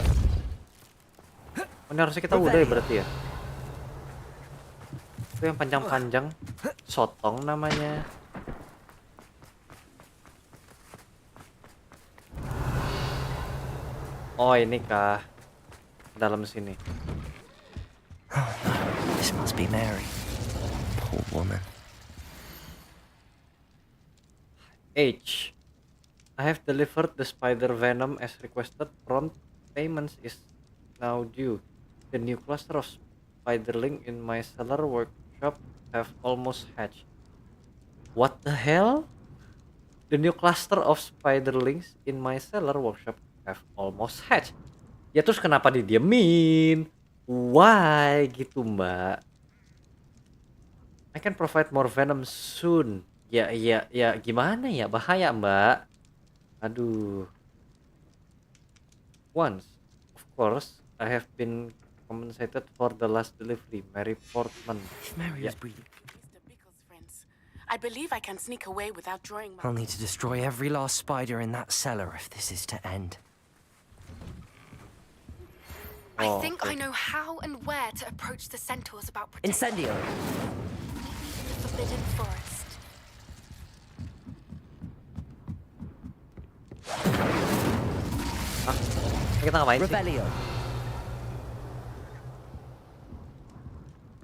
Oh, ini harusnya kita udah ya berarti ya? Itu yang panjang-panjang. Sotong namanya. Oh ini kah? ke dalam sini. This must be Mary. Poor woman. H. I have delivered the spider venom as requested. Prompt payments is now due. The new cluster of spiderling in my cellar workshop have almost hatched. What the hell? The new cluster of spiderlings in my cellar workshop have almost hatched. Ya terus kenapa didiemin? Why gitu mbak? I can provide more venom soon. Ya gimana ya, bahaya mbak. Aduh. Once, of course, I have been compensated for the last delivery. Mary Portman. Mary is breathing. I believe I can sneak away without drawing I'll need to destroy every last spider in that cellar if this is to end. I think I know how and where to approach the centaurs about protecting Incendio. the forbidden forest. Kita ngapain sih? Rebellion.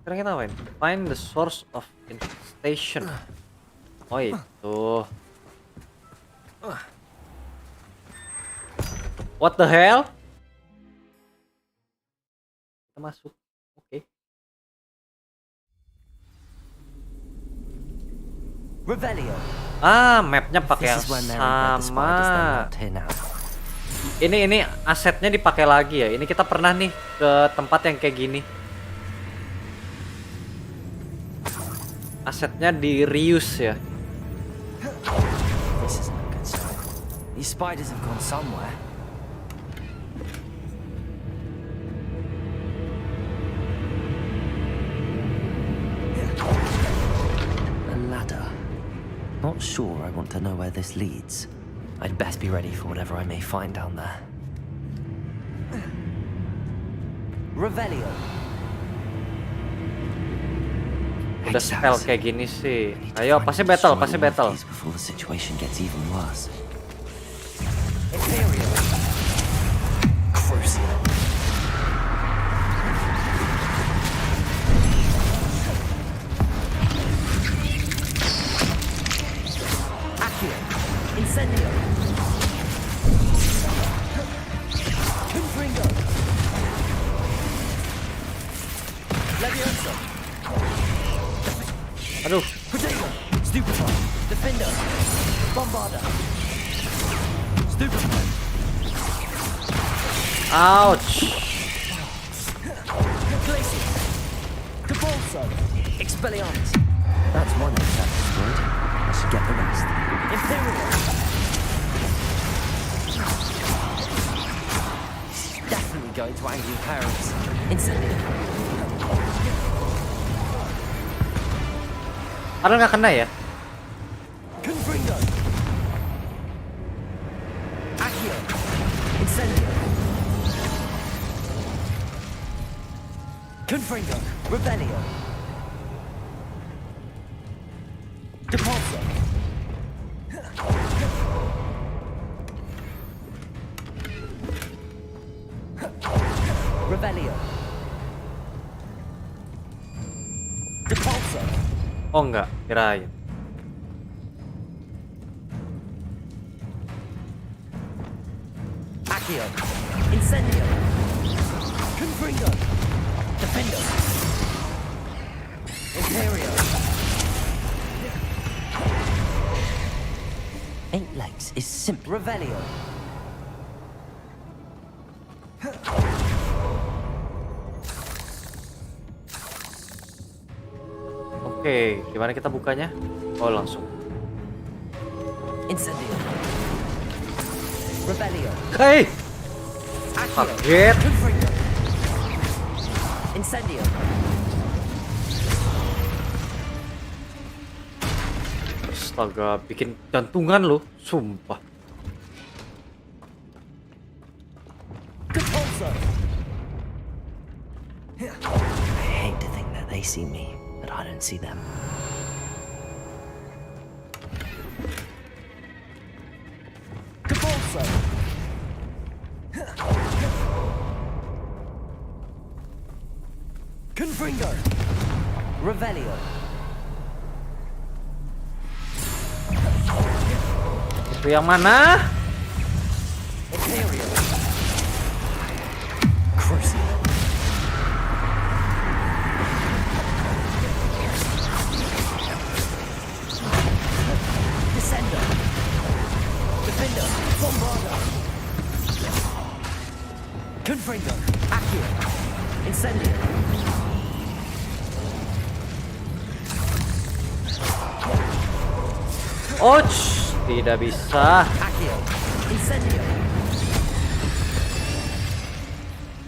Sekarang kita ngapain? Find the source of infestation. Oh itu. What the hell? Kita masuk. Oke. Rebellion. Mapnya pakai yang sama. Ini asetnya dipakai lagi ya. Ini kita pernah nih ke tempat yang kayak gini. Asetnya di reuse ya. This isn't a good sign. These spiders have gone somewhere. A ladder. Not sure I want to know where this leads. I'd best be ready for whatever I may find down there. Revelio. Udah spell kayak gini sih. Ayo, pasti battle, pasti battle. Before the situation gets even worse. Incendio. Confringo. Levioso. Aduh. Potato. Stupefy. Defender. Bombarda. Stupefy. Ouch. Glacier. Capulso. Expelliarmus. That's one that's destroyed. I should get the rest. Imperial. Definitely going to angry Paris. Incendio. Ada nggak kena ya? Confringo. Accio. Incendio. Confringo. Rebellion. Depulso. Rebellion. Depulso. Oh enggak, kirain. Accio. Incendio. Confringo. Defender. Imperial. 8 legs is simple. Revelio. Oke, gimana kita bukanya? Oh, langsung. Incendio. Revelio. Hey! Accio. Kaget. Confringo. Incendio. Astaga, bikin jantungan loh, sumpah. Capulso. I hate to think that they see me, but I don't see them. Capulso. Confringo. Revelio. Itu yang mana? Imperial. Crucio. Descender. Defender. Bombarder. Confringo. Accio. Incendio. Och, tidak bisa. Accio. Incendio.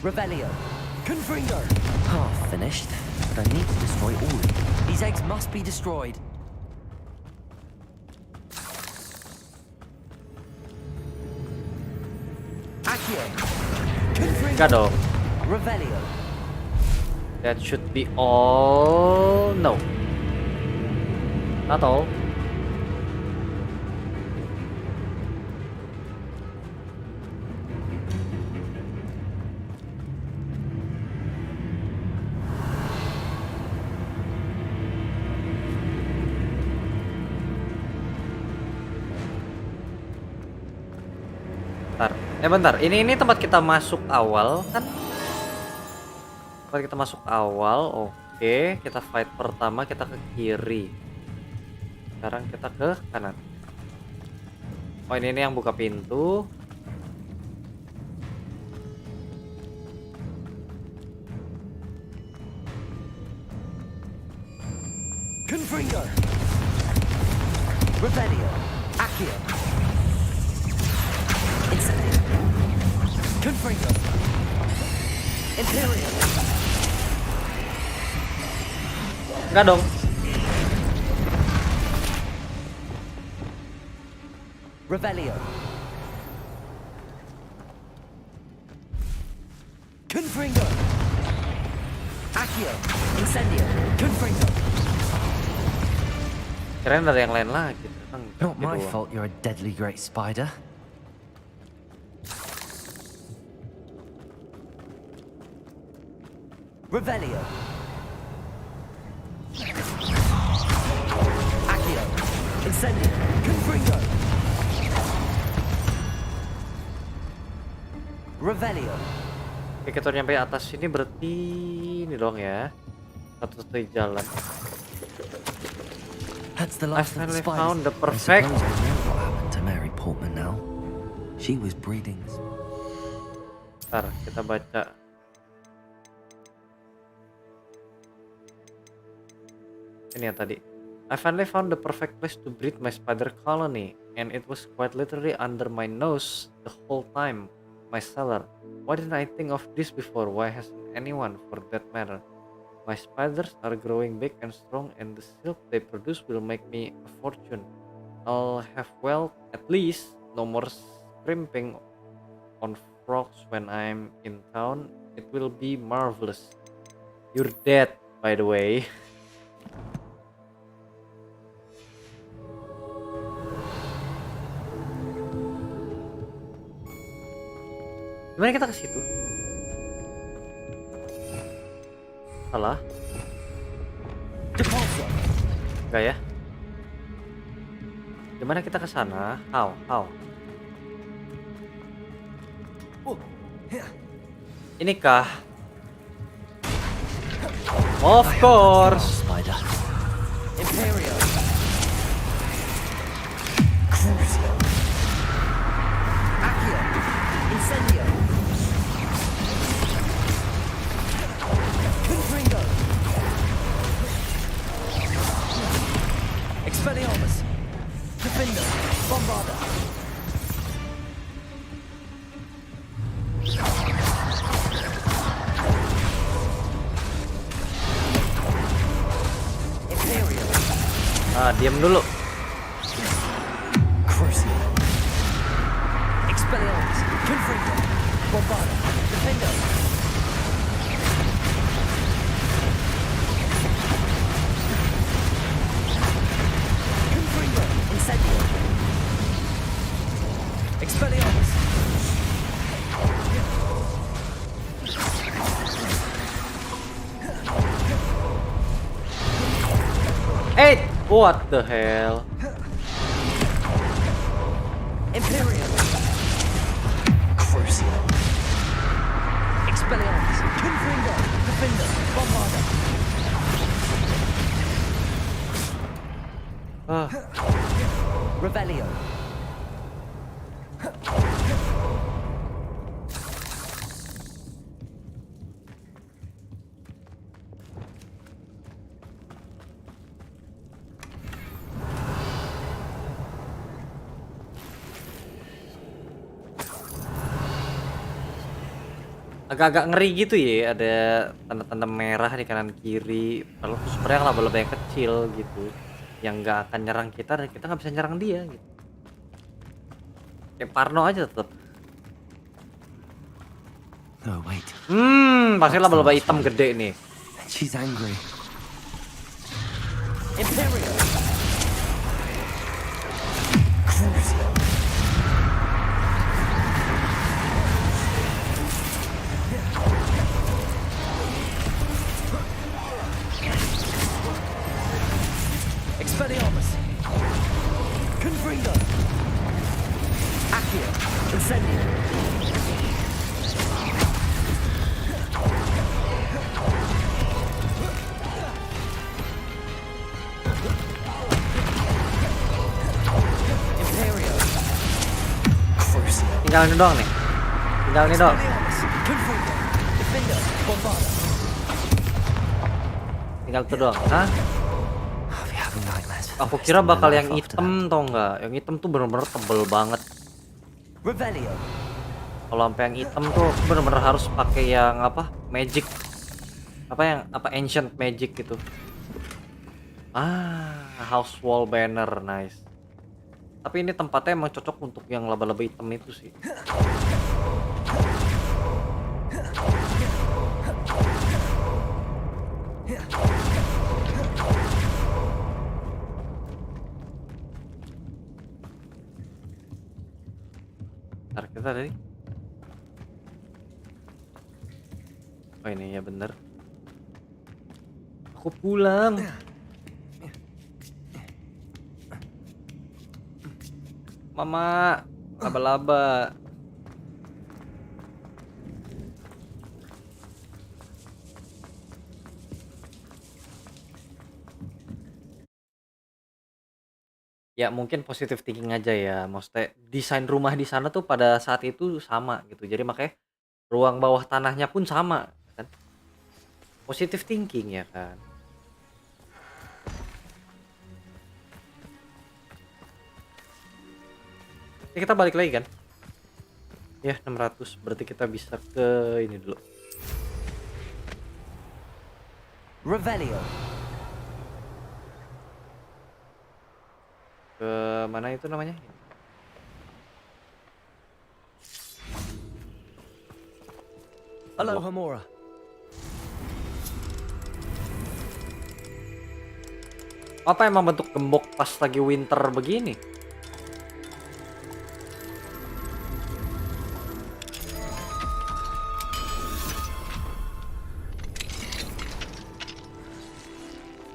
Revelio. Confringo. Half finished, but I need to destroy all of them. These eggs must be destroyed. Accio. Enggak dong. Revelio. That should be all. No. Not all. Bentar. Ini tempat kita masuk awal kan? Tempat kita masuk awal. Oke, kita fight pertama kita ke kiri. Sekarang kita ke kanan. Oh, ini yang buka pintu. Confringo. Revelio. Accio. Incendio. Confringo. Imperial. Enggak dong. Revelio. Confringo. Accio. Incendio. Confringo. Kirain ada yang lain lagi. Not my fault you're a deadly great spider. Revelio. Accio. Incendio. Confringo. Revelio. Oke, kita nyampe atas sini berarti ini dong ya. Satu-satunya jalan. That's the I last of the finally spiders. found the I perfect. suppose I know what happened to Mary Portman now. She was breeding. Ntar kita baca. Ini yang tadi. I finally found the perfect place to breed my spider colony, and it was quite literally under my nose the whole time. My cellar. Why didn't I think of this before? Why hasn't anyone, for that matter? My spiders are growing big and strong, and the silk they produce will make me a fortune. I'll have wealth at least. No more scrimping on frogs when I'm in town. It will be marvelous. You're dead, by the way. Gimana kita ke situ? Salah? Enggak ya? Gimana kita ke sana? How? Inikah? Of course. Spider. Imperial. Crucio. Accio. Incendio. Confringo. Expelliarmus. Defender. Bombarder. Imperial. Diam dulu. Crucio. Expelliarmus. Confringo. Bombarder. Defender. Confringo. Incendio. Expelliarmus. Pt-8! What the hell? Imperial. Crucial. Expelliarmus. Confringo. Defender. Bombarder. Revelio. Agak-agak ngeri gitu ya, ada tanda-tanda merah di kanan kiri. Padahal sebenarnya laba-laba yang kecil gitu, yang nggak akan nyerang kita dan kita nggak bisa nyerang dia gitu. Kayak Parno aja tetep. Oh wait. Pasti laba-laba hitam gede nih. She's angry. Imperial. Crucial. Expelliarmus. Confringo. Accio. Incendio. Imperio. Crucial. Tinggal ini doang nih. Tinggal ini doang. Confringo. Defender. Bombarder. Tinggal itu doang. Hah? Aku kira bakal yang hitam tau nggak? Yang hitam tuh bener-bener tebel banget. Revelio. Kalau sampai yang hitam tuh bener-bener harus pakai yang apa? Magic. Ancient magic gitu. House wall banner, nice. Tapi ini tempatnya emang cocok untuk yang laba-laba hitam itu sih. Ntar kita tadi. Oh ini ya bener. Aku pulang. Mama, laba-laba. Ya mungkin positive thinking aja ya, maksudnya desain rumah di sana tuh pada saat itu sama gitu, jadi makanya ruang bawah tanahnya pun sama kan, positive thinking ya kan. Oke, kita balik lagi kan ya, 600 berarti kita bisa ke ini dulu. Revelio. Ke mana itu namanya? Aloha Mora. Apa emang bentuk gembok pas lagi winter begini?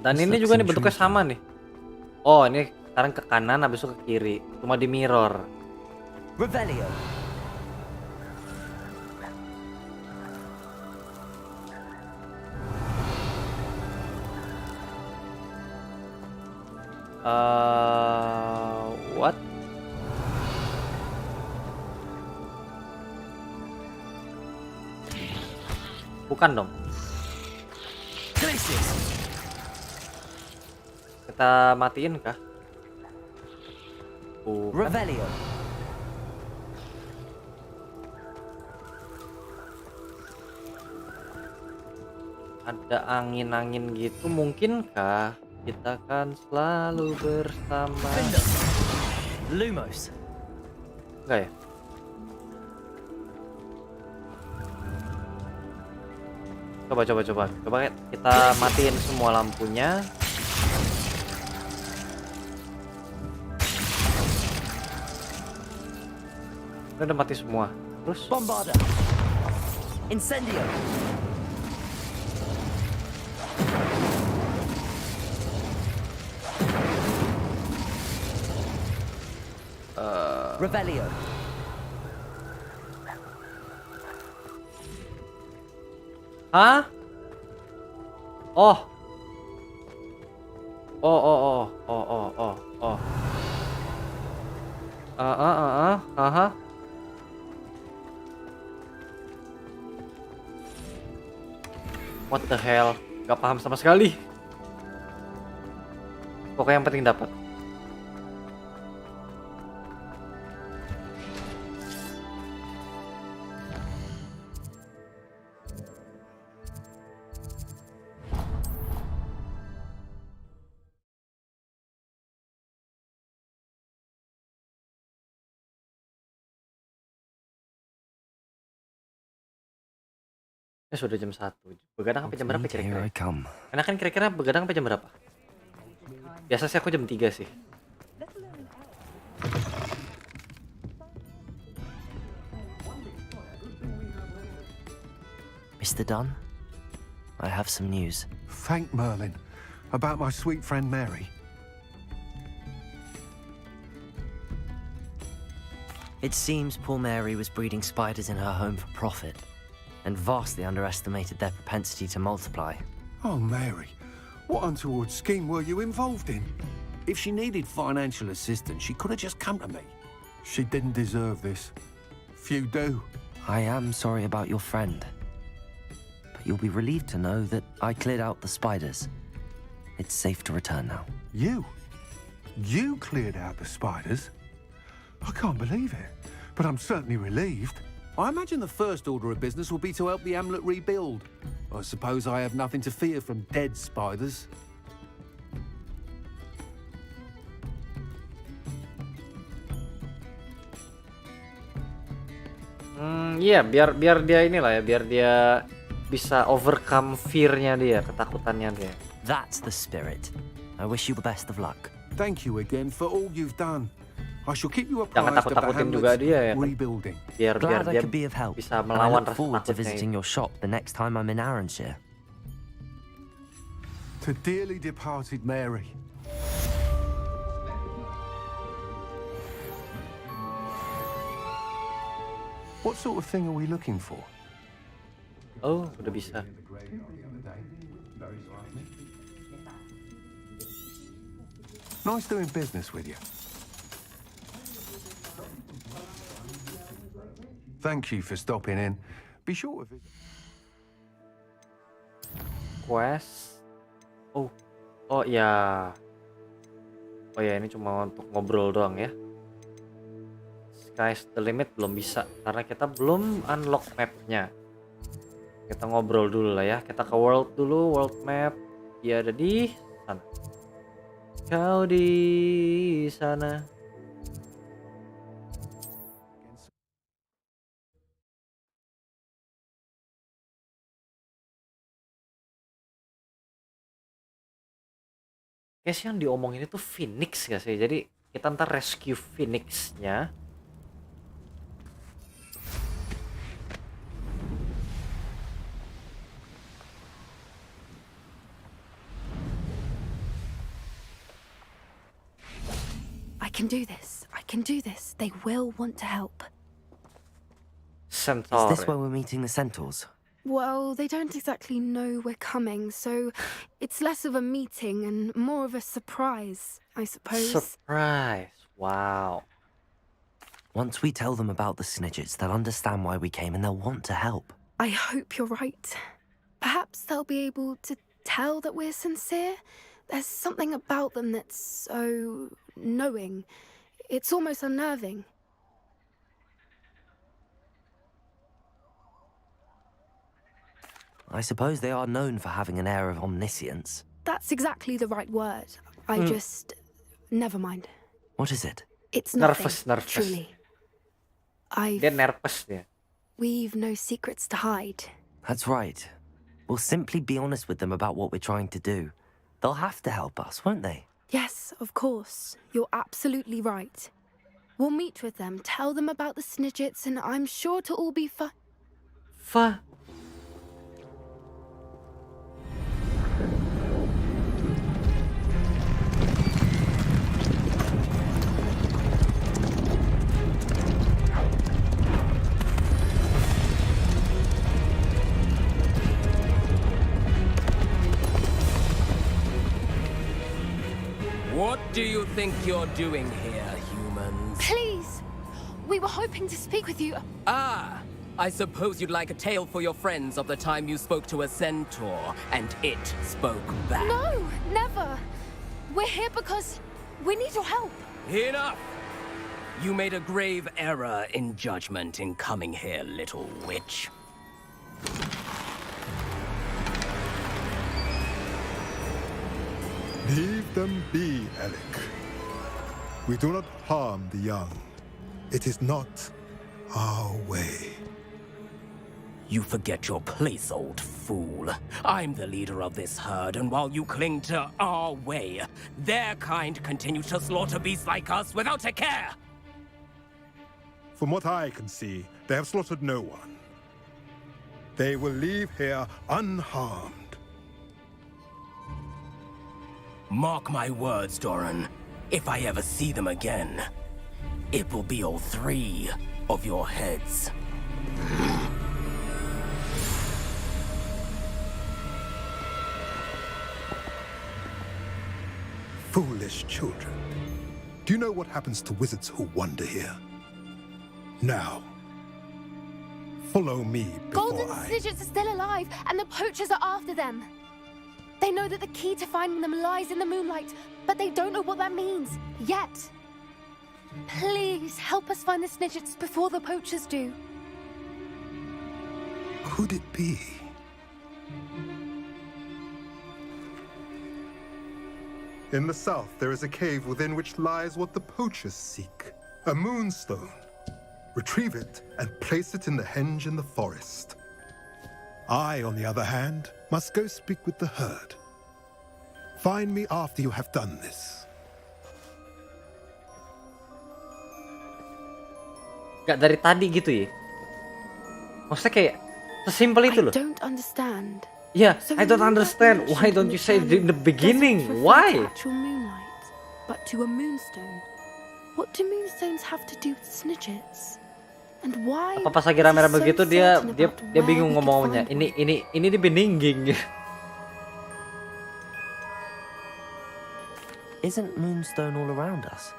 Dan ini juga nih bentuknya sama nih. Oh ini sekarang ke kanan habis itu ke kiri, cuma di mirror. Revelio. What? Bukan dong. Kita matiin kah? Revelio. Ada angin-angin gitu mungkinkah? Kita kan selalu bersama. Lumos. Enggak ya? Coba kita matiin semua lampunya. Udah mati semua. Terus Bombarder. Incendio. Revelio. Hah? Oh. Oh. Aha. What the hell? Gak paham sama sekali. Pokoknya yang penting dapat. Sudah jam 1. Begadang sampai jam berapa kira-kira? Karena kan kira-kira begadang sampai jam berapa? Biasa sih aku jam 3 sih. Mr. Dunn, I have some news. Thank Merlin. About my sweet friend Mary. It seems poor Mary was breeding spiders in her home for profit, and vastly underestimated their propensity to multiply. Oh, Mary, what untoward scheme were you involved in? If she needed financial assistance, she could have just come to me. She didn't deserve this. Few do. I am sorry about your friend, but you'll be relieved to know that I cleared out the spiders. It's safe to return now. You? You cleared out the spiders? I can't believe it, but I'm certainly relieved. I imagine the first order of business will be to help the Hamlet rebuild. I suppose I have nothing to fear from dead spiders. Iya, biar dia inilah ya, biar dia bisa overcome fear-nya dia, ketakutannya dia. That's the spirit. I wish you the best of luck. Thank you again for all you've done. I shall keep you Jangan apprised of the takut-takutin juga Hamlet's dia ya kan? rebuilding. Biar Glad I dia could be of help. bisa And I melawan look rasa forward to takutnya. visiting your shop the next time I'm in Arranshire. To dearly departed Mary. What sort of thing are we looking for? Oh, udah bisa. Nice doing business with you. Thank you for stopping in. Be sure to visit. Quest. Oh ya. Oh ya, ini cuma untuk ngobrol doang ya. Sky's the limit belum bisa karena kita belum unlock mapnya. Kita ngobrol dulu lah ya. Kita ke world dulu, world map. Dia ada di sana. Kau di sana. Kayaknya yang diomongin itu Phoenix gak sih? Jadi kita ntar rescue Phoenix-nya. I can do this. I can do this. They will want to help. Centaur. Is this where we're meeting the centaurs? Well, they don't exactly know we're coming, so it's less of a meeting and more of a surprise, I suppose. Surprise. Wow. Once we tell them about the Snidgets, they'll understand why we came and they'll want to help. I hope you're right. Perhaps they'll be able to tell that we're sincere. There's something about them that's so knowing. It's almost unnerving. I suppose they are known for having an air of omniscience. That's exactly the right word. I just... Never mind. What is it? It's nothing, Nervous. truly. Dia nervous dia. We've no secrets to hide. That's right. We'll simply be honest with them about what we're trying to do. They'll have to help us, won't they? Yes, of course. You're absolutely right. We'll meet with them, tell them about the Snidgets, and I'm sure to all be fine. do you think you're doing here, humans? Please! We were hoping to speak with you. Ah! I suppose you'd like a tale for your friends of the time you spoke to a centaur, and it spoke back. No, never. We're here because we need your help. Enough! You made a grave error in judgment in coming here, little witch. Leave them be, Alec. We do not harm the young. It is not our way. You forget your place, old fool. I'm the leader of this herd, and while you cling to our way, their kind continue to slaughter beasts like us without a care! From what I can see, they have slaughtered no one. They will leave here unharmed. Mark my words, Doran. If I ever see them again, it will be all 3 of your heads. Foolish children. Do you know what happens to wizards who wander here? Now, follow me before Golden Snidgets are still alive, and the poachers are after them. They know that the key to finding them lies in the moonlight, but they don't know what that means, yet. Please, help us find the Snidgets before the poachers do. Could it be? In the south, there is a cave within which lies what the poachers seek. A moonstone. Retrieve it and place it in the henge in the forest. I, on the other hand, must go speak with the herd. Find me after you have done this. Gak dari tadi gitu ya? Maksudnya kayak sesimpel itu loh. I don't understand. Yeah, I don't understand. Why don't you say it in the beginning? Why? Actual moonlight, but to a moonstone. What do moonstones have to do with Snidgets? And why? Apa pas lagi rame-rame begitu dia bingung ngomongnya. Ini dibeninging. Isn't moonstone all around us?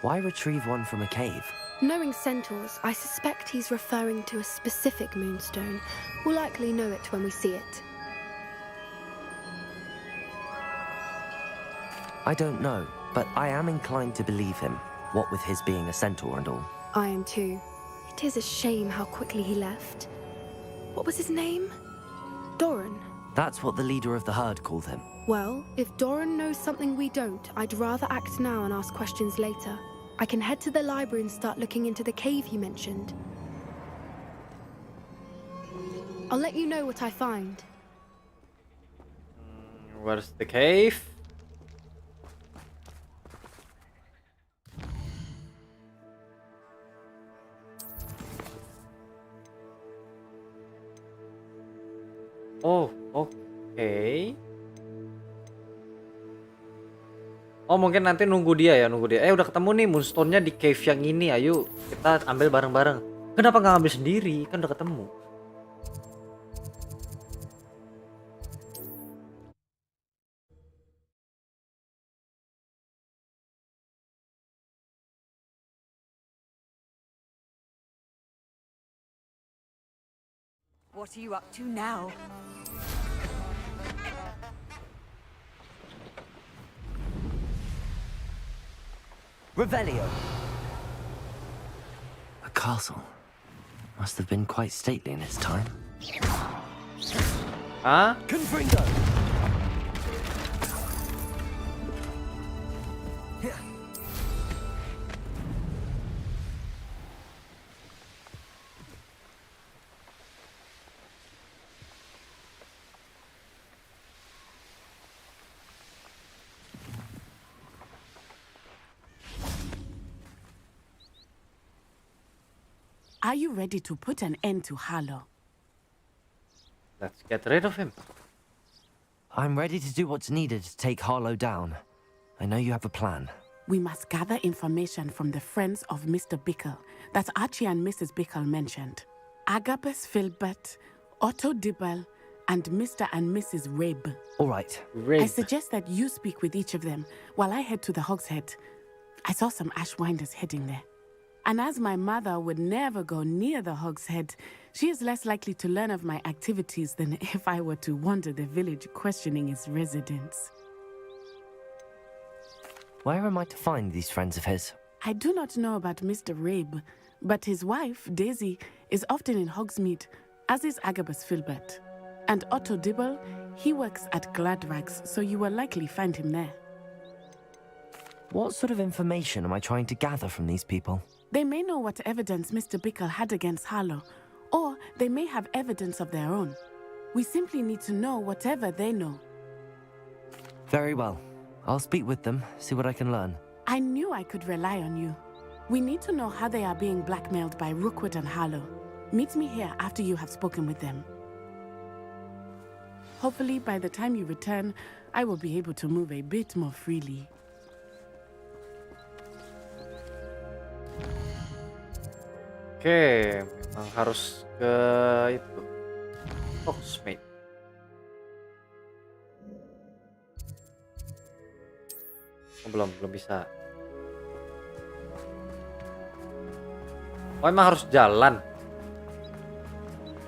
Why retrieve one from a cave? Knowing centaurs, I suspect he's referring to a specific moonstone. We'll likely know it when we see it. I don't know, but I am inclined to believe him, what with his being a centaur and all. I am too. It is a shame how quickly he left. What was his name? Doran. That's what the leader of the herd called him. Well, if Doran knows something we don't, I'd rather act now and ask questions later. I can head to the library and start looking into the cave you mentioned. I'll let you know what I find. Where's the cave? Oh, okay. Oh, mungkin nanti nunggu dia. Udah ketemu nih moonstone-nya di cave yang ini. Ayo kita ambil bareng-bareng. Kenapa nggak ngambil sendiri? Kan udah ketemu. What are you up to now? Revelio. A castle. Must have been quite stately in its time. Huh? Confringo. Are you ready to put an end to Harlow? Let's get rid of him. I'm ready to do what's needed to take Harlow down. I know you have a plan. We must gather information from the friends of Mr. Bickle that Archie and Mrs. Bickle mentioned. Agabus Filbert, Otto Dibble, and Mr. and Mrs. Rabe. All right. I suggest that you speak with each of them while I head to the Hogshead. I saw some Ashwinders heading there. And as my mother would never go near the Hogshead, she is less likely to learn of my activities than if I were to wander the village questioning its residents. Where am I to find these friends of his? I do not know about Mr. Rabe, but his wife, Daisy, is often in Hogsmeade, as is Agabus Filbert. And Otto Dibble, he works at Gladrags, so you will likely find him there. What sort of information am I trying to gather from these people? They may know what evidence Mr. Bickle had against Harlow, or they may have evidence of their own. We simply need to know whatever they know. Very well. I'll speak with them, see what I can learn. I knew I could rely on you. We need to know how they are being blackmailed by Rookwood and Harlow. Meet me here after you have spoken with them. Hopefully, by the time you return, I will be able to move a bit more freely. Oke, memang harus ke itu. Hogsmeade. Oh, belum bisa. Oh, emang harus jalan.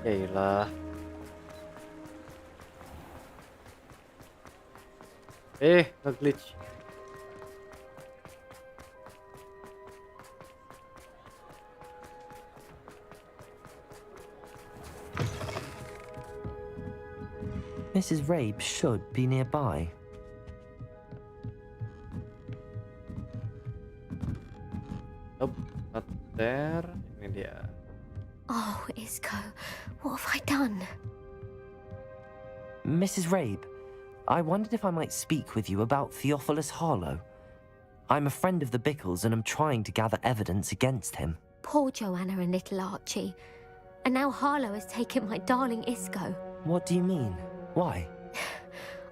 Yaelah. Nge-glitch. Mrs. Rabe should be nearby. Oh, not there. Ini dia. Oh, Isco, what have I done? Mrs. Rabe, I wondered if I might speak with you about Theophilus Harlow. I'm a friend of the Bickles and I'm trying to gather evidence against him. Poor Joanna and little Archie. And now Harlow has taken my darling Isco. What do you mean? Why?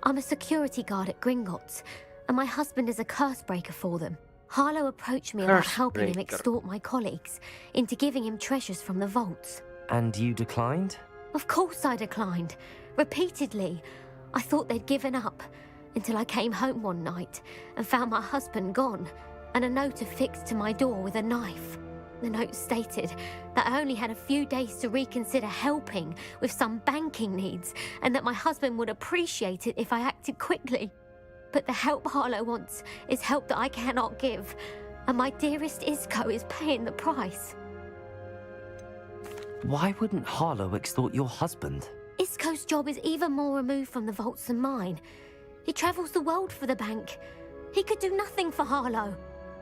I'm a security guard at Gringotts, and my husband is a curse breaker for them. Harlow approached me about helping him extort my colleagues into giving him treasures from the vaults. And you declined? Of course I declined. Repeatedly. I thought they'd given up, until I came home one night and found my husband gone, and a note affixed to my door with a knife. The note stated that I only had a few days to reconsider helping with some banking needs, and that my husband would appreciate it if I acted quickly. But the help Harlow wants is help that I cannot give, and my dearest Isco is paying the price. Why wouldn't Harlow extort your husband? Isco's job is even more removed from the vaults than mine. He travels the world for the bank. He could do nothing for Harlow.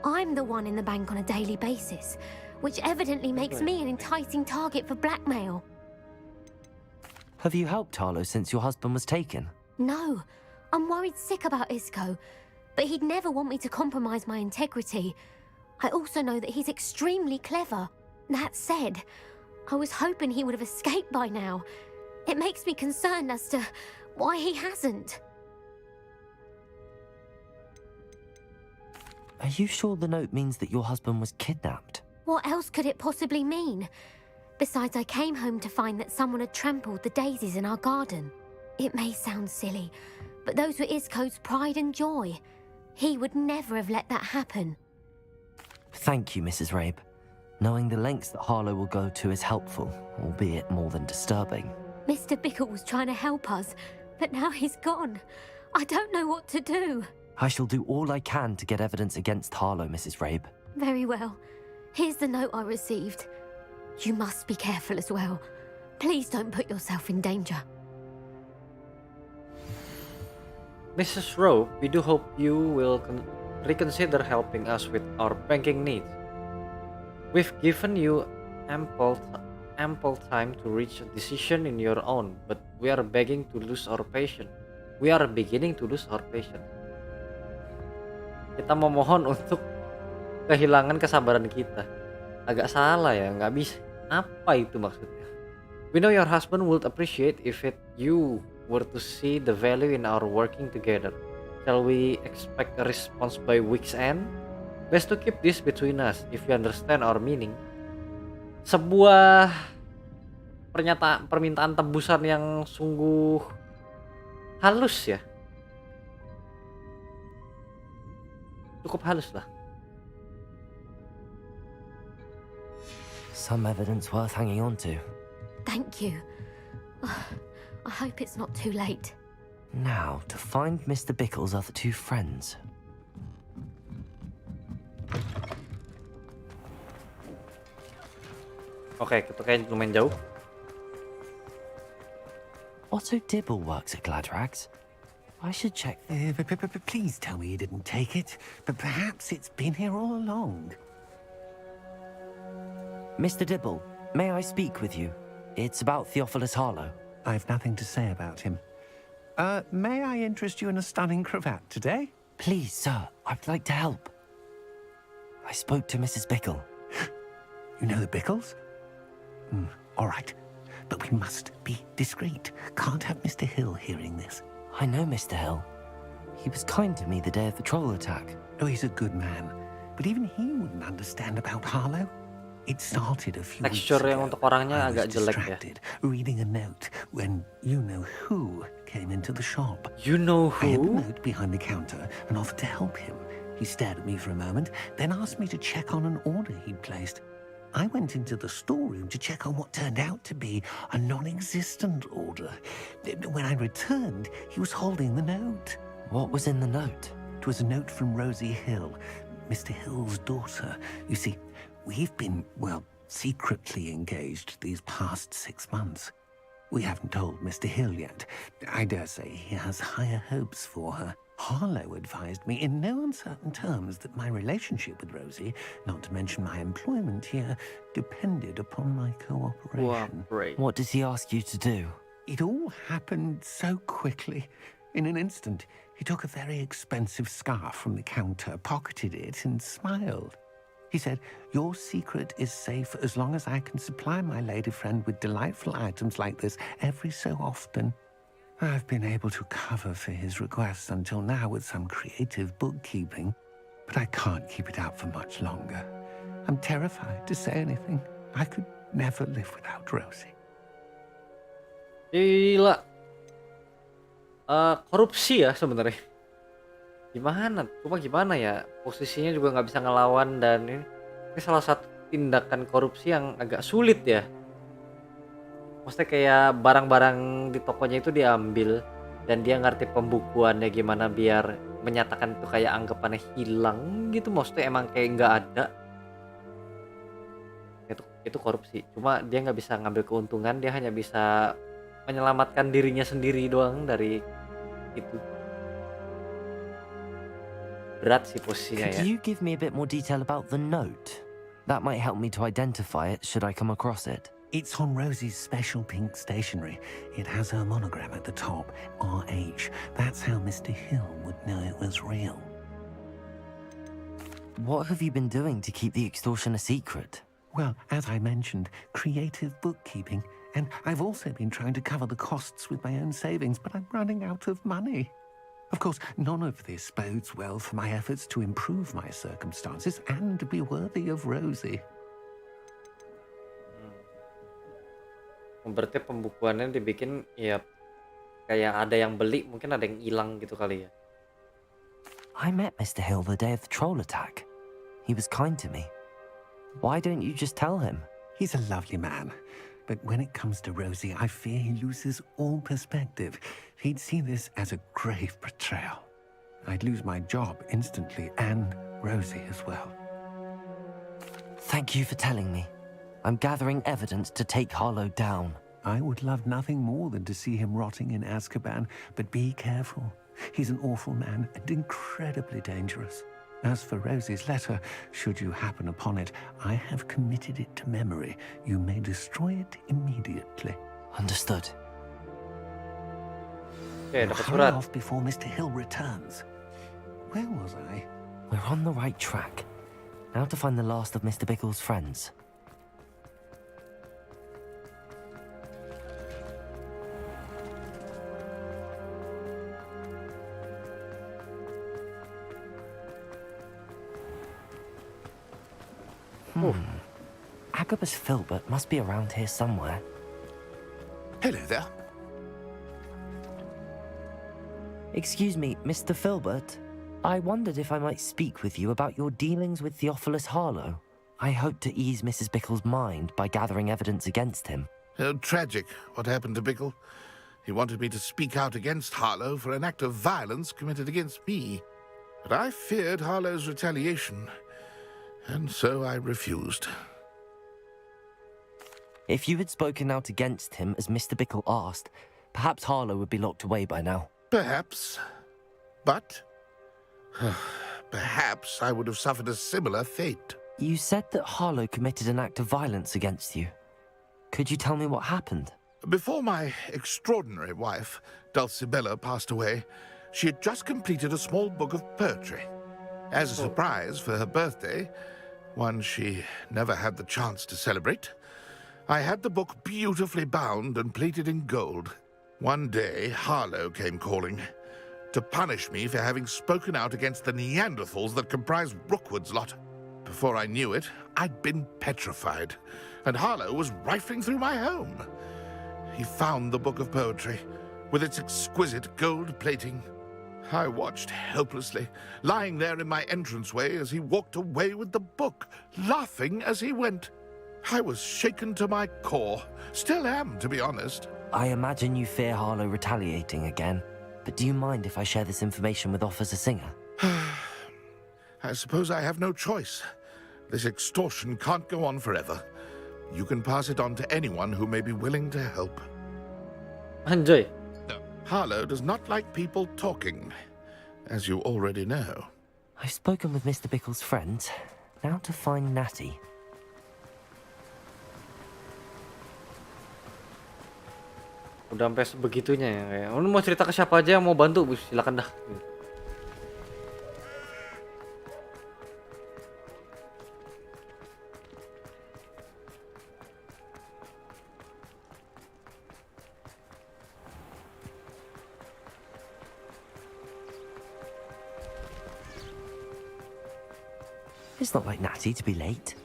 I'm the one in the bank on a daily basis, which evidently makes me an enticing target for blackmail. Have you helped Harlow since your husband was taken? No, I'm worried sick about Isco, but he'd never want me to compromise my integrity. I also know that he's extremely clever. That said, I was hoping he would have escaped by now. It makes me concerned as to why he hasn't. Are you sure the note means that your husband was kidnapped? What else could it possibly mean? Besides, I came home to find that someone had trampled the daisies in our garden. It may sound silly, but those were Isco's pride and joy. He would never have let that happen. Thank you, Mrs. Rabe. Knowing the lengths that Harlow will go to is helpful, albeit more than disturbing. Mr. Bickle was trying to help us, but now he's gone. I don't know what to do. I shall do all I can to get evidence against Harlow, Mrs. Rabe. Very well. Here's the note I received. You must be careful as well. Please don't put yourself in danger. Mrs. Rowe, we do hope you will reconsider helping us with our banking needs. We've given you ample time to reach a decision in your own, but we are beginning to lose our patience. Kita memohon untuk kehilangan kesabaran kita. Agak salah ya, nggak bisa. Apa itu maksudnya? We know your husband would appreciate if you were to see the value in our working together. Shall we expect a response by week's end? Best to keep this between us, if you understand our meaning. Sebuah permintaan tebusan yang sungguh halus ya. Cukup halus lah. Some evidence worth hanging on to. Thank you. I hope it's not too late. Now, to find Mr. Bickle's other two friends. Oke, itu kayak lumayan jauh. Otto Dibble works at Gladrags. I should check. Please tell me you didn't take it. But perhaps it's been here all along. Mr. Dibble, may I speak with you? It's about Theophilus Harlow. I've nothing to say about him. May I interest you in a stunning cravat today? Please, sir, I'd like to help. I spoke to Mrs. Bickle. You know the Bickles? All right. But we must be discreet. Can't have Mr. Hill hearing this. I know Mr. Hill. He was kind to me the day of the troll attack. Oh, he's a good man. But even he wouldn't understand about Harlow. It started a few weeks Tekstur yang ago. untuk orangnya I was agak jelek ya. distracted, reading a note when you-know-who came into the shop. You know I had the who? note behind the counter and offered to help him. He stared at me for a moment, then asked me to check on an order he'd placed. I went into the storeroom to check on what turned out to be a non-existent order. When I returned, he was holding the note. What was in the note? It was a note from Rosie Hill, Mr. Hill's daughter. You see, we've been, well, secretly engaged these past 6 months. We haven't told Mr. Hill yet. I dare say he has higher hopes for her. Harlow advised me in no uncertain terms that my relationship with Rosie, not to mention my employment here, depended upon my cooperation. What does he ask you to do? It all happened so quickly. In an instant, he took a very expensive scarf from the counter, pocketed it, and smiled. He said, "Your secret is safe as long as I can supply my lady friend with delightful items like this every so often." I've been able to cover for his requests until now with some creative bookkeeping, but I can't keep it out for much longer. I'm terrified to say anything. I could never live without Rosie. Gila. Korupsi ya sebenarnya. Gimana ya? Posisinya juga nggak bisa ngelawan dan ini salah satu tindakan korupsi yang agak sulit ya. Maksudnya kayak barang-barang di tokonya itu diambil dan dia ngerti pembukuannya gimana biar menyatakan itu kayak anggapannya hilang gitu. Maksudnya emang kayak nggak ada. Itu korupsi. Cuma dia nggak bisa ngambil keuntungan, dia hanya bisa menyelamatkan dirinya sendiri doang dari itu. Berat sih posisinya ya. Could you give me a bit more detail about the note? That might help me to identify it should I come across it. It's on Rosie's special pink stationery. It has her monogram at the top, RH. That's how Mr. Hill would know it was real. What have you been doing to keep the extortion a secret? Well, as I mentioned, creative bookkeeping. And I've also been trying to cover the costs with my own savings, but I'm running out of money. Of course, none of this bodes well for my efforts to improve my circumstances and to be worthy of Rosie. Berarti pembukuannya dibikin ya kayak ada yang beli, mungkin ada yang hilang gitu kali ya. I met Mr. Hill the day of the troll attack. He was kind to me. Why don't you just tell him? He's a lovely man. But when it comes to Rosie, I fear he loses all perspective. He'd see this as a grave betrayal. I'd lose my job instantly, and Rosie as well. Thank you for telling me. I'm gathering evidence to take Harlow down. I would love nothing more than to see him rotting in Azkaban, but be careful. He's an awful man and incredibly dangerous. As for Rosie's letter, should you happen upon it, I have committed it to memory. You may destroy it immediately. Understood. Okay, dapat Hurry surat. off before Mr. Hill returns. Where was I? We're on the right track. Now to find the last of Mr. Bickle's friends. Agabus Filbert must be around here somewhere. Hello there. Excuse me, Mr. Filbert. I wondered if I might speak with you about your dealings with Theophilus Harlow. I hope to ease Mrs. Bickle's mind by gathering evidence against him. Tragic, what happened to Bickle. He wanted me to speak out against Harlow for an act of violence committed against me. But I feared Harlow's retaliation, and so I refused. If you had spoken out against him as Mr. Bickle asked, perhaps Harlow would be locked away by now. Perhaps. But perhaps I would have suffered a similar fate. You said that Harlow committed an act of violence against you. Could you tell me what happened? Before my extraordinary wife, Dulcibella, passed away, she had just completed a small book of poetry. As a surprise for her birthday, one she never had the chance to celebrate, I had the book beautifully bound and plated in gold. One day, Harlow came calling to punish me for having spoken out against the Neanderthals that comprise Rookwood's lot. Before I knew it, I'd been petrified, and Harlow was rifling through my home. He found the book of poetry, with its exquisite gold plating. I watched helplessly, lying there in my entranceway as he walked away with the book, laughing as he went. I was shaken to my core. Still am, to be honest. I imagine you fear Harlow retaliating again, but do you mind if I share this information with Officer Singer? I suppose I have no choice. This extortion can't go on forever. You can pass it on to anyone who may be willing to help. Anjay. Harlow does not like people talking, as you already know. I've spoken with Mr. Bickle's friends. Now to find Natty. Udah sampai sebegitunya ya kayak. Lu mau cerita ke siapa aja yang mau bantu, silakan dah. It's not like Natty to be late.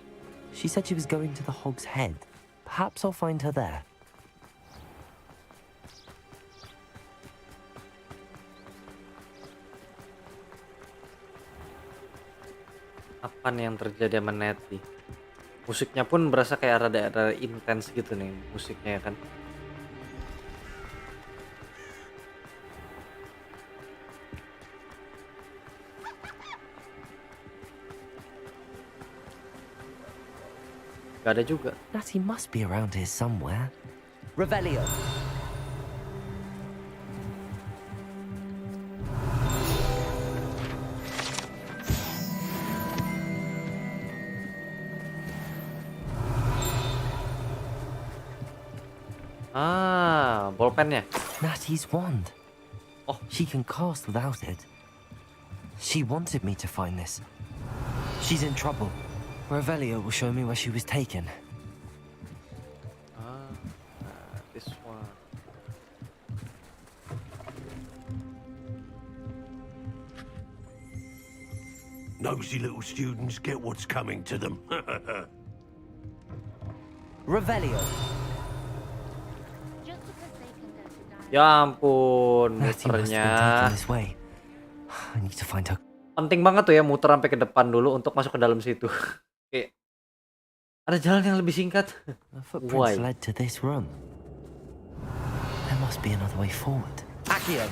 She said she was going to the Hog's Head. Perhaps I'll find her there. Apa nih yang terjadi sama Natty? Musiknya pun berasa kayak rada intens gitu nih musiknya ya kan. Gak ada juga. Natty must be around here somewhere. Revelio. Ah, bolpennya. Natty's wand. Oh, she can cast without it. She wanted me to find this. She's in trouble. Revelio will show me where she was taken. This one. Nosy little students get what's coming to them. Revelio. Ya ampun, Natty must have been muternya. taken this way. I need to find her. Penting banget tuh ya muter sampai ke depan dulu untuk masuk ke dalam situ. Oke. Ada jalan yang lebih singkat. The footprints led to this room. There must be another way forward. Accio.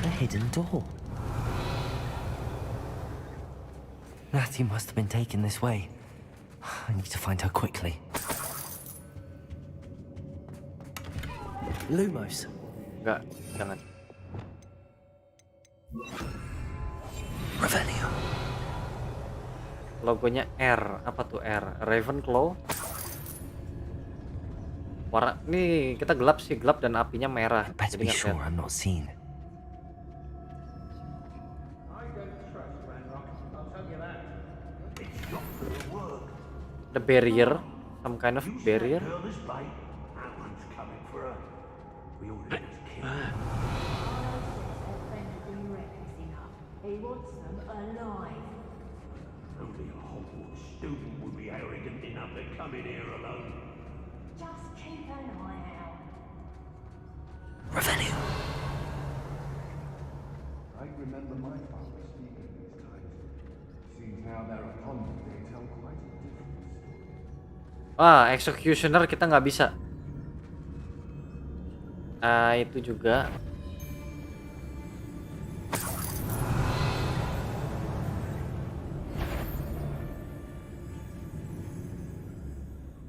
A hidden door. Natty must have been taken this way. I need to find her quickly. Lumos. Enggak, jangan. Revelio. Logonya R, apa tuh R? Ravenclaw. Warna nih kita gelap sih, gelap dan apinya merah. Better be sure I'm not seen. The barrier, some kind of barrier. wants them alive. Only a Hogwarts student would be arrogant enough to come in here alone. Just keep an eye out. Revelio. I remember my father speaking these times. Seems now they're upon me, they tell quite a different story. Executioner kita nggak bisa. Itu juga.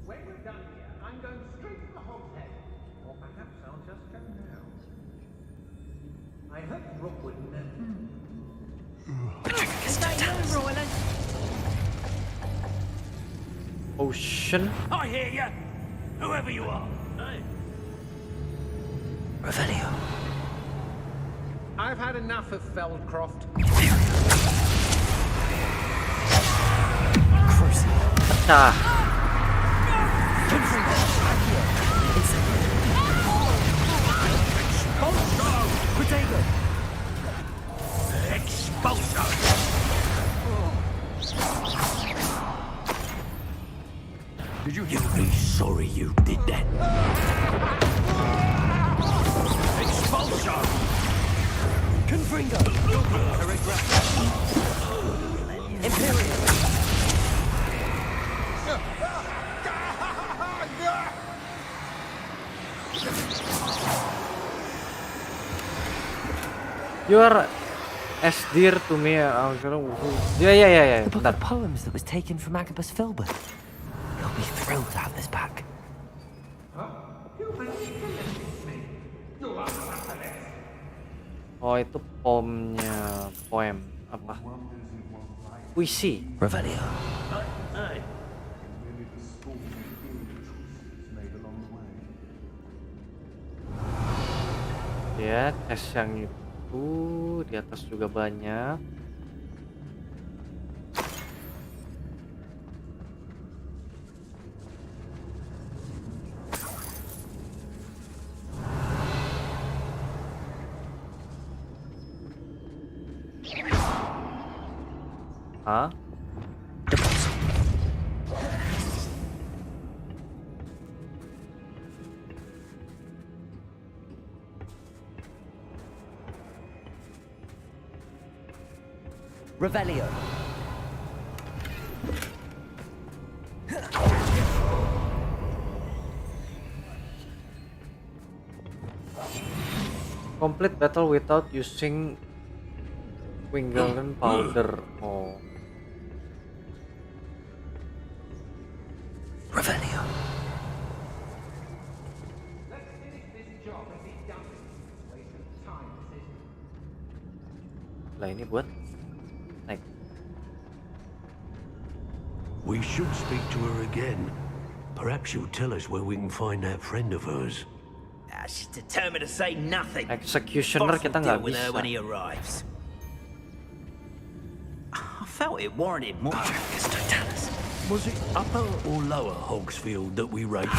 When we're done here, I'm going straight to the Hog's Head. Or perhaps I'll just go now. I hope Rook wouldn't Ocean. I hear you, whoever you are. Revelio. I've had enough of Feldcroft. Pecah. Did you hear me? Sorry you did that. Expulsion! Confringo! Imperial! You are as dear to me. Yeah. The book of poems that was taken from Agabus Filbert. He'll be thrilled to have this back. Oh, itu poem apa? Puisi. Revelio. Ya, tes yang itu di atas juga banyak. Hah? Revelio. Complete battle without using Wingardium powder. Oh. Revelio. Lah ini buat naik. We should speak to her again. Perhaps she'll tell us where we can find that friend of hers. She's determined to say nothing. Executioner kita nggak with her bisa. when he arrives. I felt it warranted more. Was it upper or lower Hogsfield that we raided?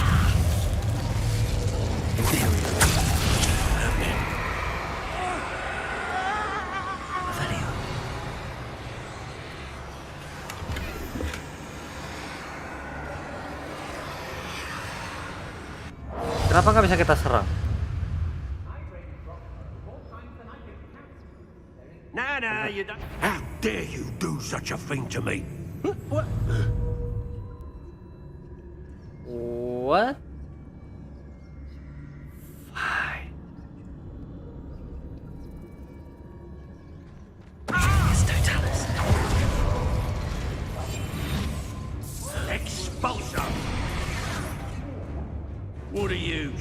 Kenapa nggak bisa kita serang? No, you don't. How dare you do such a thing to me? What? What? Fine. Expulsion! What are you?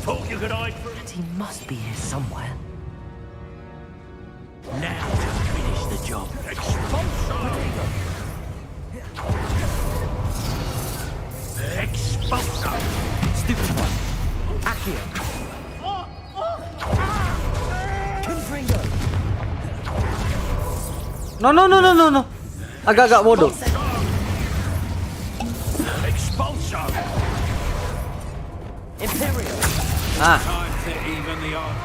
Thought you could hide from... He must be here somewhere. Now to finish the job. Expulsion! Expulsion! Stupid one. Accio. Confringo. No. Agak-agak bodoh. Expulsion! Imperial. Ah. Time to even the odds.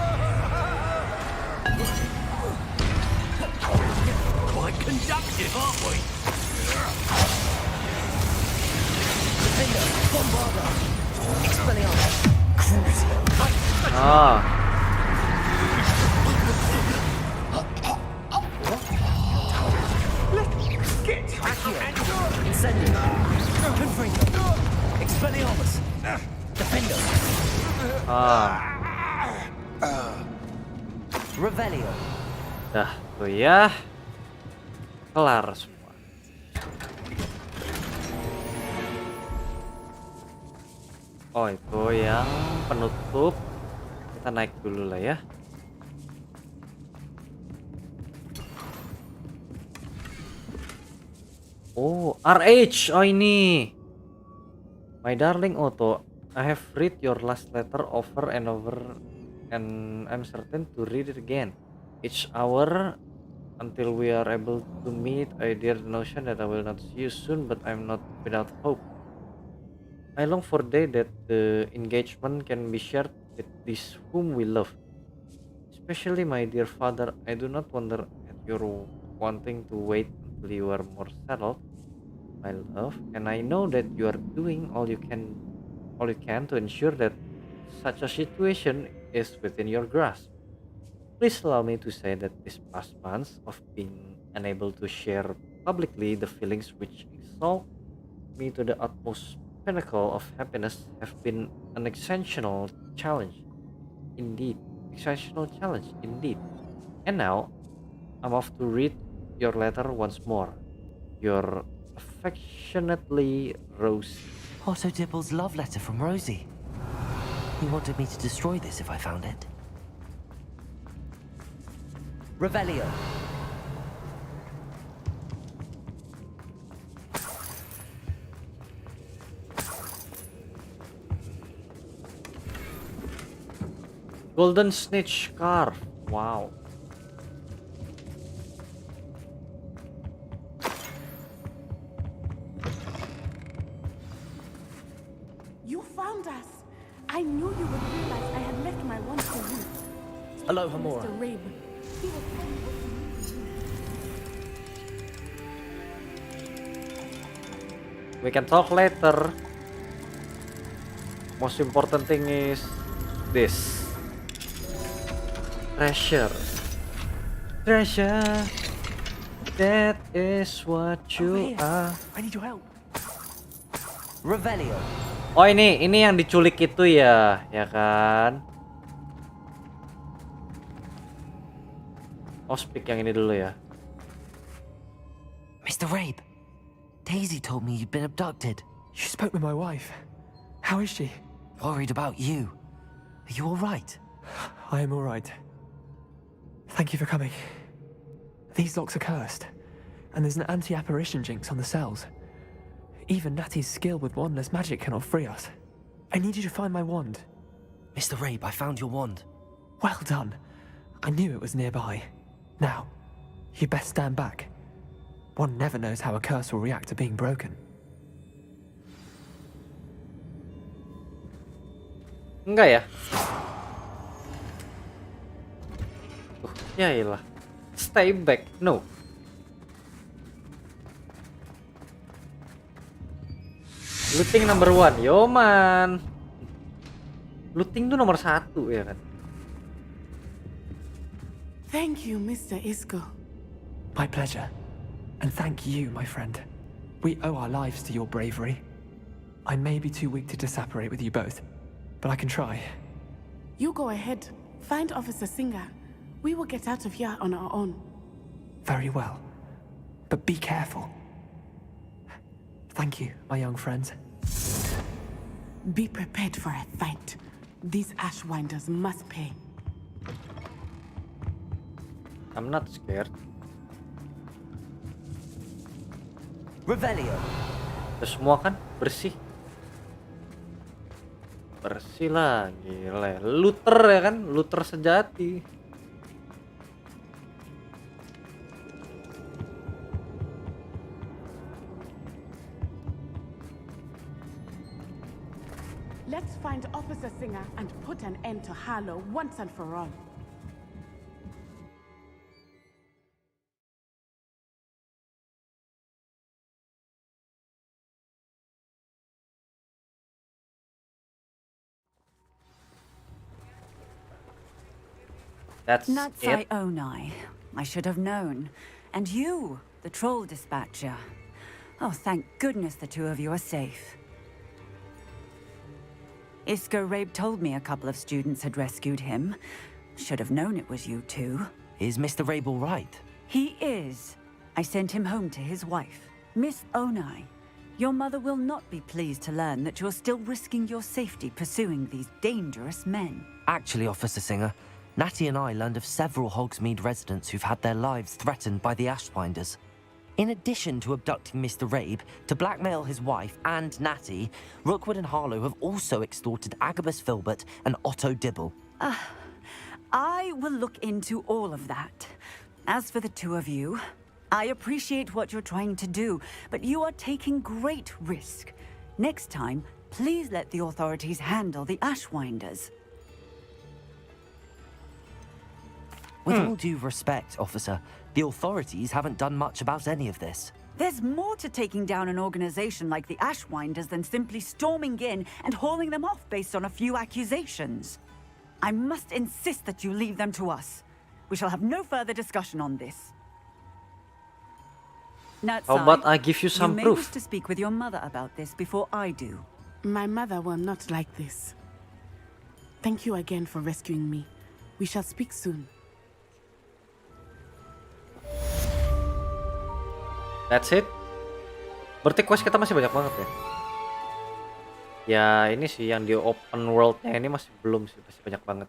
aren't we? Ah. Ah. Revelio. Dah tuh ya. Kelar semua. Oh itu yang penutup. Kita naik dulu lah ya. Oh, RH. Oh ini. My darling Otto, I have read your last letter over and over and I'm certain to read it again. Each hour until we are able to meet, I dare the notion that I will not see you soon, but I'm not without hope. I long for the day that the engagement can be shared with these whom we love. Especially my dear father, I do not wonder at your wanting to wait until you are more settled, my love, and I know that you are doing all you can to ensure that such a situation is within your grasp. Please allow me to say that these past months of being unable to share publicly the feelings which exalt me to the utmost pinnacle of happiness have been an exceptional challenge indeed. And now, I'm off to read your letter once more. Your affectionately, Rosie. Otto Dibble's love letter from Rosie. He wanted me to destroy this if I found it. Revelio. Golden snitch scarf. Wow. You found us. I knew you would realize I had left my wand for you. Aloha, Hamora. Mr. Rabe. He will tell you what you need to do. We can talk later. Most important thing is this. Treasure. That is what you are. I need your help. Revelio. Oh ini yang diculik itu ya kan? Oh speak yang ini dulu ya. Mr. Rabe, Daisy told me you'd been abducted. You spoke with my wife. How is she? Worried about you. Are you all right? I am all right. Thank you for coming. These locks are cursed, and there's an anti-apparition jinx on the cells. Even Natty's skill with wandless magic cannot free us. I need you to find my wand. Mr. Rabe, I found your wand. Well done. I knew it was nearby. Now, you best stand back. One never knows how a curse will react to being broken. Enggak ya? Ya iyalah. Stay back. No. Looting number 1. Yo man. Looting tuh nomor 1 ya kan. Thank you, Mr. Isco. My pleasure. And thank you, my friend. We owe our lives to your bravery. I may be too weak to disapparate with you both, but I can try. You go ahead. Find Officer Singer. We will get out of here on our own. Very well. But be careful. Thank you, my young friends. Be prepared for a fight. These Ashwinders must pay. I'm not scared. Revelio. Itu semua kan bersih. Bersih lah, gila. Looter ya kan, looter sejati. Let's find Officer Singer and put an end to Harlow once and for all. That's Natsai it. Onai. I should have known. And you, the troll dispatcher. Oh, thank goodness the two of you are safe. Isco Rabe told me a couple of students had rescued him. Should have known it was you two. Is Mr. Rabe all right? He is. I sent him home to his wife. Miss Onai, your mother will not be pleased to learn that you're still risking your safety pursuing these dangerous men. Actually, Officer Singer, Natty and I learned of several Hogsmeade residents who've had their lives threatened by the Ashwinders. In addition to abducting Mr. Rabe to blackmail his wife and Natty, Rookwood and Harlow have also extorted Agabus Filbert and Otto Dibble. I will look into all of that. As for the two of you, I appreciate what you're trying to do, but you are taking great risk. Next time, please let the authorities handle the Ashwinders. With all due respect, officer, the authorities haven't done much about any of this. There's more to taking down an organization like the Ashwinders than simply storming in and hauling them off based on a few accusations. I must insist that you leave them to us. We shall have no further discussion on this. Natsai, How about I give you some you may proof? wish to speak with your mother about this before I do. My mother will not like this. Thank you again for rescuing me. We shall speak soon. That's it. Berarti quest kita masih banyak banget ya. Ya ini sih yang di open world-nya ini masih belum sih, masih banyak banget.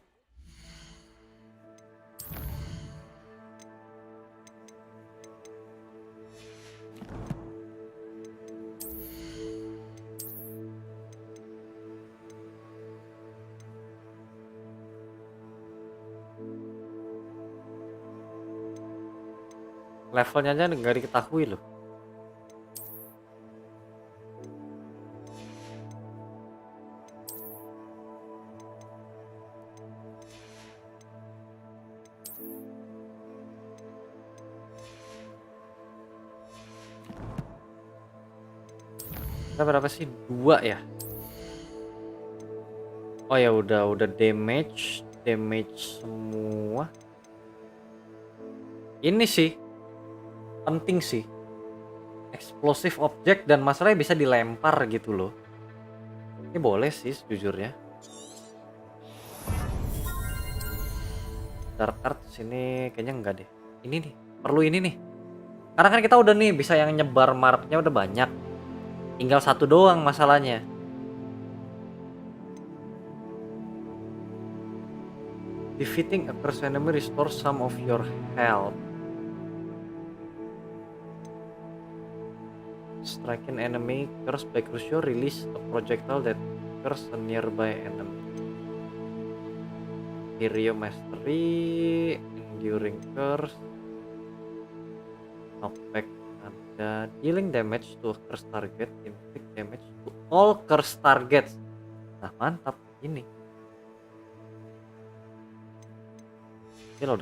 Levelnya aja nggak diketahui loh. Kita berapa sih? 2 ya? Oh ya udah damage semua. Ini sih penting sih, explosive object dan masalahnya bisa dilempar gitu loh. Ini boleh sih sejujurnya. Dark art sini kayaknya enggak deh. Ini nih, perlu ini nih. Karena kan kita udah nih bisa yang nyebar marknya udah banyak. Tinggal satu doang masalahnya. Defeating a cursed enemy restores some of your health. Striking enemy cursed by crucio release a projectile that curse a nearby enemy. Hero Mastery, Enduring Curse, Knockback ada dealing damage to a cursed target, inflict damage to all cursed targets. Nah mantap ini. Ini loh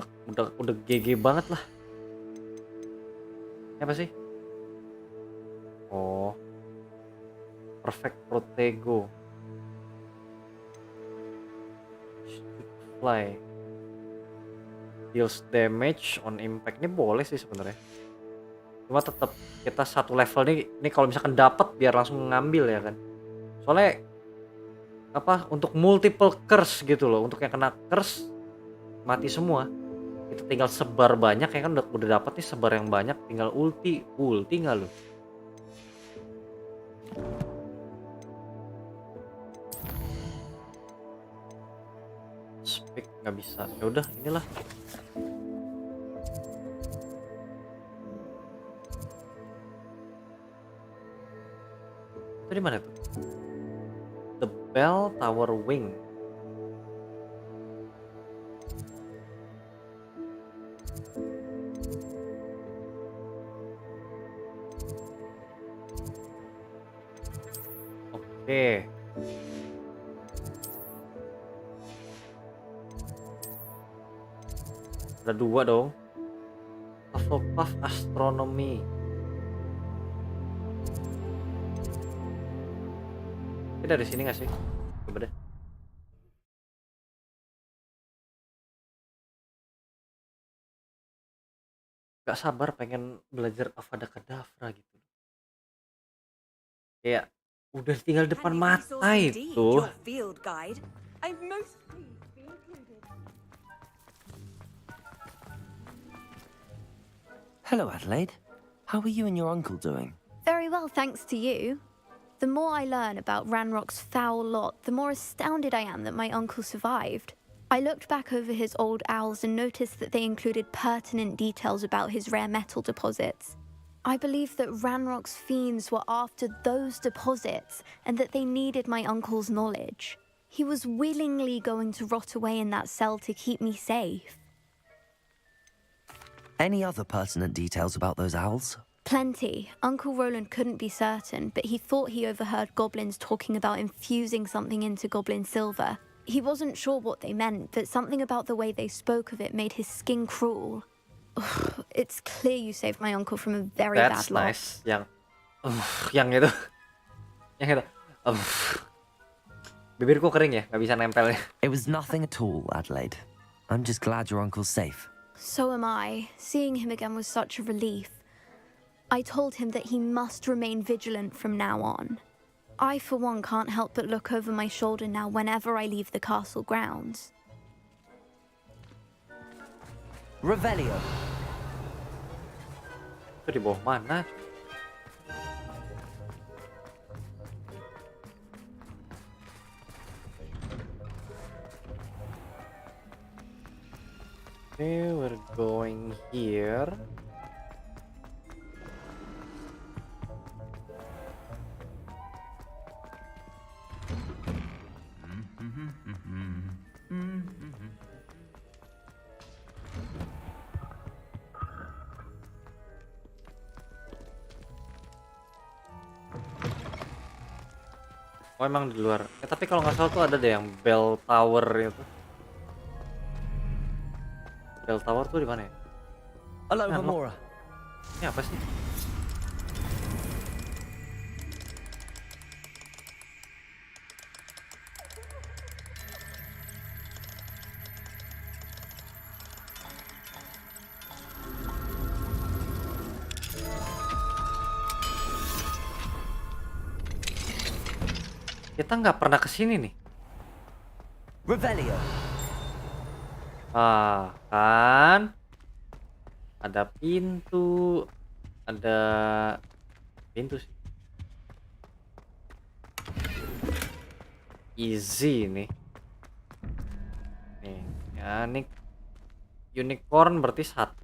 udah GG banget lah. Ini apa sih? Oh, Perfect Protego. Fly. Deals damage on impact. Ini boleh sih sebenarnya. Cuma tetap kita satu level nih kalau misalkan dapat biar langsung ngambil ya kan. Soalnya apa untuk multiple curse gitu loh. Untuk yang kena curse mati semua. Kita tinggal sebar banyak ya kan udah dapat nih sebar yang banyak tinggal ulti nggak lo? Speak nggak bisa. Ya udah inilah. Itu di mana tuh? The Bell Tower Wing. Oke. Ada 2 dong. Hufflepuff Astronomy. Ini dari sini nggak sih? Coba deh. Gak sabar pengen belajar Avada Kedavra gitu. Kayak udah tinggal depan mata itu. field guide. I'm most pleased to be included. Hello, Adelaide. How are you and your uncle doing? Very well, thanks to you. The more I learn about Ranrock's foul lot, the more astounded I am that my uncle survived. I looked back over his old owls and noticed that they included pertinent details about his rare metal deposits. I believe that Ranrock's fiends were after those deposits and that they needed my uncle's knowledge. He was willingly going to rot away in that cell to keep me safe. Any other pertinent details about those owls? Plenty. Uncle Roland couldn't be certain, but he thought he overheard goblins talking about infusing something into goblin silver. He wasn't sure what they meant, but something about the way they spoke of it made his skin crawl. Ugh, it's clear you saved my uncle from a very That's bad lot. nice. Yang itu. Yang itu. Bibirku kering ya, nggak bisa nempelnya. It was nothing at all, Adelaide. I'm just glad your uncle's safe. So am I. Seeing him again was such a relief. I told him that he must remain vigilant from now on. I, for one, can't help but look over my shoulder now whenever I leave the castle grounds. Revelio. Itu di bawah mana? Okay, we're going here. Oh emang di luar. Tapi kalau nggak salah tuh ada deh yang bell tower itu. Bell tower tuh di mana ya? Halo, Nah, Memora. Ini apa sih? Kita nggak pernah kesini nih. Revelio. Ah, kan? Ada pintu, ada pintu sih. Easy nih. Nih, ya ini unicorn berarti 1.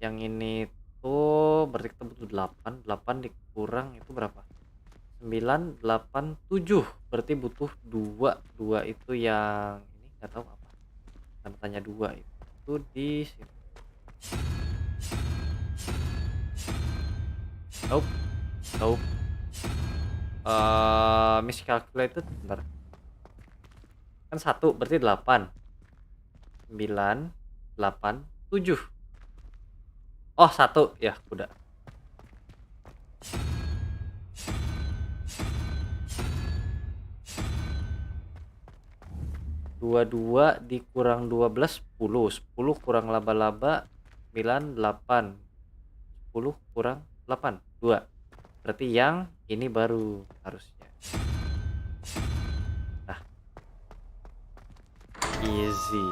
Yang ini tuh berarti kita butuh 8. 8 dikurang itu berapa? 9, 8, 7. Berarti butuh 2. 2 itu yang ini nggak tahu apa. Tanya 2 itu di sini. Nope. Nope. Miscalculated, bentar. Kan 1 berarti 8. 9, 8, 7. Oh, 1 ya, udah. Dua dikurang 12, 10. 10 kurang laba-laba 9, 8. 10 kurang 8, 2. Berarti yang ini baru harusnya. Nah. Easy.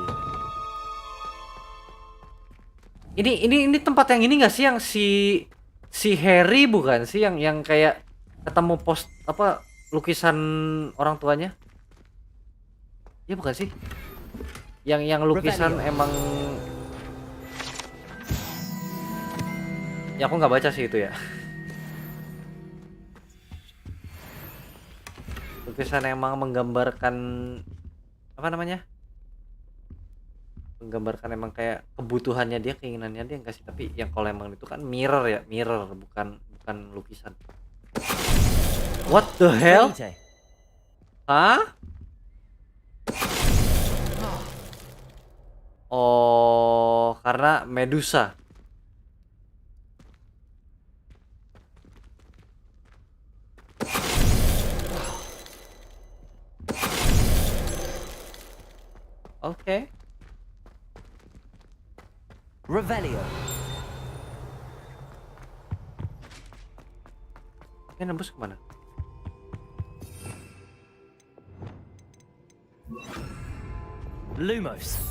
Ini tempat yang ini nggak sih, yang si Harry bukan sih, yang kayak ketemu post apa lukisan orang tuanya? Ya bukan sih? Yang lukisan Revelio. Emang ya aku nggak baca sih itu ya. Lukisan emang menggambarkan apa namanya? Menggambarkan emang kayak kebutuhannya dia, keinginannya dia enggak sih, tapi yang kalau emang itu kan mirror ya, mirror bukan lukisan. What the hell? Hah? Oh, karena Medusa. Oke. Revelio. Ini nembus kemana? Lumos.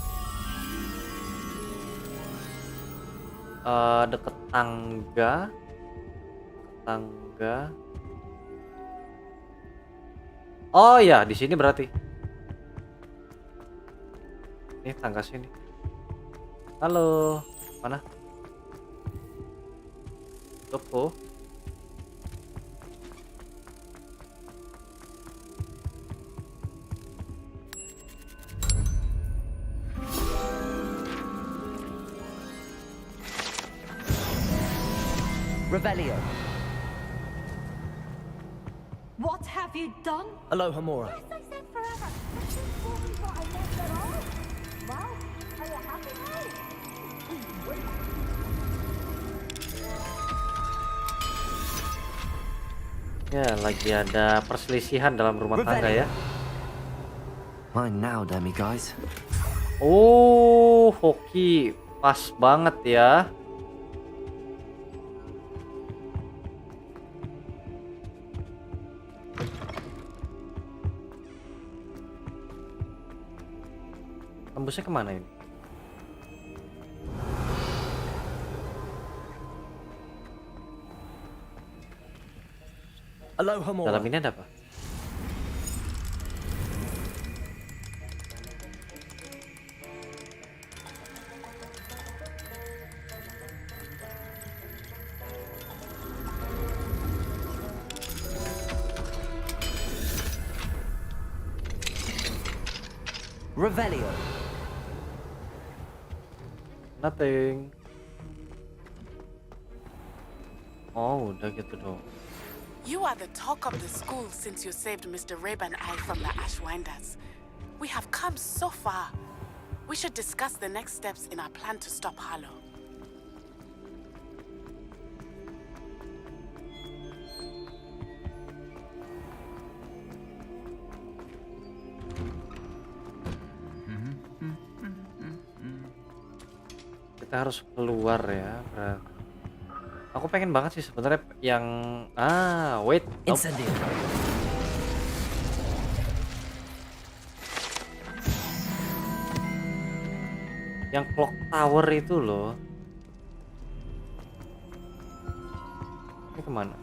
Deket tangga. Tangga. Oh ya, di sini berarti. Ini tangga sini. Halo, mana? Toko. Revelio. What have you done? Aloha Mora. I said forever. What I left at all? Well, are you happy now? Ya, lagi ada perselisihan dalam rumah tangga ya. Mine now, dummy guys. Oh, hoki pas banget ya. Tembusnya kemana ini? Aloha Mora. Dalam ini ada apa? Revelio. Nothing. Oh, udah gitu dong. You are the talk of the school since you saved Mr. Rabe and I from the Ashwinders. We have come so far. We should discuss the next steps in our plan to stop Harlow. Kita harus keluar ya. Aku pengen banget sih sebenarnya yang wait. Incendio. Yang clock tower itu loh. Ini kemana?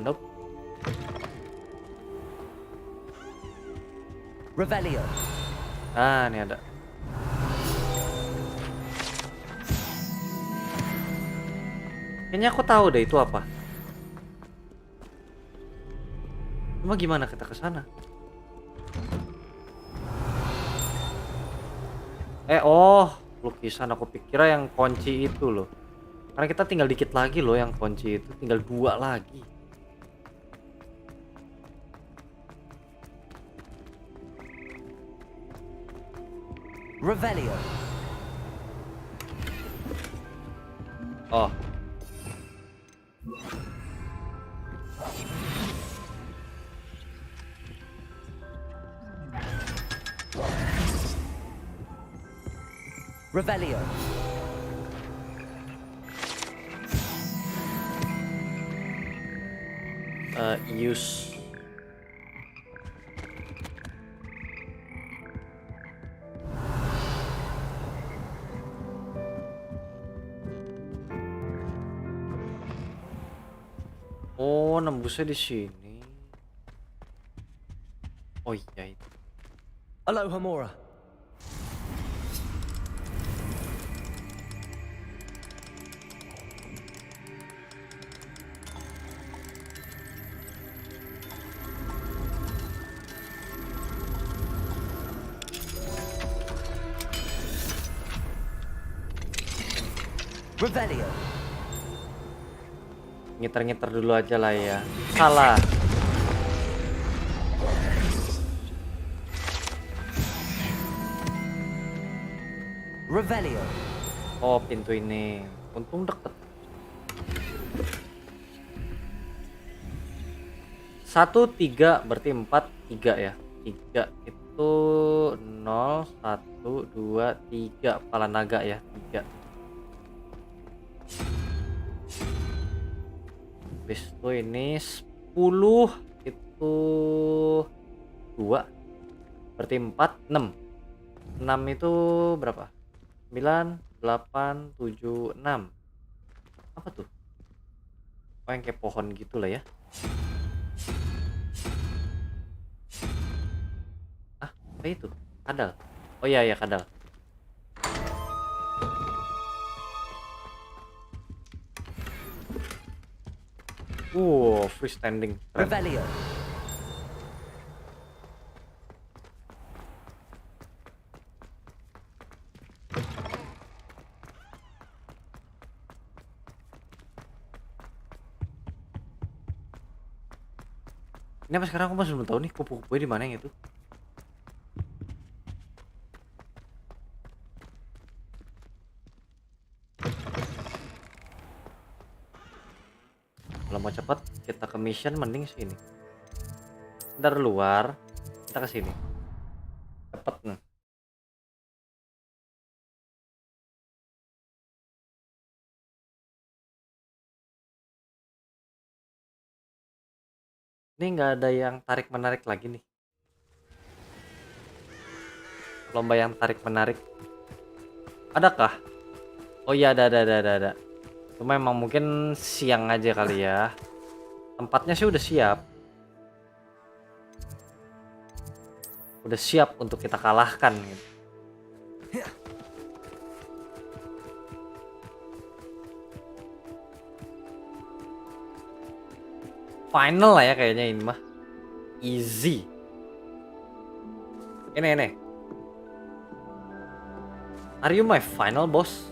Nope. Revelio. Ini ada. Kayaknya aku tahu deh itu apa. Cuma gimana kita ke sana? Lukisan, aku pikir yang kunci itu loh. Karena kita tinggal dikit lagi loh yang kunci itu, tinggal 2 lagi. Revelio. Oh. Revelio. Use. Oh, nembusnya di sini. Oh iya itu. Aloha Mora. Revelio. Ngiter-ngiter dulu aja lah ya. Salah. Revelio. Oh, pintu ini. Untung deket. 1, 3 berarti 4, 3 ya. 3 itu 0, 1, 2, 3. Kepala naga ya, 3. Habis itu ini 10 itu 2. Berarti 4, 6. 6 itu berapa? 9, 8, 7, 6. Apa tuh? Oh, yang kayak pohon gitu lah ya. Apa itu? Kadal. Oh iya ya, kadal. Freestanding. Revelio. Ini apa sekarang aku masih belum tahu nih kupu-kupunya di mana yang itu. Kalau mau cepat kita ke mission mending sini. Ntar luar kita ke sini. Cepet nih. Ini nggak ada yang tarik menarik lagi nih. Lomba yang tarik menarik. Adakah? Oh iya, ada. Cuma emang mungkin siang aja kali ya. Tempatnya sih udah siap. Udah siap untuk kita kalahkan gitu. Final lah ya kayaknya ini mah. Easy. Ini. Are you my final boss?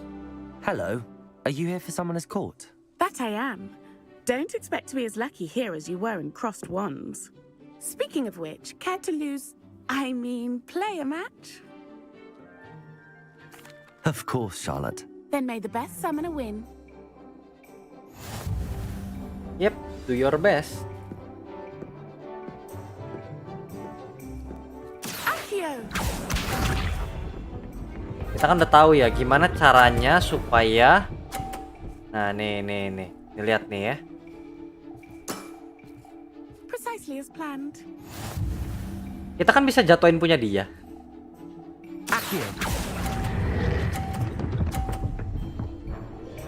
Hello. Are you here for someone as caught? That I am. Don't expect to be as lucky here as you were in Crossed Wands. Speaking of which, care to play a match? Of course, Charlotte. Then may the best summoner win. Yep, do your best. Accio! Kita kan udah tahu ya gimana caranya supaya, nah nih lihat nih ya. Precisely as planned. Kita kan bisa jatuhin punya dia. Accio.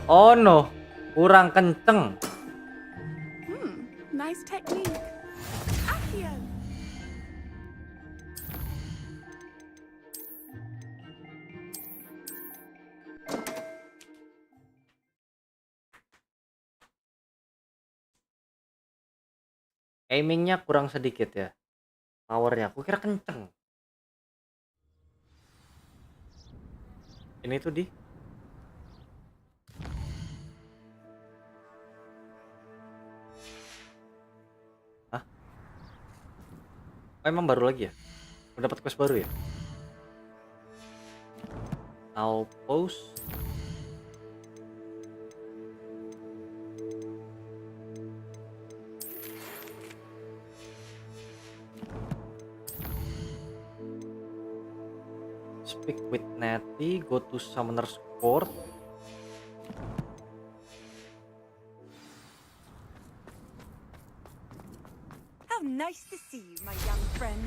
Oh no, kurang kenceng. Nice technique. Accio! Aimingnya kurang sedikit ya. Powernya, aku kira kenceng. Ini tuh di. Hah? Oh, emang baru lagi ya? Udah dapat quest baru ya? Outpost. Speak with Natty, go to Summoner's Court. How nice to see you, my young friend.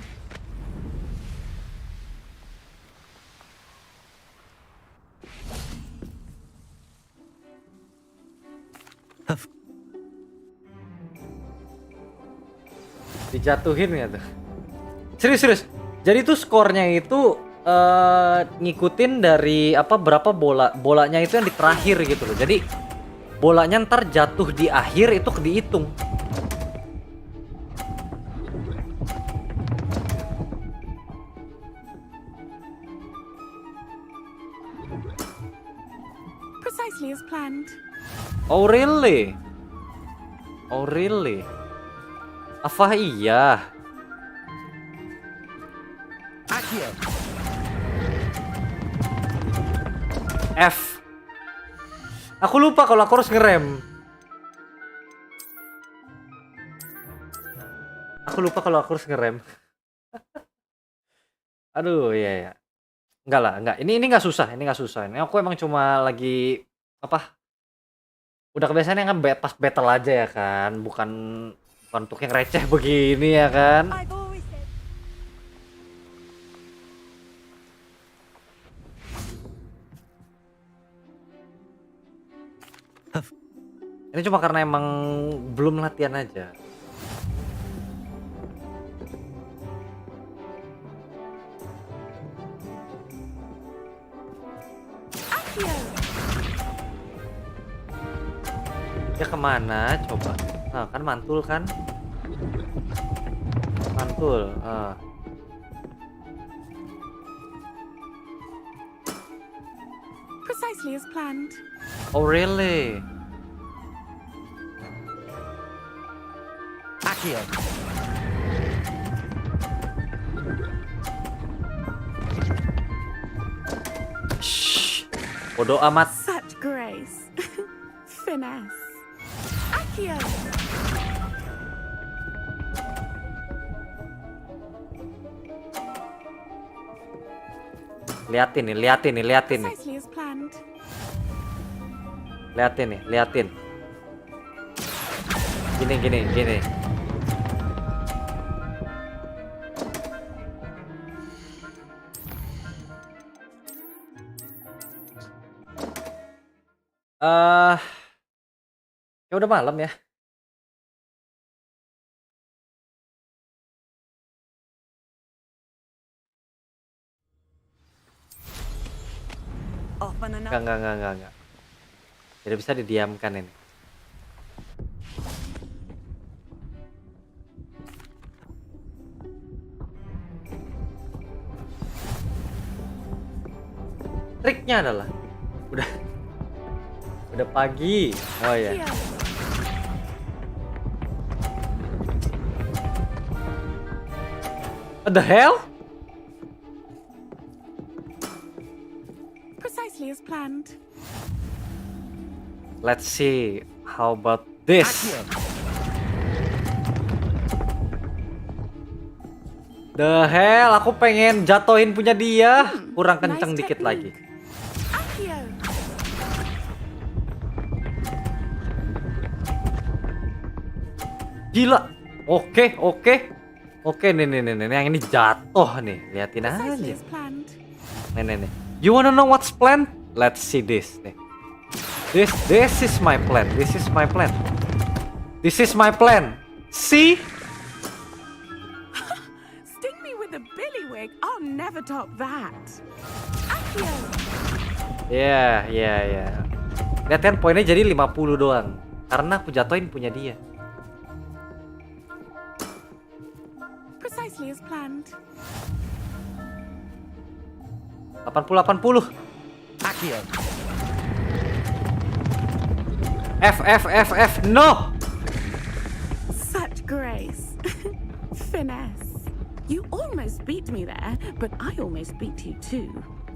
Dijatuhin ya tuh. Serius. Jadi tuh skornya itu ngikutin dari berapa bolanya itu yang di terakhir gitu loh. Jadi bolanya ntar jatuh di akhir itu dihitung. Precisely as planned. Oh really? Apa iya? Accio. F. Aku lupa kalau aku harus ngerem. Aduh, iya ya. Enggak lah, enggak. Ini nggak susah, ini nggak susah. Ini aku emang cuma lagi apa? Udah kebiasaan yang pas battle aja ya kan, bukan untuk yang receh begini ya kan. Ini cuma karena emang belum latihan aja. Dia kemana? Coba. Nah, kan mantul kan? Mantul. Precisely as planned. Oh really? Accio. Shh. Bodoh amat. Such grace. Finesse. Accio. Liatin nih, liatin nih, liatin nih. Precisely as planned. Liatin nih, liatin. Gini, gini, gini. Ya udah malam ya. Enggak. Tidak bisa didiamkan ini. Triknya adalah udah pagi. Oh ya. What the hell? Precisely as planned. Let's see. How about this? The hell, aku pengen jatohin punya dia. Kurang kenceng dikit lagi. Gila. Oke, nih. Yang ini jatuh nih. Liatin aja. Nih. You wanna know what's planned? Let's see this. Nih. This is my plan. This is my plan. See? Sting me with a billywig. I'll never top that. Ya. Lihat kan poinnya jadi 50 doang. Karena aku jatohin punya dia. Precisely as planned. 80. Accio. F. No. Such grace. Finesse. You almost beat me there, but I almost beat you too.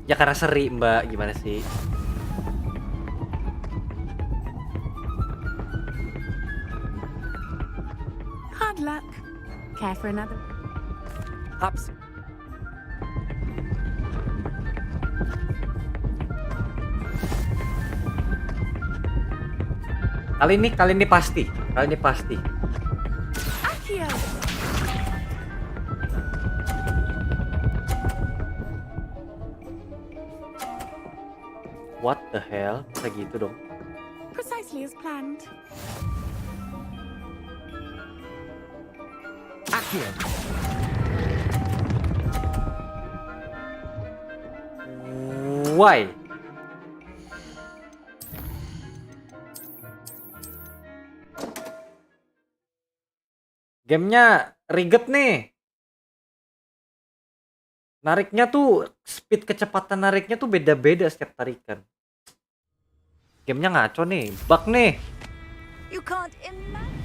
Ya karena seri, Mbak. Gimana sih? Hard luck. Care for another? Ups. Kali ini pasti. Accio. What the hell? Bisa gitu dong. Precisely as planned. Accio. Why? Gamenya riget nih. Nariknya tuh, speed kecepatan nariknya tuh beda-beda setiap tarikan. Gamenya ngaco nih, bug nih. You can't imagine.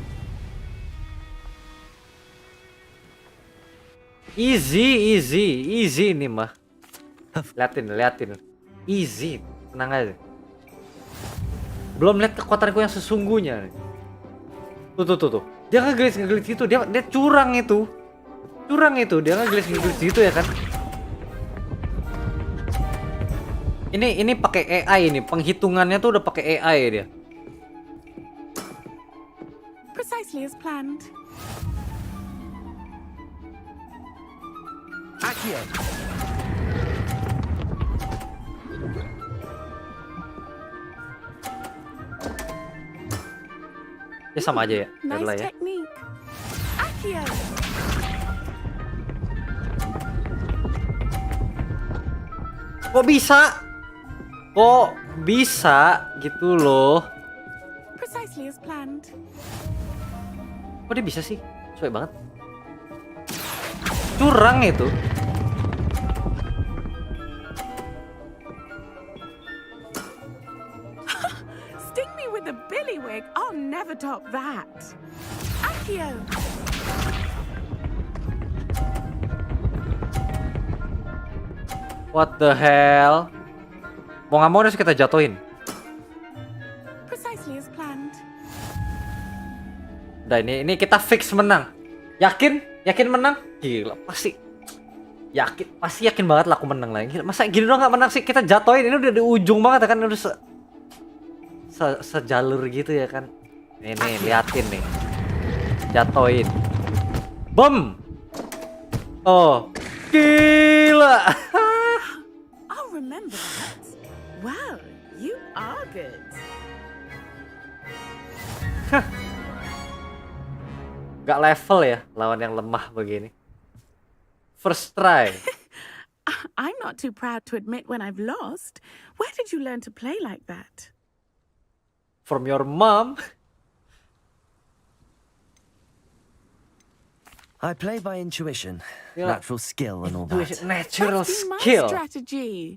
Easy nih mah. Liatin. Easy, tenang aja. Belum lihat kekuatanku yang sesungguhnya. Tuh. Dia ngegelis gitu, dia curang itu. Dia ngegelis gitu ya kan. Ini pakai AI ini, penghitungannya tuh udah pakai AI dia. Precisely as planned. Accio. Ya sama aja ya. Nice Yaudahlah ya. technique. Accio. Kok bisa? Kok bisa gitu loh? Precisely as planned. Kok dia bisa sih? Sesuai banget. Curang itu. Sting me with a billywig. I'll never top that. Accio. What the hell? Mau nggak mau harus kita jatuhin. Precisely as planned. Udah ini kita fix menang. Yakin? Yakin menang? Gila, pasti yakin banget lah aku menang lah. Gila, masa gini doang nggak menang sih? Kita jatuhin, ini udah di ujung banget ya kan, udah sejalur gitu ya kan. Nih, liatin nih. Jatuhin. Bom. Oh. Gila. I'll remember that. Wow, you are good. Gak level ya lawan yang lemah begini. First try. I'm not too proud to admit when I've lost. Where did you learn to play like that? From your mom. I play by intuition, Yeah. natural skill and all that. Natural That's been skill. my strategy.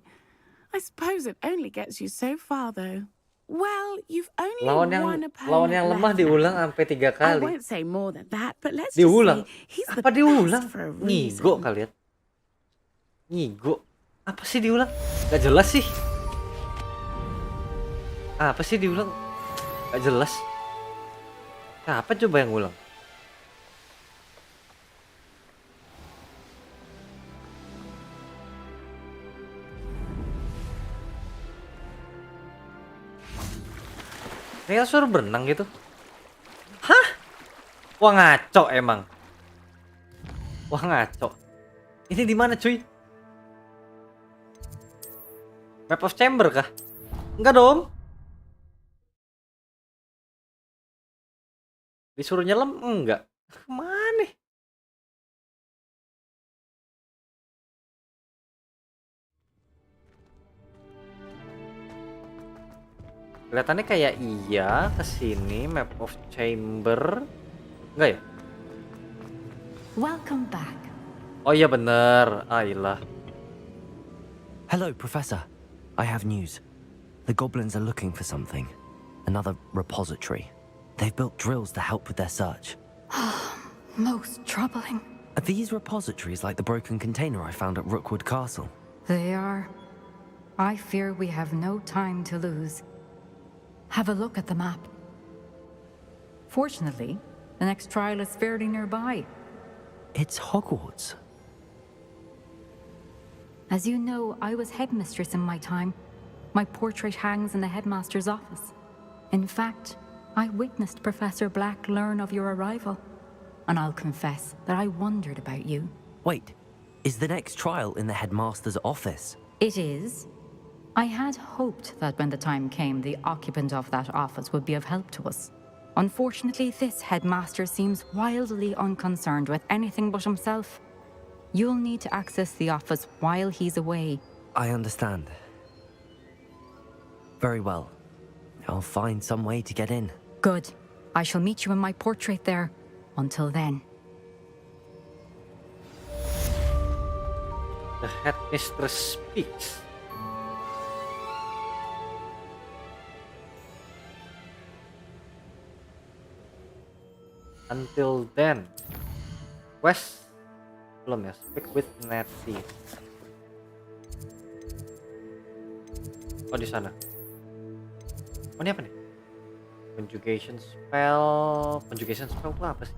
I suppose it only gets you so far, though. Well, you've only Lawan one yang opponent lemah left diulang now. sampai 3 I kali. won't say more than that, but let's Diulang. just say he's the Apa diulang? best for a Ngigo reason. kalian. Ngigo. Apa sih diulang? Gak jelas sih. Apa sih diulang? Gak jelas. Apa coba yang ulang? Ternyata suruh berenang gitu. Hah? Wah ngaco emang. Wah ngaco. Ini di mana cuy? Map of Chamber kah? Enggak dong. Disuruh nyelam? Enggak. Kemana? Kelihatannya kayak iya kesini map of chamber. Enggak ya? Welcome back. Oh iya bener. Ah ilah. Hello, Professor. I have news. The goblins are looking for something. Another repository. They've built drills to help with their search. Most troubling. Are these repositories like the broken container I found at Rookwood Castle? They are. I fear we have no time to lose. Have a look at the map. Fortunately, the next trial is fairly nearby. It's Hogwarts. As you know, I was headmistress in my time. My portrait hangs in the headmaster's office. In fact, I witnessed Professor Black learn of your arrival. And I'll confess that I wondered about you. Wait, is the next trial in the headmaster's office? It is. I had hoped that when the time came, the occupant of that office would be of help to us. Unfortunately, this headmaster seems wildly unconcerned with anything but himself. You'll need to access the office while he's away. I understand. Very well. I'll find some way to get in. Good. I shall meet you in my portrait there. Until then. The headmistress speaks. Until then, quest belum ya? Speak with Nettie. Oh di sana. Oh ini apa nih? Conjugation spell. Conjugation spell itu apa sih?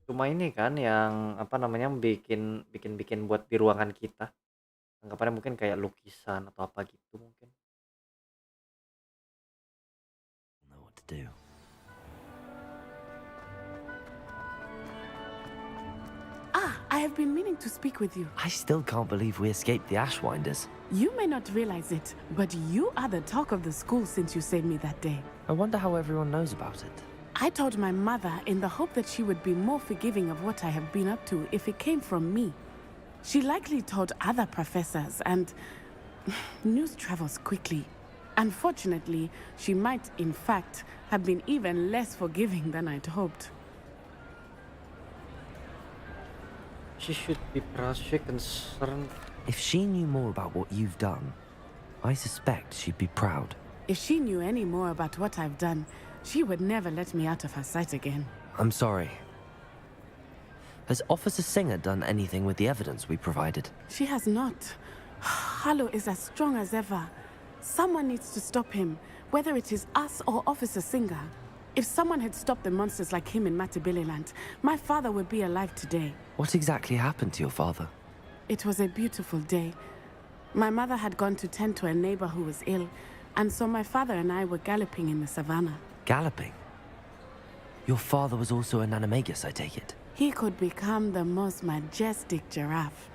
Cuma ini kan yang apa namanya bikin buat di ruangan kita. Anggapannya mungkin kayak lukisan atau apa gitu mungkin. Know what to do. I have been meaning to speak with you. I still can't believe we escaped the Ashwinders. You may not realize it, but you are the talk of the school since you saved me that day. I wonder how everyone knows about it. I told my mother in the hope that she would be more forgiving of what I have been up to if it came from me. She likely told other professors, and news travels quickly. Unfortunately, she might, in fact, have been even less forgiving than I'd hoped. She should be proud, she concerned. If she knew more about what you've done, I suspect she'd be proud. If she knew any more about what I've done, she would never let me out of her sight again. I'm sorry. Has Officer Singer done anything with the evidence we provided? She has not. Harlow is as strong as ever. Someone needs to stop him, whether it is us or Officer Singer. If someone had stopped the monsters like him in Matabeleland, my father would be alive today. What exactly happened to your father? It was a beautiful day. My mother had gone to tend to a neighbor who was ill, and so my father and I were galloping in the savannah. Galloping? Your father was also an animagus, I take it? He could become the most majestic giraffe,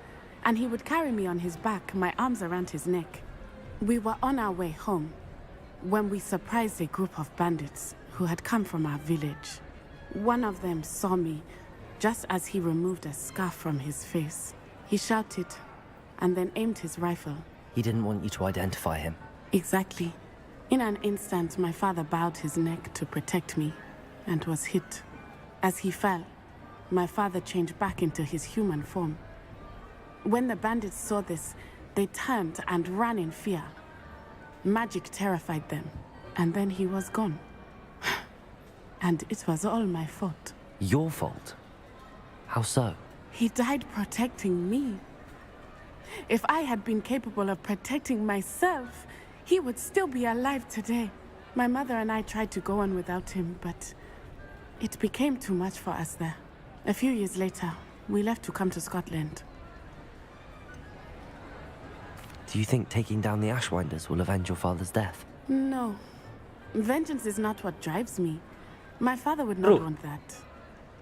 and he would carry me on his back, my arms around his neck. We were on our way home when we surprised a group of bandits who had come from our village. One of them saw me just as he removed a scarf from his face. He shouted and then aimed his rifle. He didn't want you to identify him. Exactly. In an instant, my father bowed his neck to protect me and was hit. As he fell, my father changed back into his human form. When the bandits saw this, they turned and ran in fear. Magic terrified them, and then he was gone. And it was all my fault. Your fault? How so? He died protecting me. If I had been capable of protecting myself, he would still be alive today. My mother and I tried to go on without him, but it became too much for us there. A few years later, we left to come to Scotland. Do you think taking down the Ashwinders will avenge your father's death? No. Vengeance is not what drives me. My father would not want that.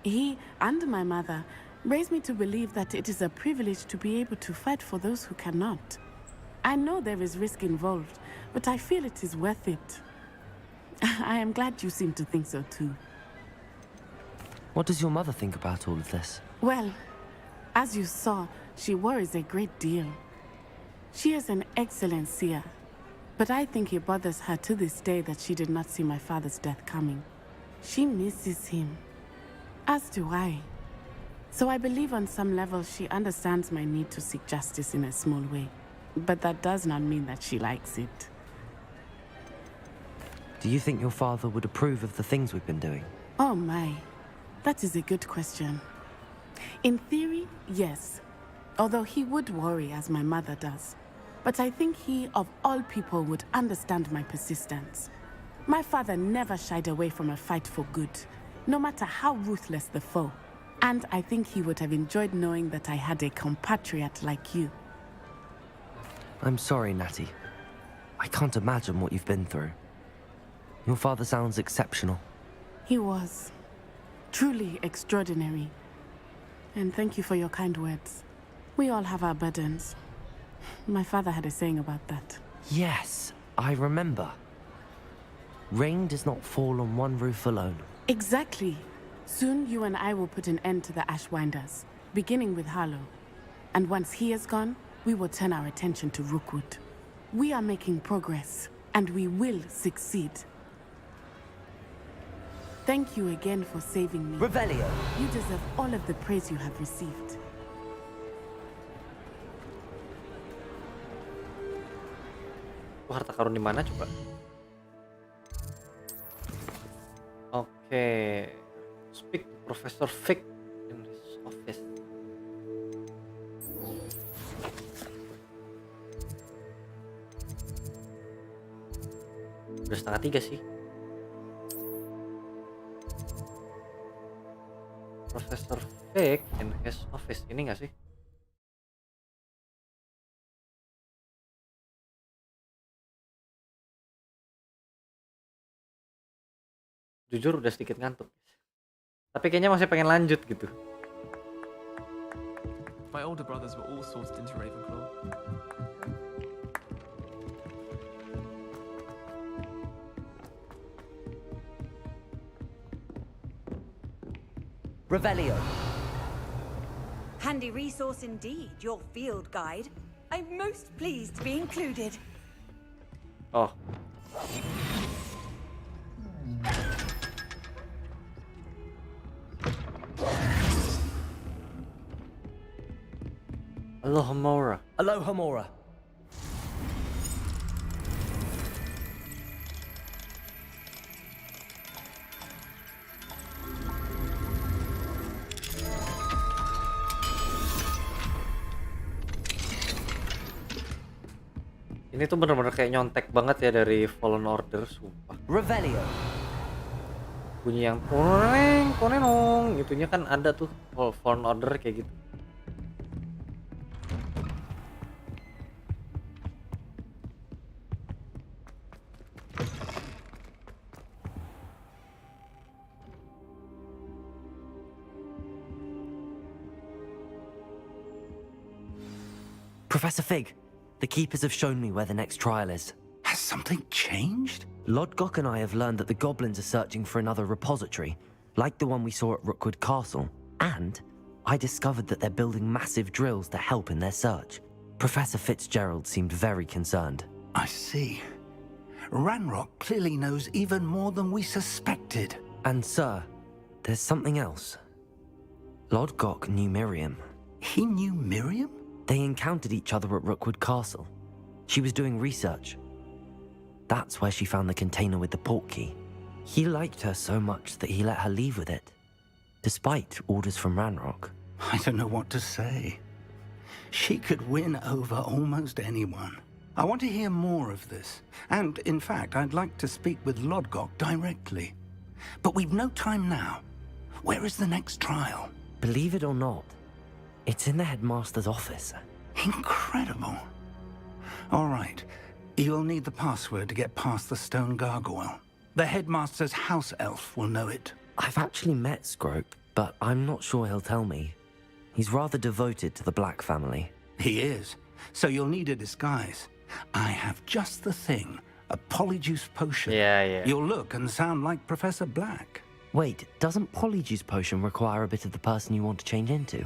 He and my mother raised me to believe that it is a privilege to be able to fight for those who cannot. I know there is risk involved, but I feel it is worth it. I am glad you seem to think so too. What does your mother think about all of this? Well, as you saw, she worries a great deal. She is an excellent seer, but I think it bothers her to this day that she did not see my father's death coming. She misses him, as do I. So I believe on some level she understands my need to seek justice in a small way. But that does not mean that she likes it. Do you think your father would approve of the things we've been doing? Oh my, that is a good question. In theory, yes. Although he would worry as my mother does. But I think he, of all people, would understand my persistence. My father never shied away from a fight for good, no matter how ruthless the foe. And I think he would have enjoyed knowing that I had a compatriot like you. I'm sorry, Natty. I can't imagine what you've been through. Your father sounds exceptional. He was. Truly extraordinary. And thank you for your kind words. We all have our burdens. My father had a saying about that. Yes, I remember. Rain does not fall on one roof alone. Exactly. Soon you and I will put an end to the Ashwinders, beginning with Harlow. And once he is gone, we will turn our attention to Rookwood. We are making progress, and we will succeed. Thank you again for saving me. Revelio! You deserve all of the praise you have received. Harta karun di mana coba? Oke. Speak to Professor Vic in his office. Udah 2:30 sih. Professor Vic in his office ini nggak sih? Jujur udah sedikit ngantuk. Tapi kayaknya masih pengen lanjut gitu. My older brothers were all sorted into Ravenclaw. Revelio. Handy resource indeed, your field guide. I'm most pleased to be included. Oh. Alohomora. Alohomora. Ini tuh bener-bener kayak nyontek banget ya dari Fallen Order, sumpah. Revelio. Bunyi yang koneng, konenong, itunya kan ada tuh Fallen Order kayak gitu. Professor Fig, the keepers have shown me where the next trial is. Has something changed? Lodgok and I have learned that the goblins are searching for another repository, like the one we saw at Rookwood Castle. And I discovered that they're building massive drills to help in their search. Professor Fitzgerald seemed very concerned. I see. Ranrock clearly knows even more than we suspected. And sir, there's something else. Lodgok knew Miriam. He knew Miriam? They encountered each other at Rookwood Castle. She was doing research. That's where she found the container with the port key. He liked her so much that he let her leave with it, despite orders from Ranrock. I don't know what to say. She could win over almost anyone. I want to hear more of this. And, in fact, I'd like to speak with Lodgok directly. But we've no time now. Where is the next trial? Believe it or not, it's in the headmaster's office. Incredible. All right. You'll need the password to get past the stone gargoyle. The headmaster's house elf will know it. I've actually met Scrope, but I'm not sure he'll tell me. He's rather devoted to the Black family. He is. So you'll need a disguise. I have just the thing. A polyjuice potion. Yeah. You'll look and sound like Professor Black. Wait, doesn't polyjuice potion require a bit of the person you want to change into?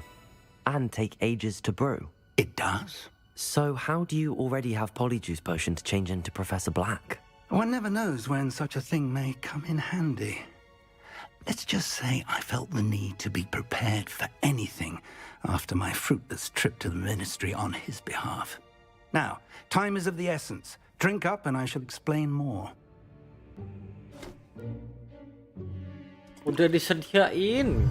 And take ages to brew? It does. So how do you already have polyjuice potion to change into Professor Black? One never knows when such a thing may come in handy. Let's just say I felt the need to be prepared for anything after my fruitless trip to the ministry on his behalf. Now, time is of the essence. Drink up and I shall explain more. Udah disediain.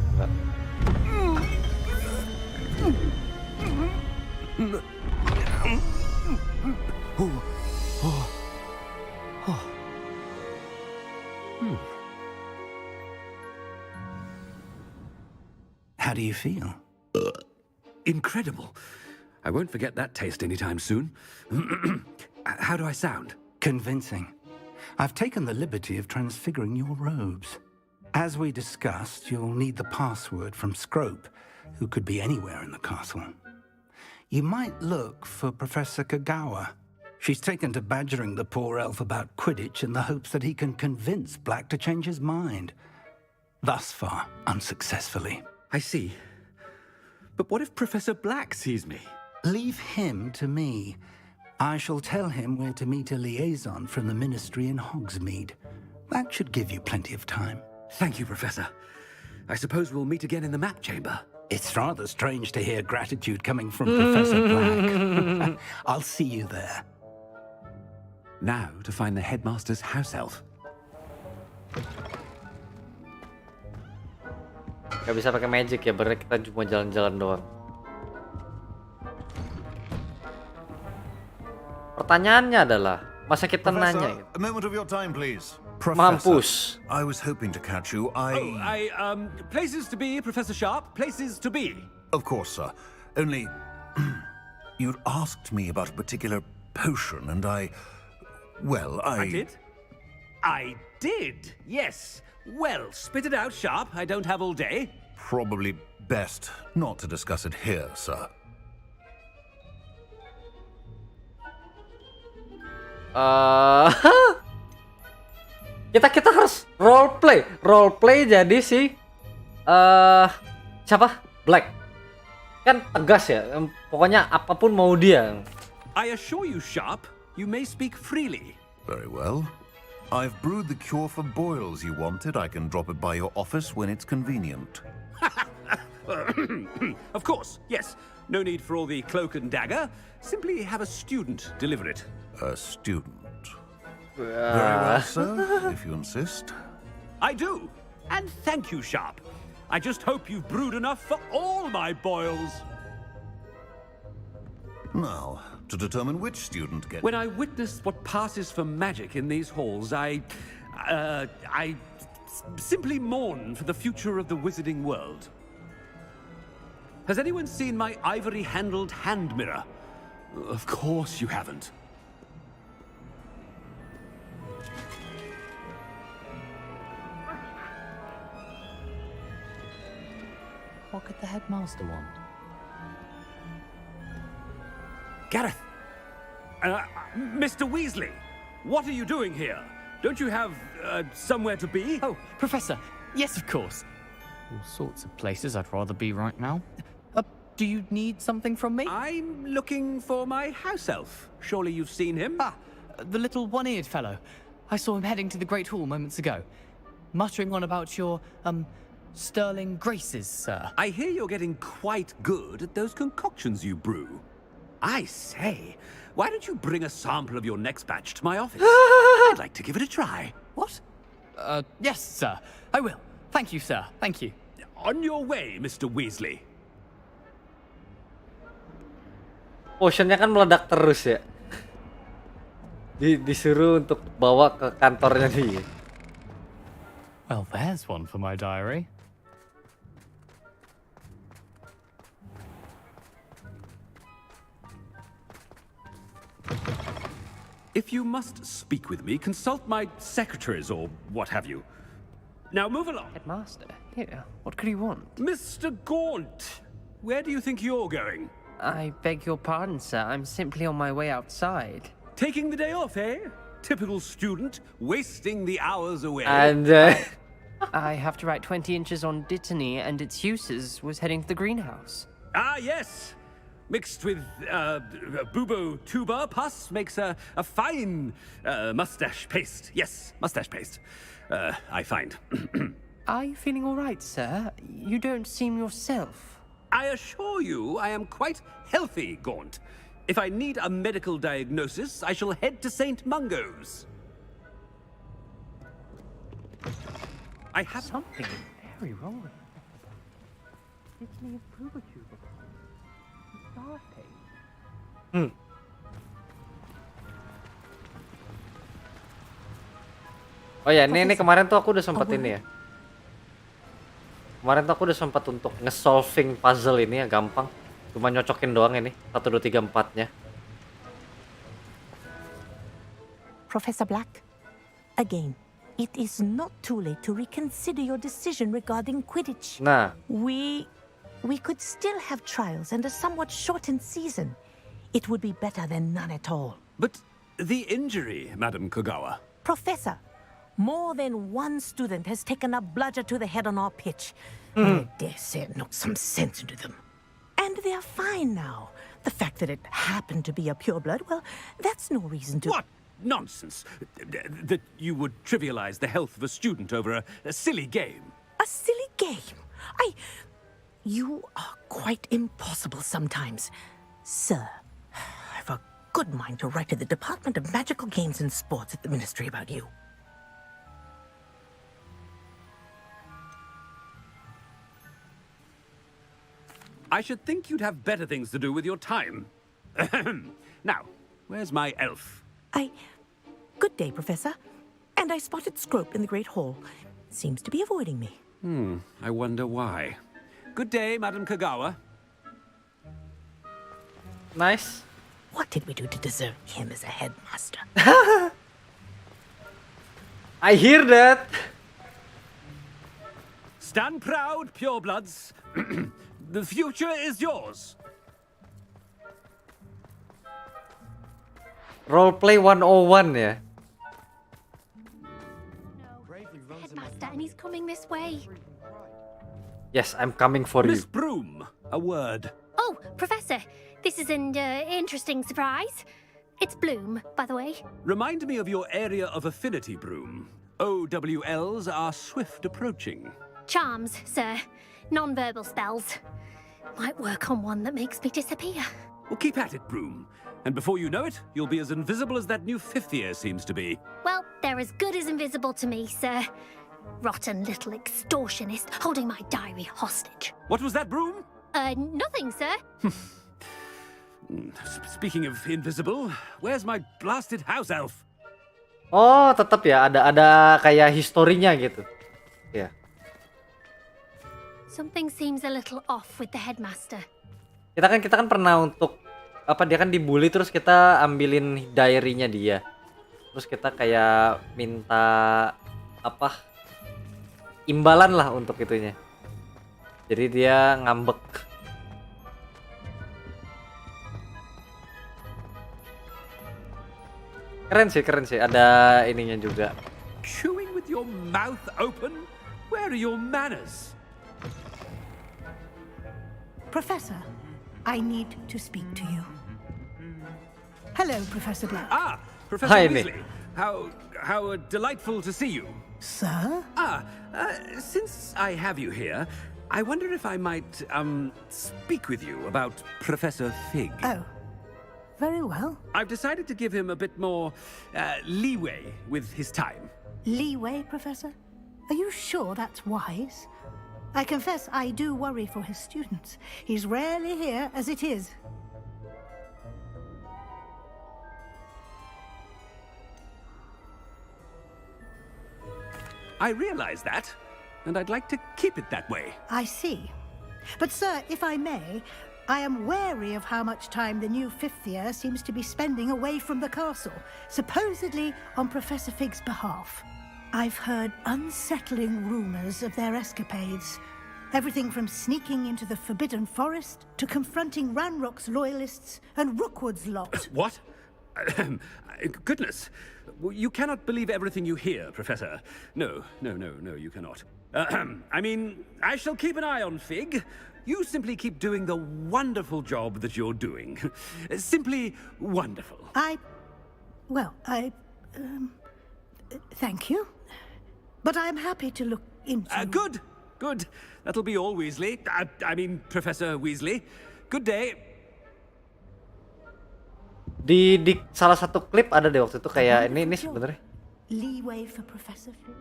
How do you feel? Incredible. I won't forget that taste anytime soon. How do I sound? Convincing. I've taken the liberty of transfiguring your robes. As we discussed, you'll need the password from Scrope, who could be anywhere in the castle. You might look for Professor Kagawa. She's taken to badgering the poor elf about Quidditch in the hopes that he can convince Black to change his mind. Thus far, unsuccessfully. I see. But what if Professor Black sees me? Leave him to me. I shall tell him where to meet a liaison from the ministry in Hogsmeade. That should give you plenty of time. Thank you, Professor. I suppose we'll meet again in the map chamber. It's rather strange to hear gratitude coming from Professor Black. I'll see you there. Now to find the headmaster's house elf. Gak bisa pakai magic ya, berarti kita cuma jalan-jalan doang. Pertanyaannya adalah, masa kita nanya gitu? A moment of your time, please. Mampus. I was hoping to catch you. Places to be, Professor Sharp. Places to be. Of course, sir. Only, you'd asked me about a particular potion, and I did? I did, yes. Well, spit it out, Sharp. I don't have all day. Probably best not to discuss it here, sir. Kita harus roleplay jadi si siapa? Black. Kan tegas ya. Pokoknya apapun mau dia. I assure you, Sharp, you may speak freely. Very well. I've brewed the cure for boils you wanted. I can drop it by your office when it's convenient. Of course, yes. No need for all the cloak and dagger. Simply have a student deliver it. A student? Very well, sir, if you insist. I do. And thank you, Sharp. I just hope you've brewed enough for all my boils. Now, to determine which student gets... When I witness what passes for magic in these halls, I simply mourn for the future of the wizarding world. Has anyone seen my ivory-handled hand mirror? Of course you haven't. What could the headmaster want? Gareth! Mr. Weasley! What are you doing here? Don't you have, somewhere to be? Oh, Professor, yes, of course. All sorts of places I'd rather be right now. Do you need something from me? I'm looking for my house elf. Surely you've seen him? Ah, the little one-eared fellow. I saw him heading to the Great Hall moments ago, muttering on about your, sterling graces, sir. I hear you're getting quite good at those concoctions you brew. I say, why don't you bring a sample of your next batch to my office? I'd like to give it a try. What? Yes, sir. I will. Thank you, sir. Thank you. On your way, Mr. Weasley. Potionnya kan meledak terus ya. Disuruh untuk bawa ke kantornya dia. Well, there's one for my diary. If you must speak with me, consult my secretaries or what have you. Now move along. Headmaster? Here, what could he want? Mr. Gaunt, where do you think you're going? I beg your pardon, sir. I'm simply on my way outside. Taking the day off, eh? Typical student, wasting the hours away. And I have to write 20 inches on Dittany and its uses. Was heading to the greenhouse. Ah, yes. Mixed with bubo tuber pus makes a fine mustache paste. Yes, mustache paste. I find. Are you feeling all right, sir? You don't seem yourself. I assure you I am quite healthy, Gaunt. If I need a medical diagnosis, I shall head to St. Mungo's. I have something very wrong with it. It's me a bubo tuber. Oh ya, ini kemarin tuh aku udah sempat ini ya. Kemarin tuh aku udah sempat untuk nge-solving puzzle ini ya, gampang. Cuma nyocokin doang ini, 1, 2, 3, 4-nya. Professor Black, again, it is not too late to reconsider your decision regarding Quidditch. Nah. We could still have trials and a somewhat shortened season. It would be better than none at all. But the injury, Madam Kogawa. Professor, more than one student has taken a bludger to the head on our pitch. I dare say it knocked some sense into them. And they are fine now. The fact that it happened to be a pureblood, well, that's no reason to... What nonsense! That you would trivialize the health of a student over a silly game. A silly game? You are quite impossible sometimes. Sir, I've a good mind to write to the Department of Magical Games and Sports at the Ministry about you. I should think you'd have better things to do with your time. Now, where's my elf? Good day, Professor. And I spotted Scrope in the Great Hall. Seems to be avoiding me. I wonder why. Good day, Madam Kogawa. Nice. What did we do to deserve him as a headmaster? I hear that. Stand proud, purebloods. The future is yours. Roleplay 101 ya. Headmaster, and he's coming this way. Yes, I'm coming for you. Miss Broom, a word. Oh, Professor, this is an interesting surprise. It's Bloom, by the way. Remind me of your area of affinity, Broom. OWLs are swift approaching. Charms, sir. Non-verbal spells. Might work on one that makes me disappear. Well, keep at it, Broom. And before you know it, you'll be as invisible as that new 5th year seems to be. Well, they're as good as invisible to me, sir. Rotten little extortionist holding my diary hostage. What was that, Broom? Nothing, sir. Speaking of invisible, where's my blasted house elf? Oh, tetap ya ada kayak historinya gitu. Ya. Something seems a little off with the headmaster. Kita kan pernah untuk apa dia kan dibully terus kita ambilin diary-nya dia. Terus kita kayak minta apa? Imbalan lah untuk itunya. Jadi dia ngambek. Keren sih ada ininya juga. Chewing with your mouth open? Where are your manners? Professor, I need to speak to you. Hello, Professor Black. Ah, Professor Hi, Weasley. How delightful to see you. Sir? Since I have you here, I wonder if I might, speak with you about Professor Fig. Oh, very well. I've decided to give him a bit more, leeway with his time. Leeway, Professor? Are you sure that's wise? I confess I do worry for his students. He's rarely here as it is. I realize that, and I'd like to keep it that way. I see. But, sir, if I may, I am wary of how much time the new 5th year seems to be spending away from the castle, supposedly on Professor Fig's behalf. I've heard unsettling rumors of their escapades. Everything from sneaking into the Forbidden Forest to confronting Ranrock's loyalists and Rookwood's lot. What? Goodness. You cannot believe everything you hear, Professor. No, you cannot. I mean, I shall keep an eye on Fig. You simply keep doing the wonderful job that you're doing. Simply wonderful. Thank you. But I'm happy to look into... Good. That'll be all, Weasley. I mean, Professor Weasley. Good day. Di salah satu klip ada deh waktu itu kayak ini sebenarnya. Leeway for Professor Fig.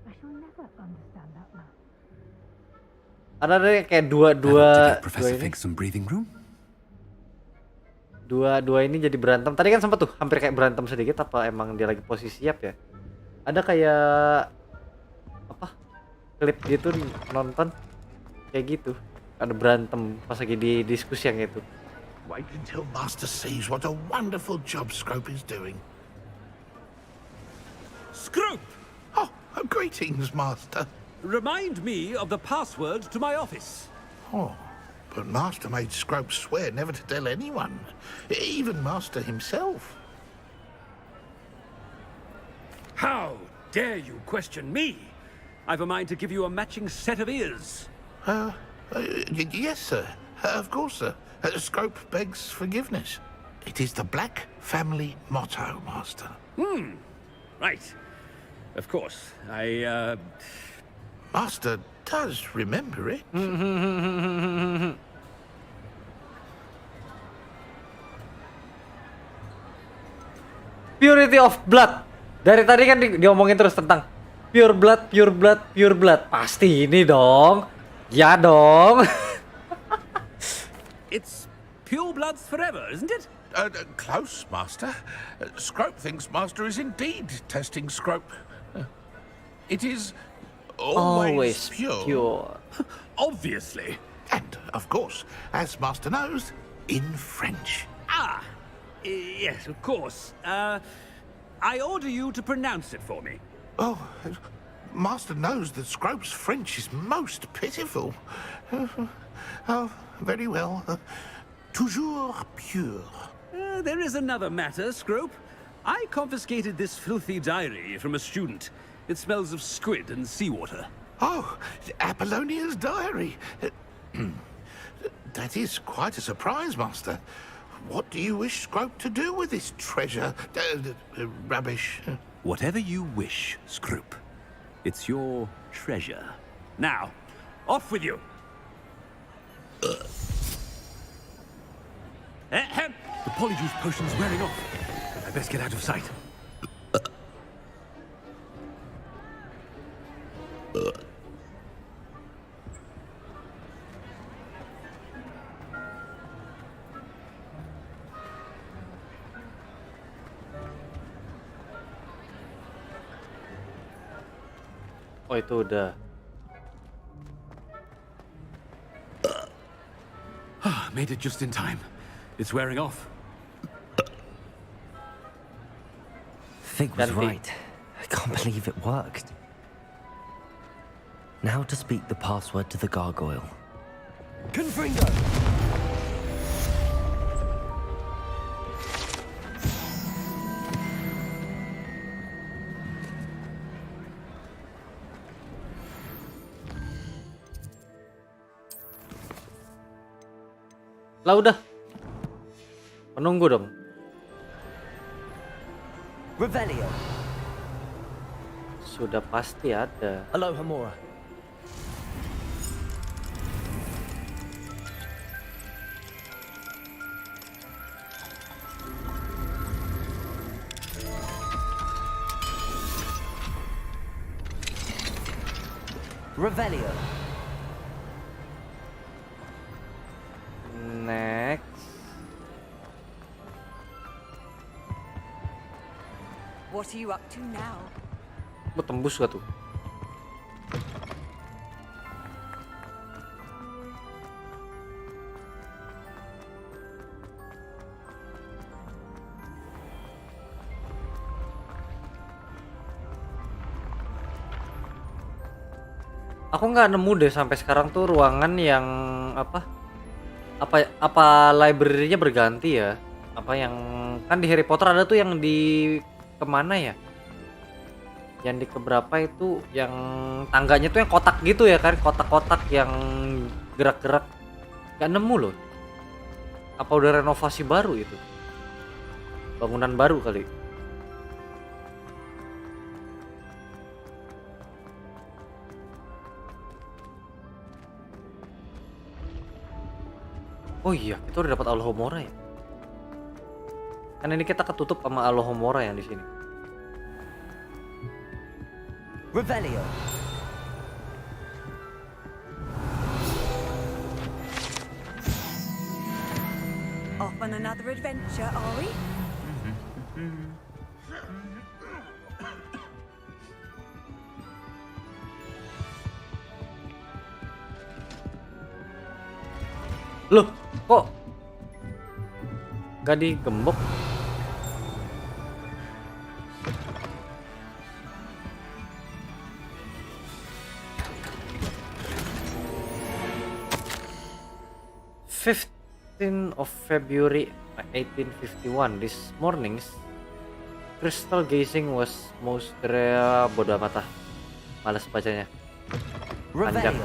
I shall never understand that man. Ada deh kayak dua ini jadi berantem. Tadi kan sempat tuh hampir kayak berantem sedikit, apa emang dia lagi posisi siap ya? Ada kayak apa? Klip gitu nonton kayak gitu. Ada berantem pas lagi di diskusi yang itu. Wait until Master sees what a wonderful job Scrope is doing. Scrope! Oh, greetings, Master. Remind me of the password to my office. Oh, but Master made Scrope swear never to tell anyone, even Master himself. How dare you question me? I've a mind to give you a matching set of ears. Yes, sir. Of course, sir. Scrope begs forgiveness. It is the Black family motto, Master. Right. Of course. Master does remember it. Purity of blood. Dari tadi kan diomongin terus tentang pure blood, pure blood, pure blood. Pasti ini dong. Ya dong. It's pure bloods forever, isn't it? Close, Master. Scrope thinks Master is indeed testing Scrope. It is always pure. Obviously. And, of course, as Master knows, in French. Yes, of course. I order you to pronounce it for me. Oh, Master knows that Scrope's French is most pitiful. Oh, very well. Toujours pure. There is another matter, Scrope. I confiscated this filthy diary from a student. It smells of squid and seawater. Oh, Apollonia's diary. That is quite a surprise, Master. What do you wish Scrope to do with this treasure? Rubbish. Whatever you wish, Scrope. It's your treasure. Now, off with you. The polyjuice potion's wearing off. I best get out of sight. Oh, itu udah. Made it just in time. It's wearing off. Fig was right. I can't believe it worked. Now to speak the password to the gargoyle. Confringo! Lah udah. Menunggu dong. Revelio. Sudah pasti ada. Aloha Mora. Revelio. Next. What are you up to now? Mau tembus gak tuh? Aku nggak nemu deh sampai sekarang tuh ruangan yang apa library-nya berganti ya? Apa yang kan di Harry Potter ada tuh yang di kemana ya? Yang di keberapa itu yang tangganya tuh yang kotak gitu ya kan? Kotak-kotak yang gerak-gerak. Gak nemu loh. Apa udah renovasi baru itu? Bangunan baru kali. Oh iya, kita udah dapat Alohomora ya. Kan ini kita ketutup sama Alohomora yang di sini. Revelio. Off on another adventure, are we? Loh, kok gak digembok? Of February 1851, this morning's crystal gazing was most rare. Bodoh amat lah, malas bacanya, panjang.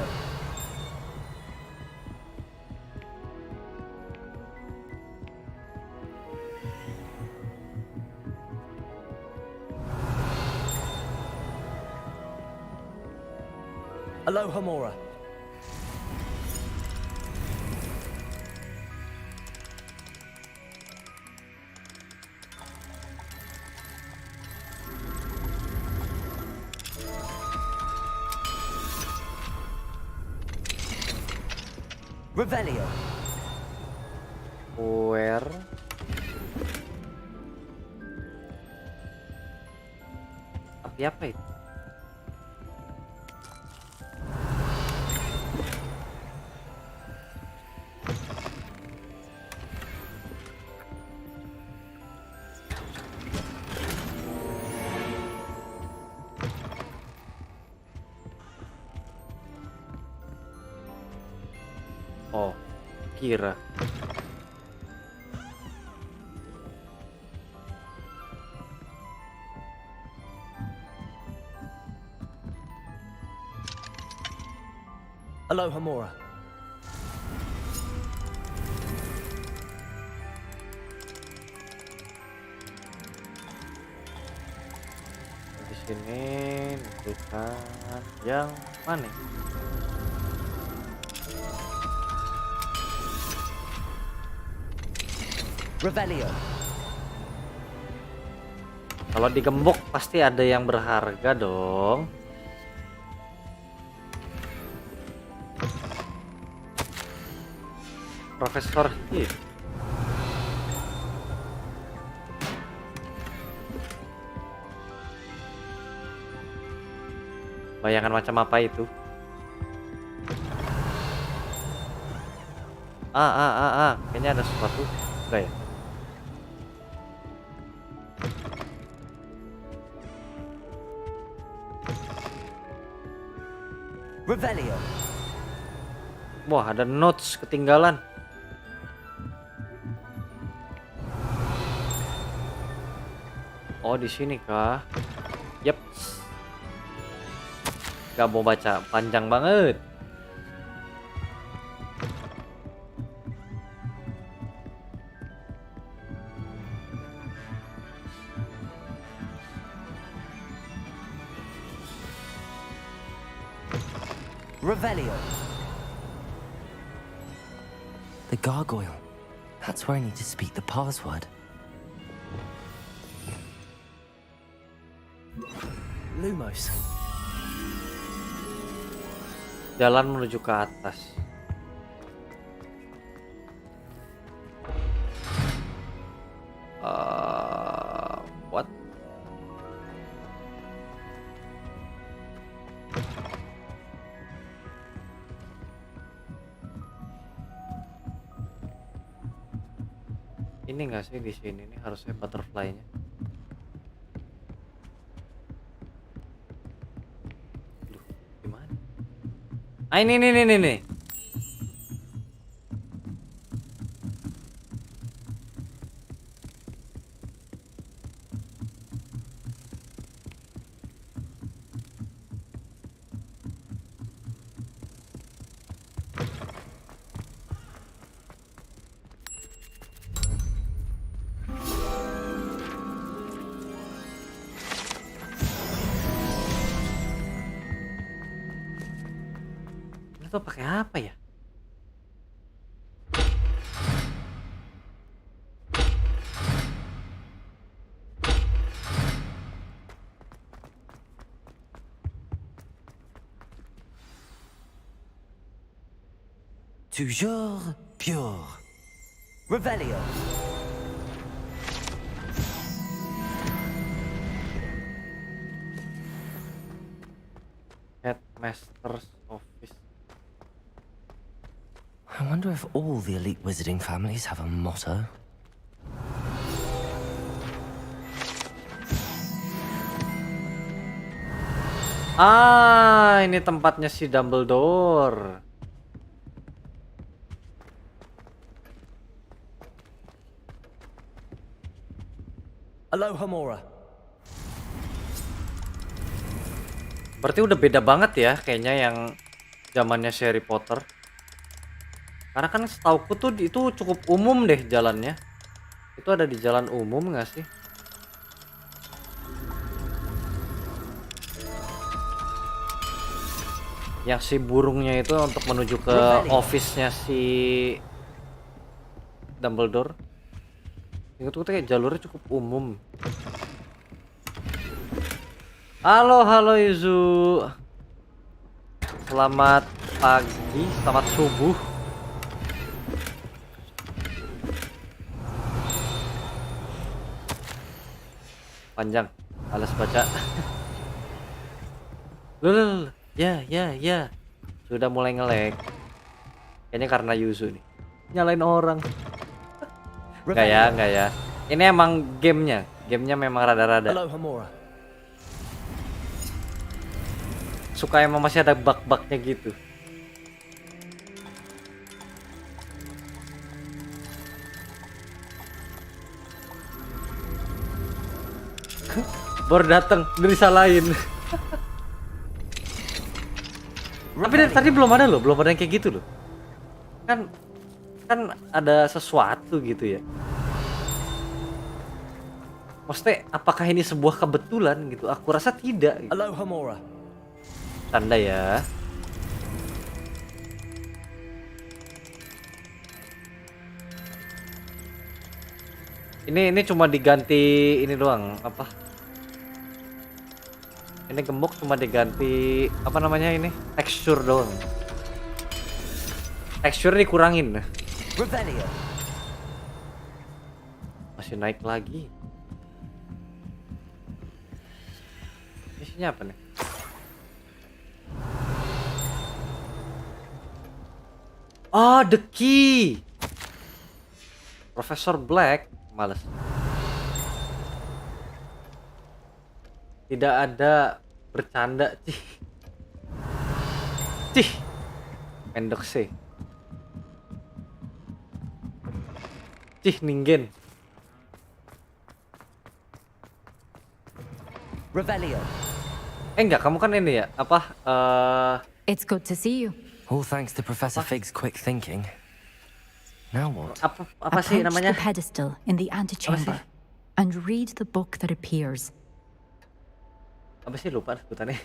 Aloha Mora. Revelio. Where? Api apa itu? kira. Aloha Mora. Di sini bukan yang mana? Revelio. Kalau digembok pasti ada yang berharga dong. Profesor Hit. Bayangan macam apa itu? Kayaknya ada sesuatu. Enggak ya? Revelio. Wah, ada notes ketinggalan. Oh, di sini kah? Yep. Gak mau baca, panjang banget. Revelio. The gargoyle. That's where I need to speak the password. Lumos. Jalan menuju ke atas. What? Ini enggak sih di sini? Ini harusnya butterfly-nya. Ini nih. Itu pakai apa ya? Toujours pure. Revelio. Headmaster's office. I wonder if all the elite wizarding families have a motto. Ini tempatnya si Dumbledore. Aloha Mora. Berarti udah beda banget ya kayaknya yang zamannya si Harry Potter. Karena kan setauku tuh itu cukup umum deh jalannya. Itu ada di jalan umum nggak sih? Yang si burungnya itu untuk menuju ke office-nya si Dumbledore. Itu kayak jalurnya cukup umum. Halo Izu. Selamat pagi, selamat subuh. Panjang, alas baca. Loh. Ya. Sudah mulai nge-lag. Kayaknya karena Yuzu nih. Nyalain orang. Enggak ya. Ini emang gamenya. Gamenya memang rada-rada. Suka emang masih ada bug-bugnya gitu. Baru datang, udah disalahin. Tapi dari tadi belum ada loh, belum ada yang kayak gitu loh. Kan ada sesuatu gitu ya. Maksudnya apakah ini sebuah kebetulan gitu? Aku rasa tidak. Gitu. Aloha Mora. Tanda ya. Ini cuma diganti ini doang, apa? Ini gemuk cuma diganti apa namanya ini? Tekstur doang. Tekstur dikurangin. Revelio. Masih naik lagi. Isinya apa nih? Oh, the key. Profesor Black, males. Tidak ada bercanda, Cih. Pendek sih. Ningen. Revelio. Enggak, kamu kan ini ya, apa? It's good to see you. All thanks to Professor Fig's quick thinking. Now what? Apa sih Approach namanya? the pedestal in the antechamber and read the book that appears. Apa sih, lupa sebutannya?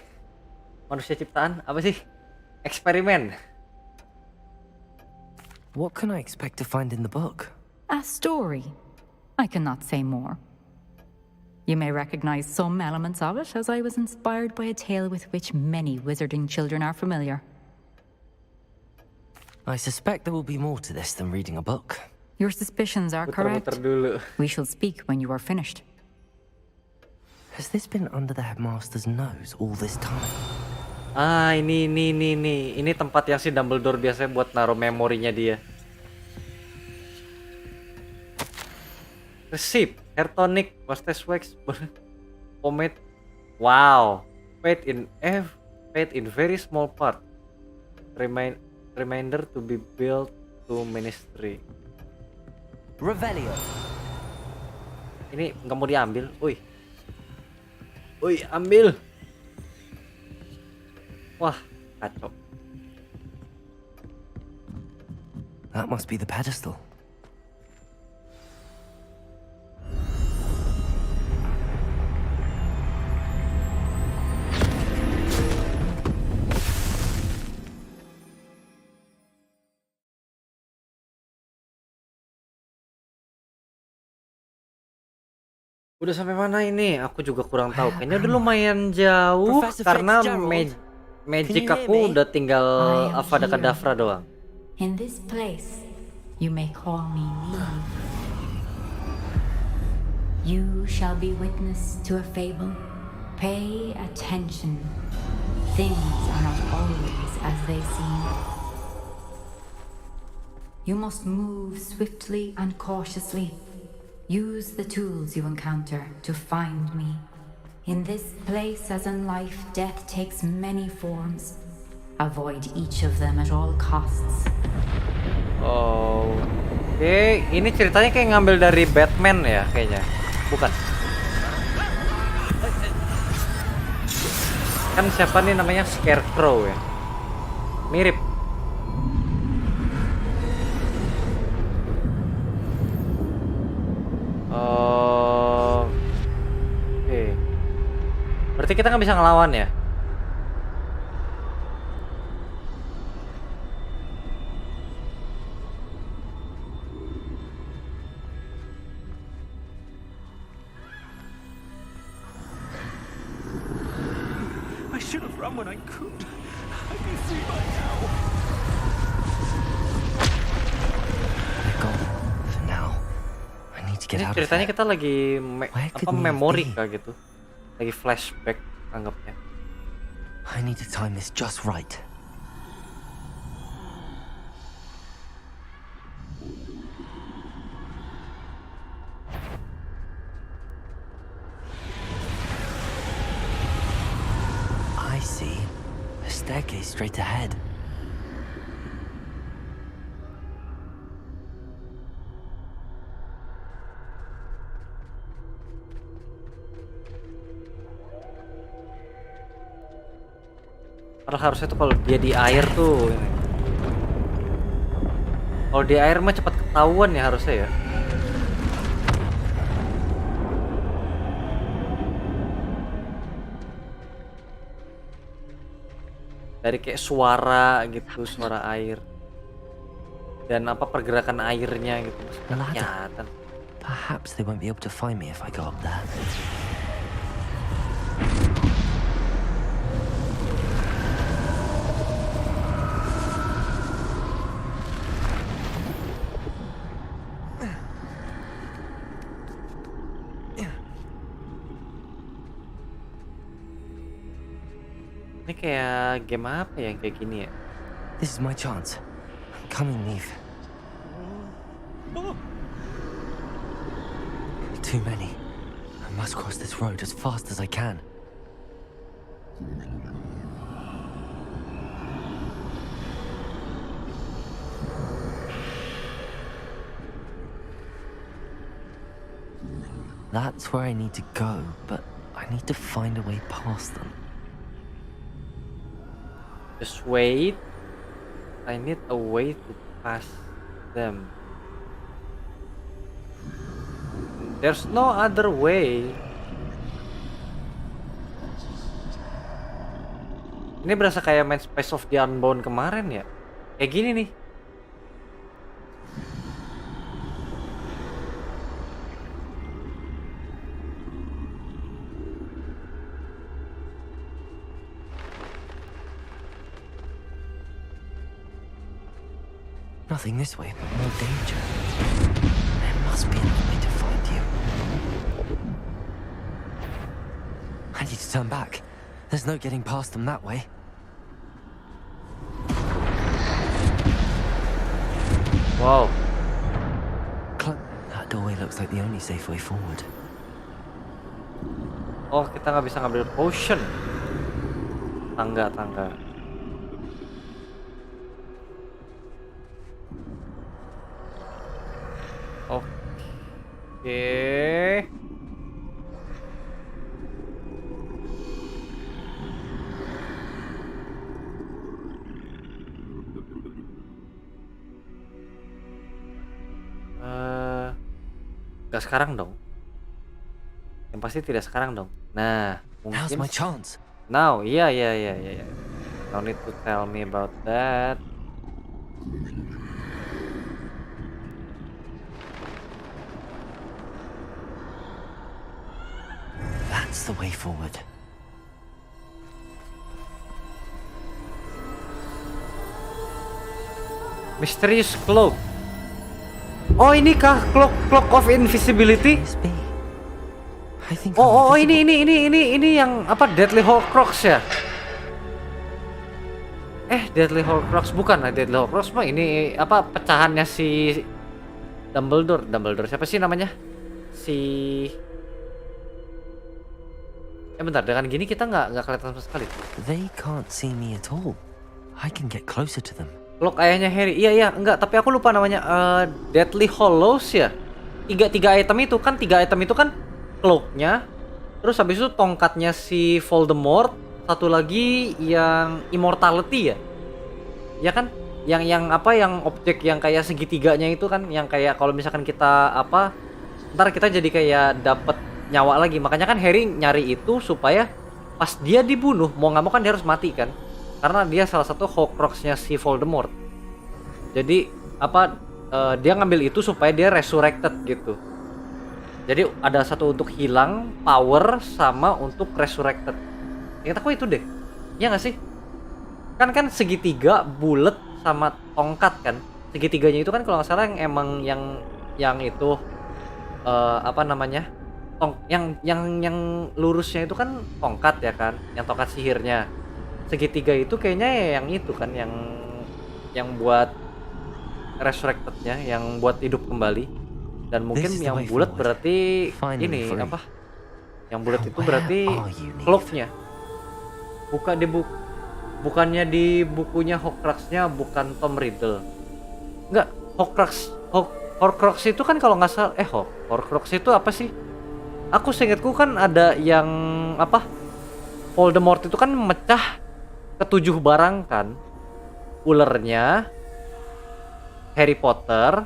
Manusia ciptaan, apa sih? Eksperimen. What can I expect to find in the book? A story. I cannot say more. You may recognize some elements of it, as I was inspired by a tale with which many wizarding children are familiar. I suspect there will be more to this than reading a book. Your suspicions are correct. We shall speak when you are finished. Has this been under the headmaster's nose all this time? Ah, ini. Ini tempat yang si Dumbledore biasanya buat naruh memorinya dia. Receipt, hair tonic, mustache wax, pomade. Wow, paid in very small part. Reminder to be built to ministry. Revelio. Ini nggak mau diambil, Uy, ambil. Wah, kacau. That must be the pedestal. Udah sampai mana ini? Aku juga kurang tahu. Kayaknya udah lumayan jauh karena magic aku udah tinggal Avada Kedavra doang. In this place, you may call me Neve. You shall be witness to a fable. Pay attention. Things are not always as they seem. You must move swiftly and cautiously. Use the tools you encounter to find me. In this place, as in life, death takes many forms. Avoid each of them at all costs. Oh, oke. Ini ceritanya kayak ngambil dari Batman ya, kayaknya. Bukan? Kan siapa nih namanya, Scarecrow ya? Mirip. Oke. Berarti kita nggak bisa ngelawan ya? I should have run when I could. I'd be free by now. For now, I need to get Ini out of ceritanya here. kita lagi could Neve memori be? kayak gitu. Lagi flashback anggapnya. I need to time this just right. I see. A staircase straight ahead. Padahal harusnya tuh kalau dia di air tuh ini. Kalau di air mah cepat ketahuan ya harusnya ya. Dari kayak suara gitu, suara air. Dan apa pergerakan airnya gitu. Kelihatan. Perhaps they won't be able to find me if I go up there. Ini kayak game apa ya yang kayak gini ya? This is my chance. Come and leave. Too many. I must cross this road as fast as I can. That's where I need to go, but I need to find a way past them. Just wait. I need a way to pass them. There's no other way. Ini berasa kayak main Space of the Unbound kemarin ya. Kayak gini nih. Nothing this way, but more danger. There must be another way to find you. I need to turn back. There's no getting past them that way. Wow. That doorway looks like the only safe way forward. Oh, kita nggak bisa ngambil potion. Tangga. Oke. Gak sekarang dong. Yang pasti tidak sekarang dong. Nah, Now's mungkin my chance. Now, iya. No need to tell me about that. That's the way forward. Mysterious cloak. Oh, ini kah cloak of invisibility? Oh, ini yang apa, Deadly Horcrux ya? Deadly Horcrux bukan lah. Deadly Horcrux mah ini apa, pecahannya si Dumbledore siapa sih namanya? Bentar, dengan gini kita nggak kelihatan sama sekali. They can't see me at all. I can get closer to them. Cloak ayahnya Harry. Iya, enggak, tapi aku lupa namanya. Deathly Hallows ya. Tiga item itu kan cloaknya. Terus habis itu tongkatnya si Voldemort. Satu lagi yang immortality ya. Ya kan? Yang apa, yang objek yang kayak segitiganya itu kan, yang kayak kalau misalkan kita apa, ntar kita jadi kayak dapet nyawa lagi. Makanya kan Harry nyari itu supaya pas dia dibunuh, mau nggak mau kan dia harus mati kan. Karena dia salah satu Horcrux-nya si Voldemort. Jadi apa, dia ngambil itu supaya dia resurrected gitu. Jadi ada satu untuk hilang power sama untuk resurrected. Ingat aku itu deh. Iya nggak sih? Kan segitiga, bulat sama tongkat kan. Segitiganya itu kan kalau nggak salah yang emang yang itu apa namanya? Yang lurusnya itu kan tongkat ya kan, yang tongkat sihirnya. Segitiga itu kayaknya ya yang itu kan, yang buat resurrected-nya, yang buat hidup kembali. Dan mungkin yang bulat berarti ini apa? Yang bulat itu berarti cloak-nya. Bukannya di bukunya Horcrux-nya bukan Tom Riddle. Enggak, Horcrux itu kan kalau nggak salah Horcrux itu apa sih? Aku seingatku kan ada yang apa? Voldemort itu kan mecah ketujuh barang kan, ulernya, Harry Potter,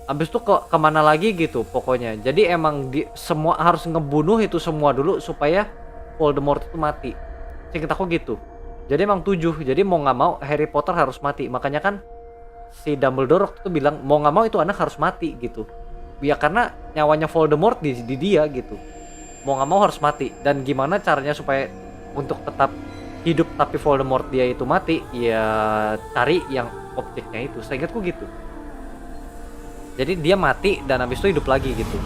habis itu kemana lagi gitu pokoknya. Jadi emang semua harus ngebunuh itu semua dulu supaya Voldemort itu mati. Singkat aku gitu. Jadi emang 7. Jadi mau nggak mau Harry Potter harus mati. Makanya kan si Dumbledore waktu itu bilang mau nggak mau itu anak harus mati gitu. Ya karena nyawanya Voldemort di dia gitu. Mau nggak mau harus mati. Dan gimana caranya supaya untuk tetap hidup tapi Voldemort dia itu mati? Ya cari yang objeknya itu. Seingatku gitu. Jadi dia mati dan habis itu hidup lagi gitu.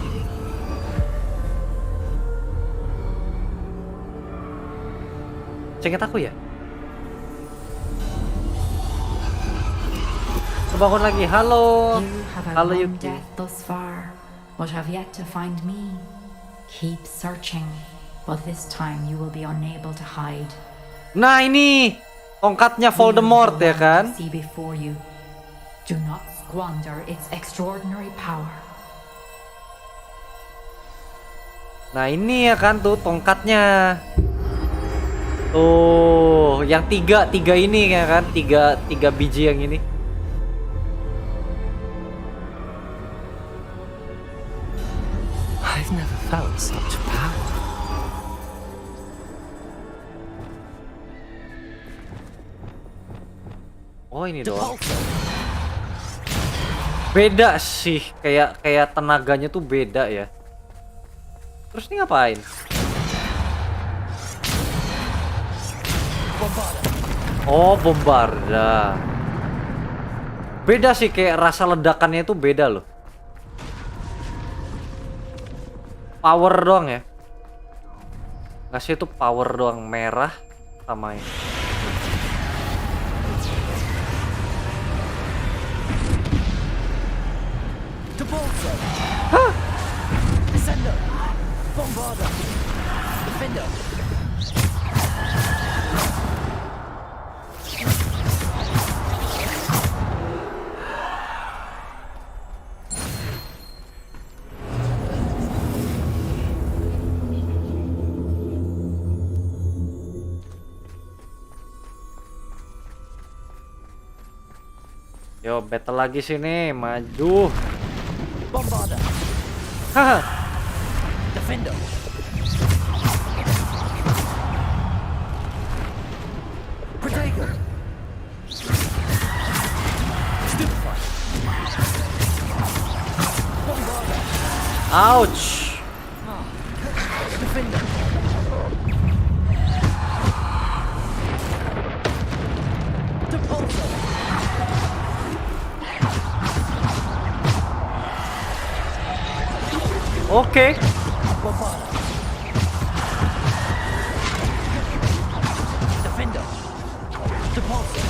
Seingat aku ya. Bangun lagi. Halo. Halo Yuki. Death thus far, but have yet to find me. Keep searching, but this time you will be unable to hide. Nah ini tongkatnya Voldemort ya kan? See before you. Do not squander its extraordinary power. Nah ini ya kan tuh tongkatnya. Tuh yang tiga ini ya kan? Tiga biji yang ini. I've never felt such power. Oh ini doang. Beda sih, kayak tenaganya tuh beda ya. Terus ini ngapain? Oh bombarda. Beda sih, kayak rasa ledakannya itu beda loh. Power doang ya. Ngasih itu power doang, merah sama ini. Hah? Descender. Bombarder. Defender. Yo, battle lagi sini, maju. Bombarder. Haha. Defender. Protego. Stupefy. Bombarder. Ouch. Defender. Depulso. Oke. Bombarder. Defender. Depulso.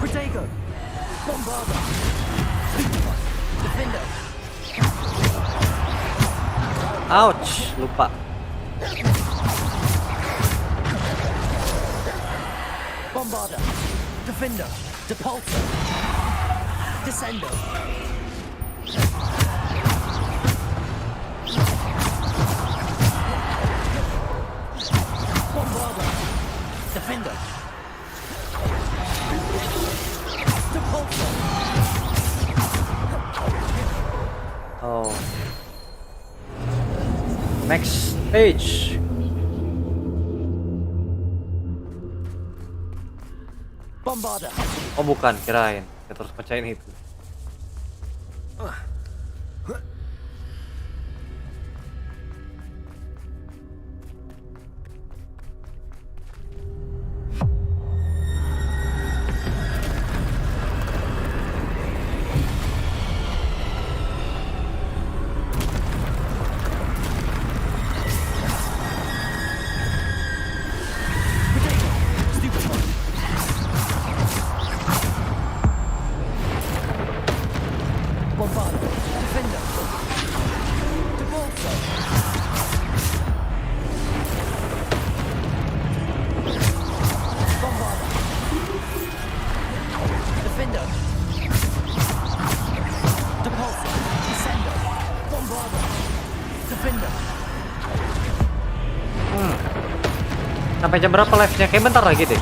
Protego. Bombarder. Stupefy. Defender. Ouch, lupa. Bombarder. Defender. Depulso. Descender. Bombarder. Defender. Depulso. Oh. Next stage. Bombarder. Oh bukan, kirain. Kita terus pecahin itu. Bombarder. Defender. Depulso. Bombarder. Defender. Depulso. Descender. Bombarder. Defender. Sampai jam berapa live-nya? Kayak bentar lagi deh.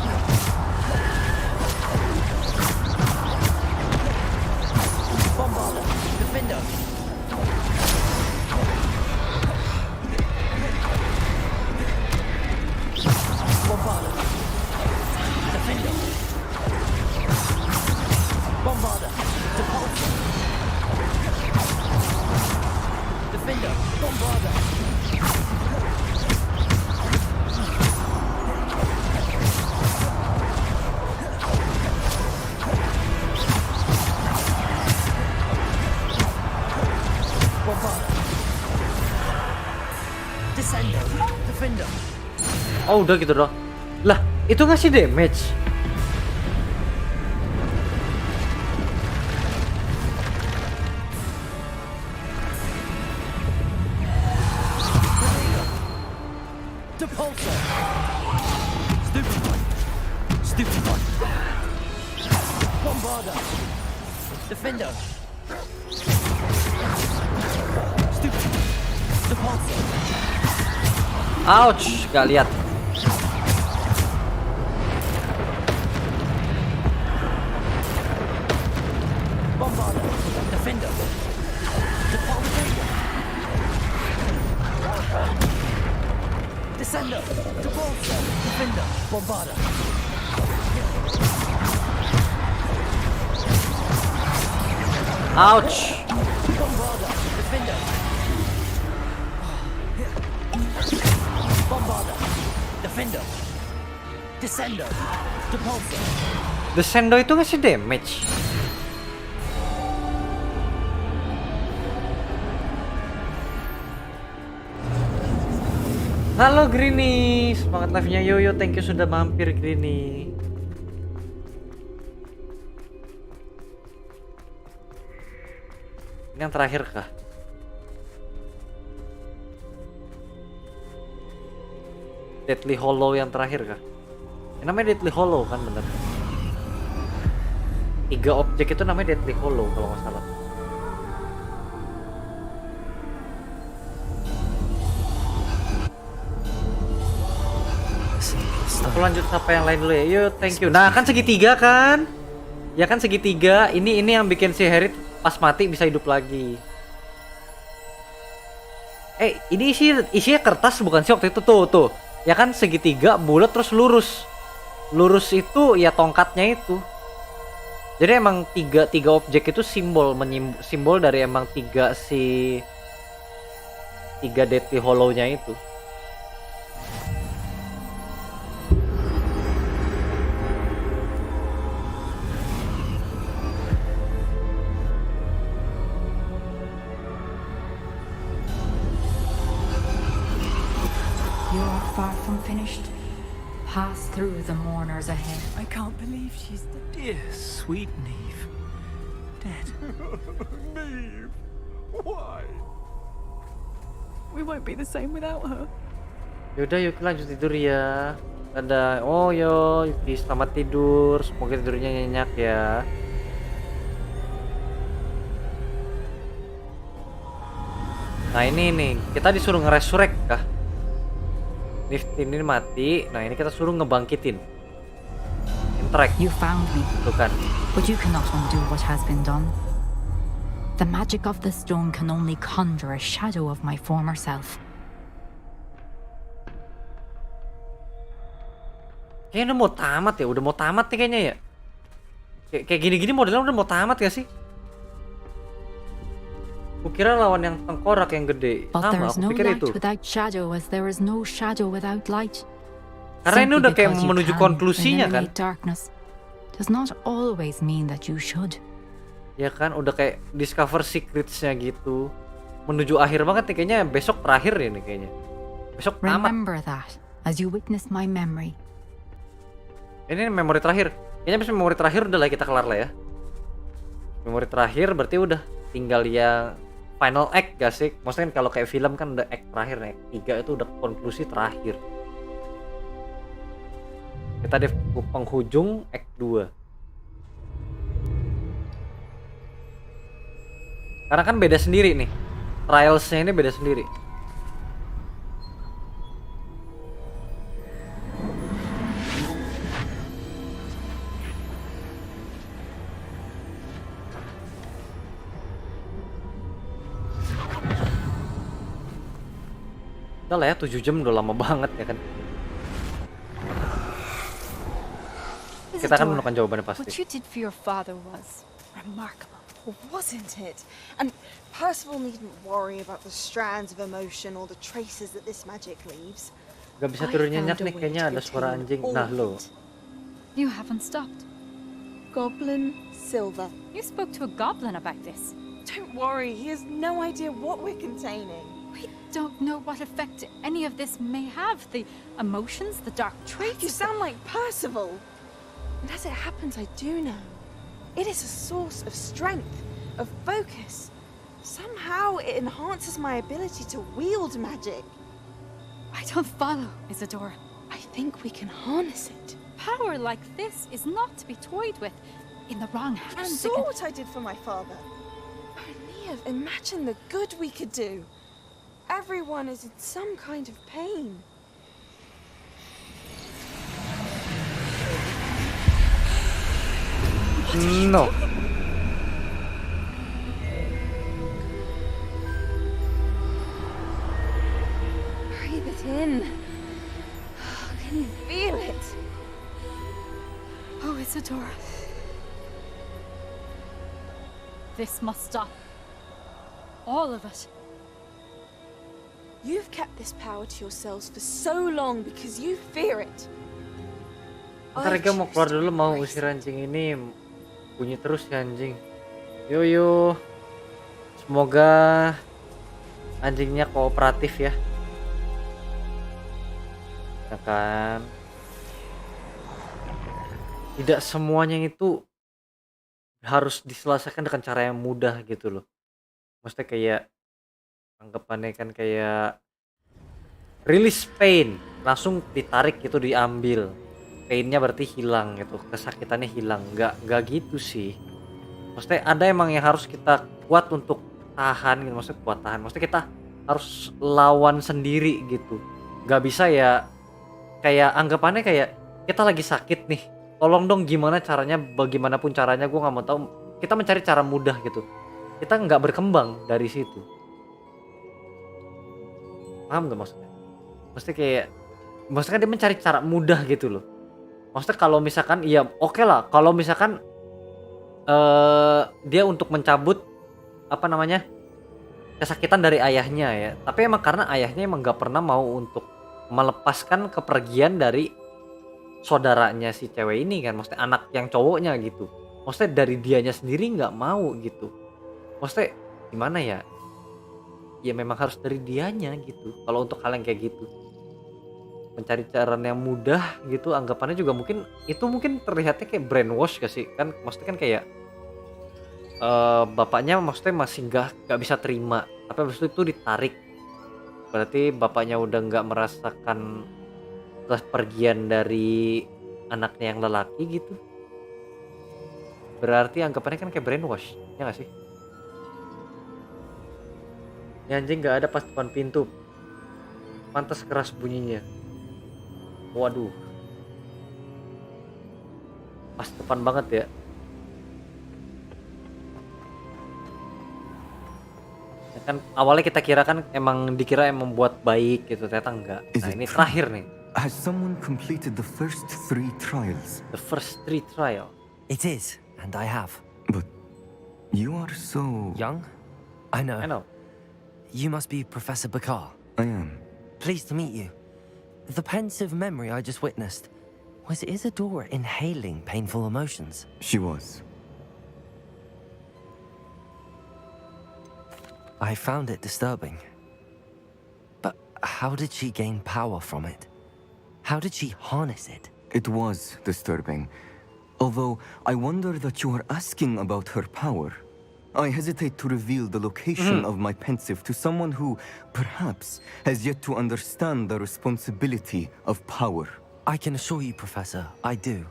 Oh udah gitu doang. Lah itu ngasih damage. Ouch, gak lihat. Ouch. Descendo itu ngasih damage. Halo Greeny, semangat live-nya Yoyo, thank you sudah mampir Greeny. Ini yang terakhir kah? Deadly Hollow yang terakhir kah? Yang namanya Deadly Hollow kan bener. 3 objek itu namanya Deadly Hollow kalau nggak salah. Aku lanjut apa yang lain dulu ya. Yo, thank you. Nah, kan segitiga kan? Ya kan segitiga. Ini yang bikin si Harry pas mati bisa hidup lagi. Ini isinya kertas bukan sih waktu itu tuh. Ya kan segitiga bulat terus lurus. Lurus itu ya tongkatnya itu. Jadi emang tiga objek itu simbol dari emang tiga Deadly Hollow-nya itu. Far from finished. Pass through the mourners ahead. I can't believe she's dead. Dear sweet Neve. Dead. Neve, why? We won't be the same without her. Yaudah yuk lanjut tidur ya. Ada yo selamat tidur. Semoga tidurnya nyenyak ya. Nah ini nih kita disuruh ngeresurrect kah? Lift ini mati, nah ini kita suruh ngebangkitin. Interact. You found me. Tuh kan. But you cannot undo what has been done. The magic of the stone can only conjure a shadow of my former self. Kayaknya udah mau tamat ya, udah mau tamat nih kayaknya ya. Kayak gini-gini modelnya udah mau tamat gak sih? Kukira lawan yang tengkorak yang gede. But there Sama, is aku no pikir light itu. without shadow, as there is no shadow without light. Karena ini Simply udah kayak because you menuju can konklusinya kan. eliminate darkness does not always mean that you should. Ya kan, udah kayak discover secrets-nya gitu. Menuju akhir banget nih kayaknya, besok terakhir ya nih kayaknya. Besok tamat. Remember that as you witness my memory. Ini memori terakhir. Kayaknya bisa memori terakhir udah lah kita kelar lah ya. Memori terakhir berarti udah tinggal yang final act gak sih? Maksudnya kalau kayak film kan udah act terakhir, act 3 itu udah konklusi terakhir. Kita di penghujung act 2. Karena kan beda sendiri nih. Trials-nya ini beda sendiri. Udah lah ya 7 jam udah lama banget ya kan. Kita akan menemukan jawabannya pasti. What you did for your father was remarkable, wasn't it? And Percival needn't worry about the strands of emotion or the traces that this magic leaves. Gak bisa turun nyenyak nih, kayaknya ada suara anjing. Nah lo. You haven't stopped. Goblin Silver. You spoke to a goblin about this. Don't worry, he has no idea what we're containing. We don't know what effect any of this may have. The emotions, the dark traits. You sound like Percival. And as it happens, I do know. It is a source of strength, of focus. Somehow it enhances my ability to wield magic. I don't follow, Isadora. I think we can harness it. Power like this is not to be toyed with. In the wrong You hands, saw what I did for my father. O'Neill, imagine the good we could do. Everyone is in some kind of pain. No. Breathe it in. Can you feel it? Oh, Isadora. This must stop. All of it. You've kept this power to yourselves for so long because you fear it. Ntar Ega mau keluar dulu, mau usir anjing ini. Bunyi terus ya anjing. Yo. Semoga anjingnya kooperatif ya. Ya kan. Tidak semuanya itu harus diselesaikan dengan cara yang mudah gitu loh. Maksudnya kayak anggapannya kan kayak release pain, langsung ditarik gitu, diambil. Painnya berarti hilang gitu, kesakitannya hilang. Nggak gitu sih. Maksudnya ada emang yang harus kita kuat untuk tahan gitu, maksudnya kuat tahan. Maksudnya kita harus lawan sendiri gitu. Nggak bisa ya kayak anggapannya kayak kita lagi sakit nih. Tolong dong gimana caranya, bagaimanapun caranya gue nggak mau tahu. Kita mencari cara mudah gitu. Kita nggak berkembang dari situ. Paham gak maksudnya? Maksudnya kan dia mencari cara mudah gitu loh. Maksudnya kalau misalkan ya oke lah, kalau misalkan dia untuk mencabut apa namanya kesakitan dari ayahnya ya, tapi emang karena ayahnya emang nggak pernah mau untuk melepaskan kepergian dari saudaranya si cewek ini kan, maksudnya anak yang cowoknya gitu. Maksudnya dari dianya sendiri nggak mau gitu. Maksudnya gimana ya? Ya memang harus dari dianya gitu. Kalau untuk hal yang kayak gitu, mencari cara yang mudah gitu, anggapannya juga mungkin itu mungkin terlihatnya kayak brainwash gak sih kan? Maksudnya kan kayak bapaknya maksudnya masih nggak bisa terima, tapi habis itu ditarik. Berarti bapaknya udah nggak merasakan kepergian dari anaknya yang lelaki gitu. Berarti anggapannya kan kayak brainwash, ya nggak sih? Ya anjing nggak ada pas depan pintu. Pantas keras bunyinya. Waduh. Pas depan banget ya. Ya kan awalnya kita kira kan emang dikira yang membuat baik gitu, ternyata enggak. Nah ini terakhir nih. Has someone completed the first 3 trials? The first 3 trial. It is, and I have. But you are so young. I know. I know. You must be Professor Bakar. I am. Pleased to meet you. The pensive memory I just witnessed, was Isadora inhaling painful emotions? She was. I found it disturbing. But how did she gain power from it? How did she harness it? It was disturbing. Although I wonder that you are asking about her power. I hesitate to reveal the location of my pensive to someone who, perhaps, has yet to understand the responsibility of power. I can assure you, Professor, I do.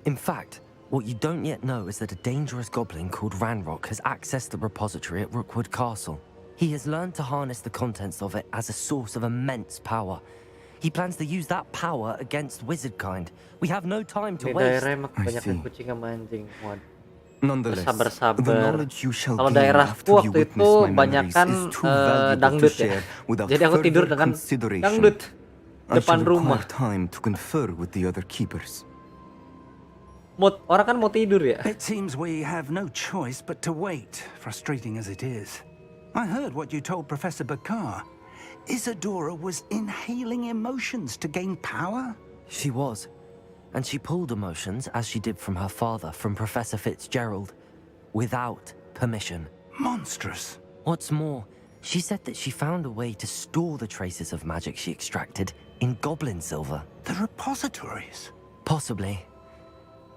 In fact, what you don't yet know is that a dangerous goblin called Ranrock has accessed the repository at Rookwood Castle. He has learned to harness the contents of it as a source of immense power. He plans to use that power against wizardkind. We have no time to waste. Daerah emang kebanyakan kucing sama anjing. Nonetheless, the bersabar-sabar. knowledge you shall Kalau gain daerahku after you waktu witness itu my memories banyakan is too valuable to dangdut ya. share without Jadi aku tidur further dengan consideration. dangdut I depan shall rumah. require time to confer with the other keepers. Orang kan mau tidur ya. It seems we have no choice but to wait, frustrating as it is. I heard what you told Professor Bakar. Isadora was inhaling emotions to gain power? She was. And she pulled emotions, as she did from her father, from Professor Fitzgerald, without permission. Monstrous. What's more, she said that she found a way to store the traces of magic she extracted in goblin silver. The repositories? Possibly.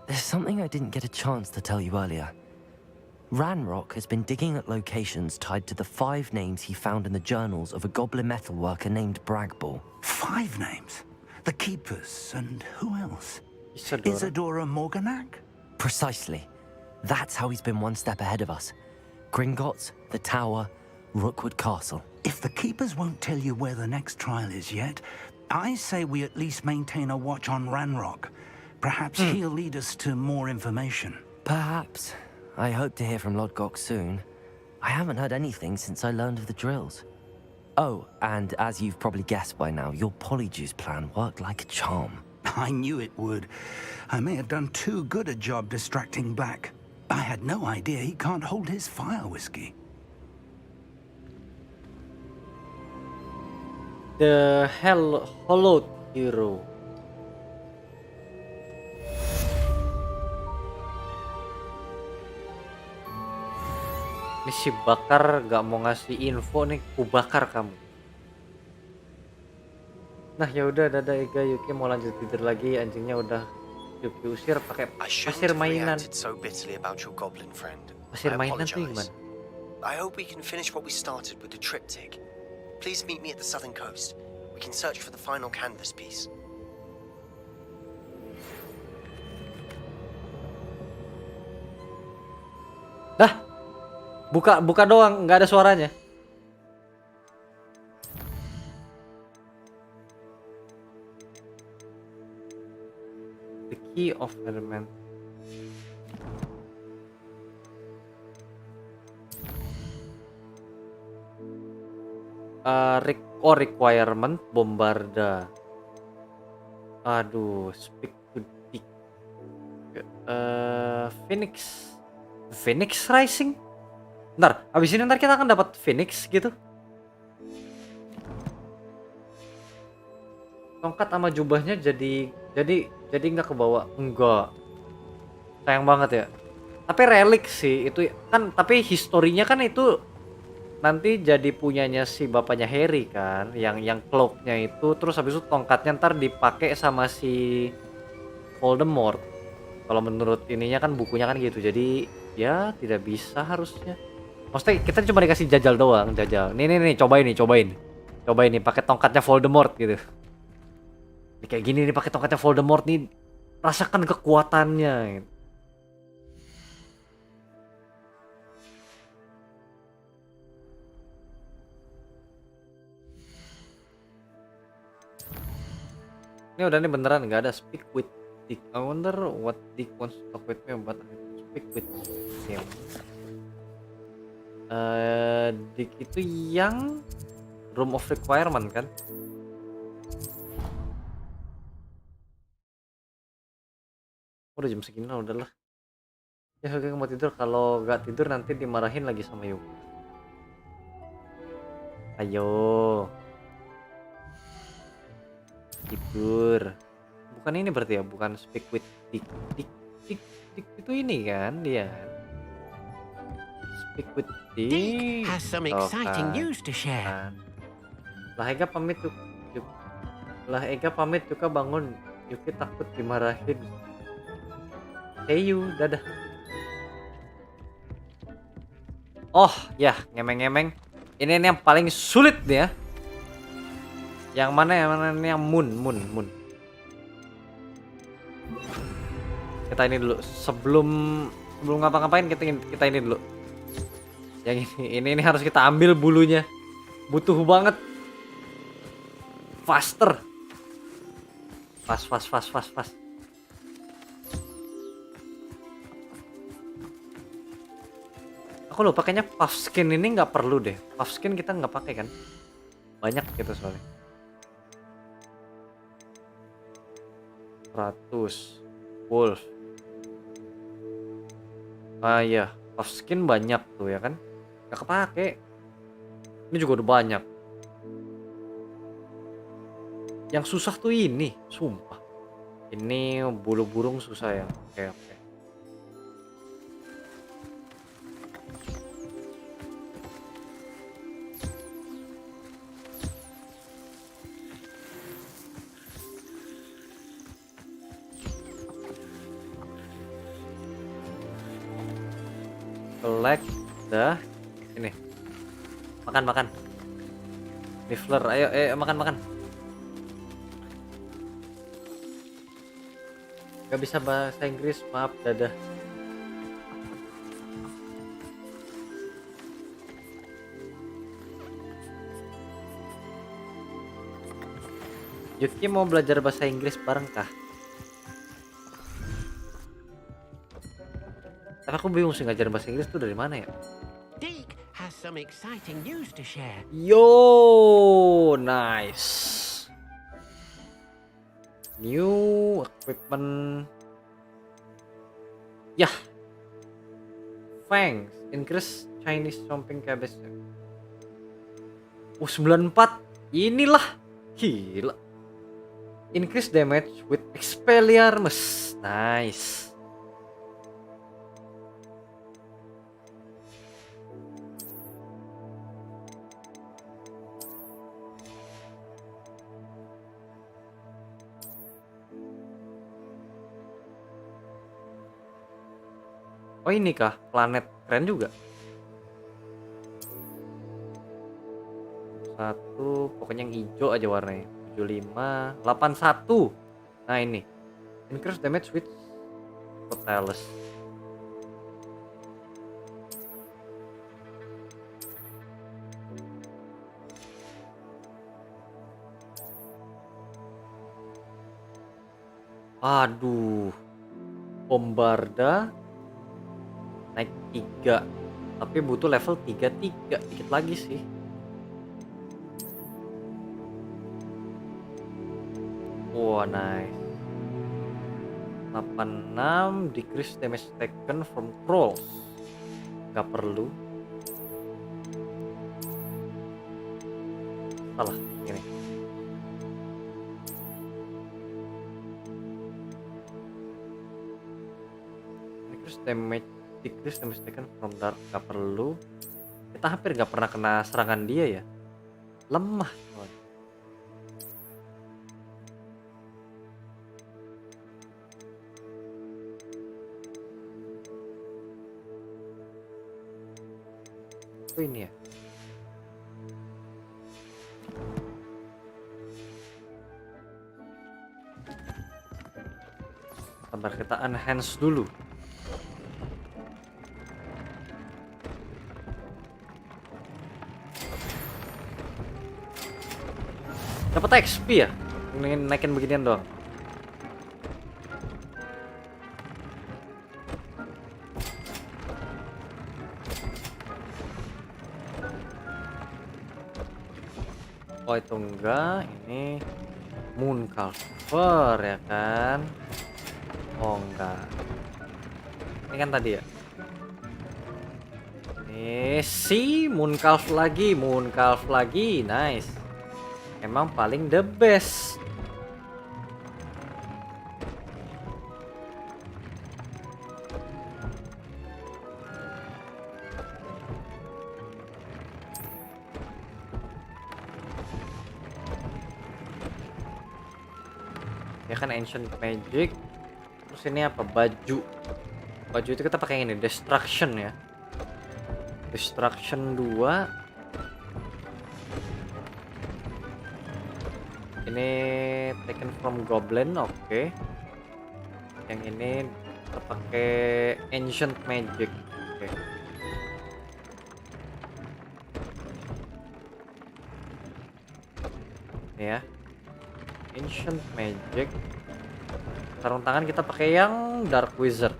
There's something I didn't get a chance to tell you earlier. Ranrock has been digging at locations tied to the 5 names he found in the journals of a goblin metalworker named Bragball. 5 names? The keepers, and who else? Isadora Morganac? Precisely. That's how he's been one step ahead of us. Gringotts, the Tower, Rookwood Castle. If the keepers won't tell you where the next trial is yet, I say we at least maintain a watch on Ranrock. Perhaps he'll lead us to more information. Perhaps. I hope to hear from Lodgok soon. I haven't heard anything since I learned of the drills. Oh, and as you've probably guessed by now, your Polyjuice plan worked like a charm. I knew it would. I may have done too good a job distracting Black. I had no idea he can't hold his fire whiskey. The Hollowed Hero. Ini si Bakar gak mau ngasih info nih, ku bakar kamu. Nah ya udah, dadah Ega, Yuki mau lanjut tidur lagi, anjingnya udah Yuki usir pakai pasir mainan. Pasir mainan tuh gimana? I hope we can finish what we started with the triptych. Please meet me at the southern coast. We can search for the final canvas piece. Dah. Buka doang, nggak ada suaranya. The key of element. Requirement bombarda. Aduh, speak to Dick. Phoenix Rising. Ntar, abis ini kita akan dapat Phoenix gitu. Tongkat sama jubahnya jadi nggak kebawa. Enggak. Sayang banget ya. Tapi relik sih itu kan, tapi historinya kan itu nanti jadi punyanya si bapaknya Harry kan, yang cloaknya itu, terus habis itu tongkatnya ntar dipakai sama si Voldemort. Kalau menurut ininya kan bukunya kan gitu. Jadi ya tidak bisa harusnya. Maksudnya kita cuma dikasih jajal doang, jajal. Nih, cobain nih pakai tongkatnya Voldemort gitu. Ini kayak gini nih pakai tongkatnya Voldemort nih, rasakan kekuatannya. Gitu. Ini udah nih beneran nggak ada speak with Dick. I wonder what Dick wants to talk with me about. Speak with him. Dick itu yang room of requirement kan? Udah jam segini lah, udahlah. Ya oke, mau tidur. Kalau nggak tidur nanti dimarahin lagi sama Yuk. Ayo tidur. Bukan ini berarti ya, bukan speak with Dick. Dick itu ini kan dia. Speak with Dick has some exciting news to share. Lah Ega pamit tuh. Lah Ega pamit juga bangun. Yuki takut dimarahin. See you, dadah. Oh ya, ngemeng-ngemeng. Ini yang paling sulit nih ya. Yang mana yang Moon. Kita ini dulu sebelum ngapa-ngapain kita ini dulu. Yang ini harus kita ambil bulunya. Butuh banget. Faster. Fast. Aku lupa kayaknya puff skin ini nggak perlu deh. Puff skin kita nggak pakai kan? Banyak gitu soalnya. 100 wolf. Ah iya, puff skin banyak tuh ya kan? Nggak kepake. Ini juga udah banyak. Yang susah tuh ini, sumpah. Ini bulu burung susah ya. Oke. Collect dah. Ini. Makan. Niffler, ayo makan. Gak bisa bahasa Inggris, maaf, dadah. Yuki mau belajar bahasa Inggris bareng kah? Tapi aku bingung sih ngajarin bahasa Inggris tuh dari mana ya? Dig has some exciting news to share. Yo, nice. New equipment. Yah. Fangs increase Chinese jumping capacity. 94. Inilah gila. Increase damage with Expelliarmus. Nice. Oh ini kah planet keren juga. Satu pokoknya yang hijau aja warnanya. 75 81. Nah ini increase damage with Totalis. Aduh, Bombarda naik 3, tapi butuh level 33, dikit lagi sih. Wah, nice. 86 decrease damage taken from trolls. Gak perlu. Salah, ini. Decrease damage taken from dark, gak perlu. Kita hampir gak pernah kena serangan dia ya. Lemah kawan. Itu ini ya. Sabar, kita enhance dulu. Dapat XP ya? Naikin beginian doang. Oh itu enggak, ini Moon Cover ya kan? Oh enggak. Ini kan tadi ya? Ini si Moon Calf lagi, nice. Emang paling the best. Ya kan ancient magic. Terus ini apa? Baju itu kita pakai ini, destruction ya. Destruction 2. Ini taken from goblin, oke. Yang ini kita pakai ancient magic, oke. Ini ya, ancient magic. Sarung tangan kita pakai yang dark wizard.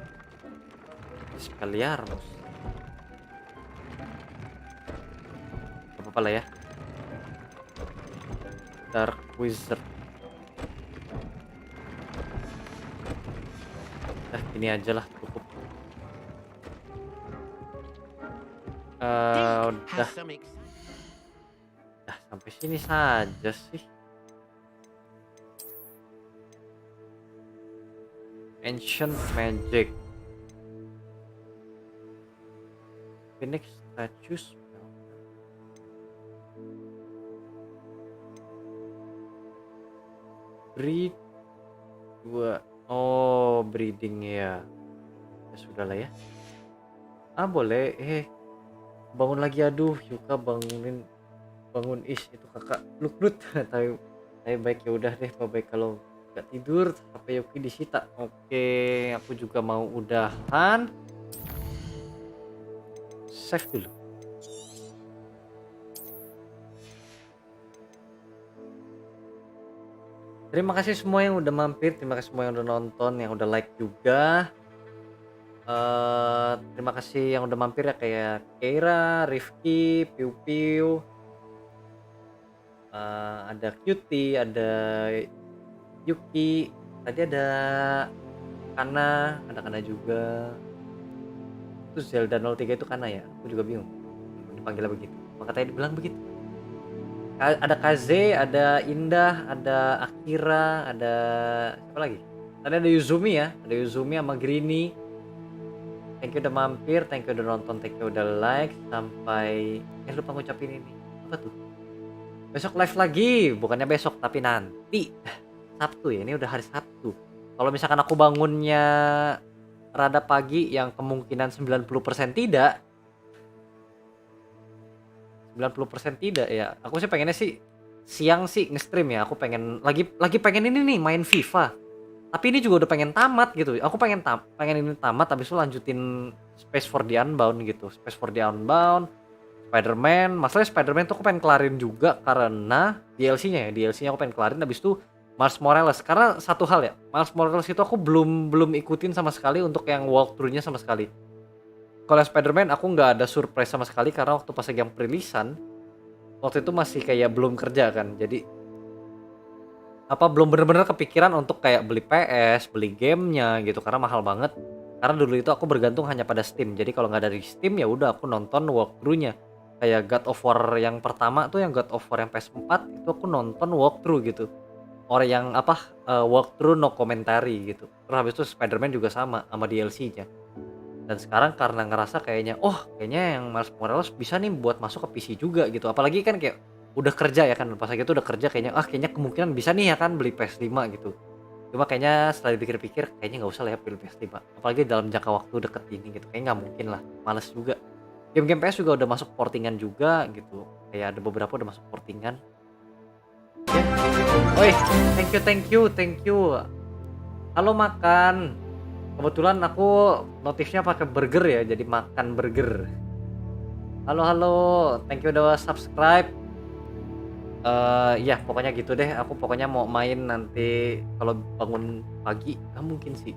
Expelliarmus. apa lah ya. Dark Wizard. Gini aja lah, cukup. Udah sampai sini saja sih. Ancient Magic, Phoenix Statues, breed 2. Oh, breeding ya. Ya sudah lah ya. Boleh. Bangun lagi, aduh. Yuka bangun itu kakak Luknut. tapi baik, ya udah deh, baik kalau nggak tidur sampai Yuki disita. Oke, aku juga mau udahan. Save dulu. Terima kasih semua yang udah mampir, terima kasih semua yang udah nonton, yang udah like juga. Terima kasih yang udah mampir ya, kayak Keira, Rifki, Piu Piu, ada Cutie, ada Yuki, tadi ada Kana juga. Itu Zelda 03 itu Kana ya? Aku juga bingung dipanggilnya begitu, makanya dibilang begitu. Ada Kaze, ada Indah, ada Akira, ada siapa lagi? Tadi ada Yuzumi ya, ada Yuzumi sama Grini. Thank you udah mampir, thank you udah nonton, thank you udah like. Sampai lupa ngucapin ini. Apa tuh? Besok live lagi, bukannya besok tapi nanti. Sabtu ya, ini udah hari Sabtu. Kalau misalkan aku bangunnya rada pagi, yang kemungkinan 90% tidak. 90% tidak ya. Aku sih pengennya sih siang sih nge-stream ya. Aku pengen lagi pengen ini nih, main FIFA. Tapi ini juga udah pengen tamat gitu. Aku pengen ini tamat, habis itu lanjutin Space for the Unbound gitu. Space for the Unbound, Spider-Man. Masalahnya Spider-Man tuh aku pengen kelarin juga karena DLC-nya aku pengen kelarin, habis itu Miles Morales. Karena satu hal ya, Miles Morales itu aku belum ikutin sama sekali untuk yang walkthrough-nya sama sekali. Kalau Spider-Man aku nggak ada surprise sama sekali karena waktu pas lagi yang perilisan waktu itu masih kayak belum kerja kan, jadi belum bener-bener kepikiran untuk kayak beli PS, beli gamenya gitu karena mahal banget. Karena dulu itu aku bergantung hanya pada Steam, jadi kalau nggak dari Steam ya udah aku nonton walkthrough-nya. Kayak God of War yang pertama tuh, yang God of War yang PS4 itu aku nonton walkthrough gitu. Orang yang walkthrough no komentari gitu. Terus habis itu Spider-Man juga sama DLC-nya. Dan sekarang karena ngerasa kayaknya yang Miles Morales bisa nih buat masuk ke PC juga gitu. Apalagi kan kayak udah kerja ya kan, pas lagi itu udah kerja kayaknya kemungkinan bisa nih ya kan beli PS5 gitu. Cuma kayaknya setelah dipikir-pikir kayaknya nggak usah lah ya beli PS5. Apalagi dalam jangka waktu deket ini gitu. Kayaknya nggak mungkin lah, males juga. Game-game PS juga udah masuk portingan juga gitu. Kayak ada beberapa udah masuk portingan. Oi, thank you. Halo makan. Kebetulan aku notifnya pakai burger ya, jadi makan burger. Halo, thank you udah subscribe. Ya pokoknya gitu deh. Aku pokoknya mau main nanti kalau bangun pagi, nggak mungkin sih.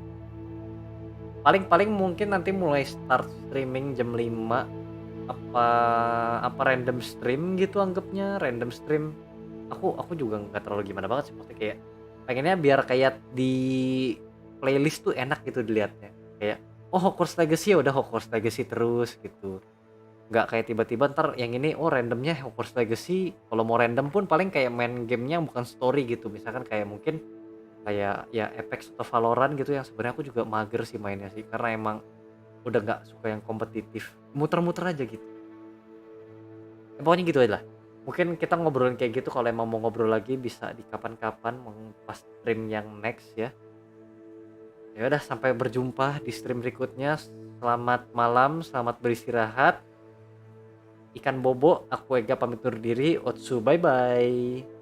Paling mungkin nanti mulai start streaming jam 5. Apa random stream gitu anggapnya, random stream. Aku juga nggak terlalu gimana banget sih, maksudnya kayak pengennya biar kayak di playlist tuh enak gitu dilihatnya, kayak Hogwarts Legacy ya udah Hogwarts Legacy terus gitu, nggak kayak tiba-tiba ntar yang ini randomnya Hogwarts Legacy. Kalau mau random pun paling kayak main gamenya bukan story gitu, misalkan kayak mungkin kayak ya Apex atau Valorant gitu, yang sebenarnya aku juga mager sih mainnya sih karena emang udah nggak suka yang kompetitif, muter-muter aja gitu ya, pokoknya gitu aja lah. Mungkin kita ngobrolin kayak gitu, kalau emang mau ngobrol lagi bisa di kapan-kapan pas stream yang next ya. Ya udah, sampai berjumpa di stream berikutnya. Selamat malam, selamat beristirahat. Ikan Bobo, aku Ega pamit undur diri. Otsu, bye bye.